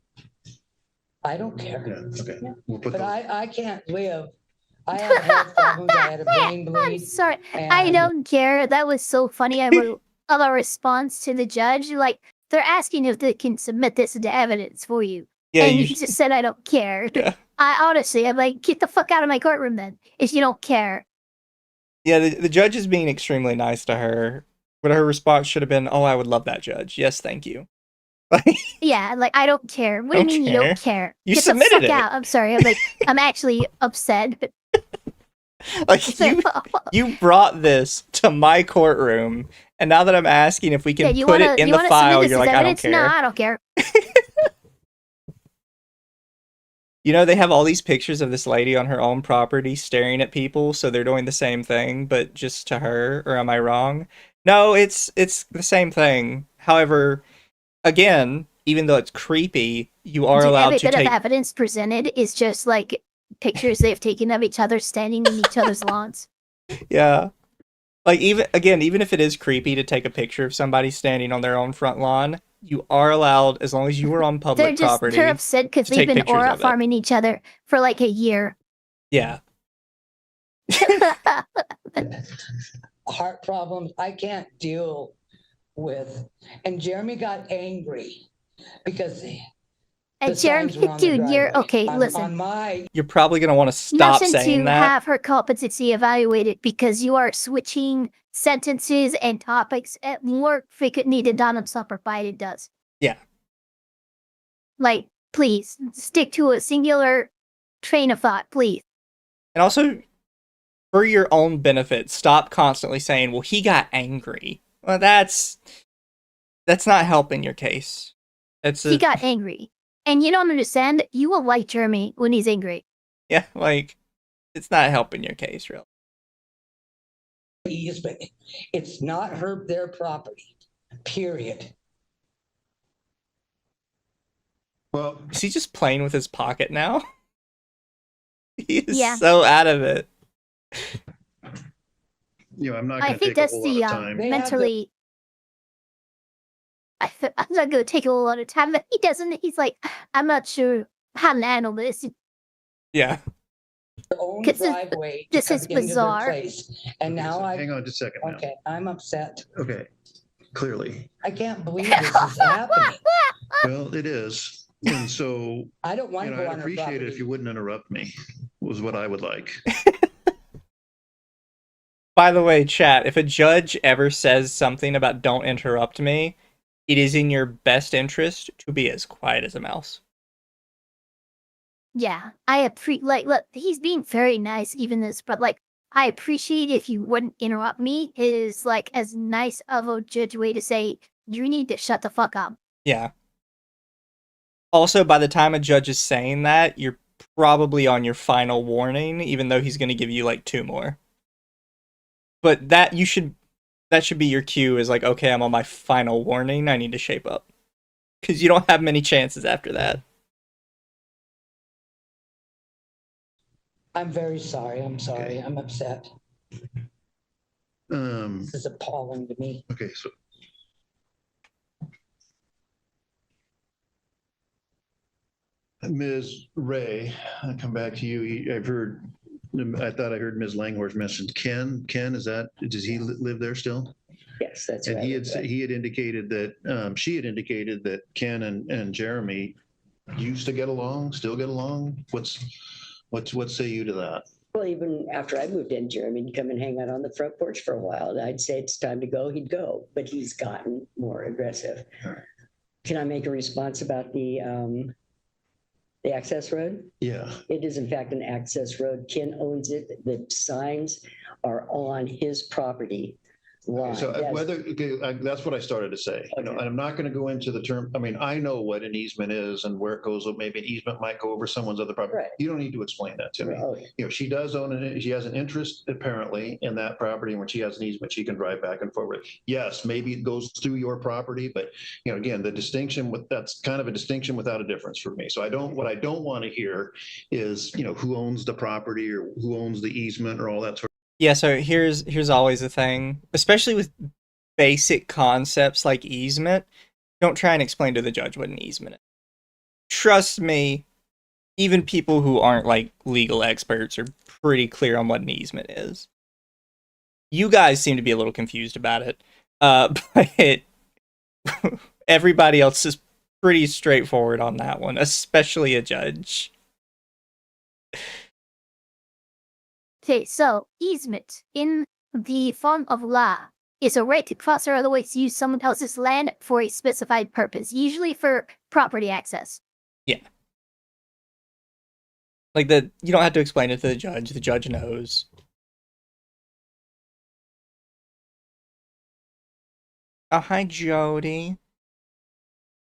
I don't care. Yeah, okay. But I can't live I had health problems. I had a brain bleed. I'm sorry. I don't care. That was so funny. I wrote a response to the judge. Like, they're asking if they can submit this into evidence for you. Yeah, and you just said, I don't care. Yeah. I honestly, I'm like, get the fuck out of my courtroom then, if you don't care. Yeah, the judge is being extremely nice to her. But her response should have been, oh, I would love that, judge. Yes, thank you. Yeah, like, I don't care. What do you mean you don't care? You Get submitted the fuck it. out. I'm sorry. I'm like, I'm actually upset. But like, you brought this to my courtroom, and now that I'm asking if we can put it in the file, you're like, I don't care. No, I don't care. You know, they have all these pictures of this lady on her own property staring at people, so they're doing the same thing, but just to her, or am I wrong? No, it's the same thing. However, again, even though it's creepy, you are allowed to take... Every bit of evidence presented is just, like, pictures they've taken of each other standing in each other's lawns. Yeah. Like, even if it is creepy to take a picture of somebody standing on their own front lawn, you are allowed, as long as you were on public property. They're upset because they've been aura farming each other for like a year. Yeah. Heart problems I can't deal with. And Jeremy got angry because Jeremy, dude, you're okay. Listen, you're probably gonna want to stop saying that. Nothing to have her competency evaluated because you are switching sentences and topics at more frequently than Donald Supper Biden does. Yeah. Like, please stick to a singular train of thought, please. And also, for your own benefit, stop constantly saying, "Well, he got angry." Well, that's not helping your case. He got angry. And you don't understand, you will like Jeremy when he's angry. Yeah, like, it's not helping your case, really. It's not their property, period. Well, is he just playing with his pocket now? He is so out of it. I'm not going to take a whole lot of time. Mentally... I'm not going to take a lot of time, but he doesn't. He's like, I'm not sure how to handle this. Yeah. Their own driveway. This is bizarre. And now hang on just a second. Okay, I'm upset. Okay, clearly. I can't believe this is happening. Well, it is. And so, I don't want to go on I'd appreciate it if you wouldn't interrupt me, was what I would like. By the way, chat, if a judge ever says something about don't interrupt me, it is in your best interest to be as quiet as a mouse. Yeah, look, he's being very nice even this, but like, I appreciate if you wouldn't interrupt me. It is like as nice of a judge way to say, you need to shut the fuck up. Yeah. Also, by the time a judge is saying that, you're probably on your final warning, even though he's going to give you like 2 more. But that should be your cue, is like, okay, I'm on my final warning, I need to shape up. Because you don't have many chances after that. I'm very sorry. I'm sorry. I'm upset. This is appalling to me. Okay, so Ms. Ray, I'll come back to you. I thought I heard Ms. Langhorst mention Ken. Ken, does he live there still? Yes, that's right. And he had indicated that, she had indicated that Ken and Jeremy used to get along, still get along. What say you to that? Well, even after I moved in, Jeremy'd come and hang out on the front porch for a while. And I'd say it's time to go, he'd go. But he's gotten more aggressive. Right. Can I make a response about the access road? Yeah. It is in fact an access road. Ken owns it. The signs are on his property. Okay, so that's what I started to say. Okay. And I'm not going to go into the term. I mean, I know what an easement is and where it goes. Maybe an easement might go over someone's other property. Right. You don't need to explain that to me. Okay. She does own it. She has an interest apparently in that property, and when she has an easement, she can drive back and forward. Yes, maybe it goes through your property, but again, the distinction that's kind of a distinction without a difference for me. So what I don't want to hear is who owns the property or who owns the easement or all that sort of. Yeah, so here's always the thing, especially with basic concepts like easement, don't try and explain to the judge what an easement is. Trust me, even people who aren't like legal experts are pretty clear on what an easement is. You guys seem to be a little confused about it, but everybody else is pretty straightforward on that one, especially a judge. Okay, so easement in the form of law is a right to cross or otherwise use someone else's land for a specified purpose, usually for property access. Yeah. Like you don't have to explain it to the judge. The judge knows. Oh, hi, Jody.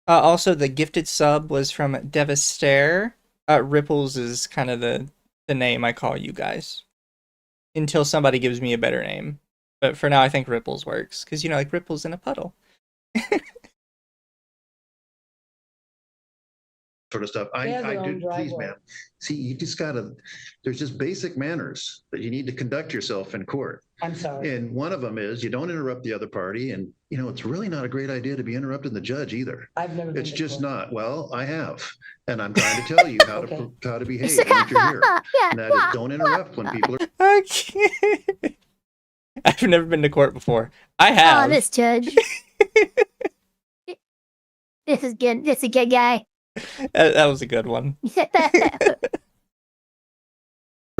Also, the gifted sub was from Devastaire. Ripples is kind of the name I call you guys. Until somebody gives me a better name. But for now, I think Ripples works. Because, you know, like Ripples in a puddle. Sort of stuff. I do, please, man. See, you just gotta, there's just basic manners that you need to conduct yourself in court. I'm sorry. And one of them is you don't interrupt the other party. And, you know, it's really not a great idea to be interrupting the judge either. I've never been It's to just court. not. Well, I have. And I'm trying to tell you how Okay. how to behave once you're here. And that is don't interrupt when people are. I can't. I've never been to court before. I have. Oh, this judge. This is good. This is a good guy. That was a good one. We're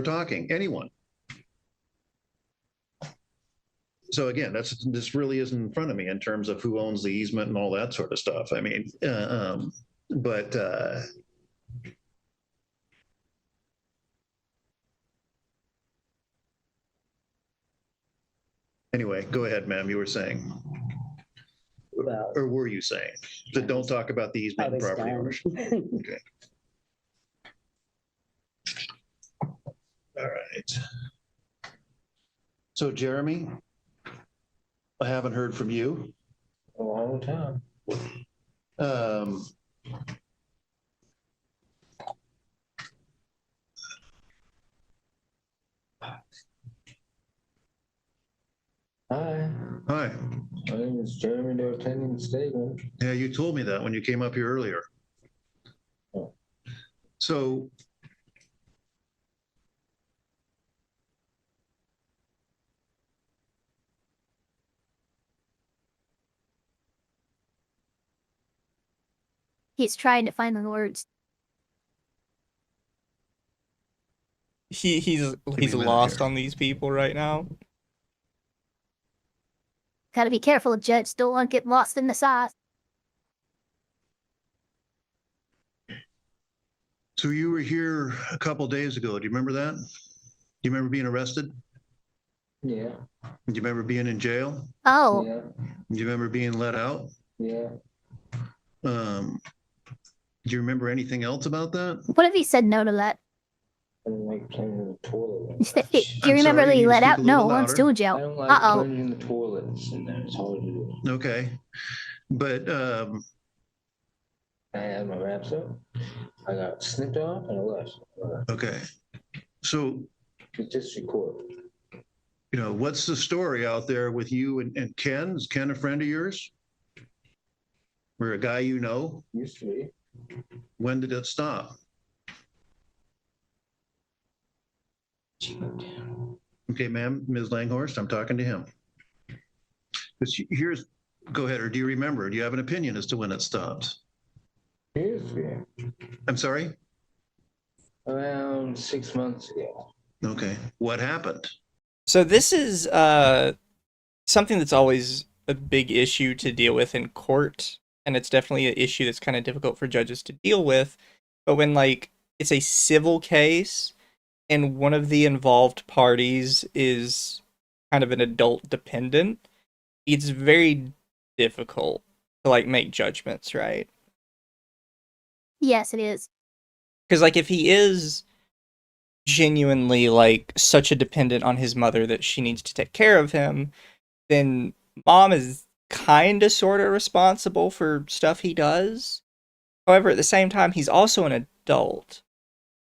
talking, anyone. So again, this really isn't in front of me in terms of who owns the easement and all that sort of stuff. I mean, but anyway, go ahead, ma'am. You were saying, Well, or were you saying that don't talk about the I easement and was property done. ownership? Okay. All right. So Jeremy, I haven't heard from you. A long time. Hi, Hi. my name is Jeremy. They're attending the statement. Yeah, you told me that when you came up here earlier. Oh. So He's trying to find the words. He's lost on these people right now. Gotta be careful, judge. Don't want to get lost in the sauce. So you were here a couple days ago. Do you remember that? Do you remember being arrested? Yeah. Do you remember being in jail? Oh. Yeah. Do you remember being let out? Yeah. Do you remember anything else about that? What if he said no to that? I don't like playing in the toilet. Do you remember being let out? No, I'm still in I jail. don't like Uh-oh. playing in the toilets, and it's hard to do. Okay. But I had my wraps up. I got snipped off and I left. okay. So The district court. you know, what's the story out there with you and Ken? Is Ken a friend of yours? Or a guy you know? Used to be. When did it stop? Okay, ma'am, Ms. Langhorst, I'm talking to him. Go ahead, or do you remember? Do you have an opinion as to when it stopped? Used to be. I'm sorry? Around 6 months ago. Okay, what happened? So this is something that's always a big issue to deal with in court, and it's definitely an issue that's kind of difficult for judges to deal with. But when like it's a civil case and one of the involved parties is kind of an adult dependent, it's very difficult to like make judgments, right? Yes, it is. Because like if he is genuinely like such a dependent on his mother that she needs to take care of him, then mom is kind of sort of responsible for stuff he does. However, at the same time, he's also an adult.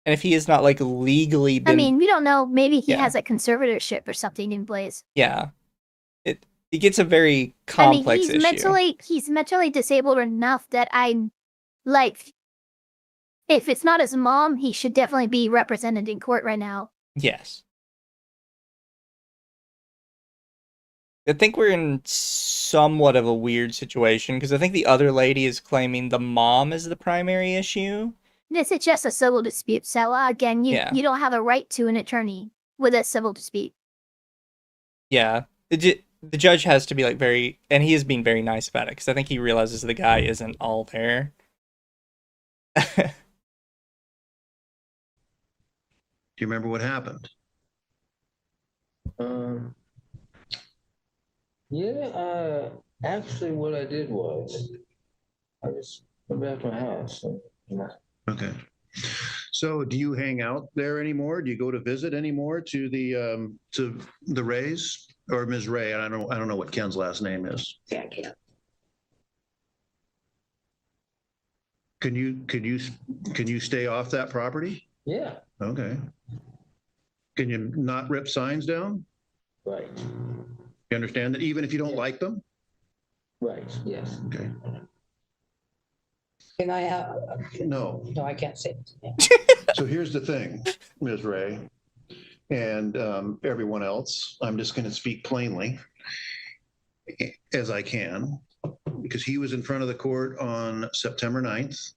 And if he is not like legally been... I mean, we don't know. Maybe he has a conservatorship or something in place. Yeah. It gets a very complex issue. He's mentally disabled enough that I'm like if it's not his mom, he should definitely be represented in court right now. Yes. I think we're in somewhat of a weird situation because I think the other lady is claiming the mom is the primary issue. This is just a civil dispute, so again, you don't have a right to an attorney with a civil dispute. Yeah, the judge has to be like very, and he is being very nice about it because I think he realizes the guy isn't all there. Do you remember what happened? Yeah, actually what I did was I just went back to my house. So, Okay. So do you hang out there anymore? Do you go to visit anymore to the Rays or Ms. Ray? I don't know what Ken's last name is. Yeah, Ken. Can you stay off that property? Yeah. Okay. Can you not rip signs down? Right. You understand that even if you don't like them? Right. Yes. Okay. Can I have? No. No, I can't say it. So here's the thing, Ms. Ray, and everyone else. I'm just going to speak plainly as I can, because he was in front of the court on September 9th.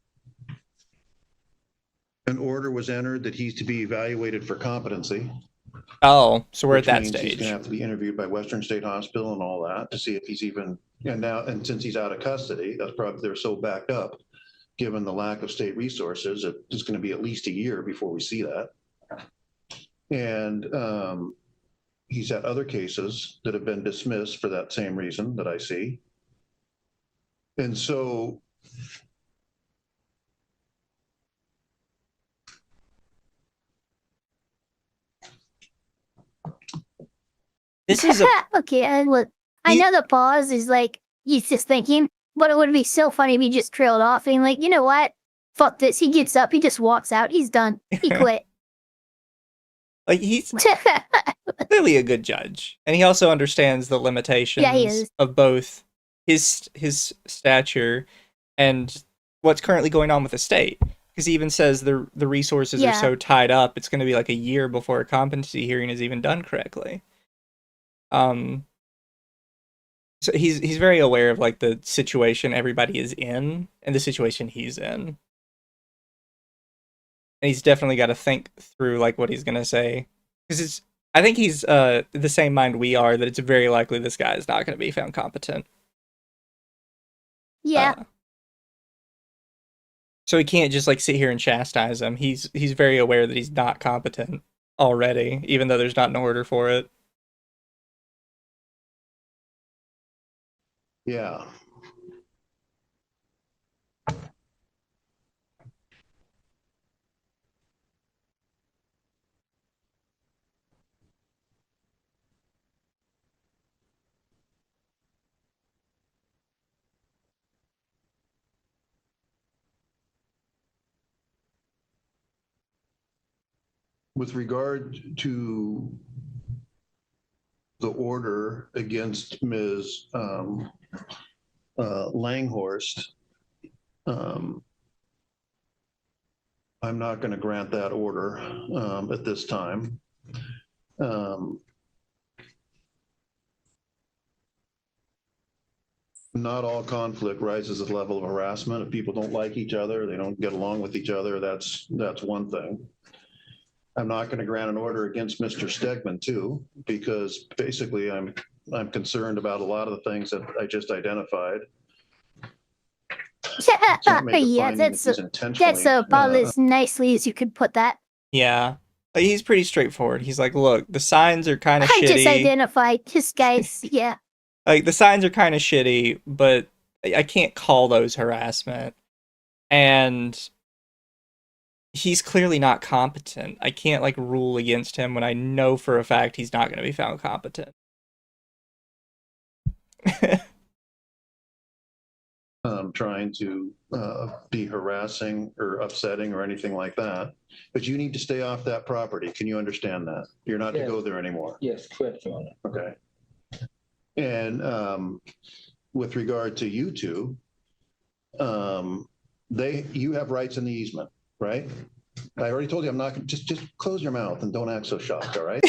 An order was entered that he's to be evaluated for competency. Oh, so we're at that He's stage. going to have to be interviewed by Western State Hospital and all that to see if he's even, and since he's out of custody, that's probably, they're so backed up, given the lack of state resources, it's going to be at least a year before we see that. And he's had other cases that have been dismissed for that same reason that I see. And so this is okay. And look, I know the pause is like he's just thinking, but it would be so funny if he just trailed off and like, you know what? Fuck this. He gets up, he just walks out. He's done. He quit. Like he's clearly a good judge, and he also understands the limitations of both his stature and what's currently going on with the state. Because he even says the resources are so tied up, it's going to be like a year before a competency hearing is even done correctly. So he's very aware of like the situation everybody is in and the situation he's in. And he's definitely got to think through like what he's going to say. Because I think he's the same mind we are, that it's very likely this guy is not going to be found competent. Yeah. So he can't just like sit here and chastise him. He's very aware that he's not competent already, even though there's not an order for it. Yeah. With regard to the order against Ms. Langhorst, I'm not going to grant that order at this time. Not all conflict rises to the level of harassment. If people don't like each other, they don't get along with each other, that's one thing. I'm not going to grant an order against Mr. Stegman too, because basically I'm concerned about a lot of the things that I just identified. Yeah, that's about as nicely as you could put that. Yeah. He's pretty straightforward. He's like, look, the signs are kind of shitty. I just identified his guys, yeah. Like, the signs are kind of shitty, but I can't call those harassment. And he's clearly not competent. I can't, like, rule against him when I know for a fact he's not going to be found competent. Trying to be harassing or upsetting or anything like that. But you need to stay off that property. Can you understand that? You're not to go there anymore. Yes, correct, Your Honor. Okay. And with regard to you two, you have rights in the easement. right? I already told you I'm not going to, just close your mouth and don't act so shocked, all right?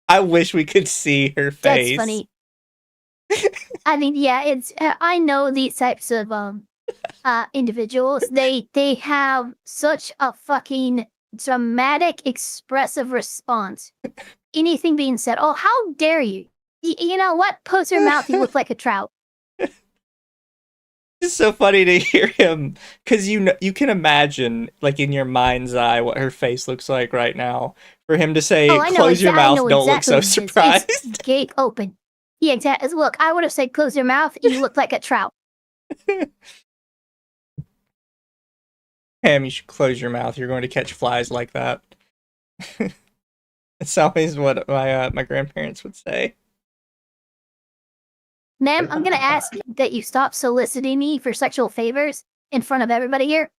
I wish we could see her face. That's funny. I mean, yeah, it's I know these types of individuals. They have such a fucking dramatic, expressive response. Anything being said, oh, how dare you? You know what? Close your mouth. You look like a trout. It's so funny to hear him, because you can imagine, like, in your mind's eye what her face looks like right now. For him to say, close your mouth, don't look so surprised. It's gate open. Yeah, exactly. Look, I would have said, close your mouth. You look like a trout. Pam, you should close your mouth. You're going to catch flies like that. It's always what my grandparents would say. Ma'am, I'm going to ask that you stop soliciting me for sexual favors in front of everybody here.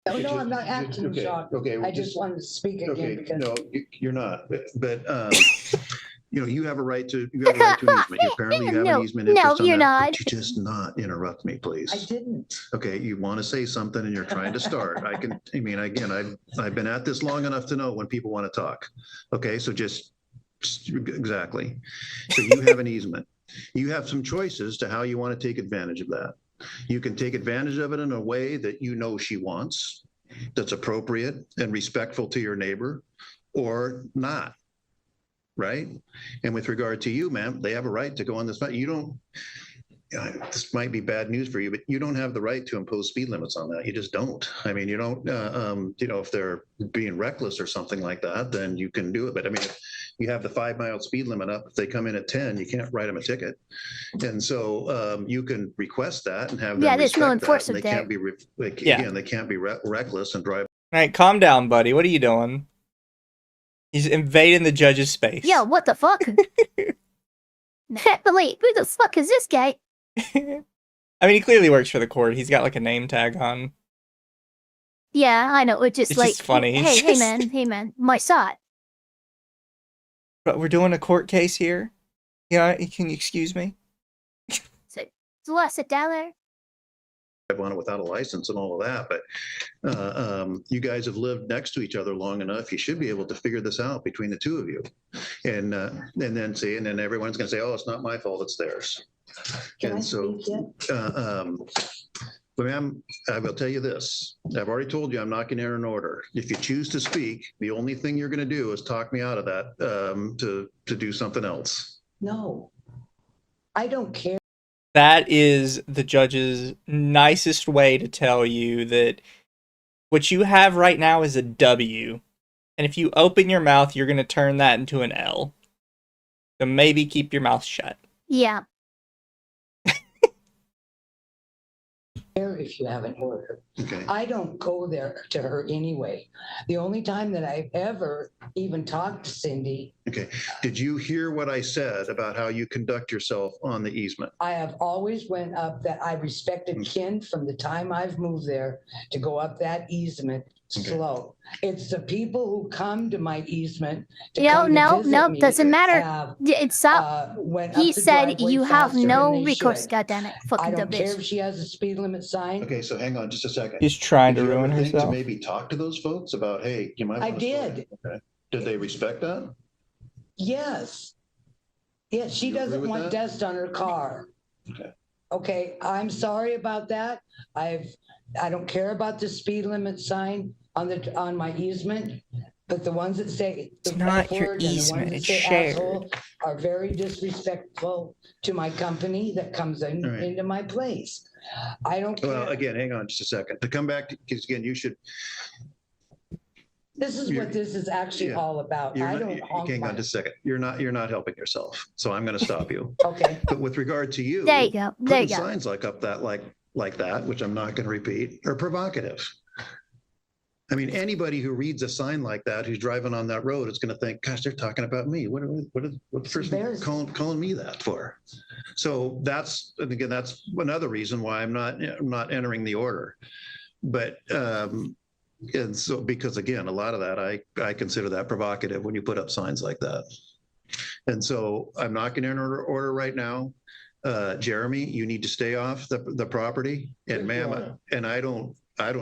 No, I'm not acting shocked. Okay, I just wanted to speak again because... No, you're not. But you have a right to an easement. Apparently, you have an easement interest on you're that. not. Could you just not interrupt me, please? I didn't. Okay, you want to say something and you're trying to start. I've been at this long enough to know when people want to talk. Okay, so just exactly. So you have an easement. You have some choices to how you want to take advantage of that. You can take advantage of it in a way that you know she wants, that's appropriate and respectful to your neighbor, or not. Right? And with regard to you, ma'am, they have a right to go on this. You don't, this might be bad news for you, but you don't have the right to impose speed limits on that. You just don't. I mean, you don't, if they're being reckless or something like that, then you can do it. But I mean, if you have the 5-mile speed limit up, if they come in at 10, you can't write them a ticket. And so you can request that and have them there's no enforcement there. Again, they can't be reckless and drive. All right, calm down, buddy. What are you doing? He's invading the judge's space. Yo, what the fuck? Wait, who the fuck is this guy? I mean, he clearly works for the court. He's got like a name tag on. Yeah, I know. It's like, just funny. Hey man, my side. But we're doing a court case here. Yeah, can you excuse me? So I sit down there. On it without a license and all of that, but you guys have lived next to each other long enough. You should be able to figure this out between the two of you, and then everyone's going to say, "Oh, it's not my fault; it's theirs." But ma'am, I will tell you this: I've already told you I'm not going to enter an order. If you choose to speak, the only thing you're going to do is talk me out of that to do something else. No, I don't care. That is the judge's nicest way to tell you that what you have right now is a W. And if you open your mouth, you're going to turn that into an L. So maybe keep your mouth shut. Yeah. If you have an order. Okay. I don't go there to her anyway. The only time that I've ever even talked to Cindy. Okay. Did you hear what I said about how you conduct yourself on the easement? I have always went up that I respected Ken from the time I've moved there to go up that easement slow. It's the people who come to my easement. No, doesn't matter. It's up. He said you have no recourse. Goddammit, fucking I don't bitch. care if she has a speed limit sign. Okay, so hang on just a second. He's trying to ruin herself. To maybe talk to those folks about, hey, you might. I did. Okay. Did they respect that? Yes. Yes, she doesn't want dust on her car. Okay. Okay, I'm sorry about that. I don't care about the speed limit sign on my easement, but the ones that say it's not your easement, it's shared, are very disrespectful to my company that comes into my place. I don't care. Well, again, hang on just a second. To come back, because again, you should. This is what this is actually all about. Hang on just a second. You're not helping yourself. So I'm going to stop you. Okay. But with regard to you, there you go. There you go. Signs like that, which I'm not going to repeat, are provocative. I mean, anybody who reads a sign like that, who's driving on that road, is going to think, "Gosh, they're talking about me. What the person calling me that for?" So that's another reason why I'm not entering the order. But and so because again, a lot of that I consider that provocative when you put up signs like that. And so I'm not going to enter order right now. Jeremy, you need to stay off the property. And ma'am, and I don't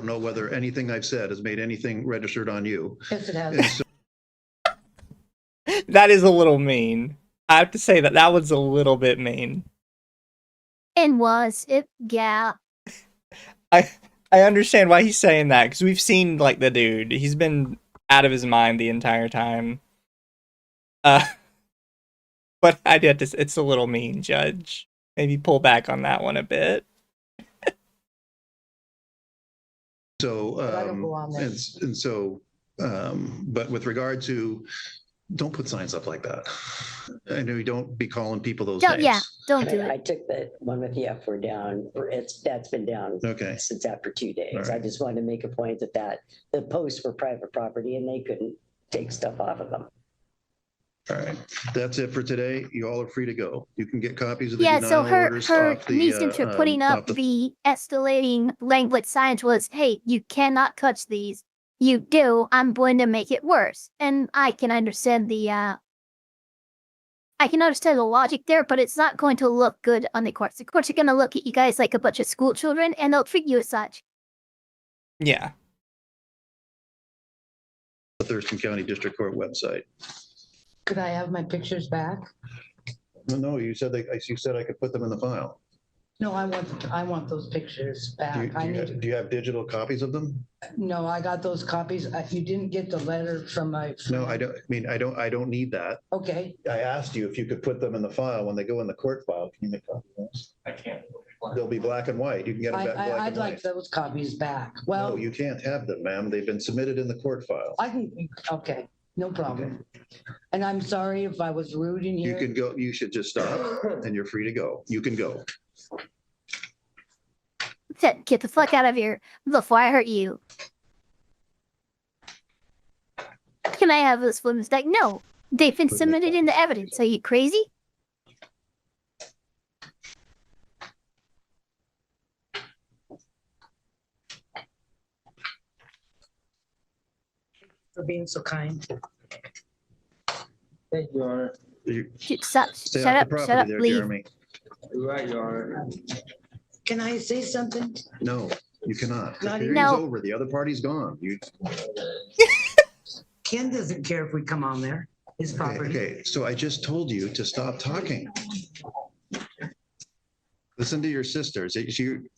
know whether anything I've said has made anything registered on you. Yes, it has. That is a little mean. I have to say that was a little bit mean. And was it? Yeah. I understand why he's saying that, because we've seen, like, the dude. He's been out of his mind the entire time. But I did this. It's a little mean, Judge. Maybe pull back on that one a bit. So, but with regard to, don't put signs up like that. I know you don't be calling people those names. Yeah, don't do it. I took the one with the F word down. That's been down since after 2 days. Right. I just wanted to make a point that the posts were private property and they couldn't take stuff off of them. All right, that's it for today. You all are free to go. You can get copies of the so her orders reason for putting up the escalating language signs was, hey, you cannot touch these. You do, I'm going to make it worse. And I can understand the logic there, but it's not going to look good on the courts. The courts are going to look at you guys like a bunch of school children, and they'll treat you as such. Yeah. The Thurston County District Court website. Could I have my pictures back? No, you said I could put them in the file. No, I want those pictures back. Do you have digital copies of them? No, I got those copies. You didn't get the letter from my friend. No, I don't. I mean, I don't need that. Okay. I asked you if you could put them in the file when they go in the court file. Can you make copies of those? I can't. They'll be black and white. You can get them back black and white. I'd like those copies back. Well, no, you can't have them, ma'am. They've been submitted in the court file. I can. Okay. No problem. Okay. And I'm sorry if I was rude in here. You can go. You should just stop, and you're free to go. You can go. Get the fuck out of here before I hurt you. Can I have this flip stack? No, they've been submitted into evidence. Are you crazy? For being so kind. Thank you, Your Honor. Shut up, leave. Jeremy. You're right, Your Honor. Can I say something? No, you cannot. The Not hearing's No. over. The other party's gone. Ken doesn't care if we come on there. His property. Okay, so I just told you to stop talking. Listen to your sisters. Okay,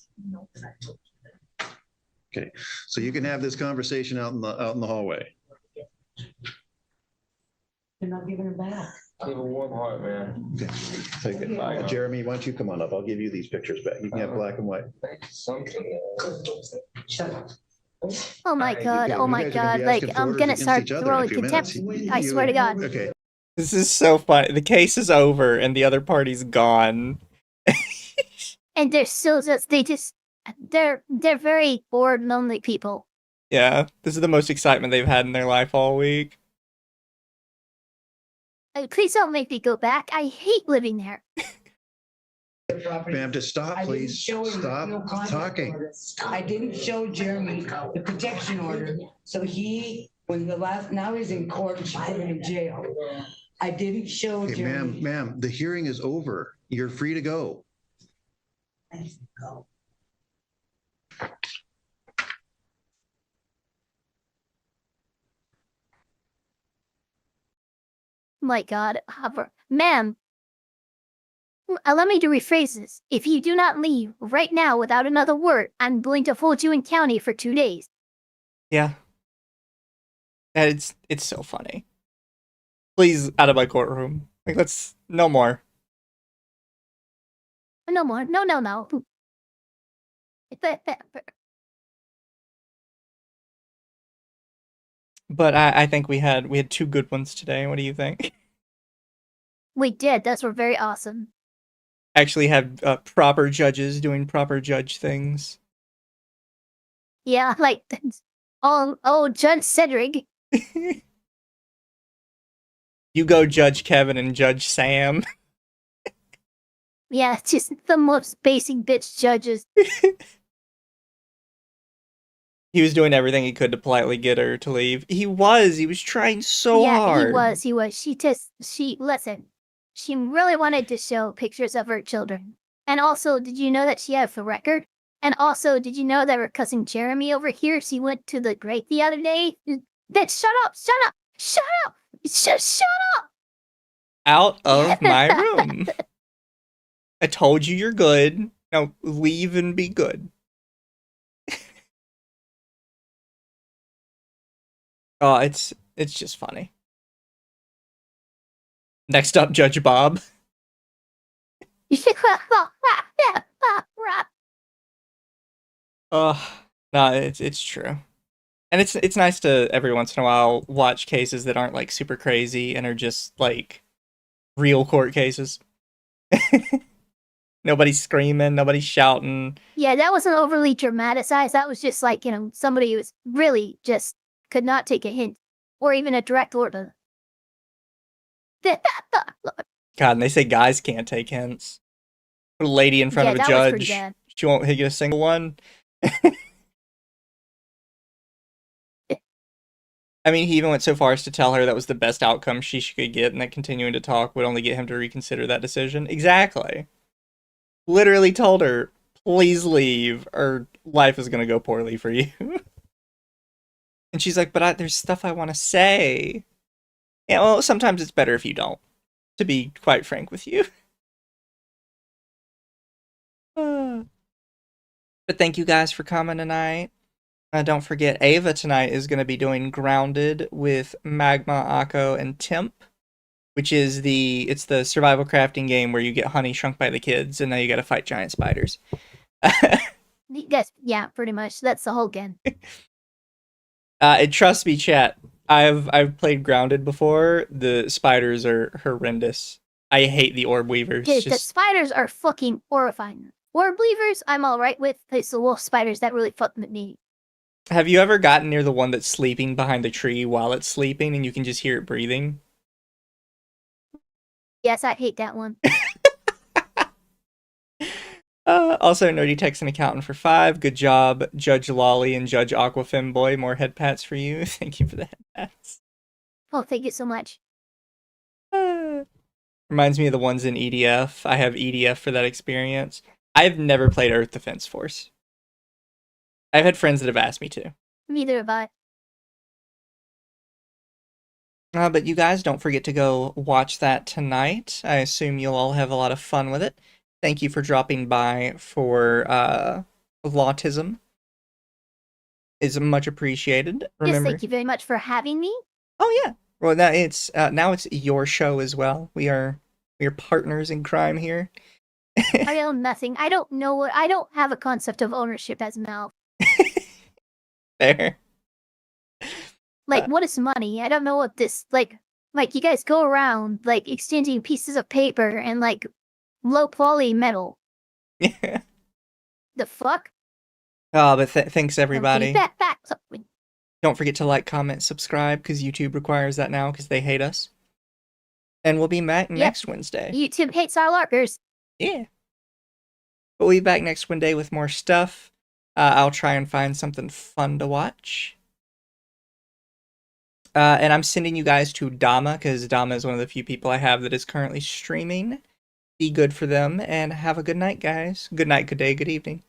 so you can have this conversation out in the hallway. You're not giving her back. Give a warm heart, man. Okay. Take it. Jeremy, why don't you come on up? I'll give you these pictures back. You can have black and white. Shut up. Oh my god, oh my guys are gonna god, be like, asking I'm for gonna orders against start each other in a throwing few contempt. minutes. I swear to god. Okay. This is so funny. The case is over and the other party's gone. And they're still they're very bored, lonely people. Yeah, this is the most excitement they've had in their life all week. Please don't make me go back. I hate living there. Ma'am, just stop, please. Stop talking. I didn't show Jeremy the protection order. So now he's in court and she put him in jail. I didn't show Jeremy. Ma'am, the hearing is over. You're free to go. Go. My god, ma'am. Allow me to rephrase this. If you do not leave right now without another word, I'm going to hold you in county for 2 days. Yeah. And it's so funny. Please, out of my courtroom. Like, let's, no more. No more. No. But I think we had 2 good ones today. What do you think? We did. Those were very awesome. Actually have proper judges doing proper judge things. Yeah, like, Judge Cedric. You go Judge Kevin and Judge Sam. Yeah, just the most basic bitch judges. He was doing everything he could to politely get her to leave. He was trying so hard. Yeah, he was. Listen. She really wanted to show pictures of her children. And also, did you know that she had a record? And also, did you know that her cousin Jeremy over here, she went to the grave the other day? Shut up! Out of my room. I told you you're good. Now leave and be good. Oh, it's just funny. Next up, Judge Bob. Oh, no, it's true. And it's nice to every once in a while watch cases that aren't like super crazy and are just like real court cases. Nobody's screaming, nobody's shouting. Yeah, that wasn't overly dramatized. That was just like, somebody who was really just could not take a hint or even a direct order. God, and they say guys can't take hints. Put a lady in front of a judge. She won't hit a single one. I mean, he even went so far as to tell her that was the best outcome she could get, and that continuing to talk would only get him to reconsider that decision. Exactly. Literally told her, please leave, or life is going to go poorly for you. And she's like, but there's stuff I want to say. Yeah, well, sometimes it's better if you don't, to be quite frank with you. But thank you guys for coming tonight. Don't forget, Ava tonight is going to be doing Grounded with Magma, Akko, and Temp, which is it's the survival crafting game where you get honey shrunk by the kids, and now you got to fight giant spiders. Yeah, pretty much. That's the whole game. Trust me, chat. I've played Grounded before. The spiders are horrendous. I hate the orb weavers. Dude, the spiders are fucking horrifying. Orb weavers, I'm all right with. It's the wolf spiders that really fuck with me. Have you ever gotten near the one that's sleeping behind the tree while it's sleeping and you can just hear it breathing? Yes, I hate that one. Also, Nerdy Tech's an accountant for 5. Good job, Judge Lawli and Judge Aquafemboy. More head pats for you. Thank you for the head pats. Oh, thank you so much. Reminds me of the ones in EDF. I have EDF for that experience. I've never played Earth Defense Force. I've had friends that have asked me to. Neither have I. But you guys don't forget to go watch that tonight. I assume you'll all have a lot of fun with it. Thank you for dropping by for Lawtism. Is much appreciated. Remember... Yes, thank you very much for having me. Oh yeah. Well, now it's your show as well. We are partners in crime here. I own nothing. I don't have a concept of ownership as Mel. Fair. Like, what is money? I don't know what this, like you guys go around, like, exchanging pieces of paper and, like, low-quality metal. Yeah. The fuck? Oh, but thanks, everybody. Back. Don't forget to like, comment, subscribe, because YouTube requires that now, because they hate us. And we'll be back next Wednesday. YouTube hates our larkers. Yeah. But we'll be back next Wednesday with more stuff. I'll try and find something fun to watch. And I'm sending you guys to Dama, because Dama is one of the few people I have that is currently streaming. Be good for them, and have a good night, guys. Good night, good day, good evening.